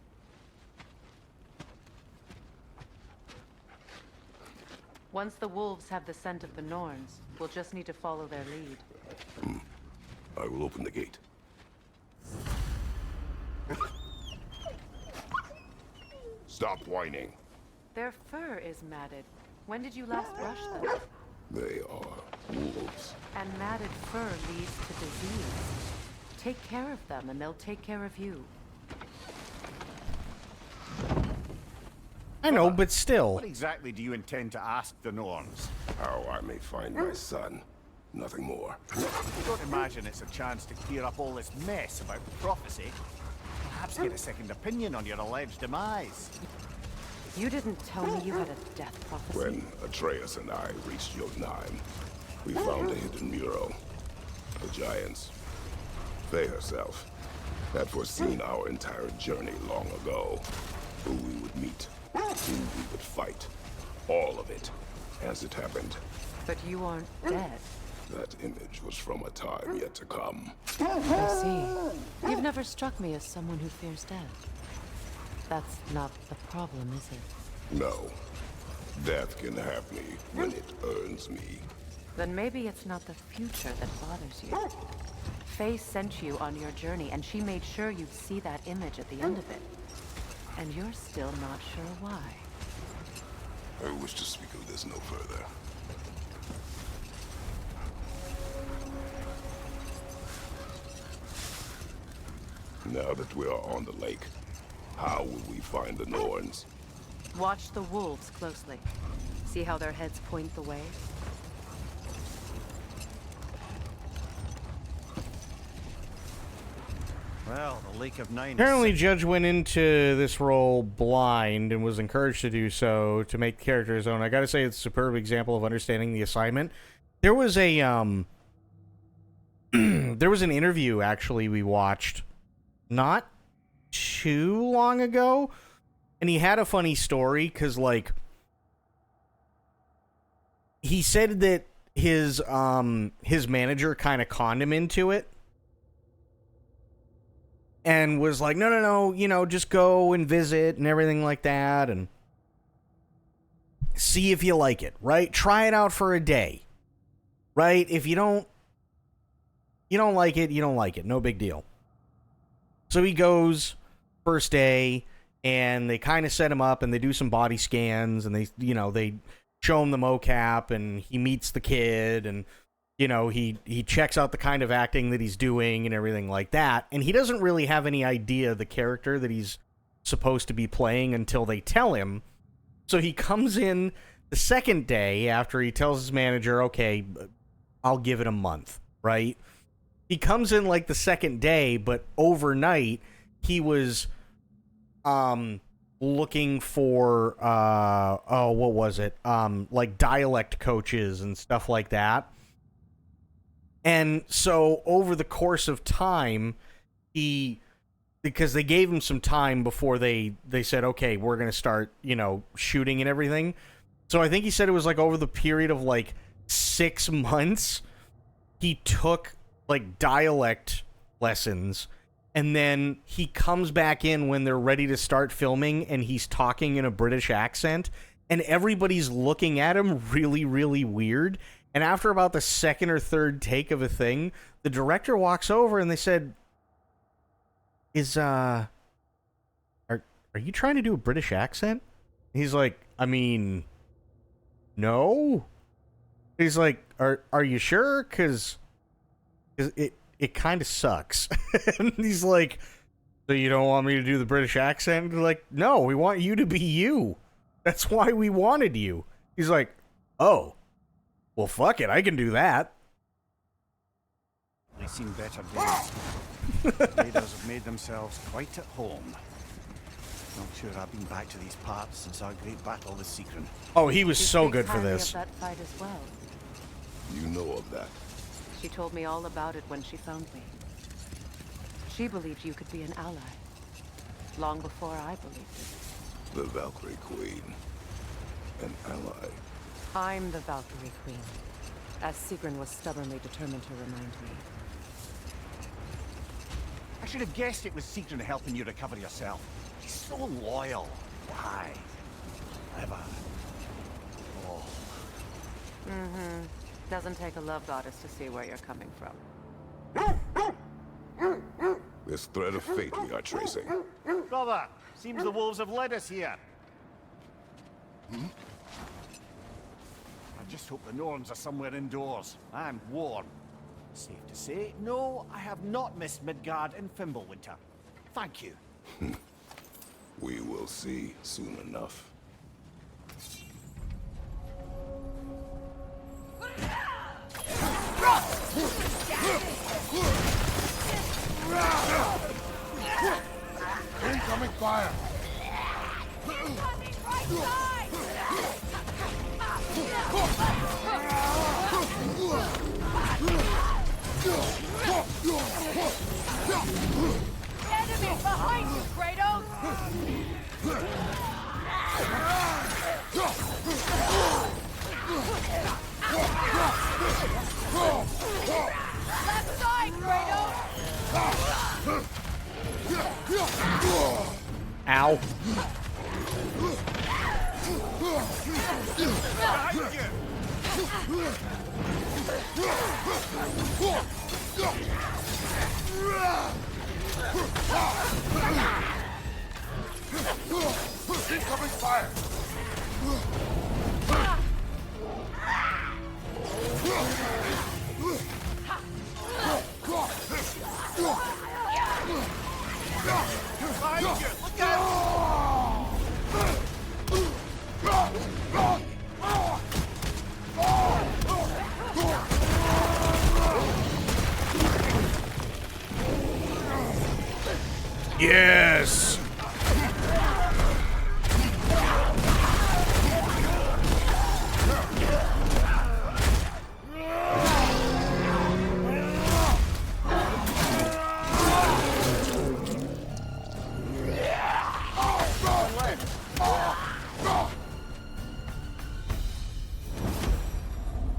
Once the wolves have the scent of the Norns, we'll just need to follow their lead. I will open the gate. Stop whining. Their fur is matted. When did you last brush them? They are wolves. And matted fur leads to disease. Take care of them, and they'll take care of you. I know, but still. What exactly do you intend to ask the Norns? How I may find my son. Nothing more. Don't imagine it's a chance to clear up all this mess about prophecy. Perhaps get a second opinion on your alleged demise. You didn't tell me you had a death prophecy. When Atreus and I reached Jotunheim, we found a hidden mural. The Giants, Faye herself, had foreseen our entire journey long ago. Who we would meet, who we would fight. All of it, as it happened. But you aren't dead. That image was from a time yet to come. I see. You've never struck me as someone who fears death. That's not the problem, is it? No. Death can have me when it earns me. Then maybe it's not the future that bothers you. Faye sent you on your journey, and she made sure you'd see that image at the end of it. And you're still not sure why. I wish to speak of this no further. Now that we are on the lake, how will we find the Norns? Watch the wolves closely. See how their heads point the way? Well, the Lake of Nine... Apparently, Judge went into this role blind and was encouraged to do so to make the character his own. I gotta say, it's a superb example of understanding the assignment. There was a, there was an interview, actually, we watched not too long ago, and he had a funny story, because, like, he said that his manager kind of conned him into it, and was like, no, you know, just go and visit and everything like that, and see if you like it, right? Try it out for a day, right? If you don't like it, you don't like it. No big deal. So he goes first day, and they kind of set him up, and they do some body scans, and they show him the mocap, and he meets the kid, and he checks out the kind of acting that he's doing and everything like that. And he doesn't really have any idea the character that he's supposed to be playing until they tell him. So he comes in the second day after he tells his manager, okay, I'll give it a month, right? He comes in like the second day, but overnight he was looking for what was it? Like dialect coaches and stuff like that. And so over the course of time, because they gave him some time before they said, okay, we're going to start, shooting and everything. So I think he said it was like over the period of like 6 months, he took like dialect lessons, and then he comes back in when they're ready to start filming, and he's talking in a British accent, and everybody's looking at him really, really weird. And after about the second or third take of a thing, the director walks over and they said, are you trying to do a British accent? He's like, I mean, no. He's like, are you sure? Because it kind of sucks. And he's like, So you don't want me to do the British accent? Like, no, we want you to be you. That's why we wanted you. He's like, oh, well, fuck it, I can do that. They've seen better days. Raiders have made themselves quite at home. Not sure I've been back to these parts since our great battle with Secret. Oh, he was She so speaks good for highly this. of that fight as well. You know of that. She told me all about it when she found me. She believed you could be an ally. Long before I believed it. The Valkyrie Queen. An ally. I'm the Valkyrie Queen, as Sigrun was stubbornly determined to remind me. I should have guessed it was Secret helping you recover yourself. He's so loyal. Why? Ever. Oh. Mm-hmm. Doesn't take a love goddess to see where you're coming from. This thread of fate we are tracing. Brother, seems the wolves have led us here. I just hope the Norns are somewhere indoors. I'm warm. Safe to say, no, I have not missed Midgard and Fimbulwinter. Thank you. We will see soon enough. Incoming fire! Enemy behind you, Kratos! Left side, Kratos! Ow. Incoming fire! Look out! Yes!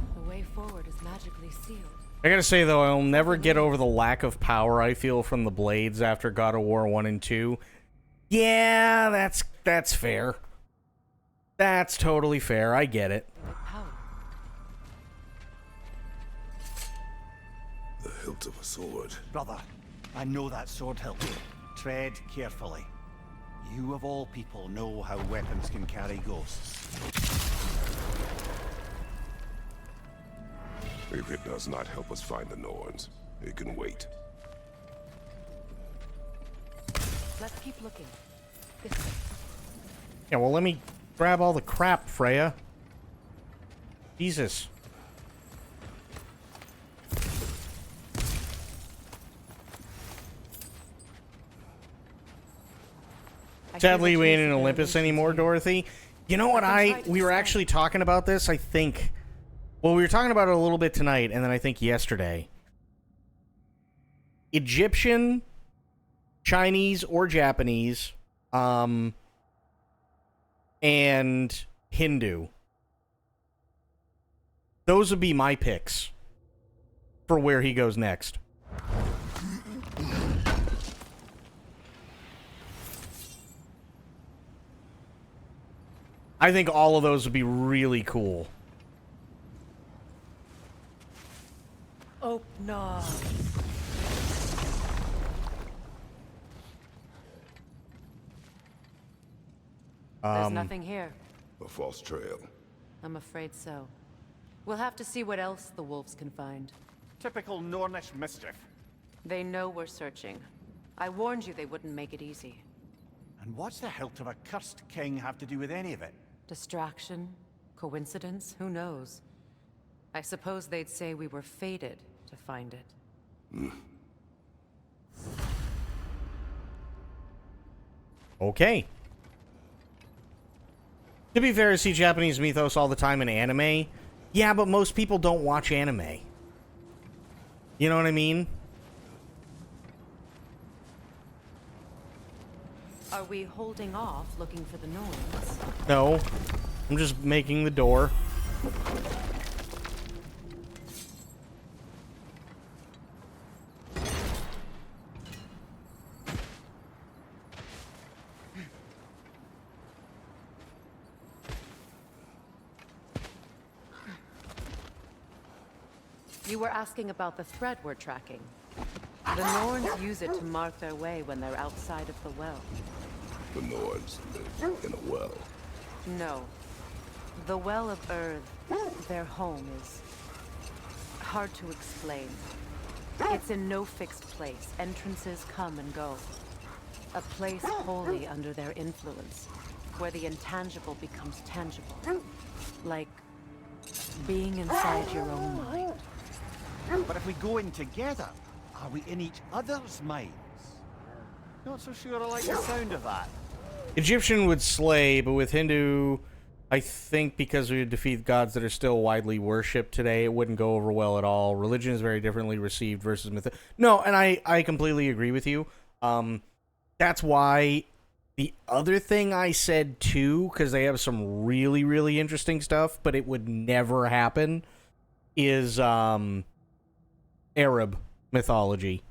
The way forward is magically sealed. I gotta say, though, I'll never get over the lack of power I feel from the blades after God of War 1 and 2. Yeah, that's fair. That's totally fair. I get it. The hilt of a sword. Brother, I know that sword hilt. Tread carefully. You of all people know how weapons can carry ghosts. If it does not help us find the Norns, it can wait. Let's keep looking. This way. Yeah, well, let me grab all the crap, Freya. Jesus. Sadly, we ain't in Olympus anymore, Dorothy. You know what, we were actually talking about this, I think. Well, we were talking about it a little bit tonight, and then I think yesterday. Egyptian, Chinese, or Japanese, and Hindu. Those would be my picks for where he goes next. I think all of those would be really cool. Oh, no. There's nothing here. A false trail. I'm afraid so. We'll have to see what else the wolves can find. Typical Nornish mischief. They know we're searching. I warned you they wouldn't make it easy. And what's the hilt of a cursed king have to do with any of it? Distraction? Coincidence? Who knows? I suppose they'd say we were fated to find it. Okay. To be fair, I see Japanese mythos all the time in anime. Yeah, but most people don't watch anime. You know what I mean? Are we holding off looking for the noise? No. I'm just making the door. You were asking about the thread we're tracking. The Norns use it to mark their way when they're outside of the well. The Norns live in a well. No. The Well of Earth, their home, is hard to explain. It's in no fixed place. Entrances come and go. A place wholly under their influence, where the intangible becomes tangible. Like being inside your own mind. But if we go in together, are we in each other's minds? Not so sure I like the sound of that. Egyptian would slay, but with Hindu, I think because we would defeat gods that are still widely worshipped today, it wouldn't go over well at all. Religion is very differently received versus myth. No, and I completely agree with you. That's why the other thing I said too, because they have some really, really interesting stuff, but it would never happen, is Arab mythology.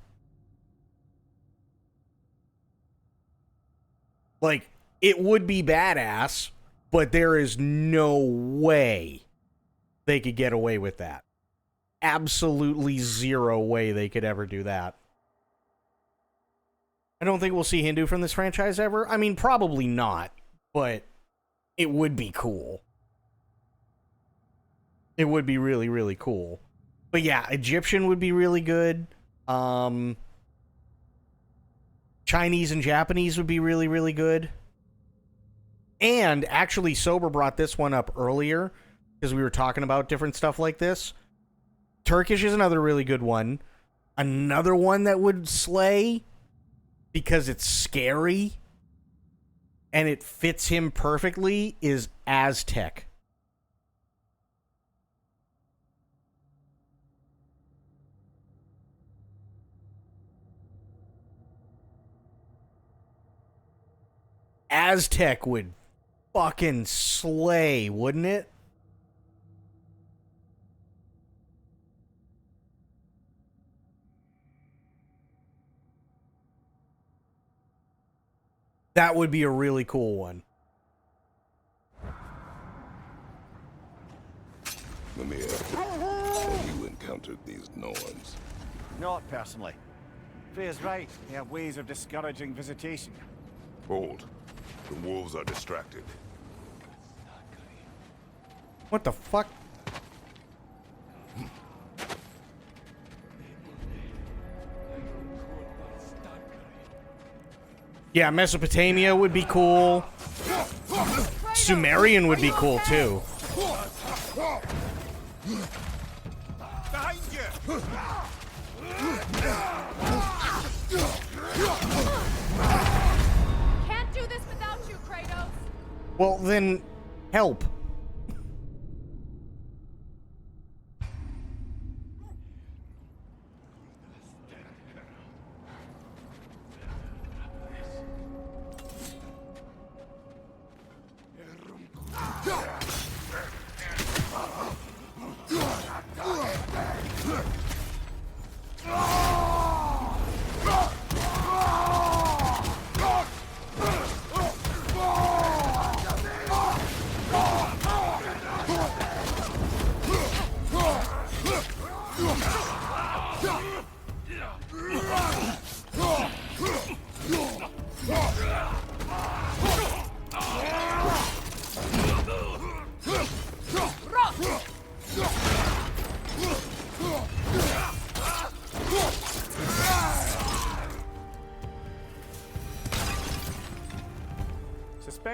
Like, it would be badass, but there is no way they could get away with that. Absolutely zero way they could ever do that. I don't think we'll see Hindu from this franchise ever. I mean, probably not, but it would be cool. It would be really, really cool. But yeah, Egyptian would be really good. Chinese and Japanese would be really, really good. And actually, Sober brought this one up earlier because we were talking about different stuff like this. Turkish is another really good one. Another one that would slay because it's scary and it fits him perfectly is Aztec. Aztec would fucking slay, wouldn't it? That would be a really cool one. Mimir, have you encountered these Norns? Not personally. Freya's right. They have ways of discouraging visitation. Hold. The wolves are distracted. What the fuck? Yeah, Mesopotamia would be cool. Sumerian would be cool too. Behind you! Can't do this without you, Kratos. Well, then help.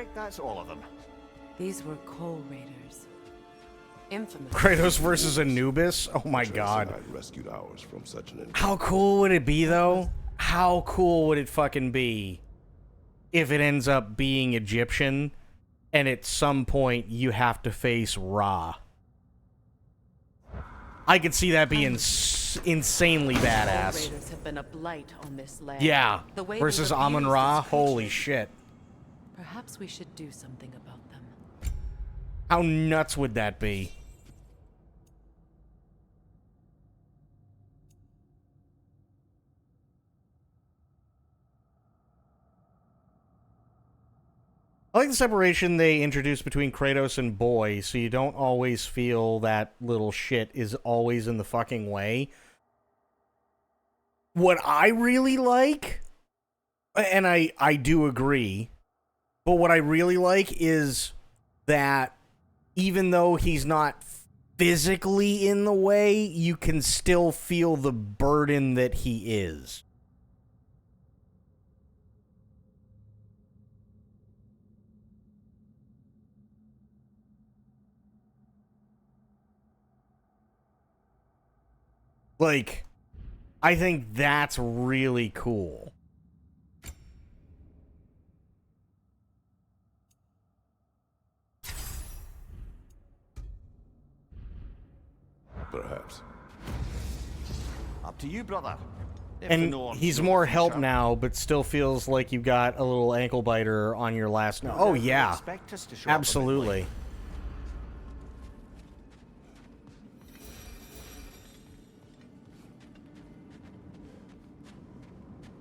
right, that's all of them. These were Coal Raiders. Infamous. Kratos versus Anubis? Oh my Atreus god. and I rescued ours from such an How cool would it be, though? How cool would it fucking be if it ends up being Egyptian and at some point you have to face Ra? I could see that being insanely badass. Coal Raiders have been a blight on this land. Yeah, The way versus they've Amon abused Ra? this Holy creature. shit. Perhaps we should do something about them. How nuts would that be? I like the separation they introduced between Kratos and Boy, so you don't always feel that little shit is always in the fucking way. What I really like, and I do agree, but what I really like is that even though he's not physically in the way, you can still feel the burden that he is. Like, I think that's really cool. Perhaps. Up to you, brother. If the And Norns he's know more the help future, now, but still feels like you've got a little ankle biter on your last... Oh, they yeah. expect us to show up Absolutely.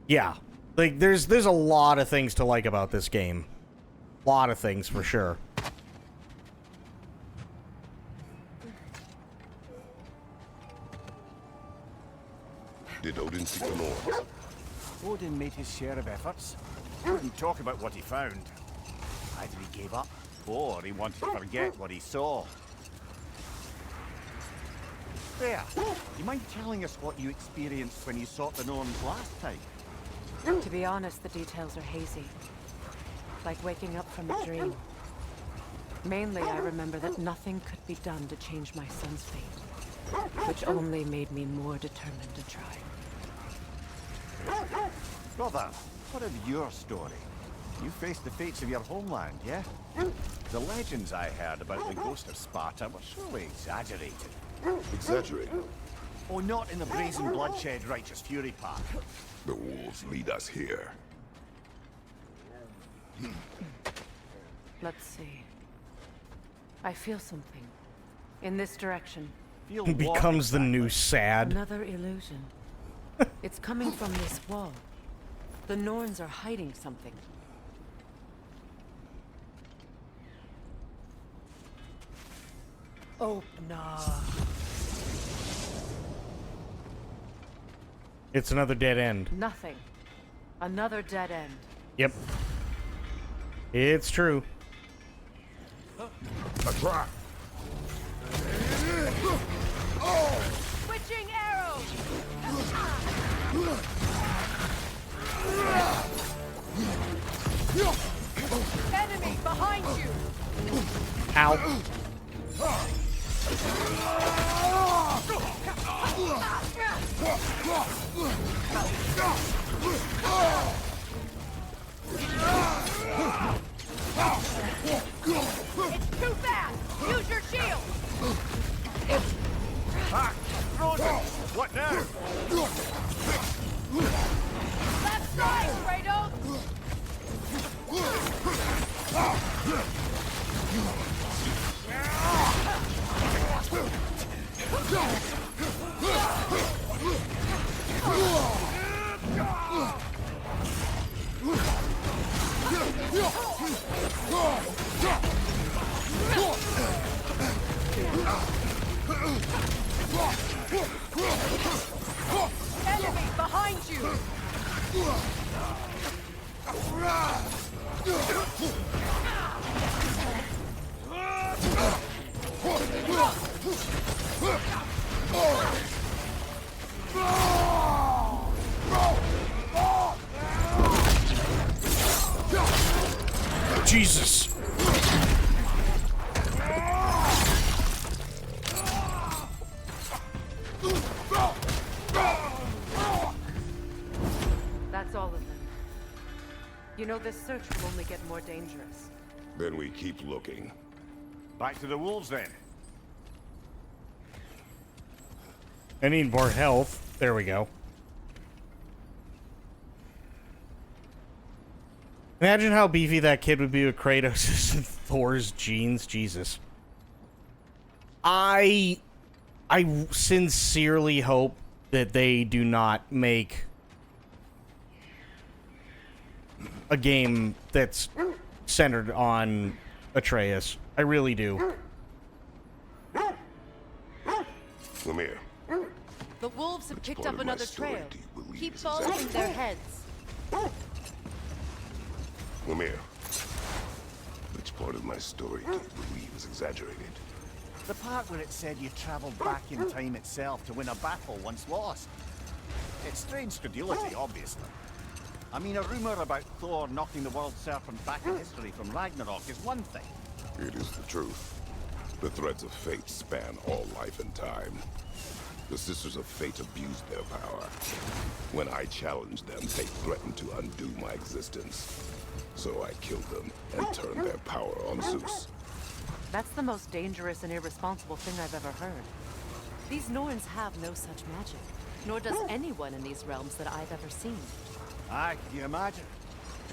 Yeah. Like, there's a lot of things to like about this game. A lot of things, for sure. Did Odin seek the Norns? Odin made his share of efforts. He wouldn't talk about what he found. Either he gave up, or he wanted to forget what he saw. There. You mind telling us what you experienced when you sought the Norns last time? To be honest, the details are hazy. Like waking up from a dream. Mainly, I remember that nothing could be done to change my son's fate, which only made me more determined to try. Brother, what of your story? You faced the fates of your homeland, yeah? The legends I heard about the ghost of Sparta were surely exaggerated. Exaggerated? Oh, not in the brazen bloodshed righteous fury part. The wolves lead us here. Let's see. I feel something. In this direction. He becomes the new sad. Another illusion. It's coming from this wall. The Norns are hiding something. Open up. It's another dead end. Nothing. Another dead end. Yep. It's true. A trap! Switching arrows! Enemy behind you! Ow. It's too fast! Use your shield! Ah! Frozen! What now? Left side, Kratos! Enemy behind you! Jesus. That's all of them. You know, this search will only get more dangerous. Then we keep looking. Back to the wolves, then. I need more health. There we go. Imagine how beefy that kid would be with Kratos' and Thor's jeans. Jesus. I sincerely hope that they do not make a game that's centered on Atreus. I really do. Lemire. The wolves have picked up part of my another story trail. do you believe Keep is following exactly- their heads. Lemire. Which part of my story do you believe is exaggerated? The part where it said you travelled back in time itself to win a battle once lost. It's strange credulity, obviously. I mean, a rumour about Thor knocking the world serpent back in history from Ragnarok is one thing. It is the truth. The threads of fate span all life and time. The Sisters of Fate abused their power. When I challenged them, they threatened to undo my existence. So I killed them and turned their power on Zeus. That's the most dangerous and irresponsible thing I've ever heard. These Norns have no such magic, nor does anyone in these realms that I've ever seen. Aye, can you imagine?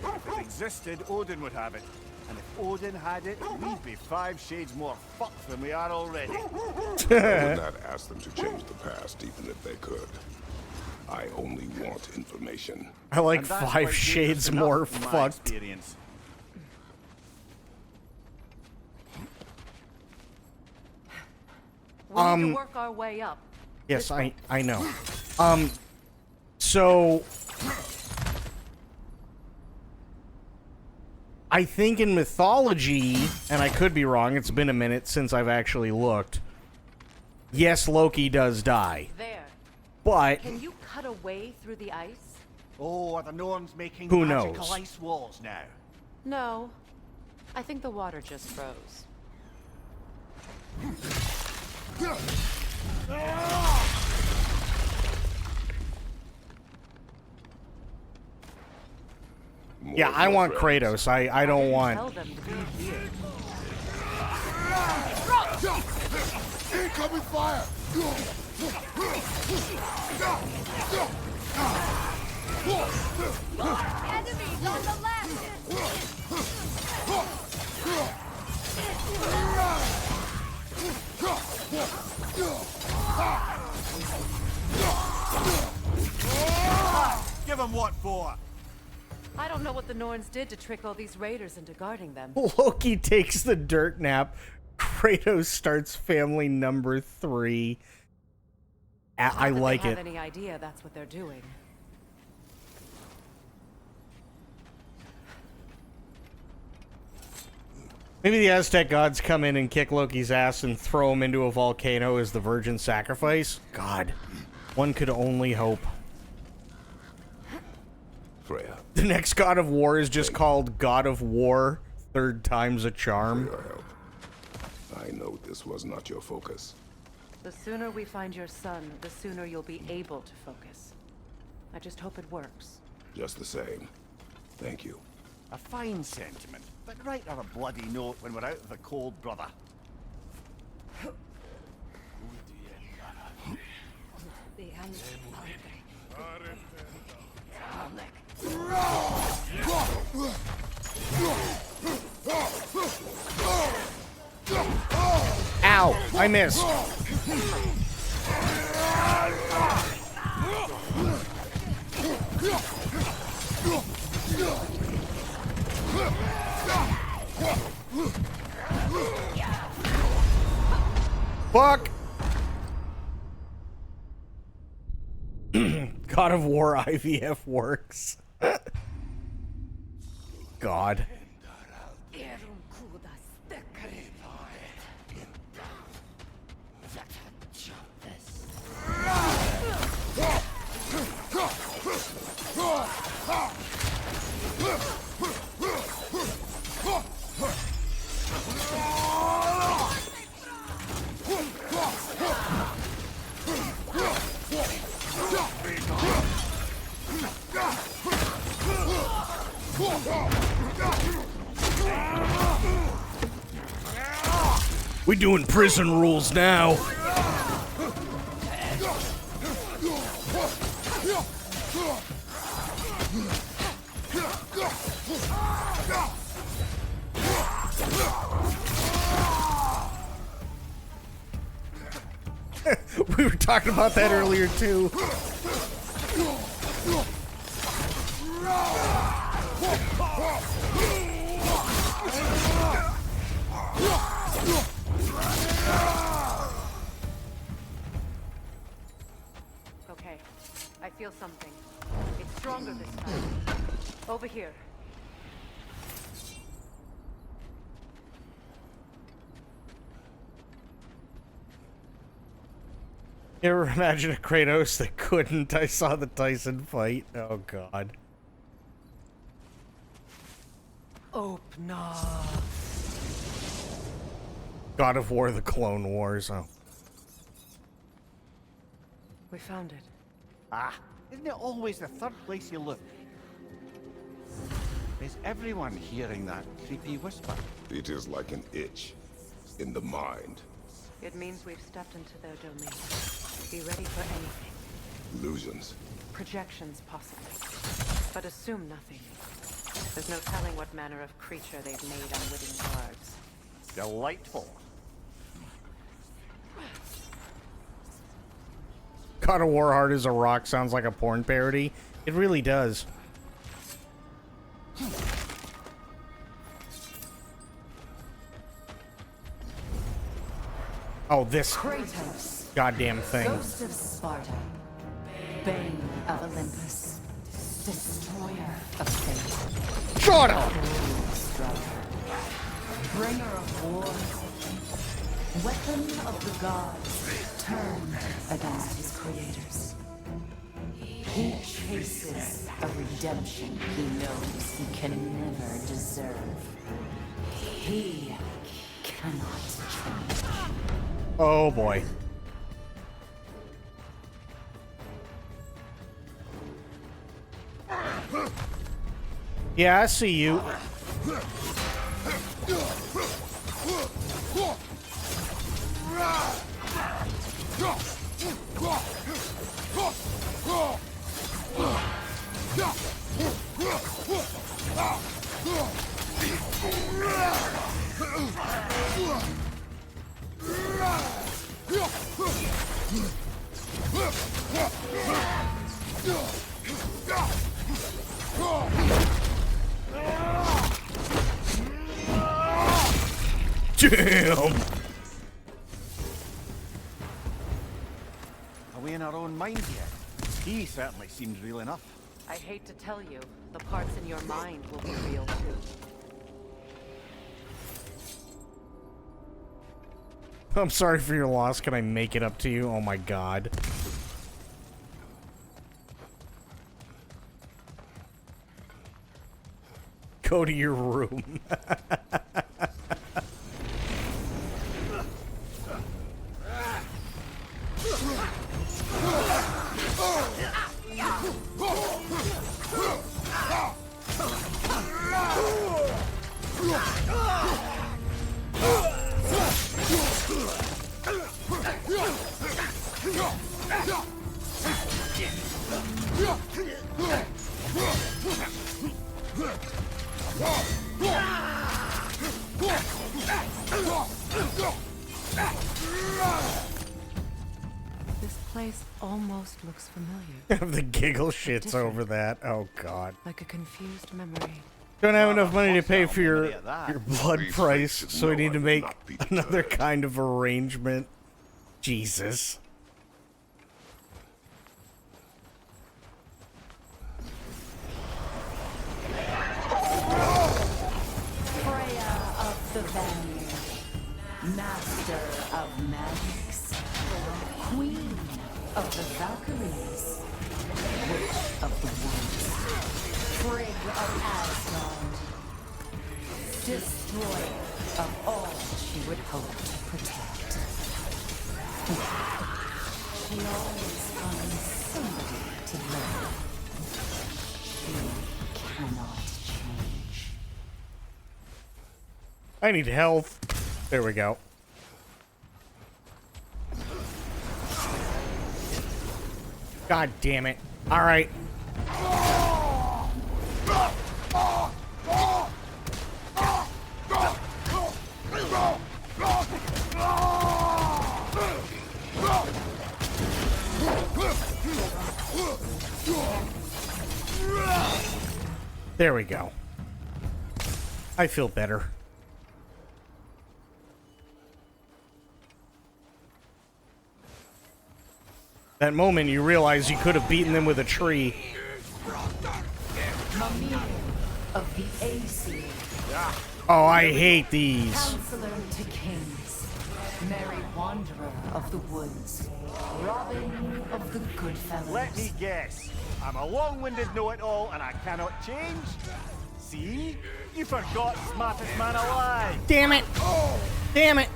If it existed, Odin would have it. And if Odin had it, we'd be 5 shades more fucked than we are already. I would not ask them to change the past, even if they could. I only want information. I like And that's 5 quite shades dangerous more enough in my fucked. experience. We need to work our way up. Yes, I know. So I think in mythology, and I could be wrong, it's been a minute since I've actually looked. Yes, Loki does die. There. But Can you cut a way through the ice? Oh, are the Norns making Who magical knows? ice walls now? No. I think the water just froze. yeah, I want Kratos. I don't want. Tell them to be here. Incoming fire! Enemies on the Give them what for? I don't know what the Norns did to trick all these raiders into guarding them. Loki takes the dirt nap. Kratos starts family number 3. I like They it. have any idea that's what they're doing? Maybe the Aztec gods come in and kick Loki's ass and throw him into a volcano as the virgin sacrifice. God, one could only hope. Freya. The next God of War is just called God of War. 3rd time's a charm. For your help. I know this was not your focus. The sooner we find your son, the sooner you'll be able to focus. I just hope it works. Just the same. Thank you. A fine sentiment, but write her a bloody note when we're out of the cold, brother. Ow! I missed. Fuck! God of War IVF works. God. We doing prison rules now. We were talking about that earlier too. Okay, I feel something. It's stronger this time. Over here. You ever imagine a Kratos that couldn't? I saw the Tyson fight. Oh god. Open up. God of War, the Clone Wars. Oh. We found it. Ah, isn't it always the third place you look? Is everyone hearing that creepy whisper? It is like an itch in the mind. It means we've stepped into their domain. Be ready for anything. Illusions. Projections, possibly. But assume nothing. There's no telling what manner of creature they've made unwitting guards. Delightful. God of War Hard as a Rock sounds like a porn parody. It really does. Oh, this Kratos, goddamn thing. Ghost of Sparta, Bane of Olympus, Destroyer of Fate. Shut up! Bringer of war, weapon of the gods, turned against his creators. He chases a redemption he knows he can never deserve. He cannot change. Oh boy. Yeah, I see you. Damn! Are we in our own mind yet? He certainly seems real enough. I hate to tell you, the parts in your mind will be real too. I'm sorry for your loss. Can I make it up to you? Oh my god. Go to your room. This place almost looks familiar. The giggle shits over that. Oh god. Like a confused memory. Don't have enough money to pay for your blood price, so we need to make another kind of arrangement. Jesus. Freya of the Vanir, Master of Magics, Queen of the Valkyries, Witch of the Woods, Frigg of Asgard, Destroyer of all she would hope to protect. She always finds somebody to love. She cannot change. I need health. There we go. God damn it. All right. There we go. I feel better. That moment you realize you could have beaten them with a tree. Mummy of the AC. Oh, I hate these. Counselor to kings. Merry wanderer of the woods. Robin of the good fellows. Let me guess. I'm a long-winded know-it-all and I cannot change? See? You forgot smartest man alive. Damn it! Damn it!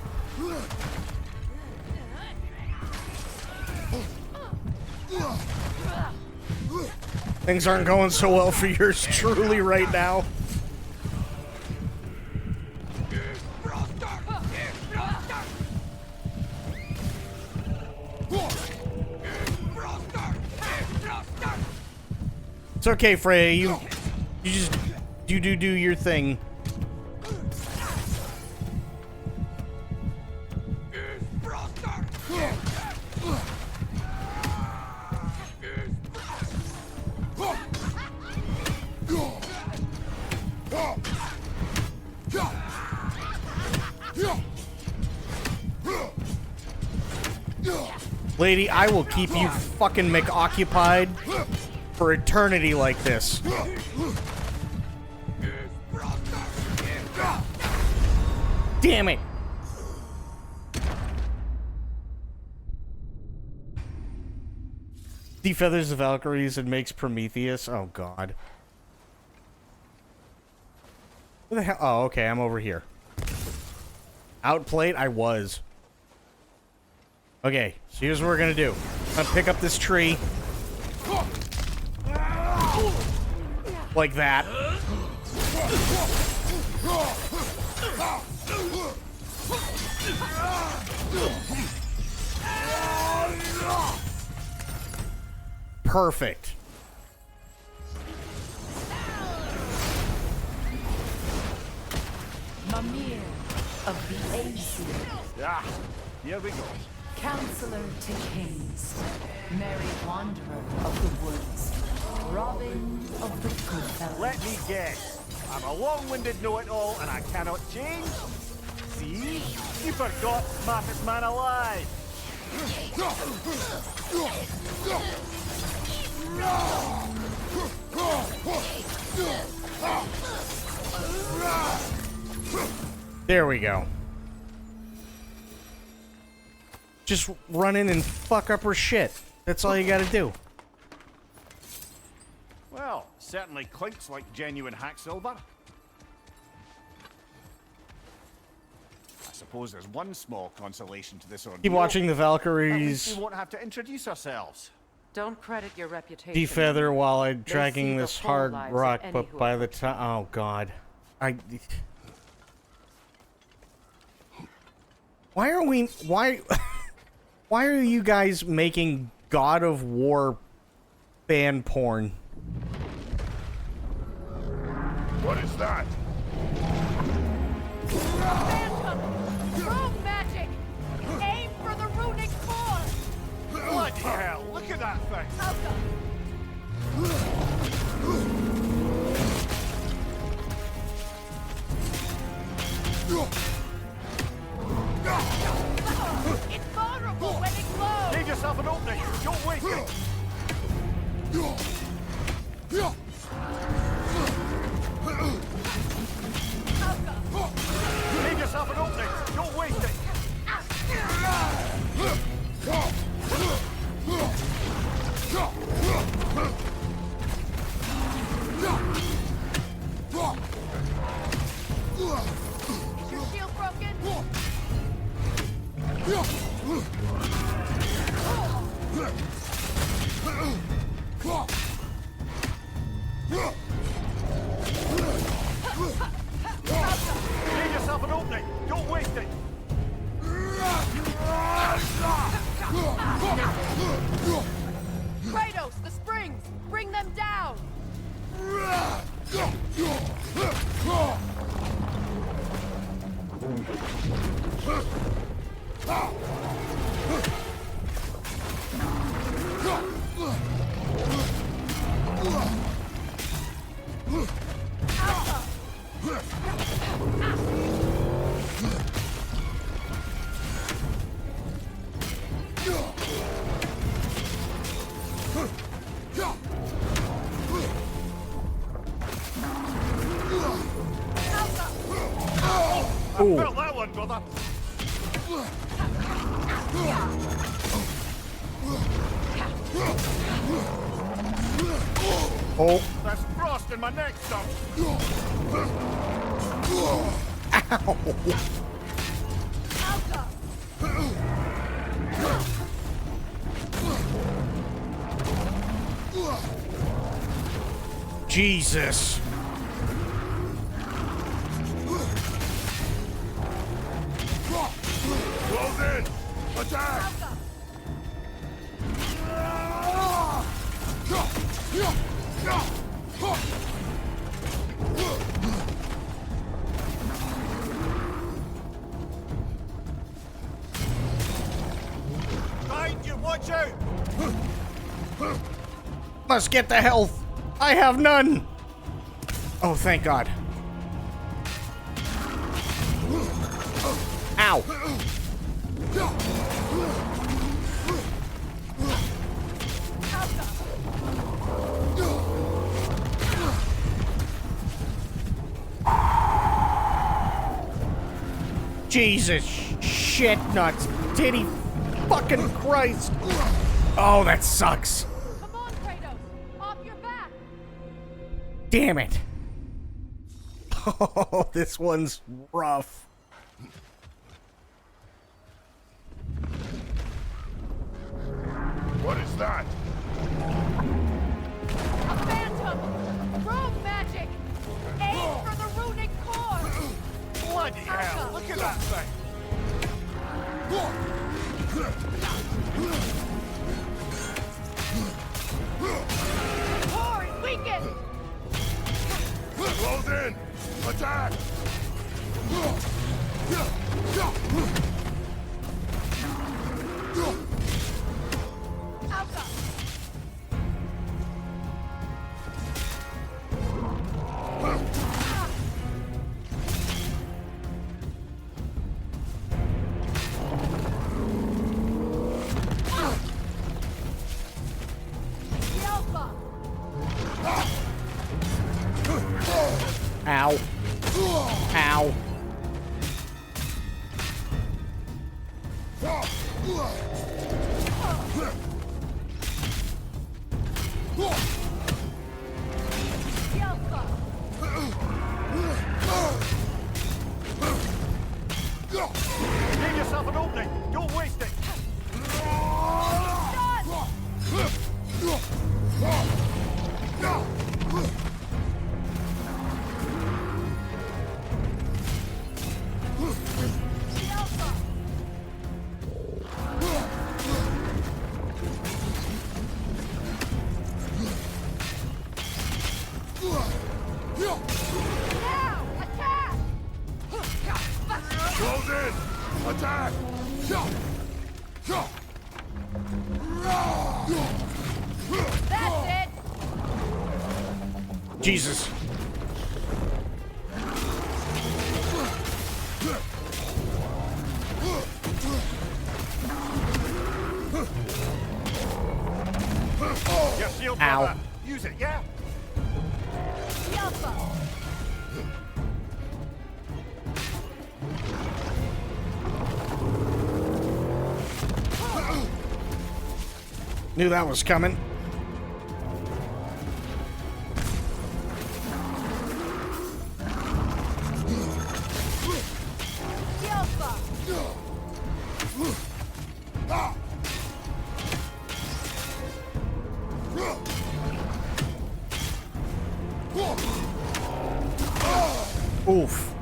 Things aren't going so well for yours truly right now. It's okay, Freya. You just do your thing. Lady, I will keep you fucking McOccupied for eternity like this. Damn it! Defeathers the Valkyries and makes Prometheus. Oh god. Where the hell? Oh, okay, I'm over here. Outplayed? I was. Okay, so here's what we're gonna do. I'm gonna pick up this tree. Like that. Perfect. Mimir of the AC. Ah, here we go. Counselor to kings. Merry wanderer of the woods. Robin of the good fellows. Let me guess. I'm a long-winded know-it-all and I cannot change? See? You forgot smartest man alive. There we go. Just run in and fuck up her shit. That's all you gotta do. Well, certainly clinks like genuine hack silver. I suppose there's one small consolation to this ordeal. Keep watching the At Valkyries. least we won't have to introduce ourselves. Don't credit your reputation. Defeather while I'm They tracking see the this full hard lives of rock, any but who by the time... Oh, God. Why are we... Why... Why are you guys making God of War fan porn? What is that? Rogue magic! Aim for the runic core! Bloody hell, look at that thing! It's vulnerable when it glows! Leave yourself an opening! Don't waste it! Leave yourself an opening! Don't waste it! Is your shield broken? Leave yourself an opening! Don't waste it! Kratos, the springs! Bring them down! I felt that one, brother. Oh. There's frost in my neck, son. Jesus. Close in! Attack! Behind you, watch out! Must get the health. I have none. Oh, thank God. Ow. Jesus shit nuts. Titty fucking Christ. Oh, that sucks. Come on, Kratos! Off your back! Damn it. Oh, this one's rough. What is that? A phantom! Rogue magic! Aim for the runic core! Bloody hell, look at that thing! Core is weakened! Close in! Attack! Alpha! The Alpha! Ow. Ow. The Alpha! Give yourself an opening, don't waste it! The Alpha! Now! Attack! Close in! Attack! That's it! Jesus. Your shield, Ow. brother. Use it, yeah? The Alpha! Knew that was coming. The Alpha! Oof.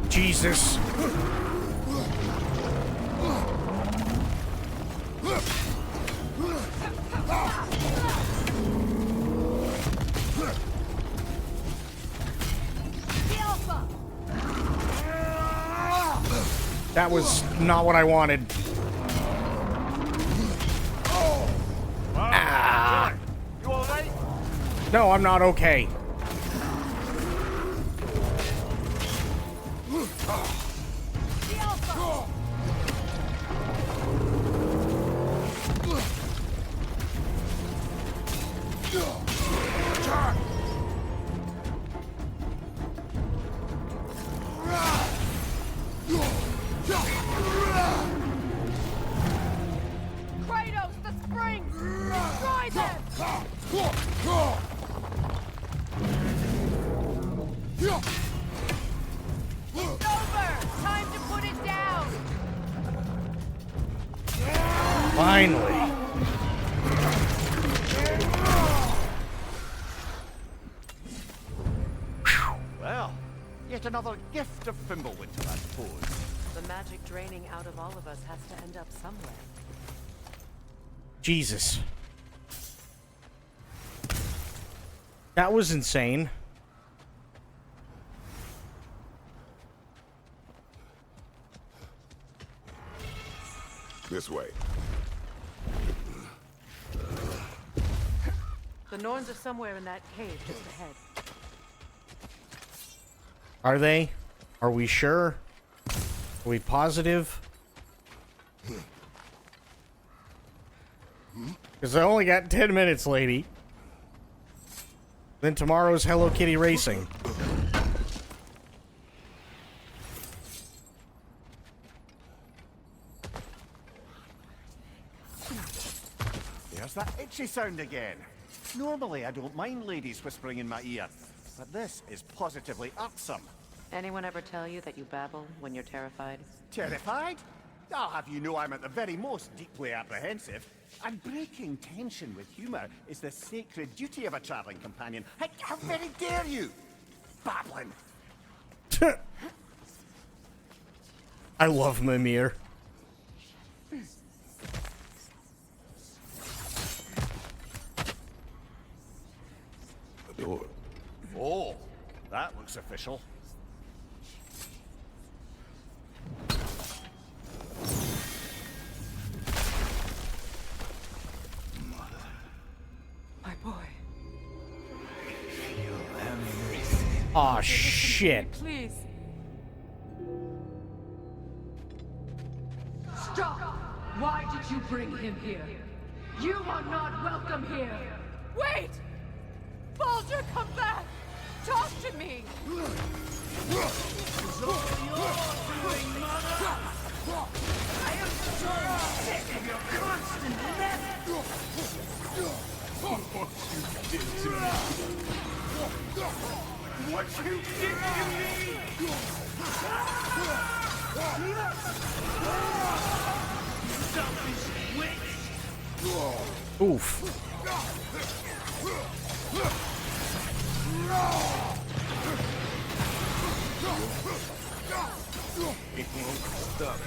Jesus. That was not what I wanted. Ah. You all right? No, I'm not okay. Kratos, the springs! Destroy them! It's over! Time to put it down! Finally. Well, yet another gift of Fimbulwinter, I suppose. The magic draining out of all of us has to end up somewhere. Jesus. That was insane. This way. The Norns are somewhere in that cave just ahead. Are they? Are we sure? Are we positive? Because I only got 10 minutes, lady. Then tomorrow's Hello Kitty Racing. There's that itchy sound again. Normally, I don't mind ladies whispering in my ear, but this is positively irksome. Anyone ever tell you that you babble when you're terrified? Terrified? I'll have you know I'm at the very most deeply apprehensive. And breaking tension with humor is the sacred duty of a traveling companion. How very dare you? Babbling. I love Mimir. The door. Oh, that looks official. My boy. Aw, shit. Please. Stop! Why did you bring him here? You are not welcome here! Wait! Baldur, come back! Talk to me! This is all your doing, Mother! I am so sick of your constant What you did to me! Selfish witch! Oof. It won't stop.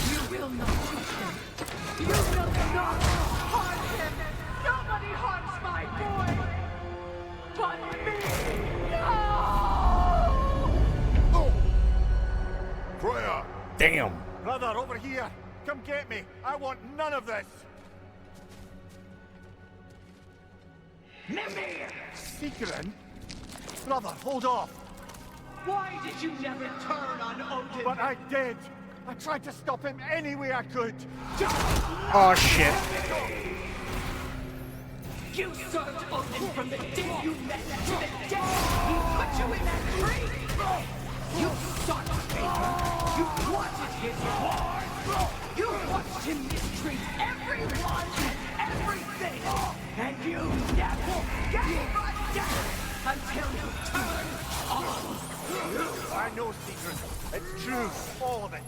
You will not touch him! You will not harm him! Nobody harms my boy! But me! No! Freya! Damn. Brother, over here! Come get me! I want none of this! Mimir! Seekerin? Brother, hold off! Why did you never turn on Odin? But I did! I tried to stop him any way I could! Oh, shit. You served Odin from the day you met to the day he put you in that tree! You sought favor! You wanted his war! You watched him mistreat everyone and everything! And you never gave a damn until you turned on you! I know, Secret. It's true, all of it.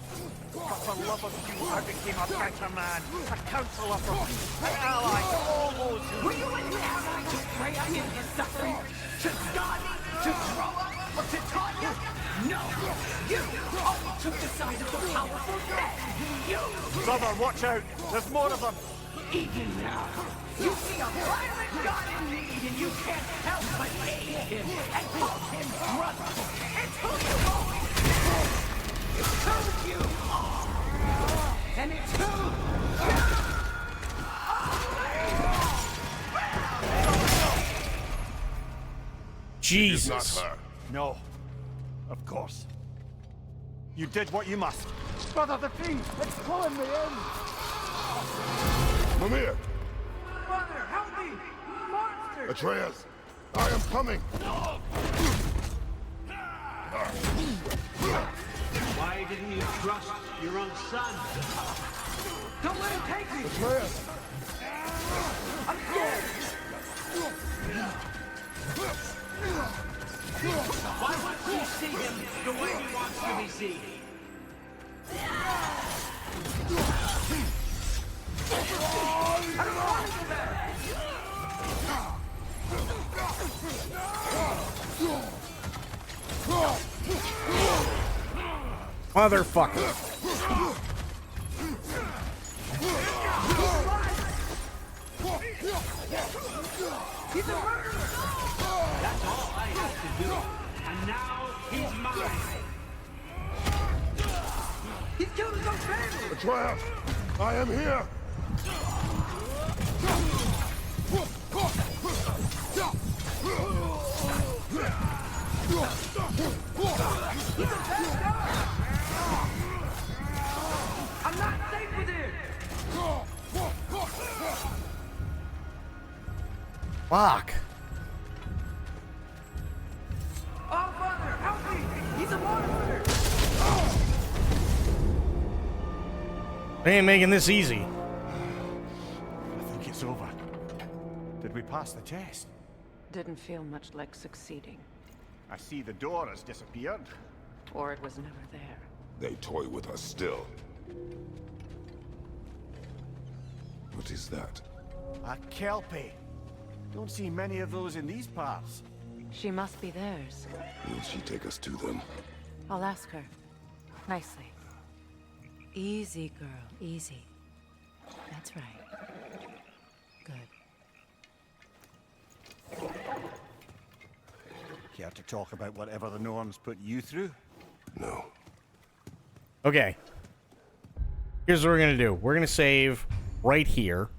But for love of you, I became a better man, a counselor for peace, an ally to all those who... Were you an ally to Freya in his suffering? To Skadi? To Groa? Or to Tanya? No! You only took the side of the powerful men! You! Brother, watch out! There's more of them! Even now, you see a violent god in need and you can't help but aid him and call him brother! It's who you always been! It's who you are! And it's who Jesus. It is not her. No. Of course. You did what you must. Brother, the fiend! It's pulling me in! Mimir! Brother, help me! Monster! Atreus! I am coming! Why didn't you trust your own son? Don't let him take me! Atreus! I'm scared! Why won't you see him the way he wants to be seen? I don't want to go there! Motherfucker. He's a murderer! That's all I have to do. And now he's mine. He's killed his own family! Atreus! I am here! I'm not safe with him! Fuck. Oh, Father, help me! He's a monster! They ain't making this easy. I think it's over. Did we pass the test? Didn't feel much like succeeding. I see the door has disappeared. Or it was never there. They toy with us still. What is that? A Kelpie. Don't see many of those in these parts. She must be theirs. Will she take us to them? I'll ask her. Nicely. Easy, girl. Easy. That's right. Good. Care to talk about whatever the norms put you through? No. Okay. Here's what we're going to do. We're going to save right here.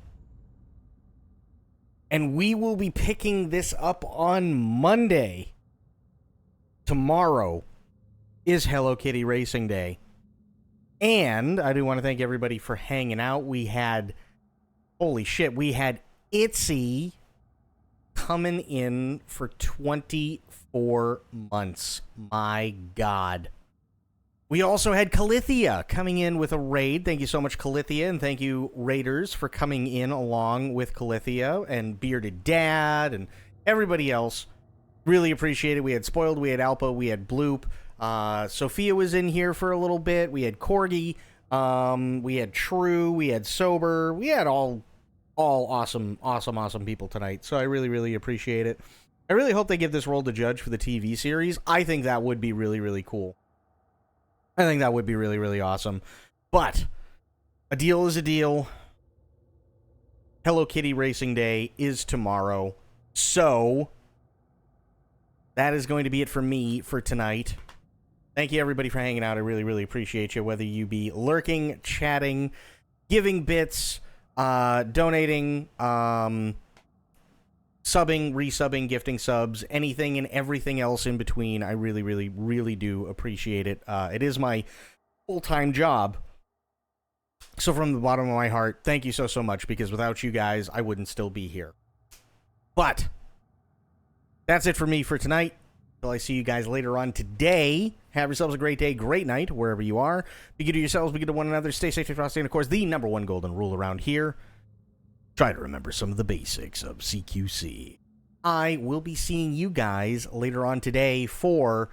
And we will be picking this up on Monday. Tomorrow is Hello Kitty Racing Day. And I do want to thank everybody for hanging out. We had, holy shit, we had Itzy coming in for 24 months. My God. We also had Calithia coming in with a raid. Thank you so much, Calithia, and thank you, Raiders, for coming in along with Calithia and Bearded Dad and everybody else. Really appreciate it. We had Spoiled, we had Alpo, we had Bloop. Sophia was in here for a little bit. We had Corgi. We had True. We had Sober. We had all awesome people tonight. So I really, really appreciate it. I really hope they give this role to Judge for the TV series. I think that would be really, really cool. I think that would be really, really awesome. But a deal is a deal. Hello Kitty Racing Day is tomorrow. So that is going to be it for me for tonight. Thank you, everybody, for hanging out. I really, really appreciate you. Whether you be lurking, chatting, giving bits, donating, subbing, resubbing, gifting subs, anything and everything else in between. I really, really, really do appreciate it. It is my full-time job. So from the bottom of my heart, thank you so much, because without you guys, I wouldn't still be here. But that's it for me for tonight. Until I see you guys later on today, have yourselves a great day, great night, wherever you are. Be good to yourselves, be good to one another, stay safe, stay frosty, and of course, the number one golden rule around here, try to remember some of the basics of CQC. I will be seeing you guys later on today for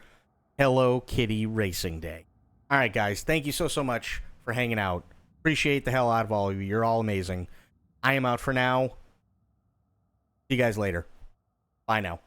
Hello Kitty Racing Day. All right, guys, thank you so much for hanging out. Appreciate the hell out of all of you. You're all amazing. I am out for now. See you guys later. Bye now.